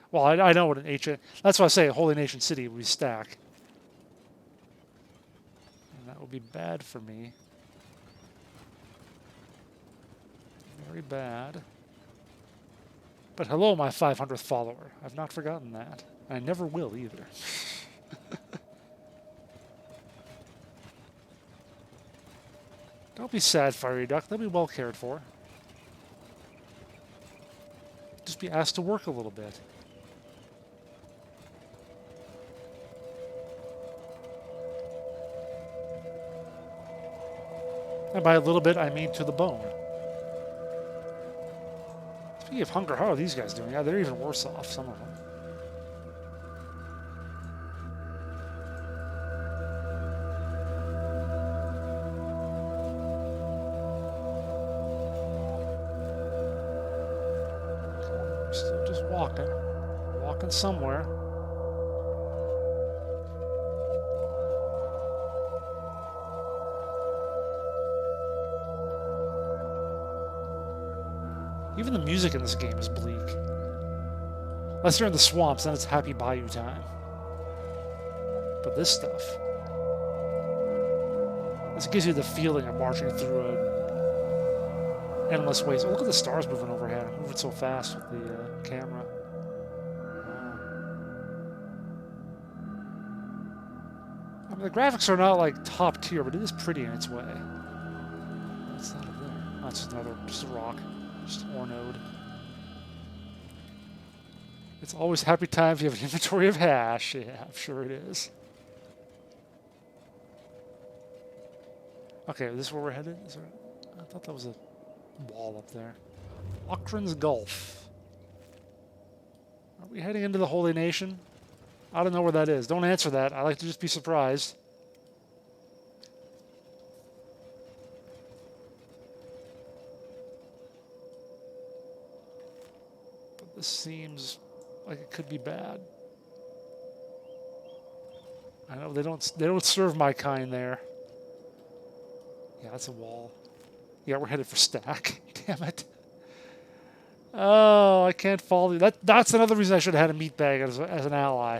Well, I know what an HN... That's why I say Holy Nation City we stack. And that would be bad for me. Very bad. But hello, my 500th follower. I've not forgotten that. I never will either. Don't be sad, Fiery Duck. They'll be well cared for. Just be asked to work a little bit. And by a little bit, I mean to the bone. Speaking of hunger, how are these guys doing? Yeah, they're even worse off, some of them. Still just walking. Walking somewhere. Even the music in this game is bleak. Unless you're in the swamps, then it's happy bayou time. But this stuff... This gives you the feeling of marching through a endless ways. Oh, look at the stars moving overhead. I'm moving so fast with the camera. Wow. I mean, the graphics are not like top tier, but it is pretty in its way. What's that up there? Oh, it's just a rock. Just ore node. It's always happy time if you have an inventory of hash. Yeah, I'm sure it is. Okay, is this where we're headed? Is there... I thought that was a wall up there. Octran's Gulf. Are we heading into the Holy Nation? I don't know where that is. Don't answer that. I like to just be surprised. But this seems like it could be bad. I know they don't serve my kind there. Yeah, that's a wall. Yeah, we're headed for stack. Damn it. Oh, I can't follow you. That's another reason I should have had a meatbag as an ally.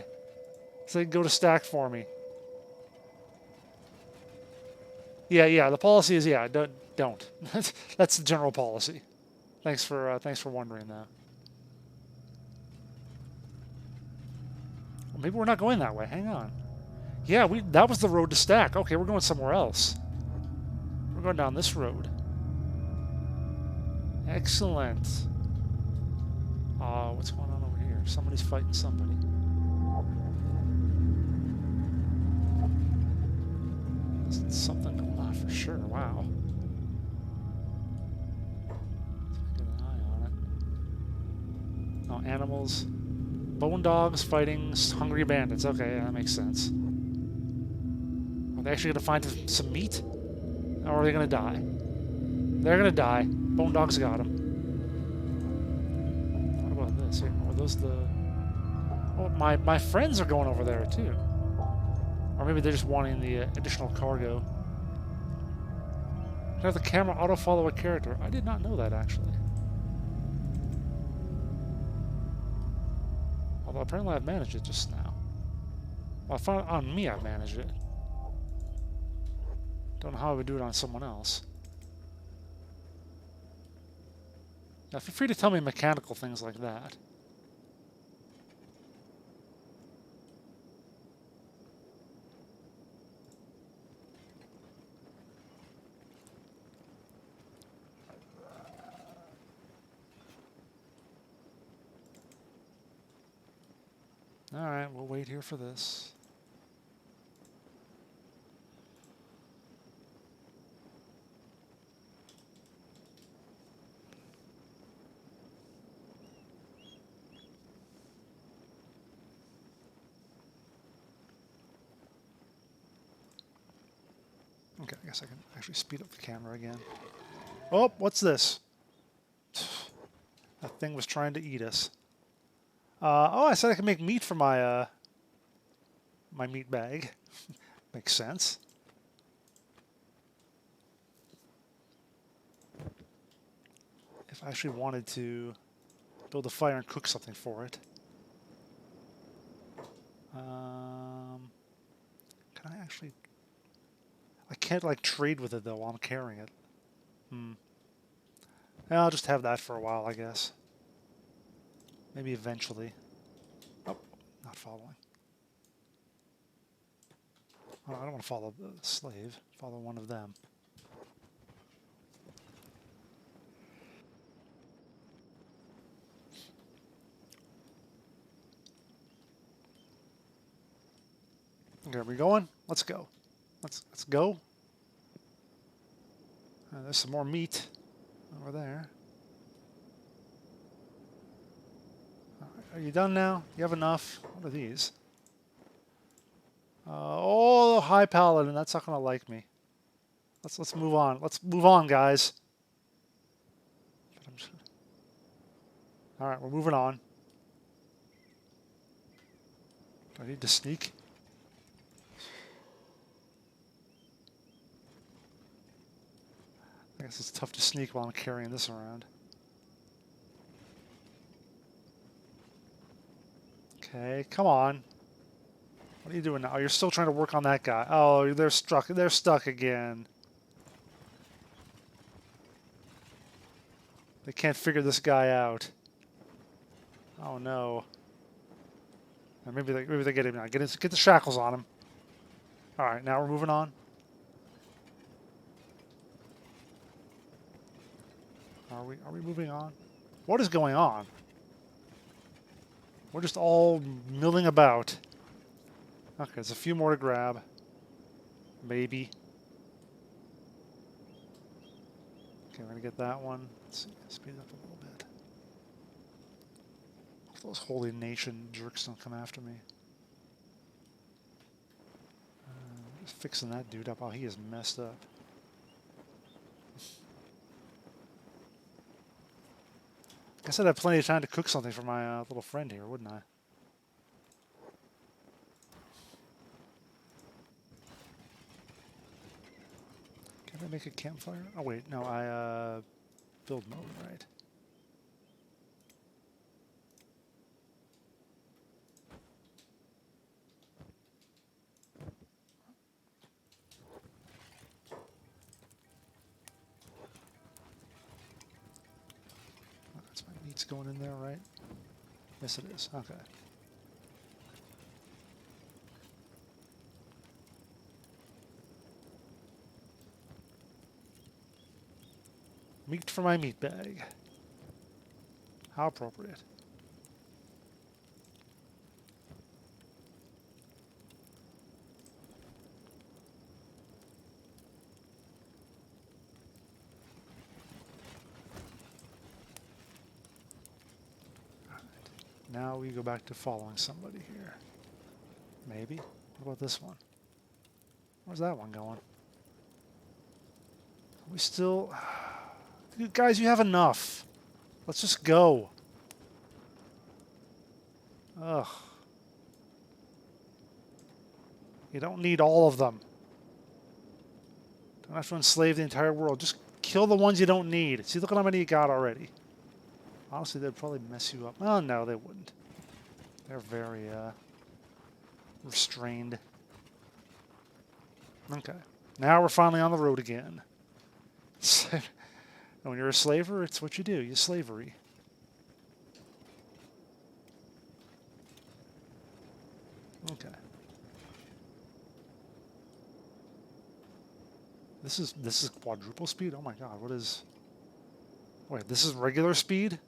So they can go to stack for me. Yeah, the policy is, yeah, don't. That's the general policy. Thanks for wondering that. Well, maybe we're not going that way. Hang on. Yeah, that was the road to stack. Okay, we're going somewhere else. We're going down this road. Excellent. What's going on over here? Somebody's fighting somebody. There's something going on for sure. Wow. Let's get an eye on it. Oh, animals. Bone dogs fighting hungry bandits. Okay, yeah, that makes sense. Are they actually going to find some meat? Or are they going to die? They're going to die. Bone dogs got them. What about this? Are those the... Oh, my friends are going over there, too. Or maybe they're just wanting the additional cargo. Can have the camera auto-follow a character? I did not know that, actually. Although apparently I've managed it just now. Well, I found on me I've managed it. Don't know how I would do it on someone else. Now, feel free to tell me mechanical things like that. Alright, we'll wait here for this. Okay, I guess I can actually speed up the camera again. Oh, what's this? That thing was trying to eat us. Oh, I said I could make meat for my my meat bag. Makes sense. If I actually wanted to build a fire and cook something for it. Can I actually... I can't, like, trade with it, though, while I'm carrying it. Yeah, I'll just have that for a while, I guess. Maybe eventually. Oh, not following. Oh, I don't want to follow the slave. Follow one of them. Okay, are we going? Let's go. Let's go. There's some more meat over there. Are you done now? You have enough? What are these? Oh, high paladin. That's not gonna like me. Let's move on. Let's move on, guys. All right, we're moving on. Do I need to sneak? I guess it's tough to sneak while I'm carrying this around. Okay, come on. What are you doing now? Oh, you're still trying to work on that guy. Oh, they're stuck. They're stuck again. They can't figure this guy out. Oh no. Or maybe they get him now. Get the shackles on him. All right, now we're moving on. Are we moving on? What is going on? We're just all milling about. Okay, there's a few more to grab. Maybe. Okay, we're gonna get that one. Let's see, speed it up a little bit. Hope those Holy Nation jerks don't come after me. Just fixing that dude up. Oh, he is messed up. I guess I'd have plenty of time to cook something for my little friend here, wouldn't I? Can I make a campfire? Oh wait, no, I build mode, right? Oh, that's my meat's going in there, right? Yes, it is. Okay. Meat for my meat bag. How appropriate. Now we go back to following somebody here. Maybe. What about this one? Where's that one going? We still... Dude, guys, you have enough. Let's just go. Ugh. You don't need all of them. Don't have to enslave the entire world. Just kill the ones you don't need. See, look at how many you got already. Honestly, they'd probably mess you up. Oh, no, they wouldn't. They're very restrained. Okay. Now we're finally on the road again. When you're a slaver, it's what you do. You slavery. Okay. This is quadruple speed? Oh my god, what is... Wait, this is regular speed?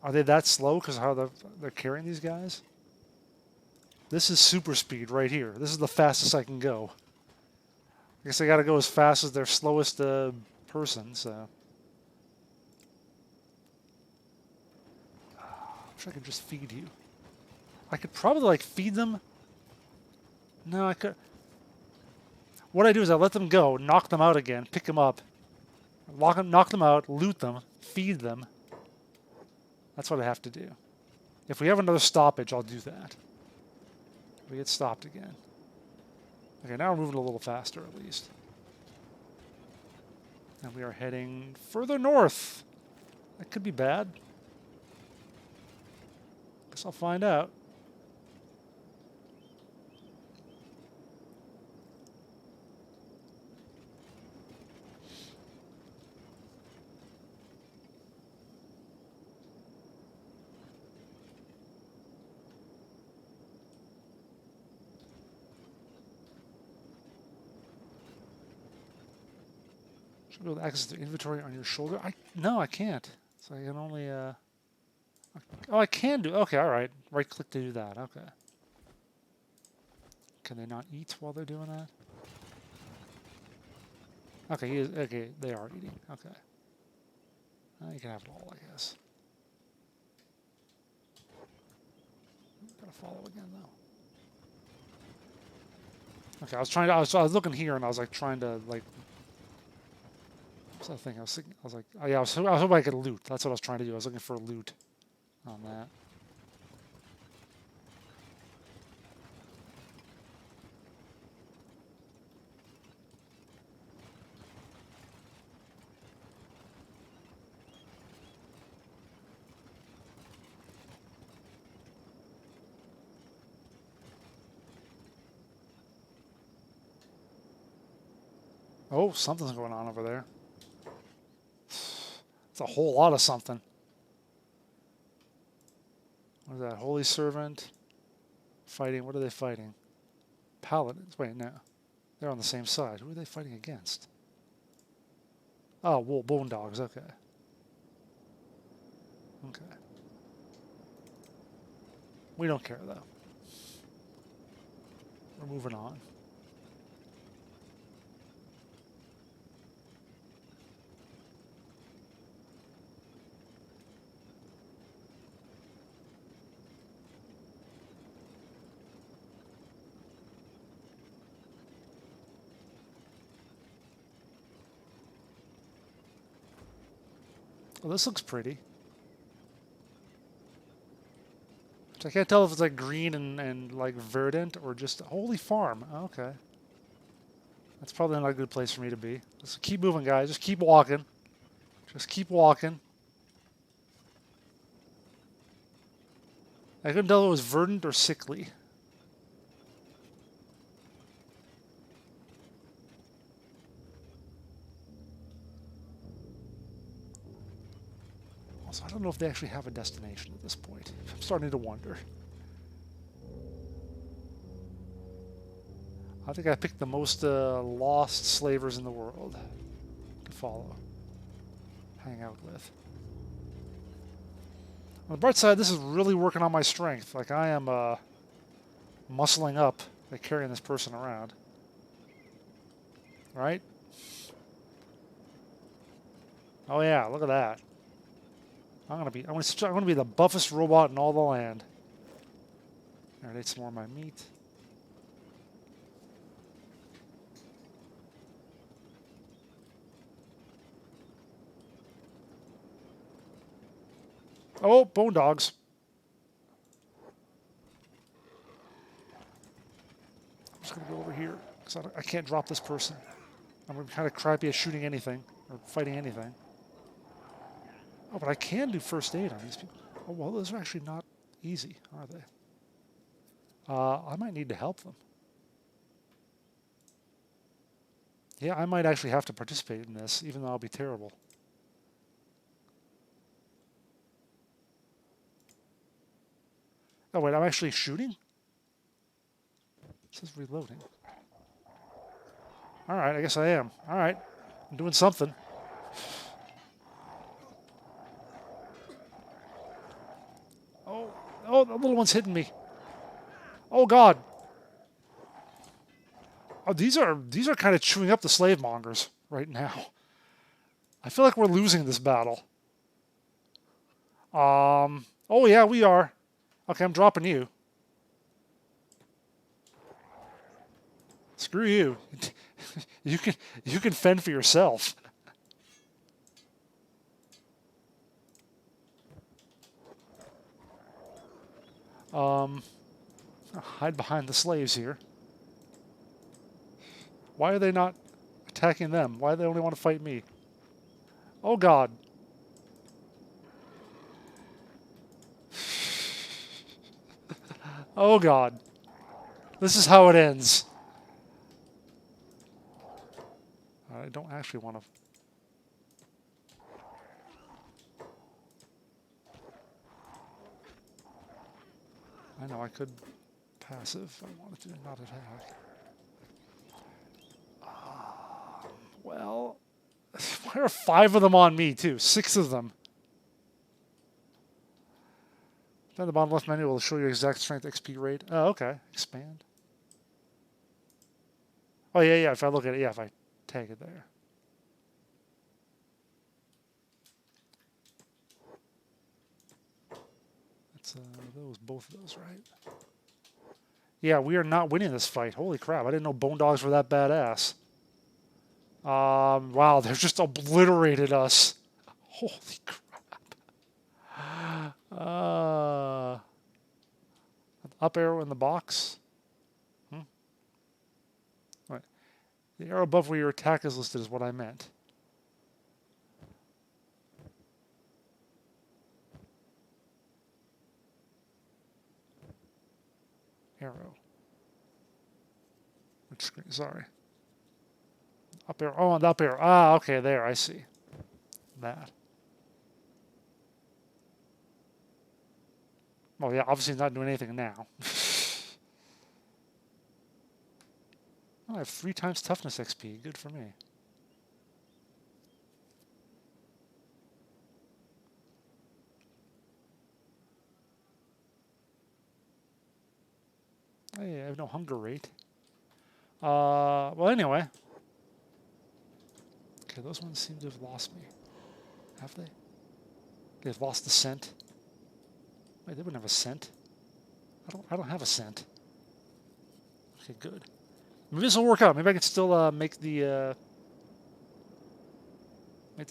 Are they that slow because of how they're carrying these guys? This is super speed right here. This is the fastest I can go. I guess I gotta go as fast as their slowest person, so... I wish I could just feed you. I could probably, like, feed them. No, I could... What I do is I let them go, knock them out again, pick them up, knock them out, loot them, feed them. That's what I have to do. If we have another stoppage, I'll do that. We get stopped again. Okay, now we're moving a little faster at least. And we are heading further north. That could be bad. Guess I'll find out. Should be able to access the inventory on your shoulder. No, I can't. So I can only oh, I can do. Okay, all right. Right click to do that. Okay. Can they not eat while they're doing that? Okay, okay, they are eating. Okay. You can have it all, I guess. Gotta follow again though. Okay, I was looking here and I was like trying to like. What's that thing? I was like, oh yeah, I was hoping I could loot. That's what I was trying to do. I was looking for loot on that. Oh, something's going on over there. It's a whole lot of something. What is that? Holy Servant. Fighting. What are they fighting? Paladins. Wait, no. They're on the same side. Who are they fighting against? Oh, bone dogs. Okay. Okay. We don't care, though. We're moving on. Well, this looks pretty. I can't tell if it's like green and like verdant or just holy farm. Okay. That's probably not a good place for me to be. Let's keep moving, guys. Just keep walking. Just keep walking. I couldn't tell if it was verdant or sickly. Also, I don't know if they actually have a destination at this point. I'm starting to wonder. I think I picked the most lost slavers in the world to follow, hang out with. On the bright side, this is really working on my strength. Like I am muscling up by carrying this person around. Right? Oh yeah, look at that. I'm gonna be the buffest robot in all the land. Alright, ate some more of my meat. Oh, bone dogs. I'm just gonna go over here because I can't drop this person. I'm gonna be kind of crappy at shooting anything or fighting anything. Oh, but I can do first aid on these people. Oh, well, those are actually not easy, are they? I might need to help them. Yeah, I might actually have to participate in this, even though I'll be terrible. Oh, wait, I'm actually shooting? It says reloading. All right, I guess I am. All right, I'm doing something. Oh, the little one's hitting me. Oh God. Oh, these are kind of chewing up the slave mongers right now. I feel like we're losing this battle. Oh yeah, we are. Okay, I'm dropping you. Screw you. You can fend for yourself. Hide behind the slaves here. Why are they not attacking them? Why do they only want to fight me? Oh God. Oh God. This is how it ends. I don't actually want to... I know I could passive. I wanted to not attack. Well, why are 5 of them on me too? 6 of them. Then the bottom left menu will show you exact strength XP rate. Oh, okay. Expand. Oh yeah, yeah. If I look at it, yeah. If I tag it there. That's both of those, right? Yeah, we are not winning this fight. Holy crap! I didn't know Bone Dogs were that badass. Wow, they've just obliterated us. Holy crap. Up arrow in the box. Right. The arrow above where your attack is listed is what I meant. Arrow. Which screen? Sorry. Up arrow. Oh, and up arrow. Ah, okay, there. I see. That. Well, yeah, obviously not doing anything now. Oh, I have 3 times toughness XP. Good for me. Hey, I have no hunger rate. Well, anyway. Okay, those ones seem to have lost me. Have they? They've lost the scent. Wait, they wouldn't have a scent. I don't have a scent. Okay, good. Maybe this will work out. Maybe I can still make the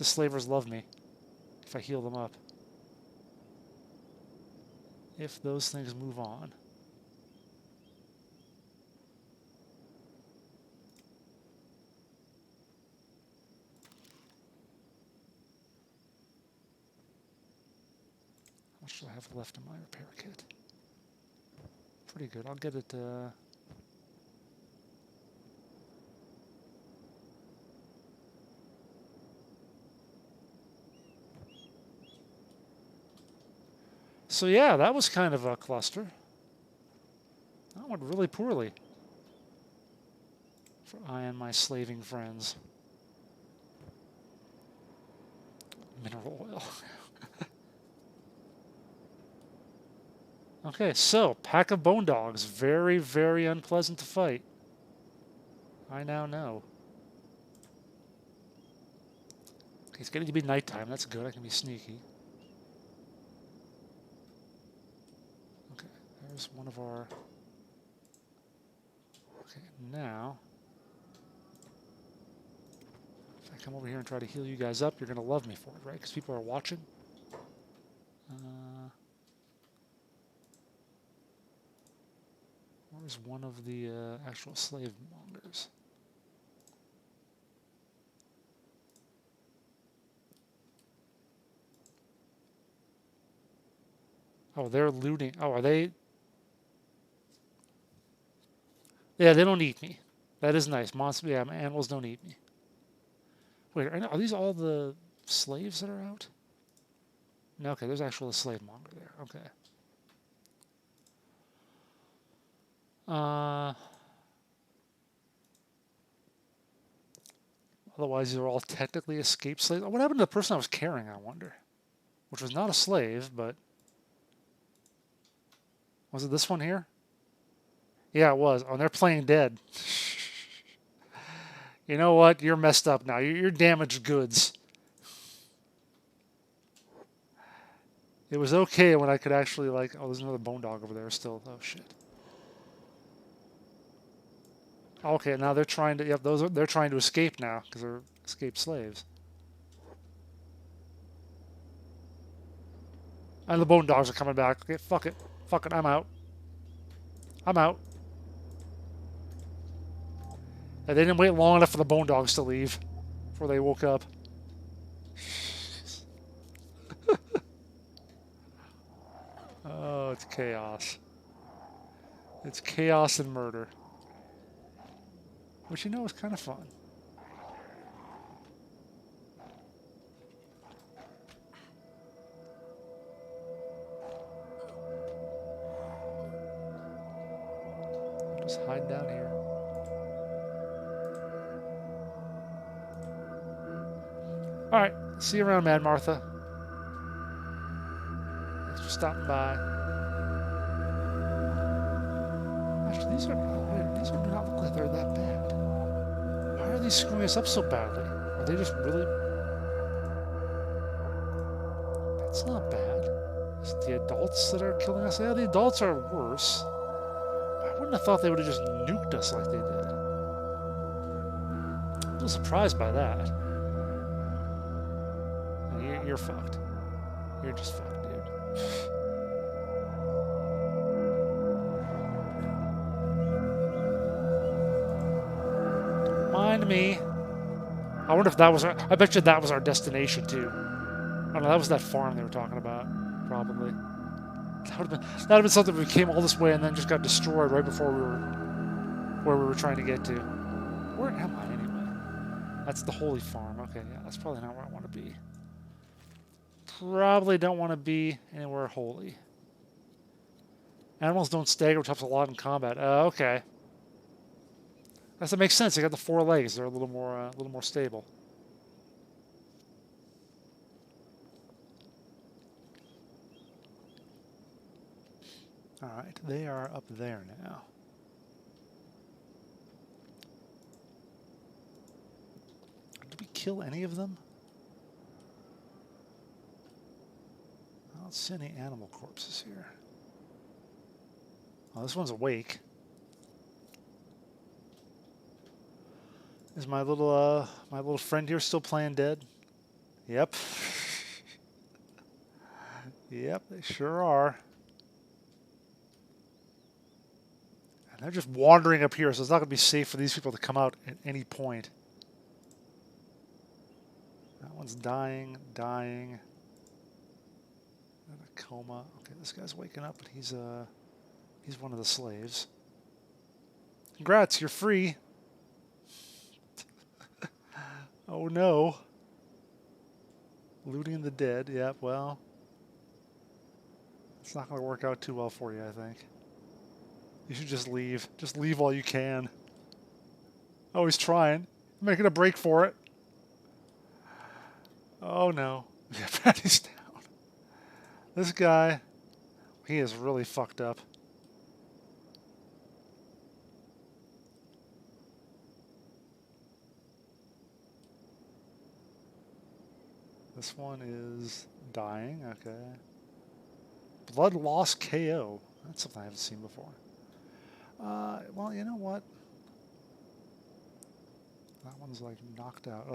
slavers love me if I heal them up. If those things move on. How much do I have left in my repair kit? Pretty good. I'll get it. So yeah, that was kind of a cluster. That went really poorly for I and my slaving friends. Mineral oil. Okay, so pack of bone dogs. Very, very unpleasant to fight. I now know. Okay, it's getting to be nighttime. That's good. I can be sneaky. Okay, there's one of our... Okay, now... If I come over here and try to heal you guys up, you're going to love me for it, right? Because people are watching. Where's one of the actual slave mongers? Oh, they're looting. Oh, are they? Yeah, they don't eat me. That is nice. Monster, yeah, my animals don't eat me. Wait, are these all the slaves that are out? No, okay, there's actually a slave monger there. Okay. Otherwise, these are all technically escaped slaves. What happened to the person I was carrying, I wonder? Which was not a slave, but... Was it this one here? Yeah, it was. Oh, and they're playing dead. You know what? You're messed up now. You're damaged goods. It was okay when I could actually, like... Oh, there's another bone dog over there still. Oh, shit. Okay, now they're trying to. Yep, they're trying to escape now because they're escaped slaves. And the bone dogs are coming back. Okay, fuck it, fuck it. I'm out. I'm out. And they didn't wait long enough for the bone dogs to leave before they woke up. Oh, it's chaos. It's chaos and murder. Which you know is kind of fun. Just hide down here. Alright, see you around, Mad Martha. Thanks for stopping by. Actually, these do not look like they're that bad. Why are these screwing us up so badly? Are they just really... That's not bad. Is it the adults that are killing us? Yeah, the adults are worse. I wouldn't have thought they would have just nuked us like they did. I'm a little surprised by that. You're fucked. You're just fucked, dude. Mind me. I wonder if that was our... I bet you that was our destination, too. I don't know, that was that farm they were talking about. Probably. That would have been something we came all this way and then just got destroyed right before we were... where we were trying to get to. Where am I, anyway? That's the holy farm. Okay, yeah, that's probably not where I want to be. Probably don't want to be anywhere holy. Animals don't stagger, which helps a lot in combat. Okay. That makes sense. They got the 4 legs. They're a little more stable. All right, they are up there now. Did we kill any of them? I don't see any animal corpses here. Oh, this one's awake. Is my little friend here still playing dead? Yep. Yep, they sure are. And they're just wandering up here, so it's not going to be safe for these people to come out at any point. That one's dying. In a coma. Okay, this guy's waking up, but he's one of the slaves. Congrats, you're free. Oh no. Looting the dead. Yep, well. It's not going to work out too well for you, I think. You should just leave. Just leave while you can. Oh, he's trying. Making a break for it. Oh no. Yeah, Patty's down. This guy, he is really fucked up. This one is dying, okay. Blood loss KO. That's something I haven't seen before. Well, you know what? That one's like knocked out.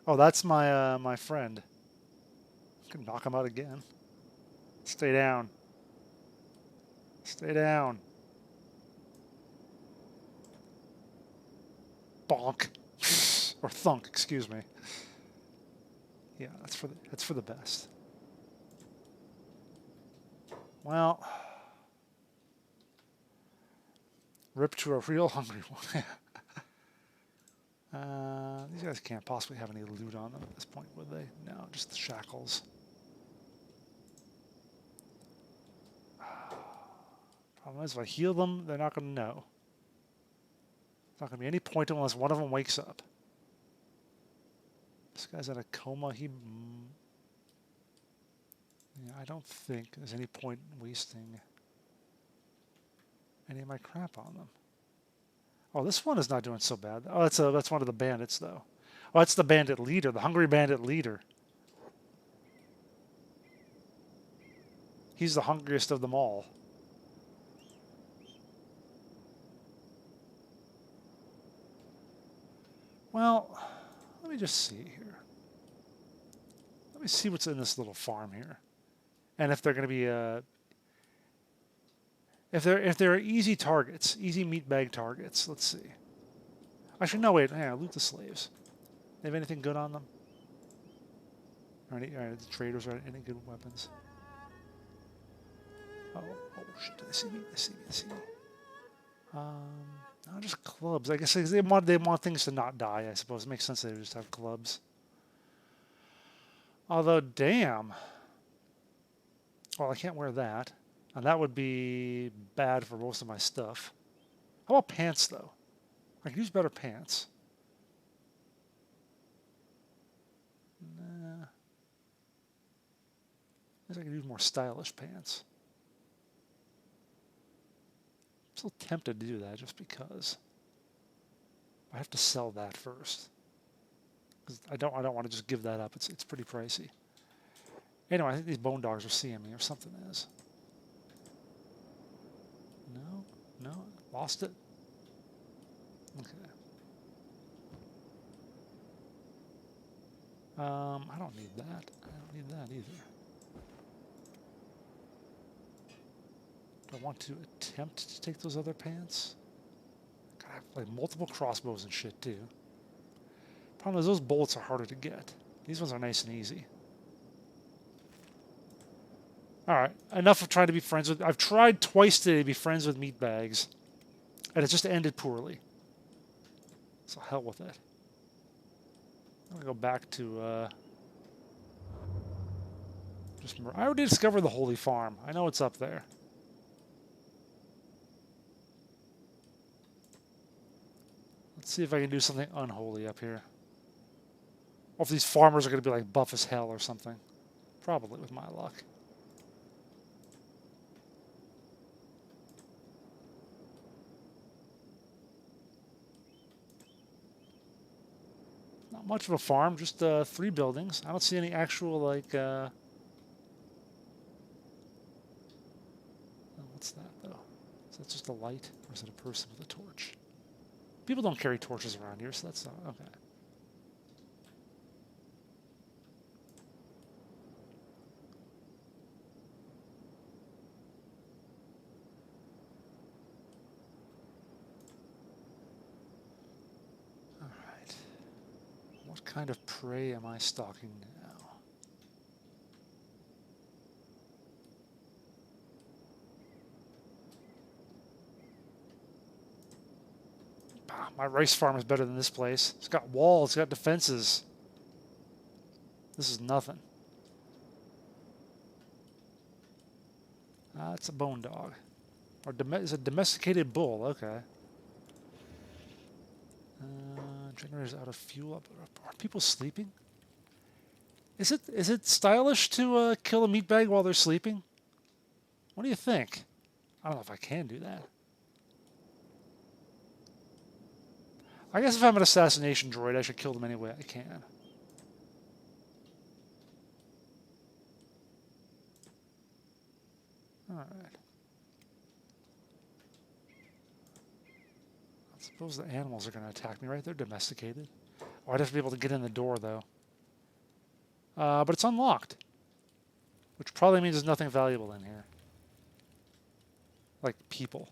Oh, that's my my friend. I can knock him out again. Stay down. Stay down. Bonk. Or thunk, excuse me. Yeah, that's for the best. Well, rip to a real hungry one. These guys can't possibly have any loot on them at this point, would they? No, just the shackles. Problem is, if I heal them, they're not going to know. There's not going to be any point unless one of them wakes up. This guy's in a coma. Yeah, I don't think there's any point in wasting any of my crap on them. Oh, this one is not doing so bad. Oh, that's one of the bandits, though. Oh, that's the bandit leader, the hungry bandit leader. He's the hungriest of them all. Well, let me just see here. Let me see what's in this little farm here, and if they're going to be if they're easy targets, easy meatbag targets. Let's see. Actually, no, wait. Hang on, loot the slaves. They have anything good on them? Or any, the traders are any good weapons? Oh shit! Do they see me? They see me. They see me. No, just clubs. I guess they want things to not die. I suppose it makes sense they just have clubs. Although, damn. Well, I can't wear that, and that would be bad for most of my stuff. How about pants, though? I could use better pants. Nah. I guess I could use more stylish pants. I'm still tempted to do that just because. I have to sell that first. Because I don't want to just give that up. It's pretty pricey. Anyway, I think these bone dogs are seeing me or something is. No, lost it. Okay. I don't need that. I don't need that either. Do I want to attempt to take those other pants? God, I have like multiple crossbows and shit too. Problem is those bullets are harder to get. These ones are nice and easy. Alright, enough of trying to be friends with... I've tried twice today to be friends with Meatbags, and it just ended poorly. So hell with it. I'm going to go back to... I already discovered the Holy Farm. I know it's up there. Let's see if I can do something unholy up here. Or if these farmers are going to be like buff as hell or something. Probably with my luck. Not much of a farm, just 3 buildings. I don't see any actual like... what's that though? Is that just a light? Or is it a person with a torch? People don't carry torches around here, so that's not... Okay. Alright. What kind of prey am I stalking now? My rice farm is better than this place. It's got walls, it's got defenses. This is nothing. It's a bone dog. Or it's a domesticated bull, okay. Generator's out of fuel. Are people sleeping? Is it stylish to kill a meatbag while they're sleeping? What do you think? I don't know if I can do that. I guess if I'm an assassination droid, I should kill them any way I can. Alright. I suppose the animals are going to attack me, right? They're domesticated. Oh, I'd have to be able to get in the door, though. But it's unlocked. Which probably means there's nothing valuable in here. Like people.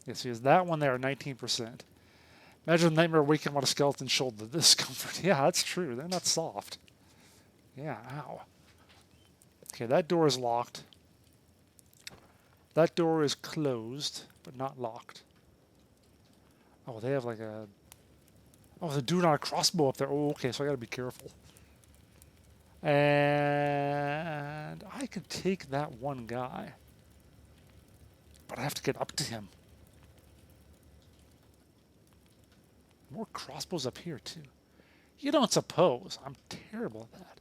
Yeah, see, is that one there, 19%. Imagine Nightmare waking on a skeleton shoulder. The discomfort. Yeah, that's true. They're not soft. Yeah, ow. Okay, that door is locked. That door is closed, but not locked. Oh, they have like a... Oh, there's a dude on a crossbow up there. Oh, okay, so I gotta be careful. And I could take that one guy. But I have to get up to him. More crossbows up here, too. You don't suppose. I'm terrible at that.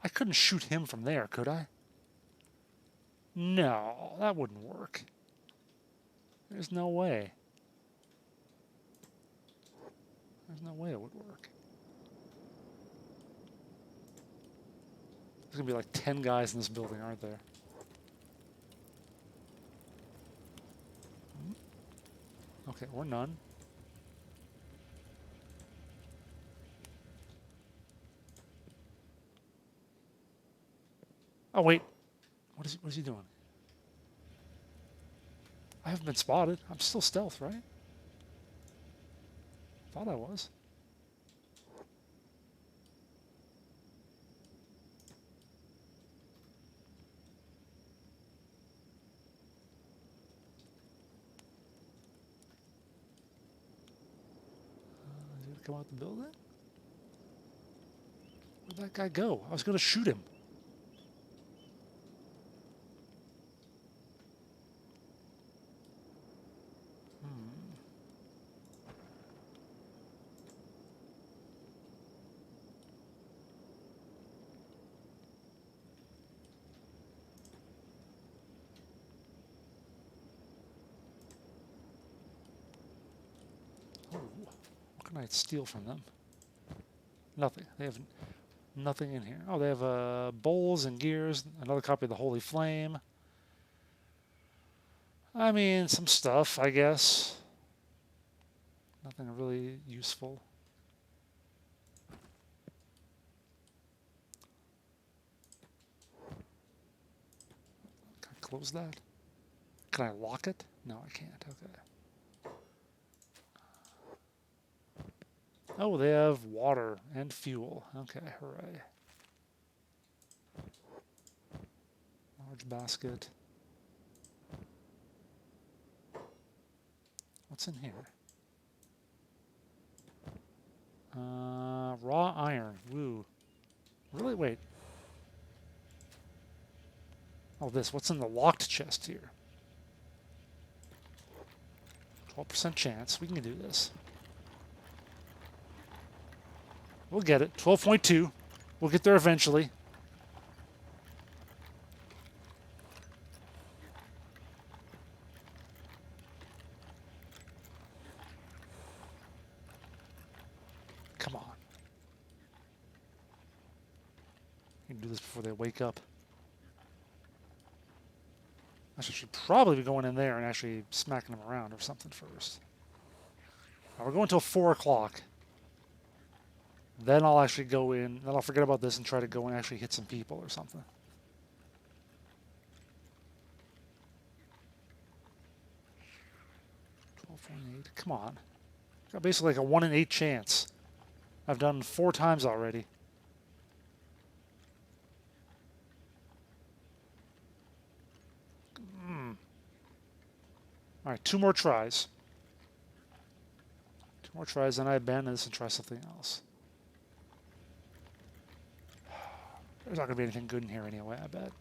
I couldn't shoot him from there, could I? No, that wouldn't work. There's no way. There's no way it would work. There's going to be like 10 guys in this building, aren't there? Okay, or none. Oh, wait. What is he doing? I haven't been spotted. I'm still stealth, right? Thought I was. Is he gonna come out the building? Where'd that guy go? I was gonna shoot him. Oh, what can I steal from them? Nothing. They have nothing in here. Oh, they have bowls and gears. Another copy of the Holy Flame. I mean, some stuff, I guess. Nothing really useful. Can I close that? Can I lock it? No, I can't. Okay. Oh, they have water and fuel. Okay, hooray. Large basket. What's in here? Raw iron. Woo. Really? Wait. Oh, this. What's in the locked chest here? 12% chance. We can do this. We'll get it. 12.2. We'll get there eventually. Come on. You can do this before they wake up. I should probably be going in there and actually smacking them around or something first. Now we're going until 4 o'clock. Then I'll actually go in. Then I'll forget about this and try to go and actually hit some people or something. Come on. Got basically like a 1 in 8 chance. I've done 4 times already. Alright, 2 more tries. 2 more tries, then I abandon this and try something else. There's not going to be anything good in here anyway, I bet.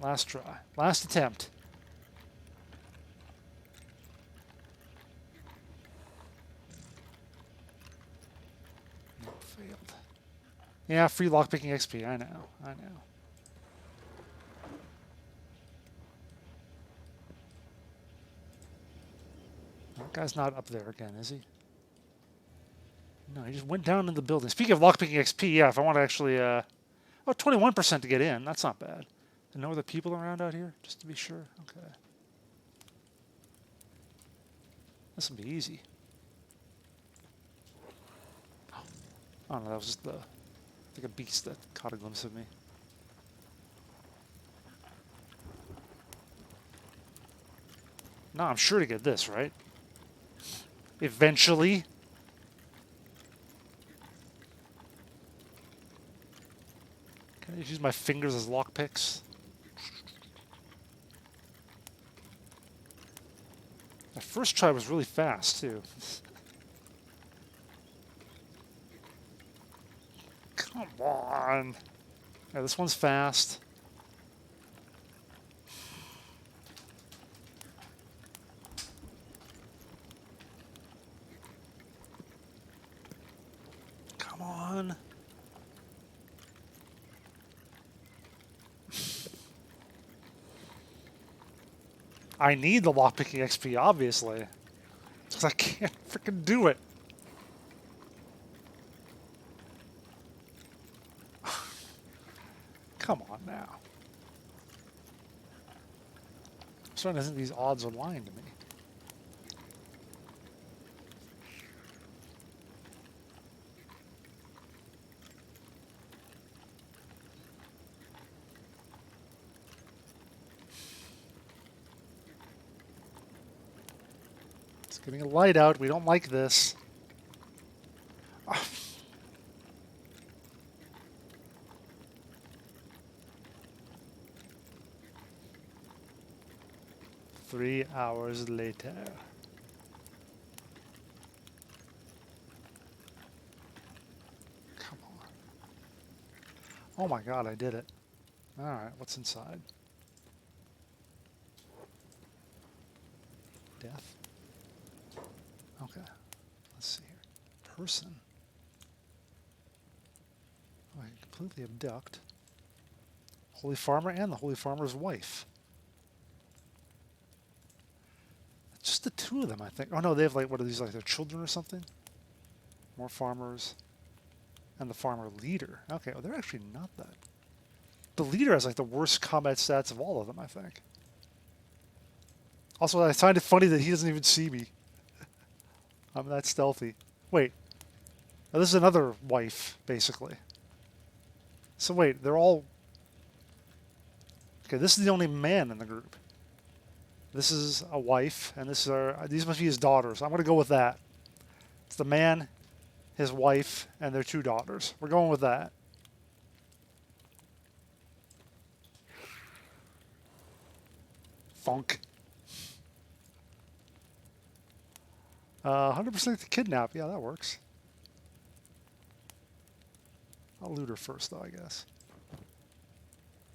Last try. Last attempt. No, failed. Yeah, free lockpicking XP. I know. I know. That guy's not up there again, is he? No, he just went down in the building. Speaking of lockpicking XP, yeah, if I want to actually... oh, 21% to get in. That's not bad. No other people around out here, just to be sure. Okay. This will be easy. Oh no, that was just like a beast that caught a glimpse of me. No, I'm sure to get this, right? Eventually. Can I just use my fingers as lockpicks? My first try was really fast, too. Come on. Yeah, this one's fast. Come on. I need the lockpicking XP, obviously. Because I can't freaking do it. Come on now. I'm starting to think these odds are lying to me. getting a light out. We don't like this. 3 hours later. Come on. Oh my god, I did it. Alright, what's inside? Death. Okay. Let's see here. Person. Oh, I completely abduct. Holy Farmer and the Holy Farmer's wife. Just the two of them, I think. Oh no, they have like, what are these, like their children or something? More farmers. And the farmer leader. Okay, well they're actually not that. The leader has like the worst combat stats of all of them, I think. Also, I find it funny that he doesn't even see me. I'm that stealthy. Wait. Oh, this is another wife, basically. So wait, they're all... Okay, this is the only man in the group. This is a wife, and these must be his daughters. I'm going to go with that. It's the man, his wife, and their 2 daughters. We're going with that. Funk. 100% to kidnap. Yeah, that works. I'll loot her first, though, I guess.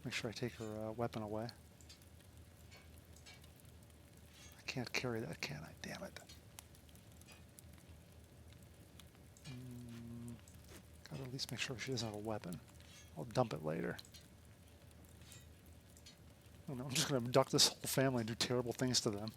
Make sure I take her weapon away. I can't carry that, can I? Damn it. Gotta at least make sure she doesn't have a weapon. I'll dump it later. Oh no, I'm just gonna abduct this whole family and do terrible things to them.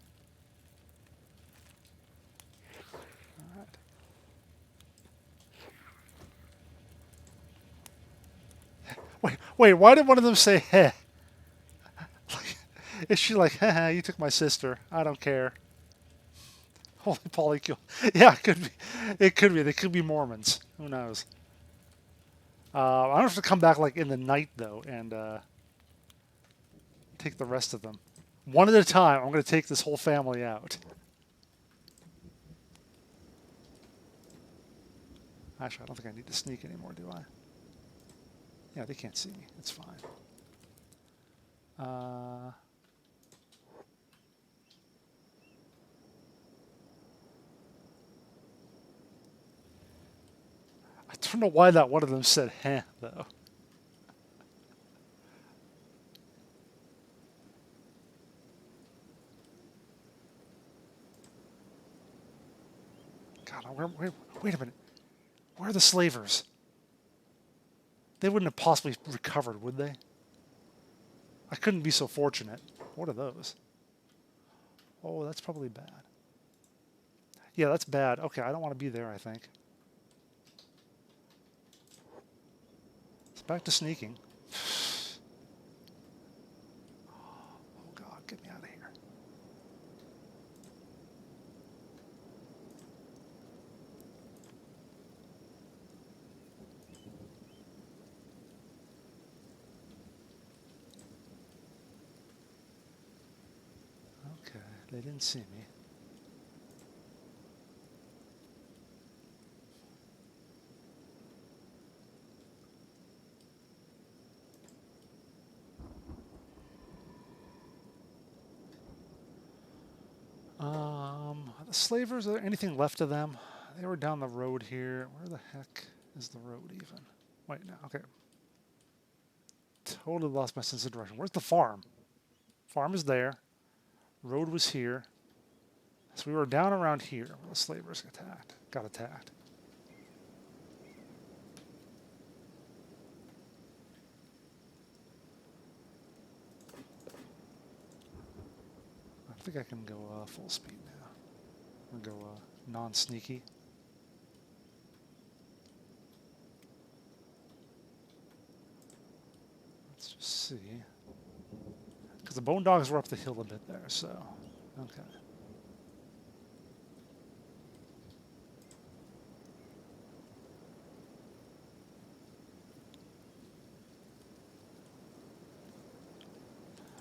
Wait, why did one of them say, heh? Is she like, haha, you took my sister. I don't care. Holy polycule. Yeah, it could be. It could be. They could be Mormons. Who knows? I don't have to come back like in the night, though, and take the rest of them. One at a time, I'm going to take this whole family out. Actually, I don't think I need to sneak anymore, do I? Yeah, they can't see me. It's fine. I don't know why that one of them said heh, though. God, wait a minute. Where are the slavers? They wouldn't have possibly recovered, would they? I couldn't be so fortunate. What are those? Oh, that's probably bad. Yeah, that's bad. Okay, I don't want to be there, I think. It's back to sneaking. Oh, God, get me out of here. Okay, they didn't see me. The slavers, are there anything left of them? They were down the road here. Where the heck is the road even? Wait, no, okay. Totally lost my sense of direction. Where's the farm? Farm is there. Road was here. So we were down around here when the slavers got attacked. I think I can go full speed now. I'm going to go non-sneaky. Let's just see. Because the bone dogs were up the hill a bit there, so... Okay.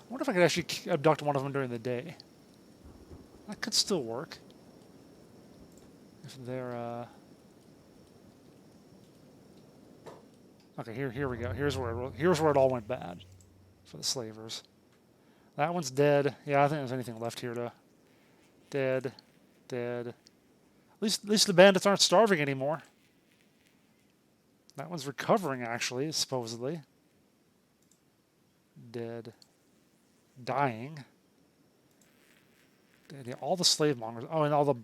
I wonder if I could actually abduct one of them during the day. That could still work. If they're okay, here we go. Here's where it all went bad for the slavers. That one's dead. Yeah, I think there's anything left here to dead, dead. At least the bandits aren't starving anymore. That one's recovering actually, supposedly. Dead, dying. Dead. Yeah, all the slave mongers. Oh, and all the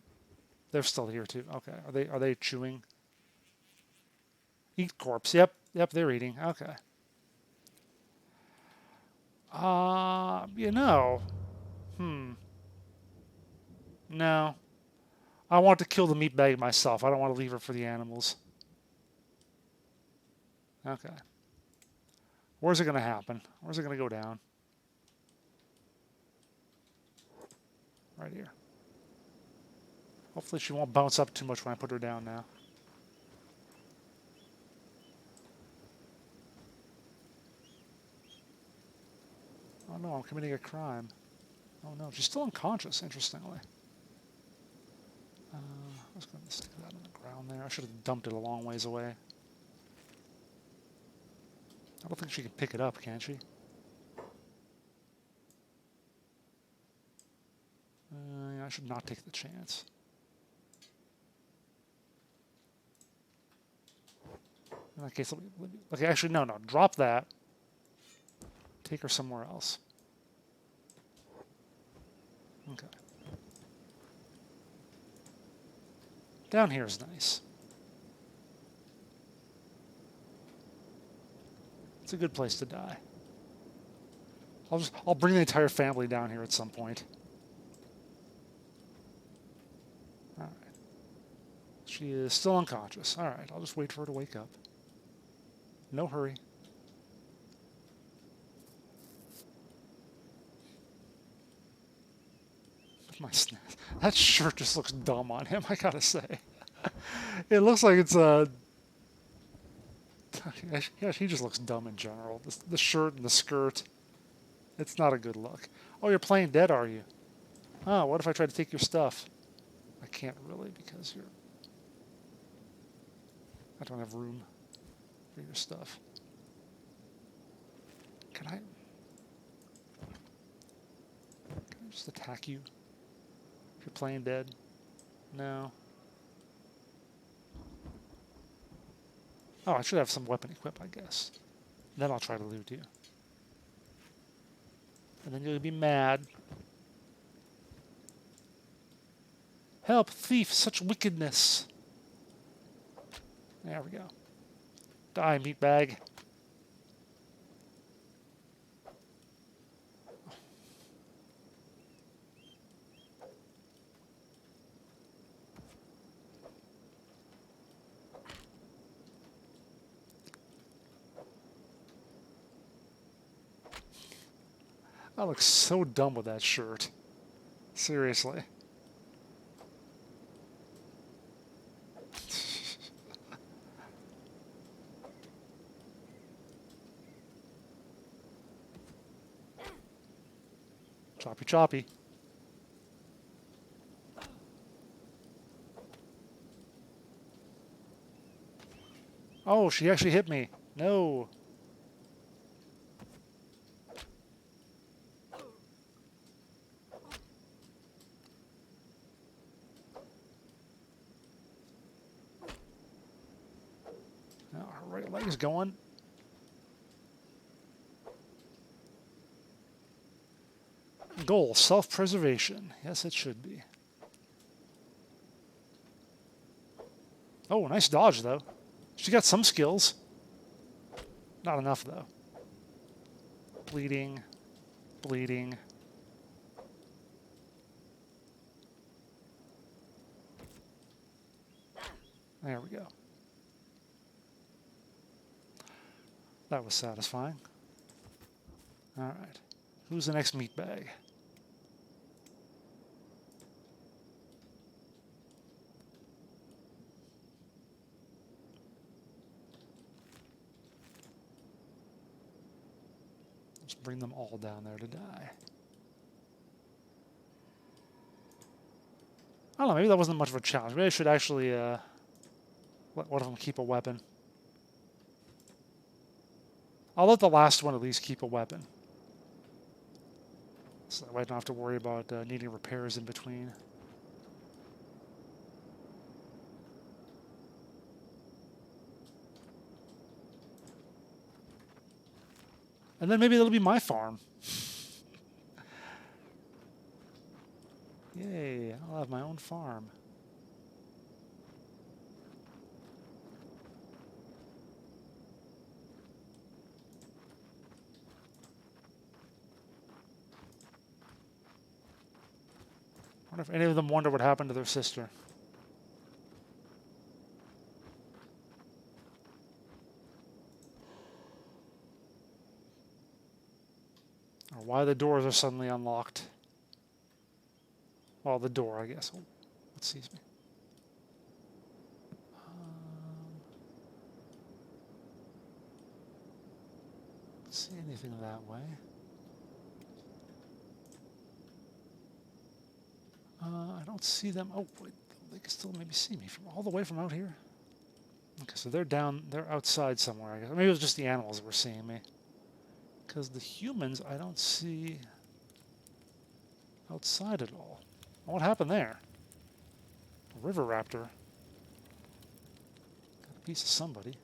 they're still here too. Okay, are they chewing? Eat corpse. Yep, they're eating. Okay. You know, no. I want to kill the meatbag myself. I don't want to leave her for the animals. Okay. Where's it going to happen? Where's it going to go down? Right here. Hopefully she won't bounce up too much when I put her down now. Oh no, I'm committing a crime. Oh no, she's still unconscious, interestingly. I was going to stick that on the ground there. I should have dumped it a long ways away. I don't think she can pick it up, can she? Yeah, I should not take the chance. In that case, okay, actually, no, drop that. Take her somewhere else. Okay. Down here is nice. It's a good place to die. I'll bring the entire family down here at some point. All right. She is still unconscious. All right, I'll just wait for her to wake up. No hurry. That shirt just looks dumb on him, I gotta say. It looks like it's a... Yeah, he just looks dumb in general. The shirt and the skirt. It's not a good look. Oh, you're playing dead, are you? Oh, what if I try to take your stuff? I can't really because you're... I don't have room for your stuff. Can I just attack you? If you're playing dead? No. Oh, I should have some weapon equip, I guess. Then I'll try to loot you. And then you'll be mad. Help, thief, such wickedness. There we go. Die, meatbag. I look so dumb with that shirt. Seriously. Choppy choppy. Oh, she actually hit me. No. Now her right leg is going. Goal, self-preservation. Yes, it should be. Oh, nice dodge, though. She got some skills. Not enough, though. Bleeding. Bleeding. There we go. That was satisfying. All right. Who's the next meatbag? Let's bring them all down there to die. I don't know, maybe that wasn't much of a challenge. Maybe I should actually let one of them keep a weapon. I'll let the last one at least keep a weapon. So that way I don't have to worry about needing repairs in between. And then maybe that'll be my farm. Yay, I'll have my own farm. I wonder if any of them wonder what happened to their sister. Or why the doors are suddenly unlocked. Well, the door, I guess. Oh, excuse me. Don't see anything that way. I don't see them. Oh, wait, they can still maybe see me from all the way from out here. Okay, so they're outside somewhere, I guess. Maybe it was just the animals that were seeing me. Because the humans, I don't see outside at all. What happened there? A river raptor. Got a piece of somebody.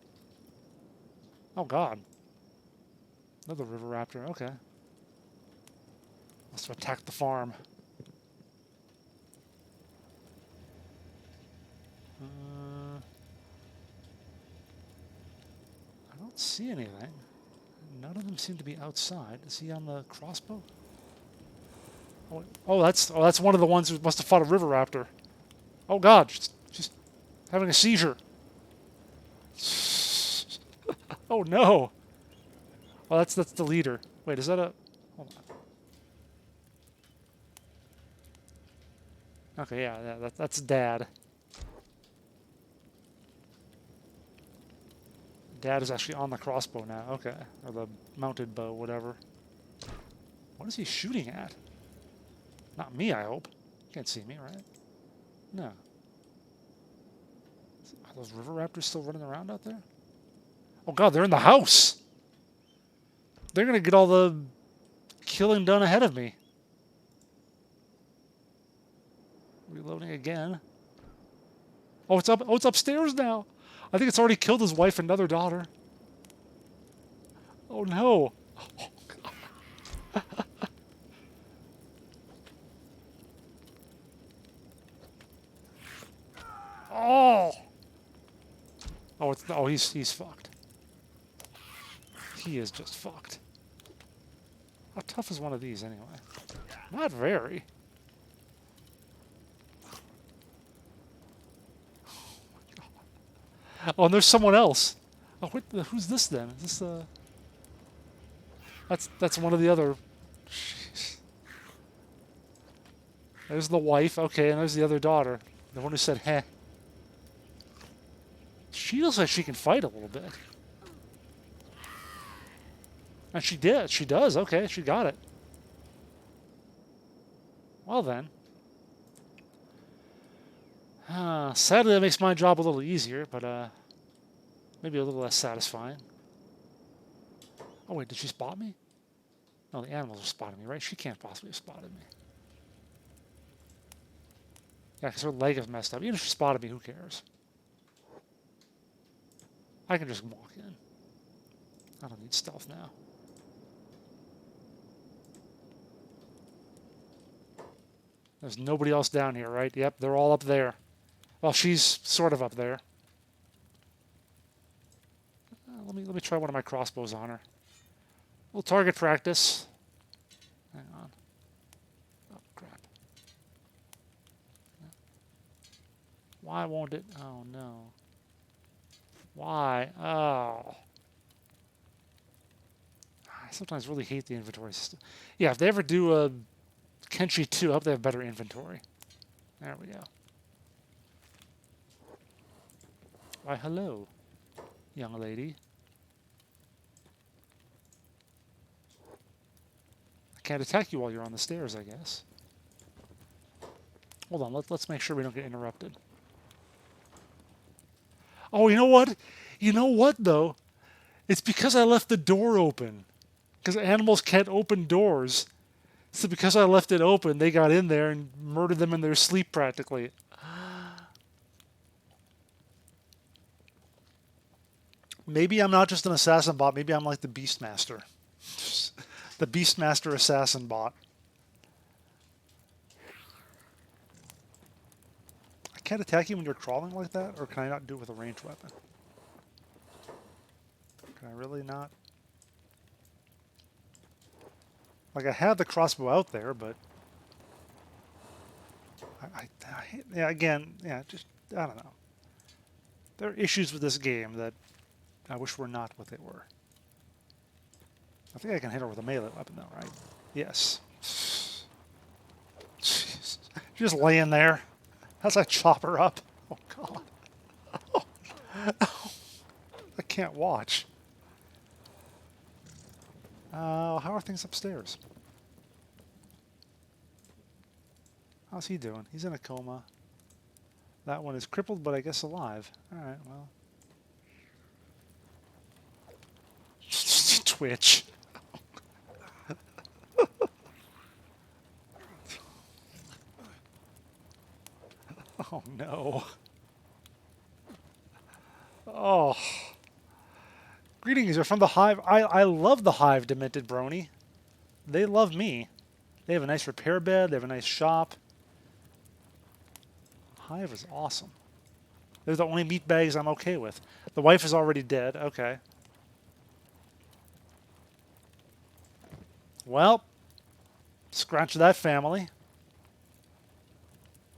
Oh, God. Another river raptor. Okay. Must have attacked the farm. I don't see anything. None of them seem to be outside. Is he on the crossbow? Oh, that's one of the ones who must have fought a river raptor. Oh God, she's having a seizure. Oh no. Oh, that's the leader. Wait, is that a? Hold on. Okay, yeah, that's Dad. Dad is actually on the crossbow now. Okay, or the mounted bow, whatever. What is he shooting at? Not me, I hope. Can't see me, right? No. Are those river raptors still running around out there? Oh God, they're in the house! They're gonna get all the killing done ahead of me. Reloading again. Oh, it's up. Oh, it's upstairs now. I think it's already killed his wife and other daughter. Oh no. Oh, God. Oh. Oh, he's fucked. He is just fucked. How tough is one of these anyway? Not very. Oh, and there's someone else. Oh, who's this then? Is this That's one of the other. Jeez. There's the wife. Okay, and there's the other daughter. The one who said heh. She looks like she can fight a little bit. And she did. She does. Okay, she got it. Well then. Sadly, that makes my job a little easier, but maybe a little less satisfying. Oh wait, did she spot me? No, the animals are spotting me, right? She can't possibly have spotted me. Yeah, because her leg is messed up. Even if she spotted me, who cares? I can just walk in. I don't need stealth now. There's nobody else down here, right? Yep, they're all up there. Well, she's sort of up there. Let me try one of my crossbows on her. A little target practice. Hang on. Oh, crap. Why won't it? Oh, no. Why? Oh. I sometimes really hate the inventory system. Yeah, if they ever do a Kenshi 2, I hope they have better inventory. There we go. Why, hello, young lady. I can't attack you while you're on the stairs, I guess. Hold on, let's make sure we don't get interrupted. Oh, you know what? You know what, though? It's because I left the door open. Because animals can't open doors. So because I left it open, they got in there and murdered them in their sleep practically. Maybe I'm not just an assassin bot. Maybe I'm like the Beastmaster. The Beastmaster assassin bot. I can't attack you when you're crawling like that? Or can I not do it with a ranged weapon? Can I really not? Like, I have the crossbow out there, but... yeah, again, yeah, just, I don't know. There are issues with this game that I wish were not what they were. I think I can hit her with a melee weapon, though, right? Yes. Jeez. She's just laying there. How's I chop her up? Oh, God. Oh. I can't watch. How are things upstairs? How's he doing? He's in a coma. That one is crippled, but I guess alive. Alright, well. Twitch. Oh, no. Oh. Greetings, you're from the Hive. I love the Hive, Demented Brony. They love me. They have a nice repair bed. They have a nice shop. Hive is awesome. They're the only meatbags I'm okay with. The wife is already dead. Okay. Well, scratch that family.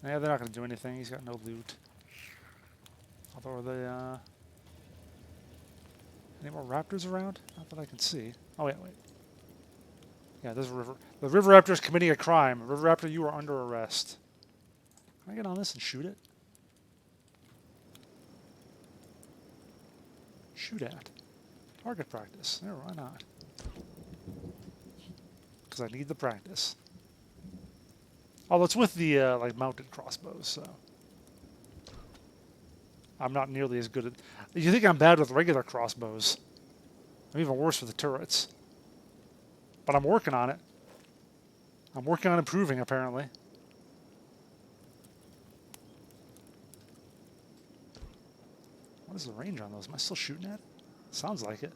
Yeah, they're not going to do anything. He's got no loot. Although, are they, any more raptors around? Not that I can see. Oh, wait. Yeah, there's a river. The river raptor is committing a crime. River raptor, you are under arrest. Can I get on this and shoot it? Shoot at. Target practice. There, why not? Because I need the practice. Oh, it's with the like mounted crossbows, so I'm not nearly as good at. You think I'm bad with regular crossbows? I'm even worse with the turrets. But I'm working on it. I'm working on improving, apparently. What is the range on those? Am I still shooting at it? Sounds like it.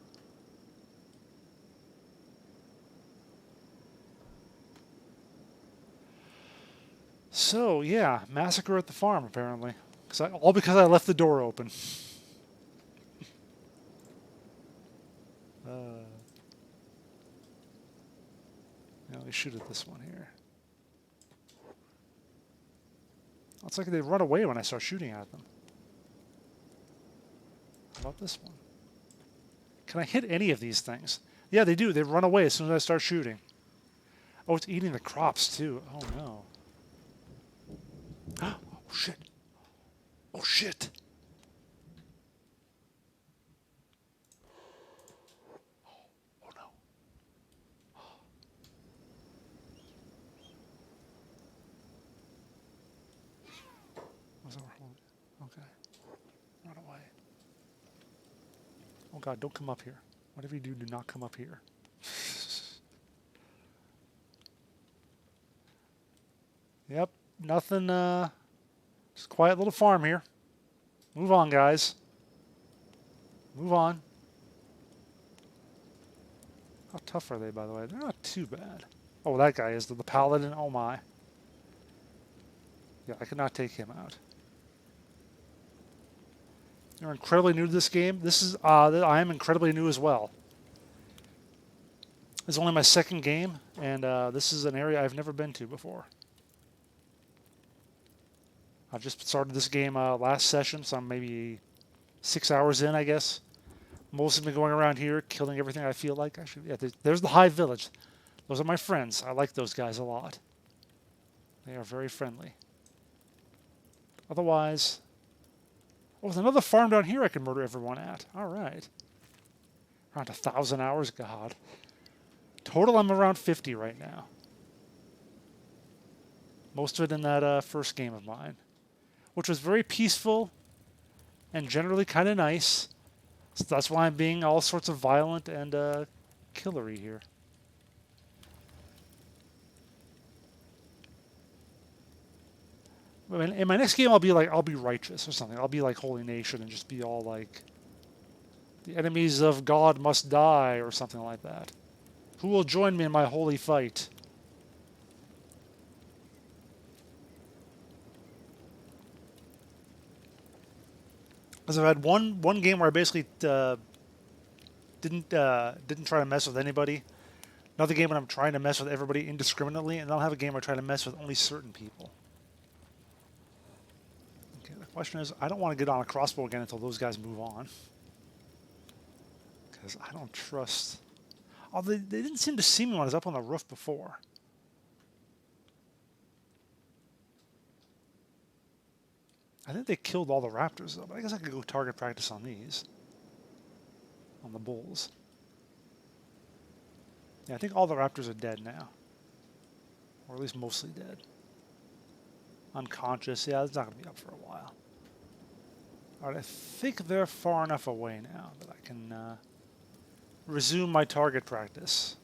So, yeah, massacre at the farm, apparently. All because I left the door open. Let me shoot at this one here. It's like they run away when I start shooting at them. How about this one? Can I hit any of these things? Yeah, they do. They run away as soon as I start shooting. Oh, it's eating the crops, too. Oh, no. Oh, shit. Oh, shit. Oh, no. What's that? Okay. Run away. Oh, God, don't come up here. Whatever you do, do not come up here. Yep. Nothing, just a quiet little farm here. Move on, guys. Move on. How tough are they, by the way? They're not too bad. Oh, that guy is the paladin. Oh, my. Yeah, I could not take him out. You're incredibly new to this game. This is, I am incredibly new as well. This is only my second game, and this is an area I've never been to before. I've just started this game last session, so I'm maybe 6 hours in, I guess. Most have been going around here, killing everything I feel like. Actually, yeah, there's the Hive Village. Those are my friends. I like those guys a lot. They are very friendly. Otherwise... Oh, there's another farm down here I can murder everyone at. All right. Around 1,000 hours, God. Total, I'm around 50 right now. Most of it in that first game of mine, which was very peaceful and generally kind of nice. So that's why I'm being all sorts of violent and killery here. I mean, in my next game, I'll be righteous or something. I'll be like Holy Nation and just be all like, the enemies of God must die or something like that. Who will join me in my holy fight? Because I've had one game where I basically didn't try to mess with anybody. Another game when I'm trying to mess with everybody indiscriminately, and I'll have a game where I try to mess with only certain people. Okay, the question is, I don't want to get on a crossbow again until those guys move on. Because I don't trust... Oh, they didn't seem to see me when I was up on the roof before. I think they killed all the raptors, though, but I guess I could go target practice on these. On the bulls. Yeah, I think all the raptors are dead now. Or at least mostly dead. Unconscious. Yeah, it's not going to be up for a while. Alright, I think they're far enough away now that I can resume my target practice.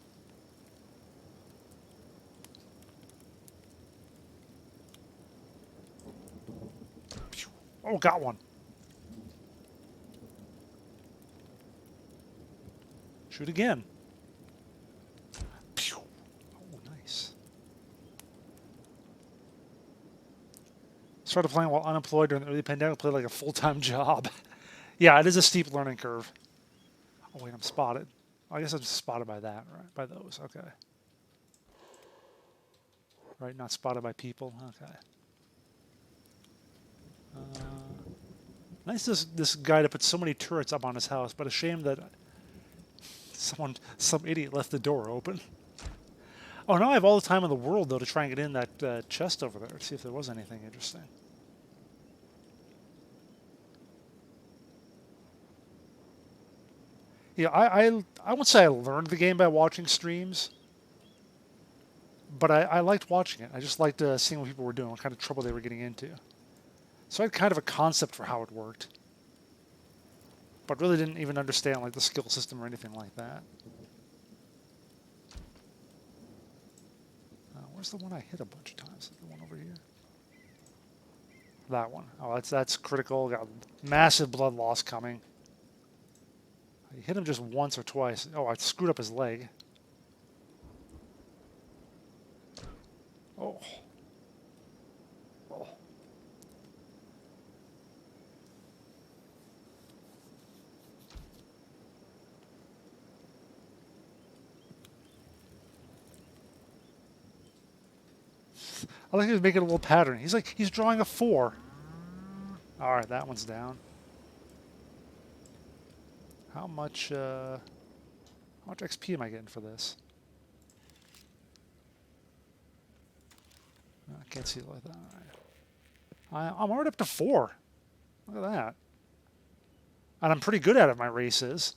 Oh, got one. Shoot again. Oh, nice. Started playing while unemployed during the early pandemic. Played like a full-time job. Yeah, it is a steep learning curve. Oh, wait, I'm spotted. I guess I'm spotted by that, right? By those, okay. Right, not spotted by people, okay. Nice this guy to put so many turrets up on his house, but a shame that some idiot left the door open. Oh, now I have all the time in the world, though, to try and get in that chest over there to see if there was anything interesting. Yeah, I won't say I learned the game by watching streams, but I liked watching it. I just liked seeing what people were doing, what kind of trouble they were getting into. So I had kind of a concept for how it worked, but really didn't even understand like the skill system or anything like that. Where's the one I hit a bunch of times? The one over here? That one. Oh, that's critical. Got massive blood loss coming. I hit him just once or twice. Oh, I screwed up his leg. Oh. Oh. I like he was making a little pattern. He's drawing a 4. All right, that one's down. How much XP am I getting for this? I can't see it like that. All right. I'm already up to 4. Look at that. And I'm pretty good at it, my race is.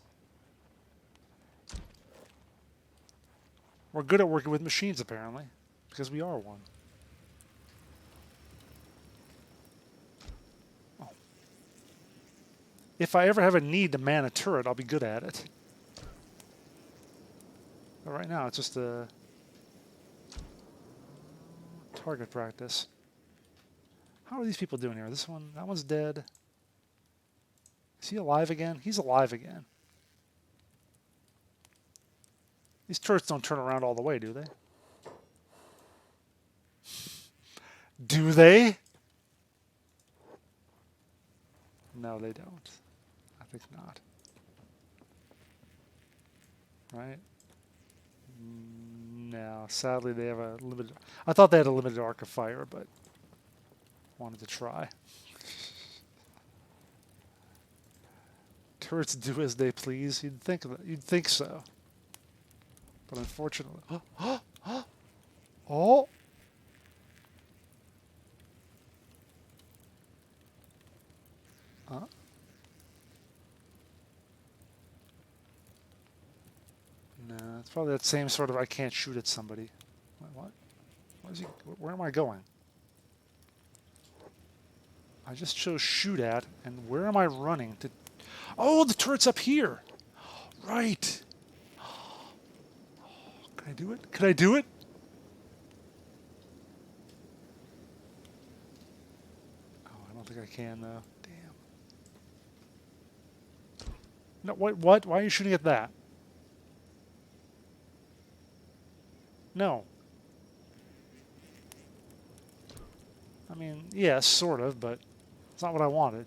We're good at working with machines, apparently, because we are one. Oh. If I ever have a need to man a turret, I'll be good at it. But right now, it's just a target practice. How are these people doing here? This one, that one's dead. Is he alive again? He's alive again. These turrets don't turn around all the way, do they? Do they? No, they don't. I think not. Right? No, sadly they have a limited... I thought they had a limited arc of fire, but wanted to try. Turrets do as they please. You'd think so. But unfortunately... Oh! No, it's probably that same sort of I can't shoot at somebody. What? Where am I going? I just chose shoot at, and where am I running to? Oh, the turret's up here. Right. Can I do it? Can I do it? Oh, I don't think I can though. Damn. No, what? Why are you shooting at that? No. I mean, yes, sort of, but it's not what I wanted.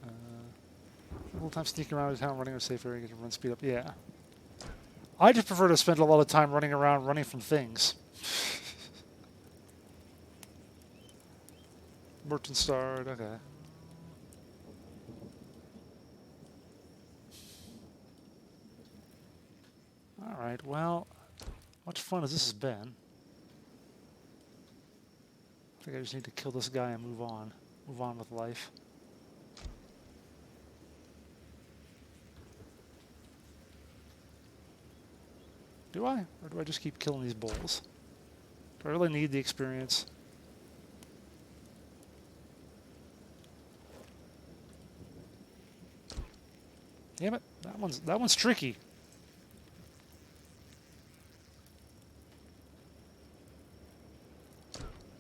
A little time sneaking around the town, running a safe area, get to run speed up. Yeah. I just prefer to spend a lot of time running around, running from things. Merchant starred, okay. Alright, well, much fun as this has been. I think I just need to kill this guy and move on. Move on with life. Do I? Or do I just keep killing these bulls? Do I really need the experience? Damn it, that one's tricky.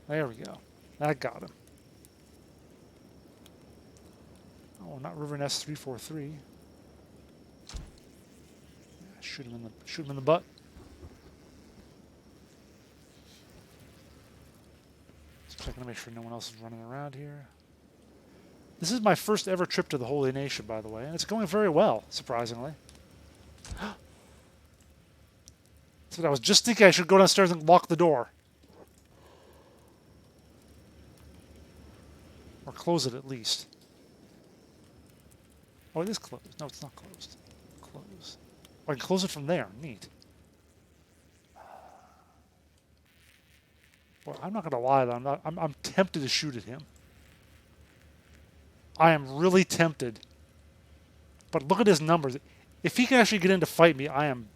There we go. That got him. Oh, not River Nest 343. Yeah, shoot him in the butt. Just checking to make sure no one else is running around here. This is my first ever trip to the Holy Nation, by the way, and it's going very well, surprisingly. So I was just thinking I should go downstairs and lock the door. Or close it at least. Oh, it is closed. No, it's not closed. Close. Oh, I can close it from there. Neat. Well, I'm not going to lie, though. I'm tempted to shoot at him. I am really tempted. But look at his numbers. If he can actually get in to fight me, I am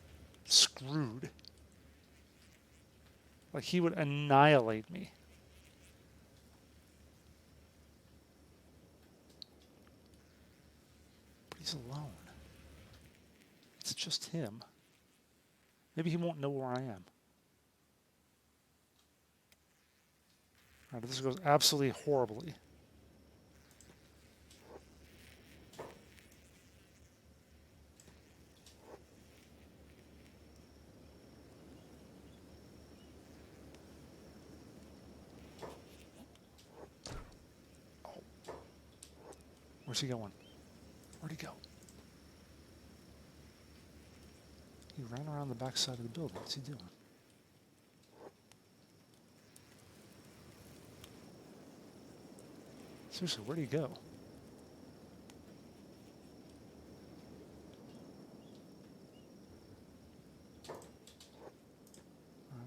screwed. Like, he would annihilate me. But he's alone. It's just him. Maybe he won't know where I am. Alright, this goes absolutely horribly. Where's he going? Where'd he go? He ran around the back side of the building. What's he doing? Seriously, where'd he go?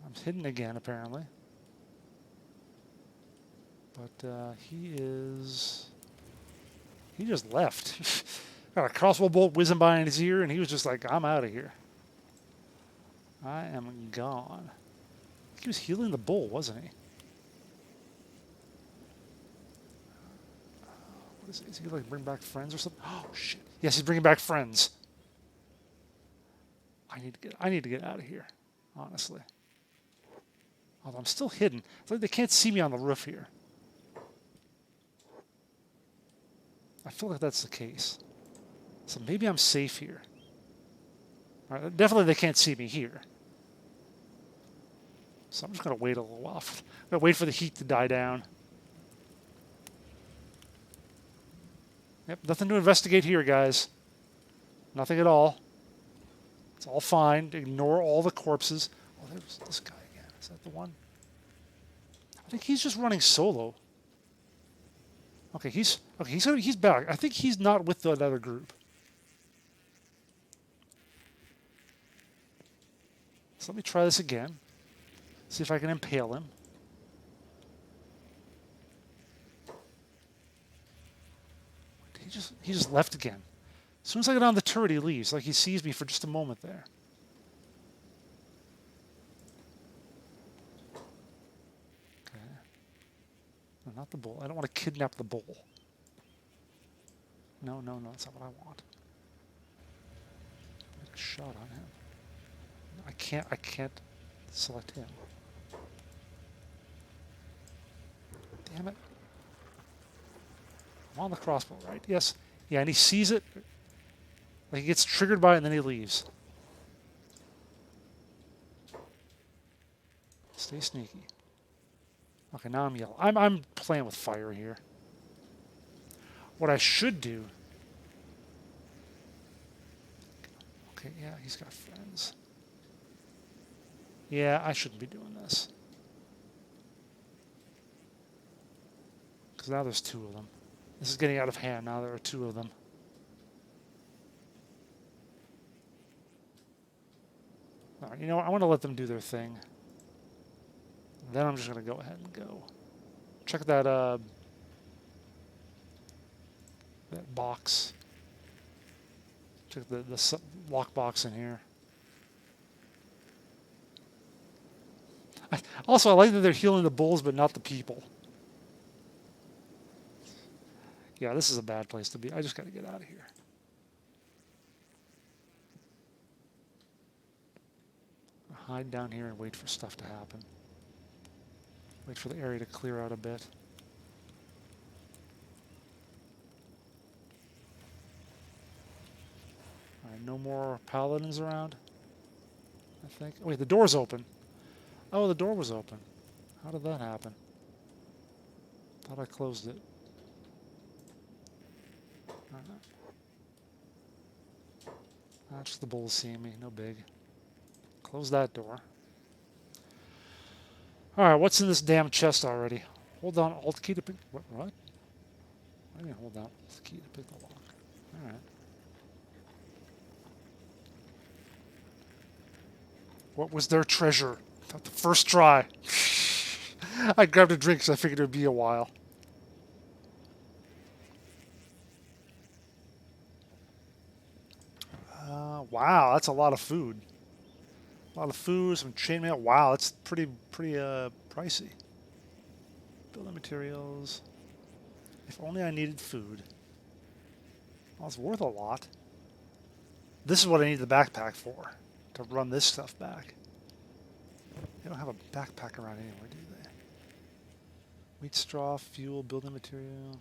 I'm hidden again, apparently. But he just left. Got a crossbow bolt whizzing by in his ear, and he was just like, I'm out of here. I am gone. He was healing the bull, wasn't he? What is it? Is he like bring back friends or something? Oh shit! Yes, he's bringing back friends. I need to get out of here, honestly. Although I'm still hidden. It's like they can't see me on the roof here. I feel like that's the case. So maybe I'm safe here. All right, definitely they can't see me here. So I'm just going to wait a little while. I'm going to wait for the heat to die down. Yep, nothing to investigate here, guys. Nothing at all. It's all fine. Ignore all the corpses. Oh, there's this guy again. Is that the one? I think he's just running solo. Okay, he's back. I think he's not with the other group. So let me try this again. See if I can impale him. he just left again. As soon as I get on the turret, he leaves. Like he sees me for just a moment there. Okay. No, not the bull. I don't want to kidnap the bull. No, that's not what I want. Make a shot on him. I can't select him. Damn it. I'm on the crossbow, right? Yes. Yeah, and he sees it. Like he gets triggered by it and then he leaves. Stay sneaky. Okay, now I'm yellow. I'm playing with fire here. What I should do... Okay, yeah, he's got friends. Yeah, I shouldn't be doing this. Because now there's two of them. This is getting out of hand. Now there are two of them. All right, you know what? I want to let them do their thing. Then I'm just going to go ahead and go. Check that that box. Check the lock box in here. Also, I like that they're healing the bulls, but not the people. Yeah, this is a bad place to be. I just got to get out of here. Hide down here and wait for stuff to happen. Wait for the area to clear out a bit. Alright, no more paladins around, I think. Wait, the door's open. Oh, the door was open. How did that happen? Thought I closed it. That's the bulls seeing me. No big. Close that door. Alright, what's in this damn chest already? Hold down Alt key to pick... What? What do you mean hold down Alt key to pick the lock? Alright. What was their treasure? Got the first try. I grabbed a drink because I figured it would be a while. Wow, that's a lot of food. A lot of food, some chainmail. Wow, that's pretty pricey. Building materials. If only I needed food. Well, it's worth a lot. This is what I need the backpack for, to run this stuff back. They don't have a backpack around anywhere, do they? Wheat straw, fuel, building material.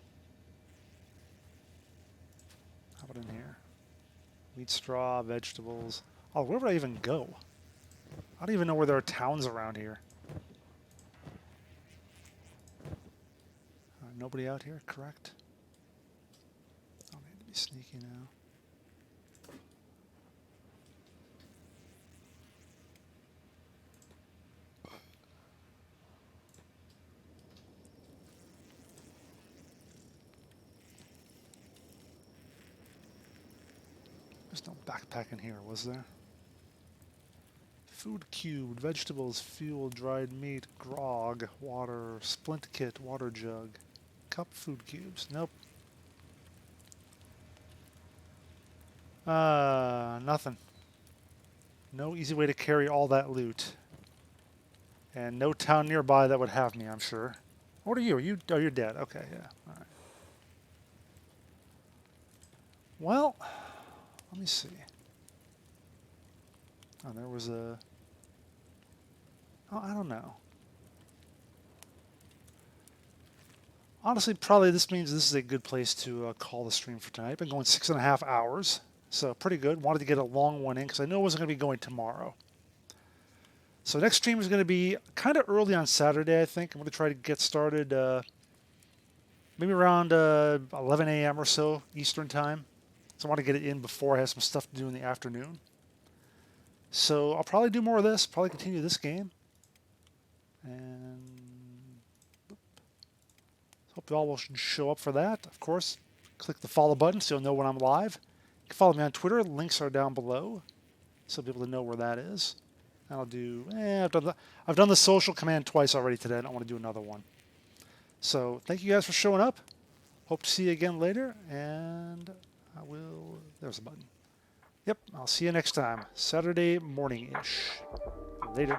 How about in here? Wheat straw, vegetables. Oh, where would I even go? I don't even know where there are towns around here. Nobody out here, correct? I don't need to be sneaky now. There's no backpack in here, was there? Food cube, vegetables, fuel, dried meat, grog, water, splint kit, water jug, cup, food cubes. Nope. Nothing. No easy way to carry all that loot. And no town nearby that would have me, I'm sure. What are you? Oh, you're dead. Okay, yeah. All right. Well, let me see. Oh, there was a... Oh, I don't know. Honestly, probably this means this is a good place to call the stream for tonight. I've been going 6.5 hours, so pretty good. Wanted to get a long one in because I knew I wasn't going to be going tomorrow. So next stream is going to be kind of early on Saturday, I think. I'm going to try to get started maybe around 11 a.m. or so Eastern time. So I want to get it in before I have some stuff to do in the afternoon. So I'll probably do more of this, probably continue this game. And hope you all will show up for that. Of course, click the follow button so you'll know when I'm live. You can follow me on Twitter. Links are down below so people to know where that is. And I'll do, I've done the social command twice already today. I don't want to do another one. So thank you guys for showing up. hope to see you again later, and I will... There's a button. Yep, I'll see you next time. Saturday morning-ish. Later.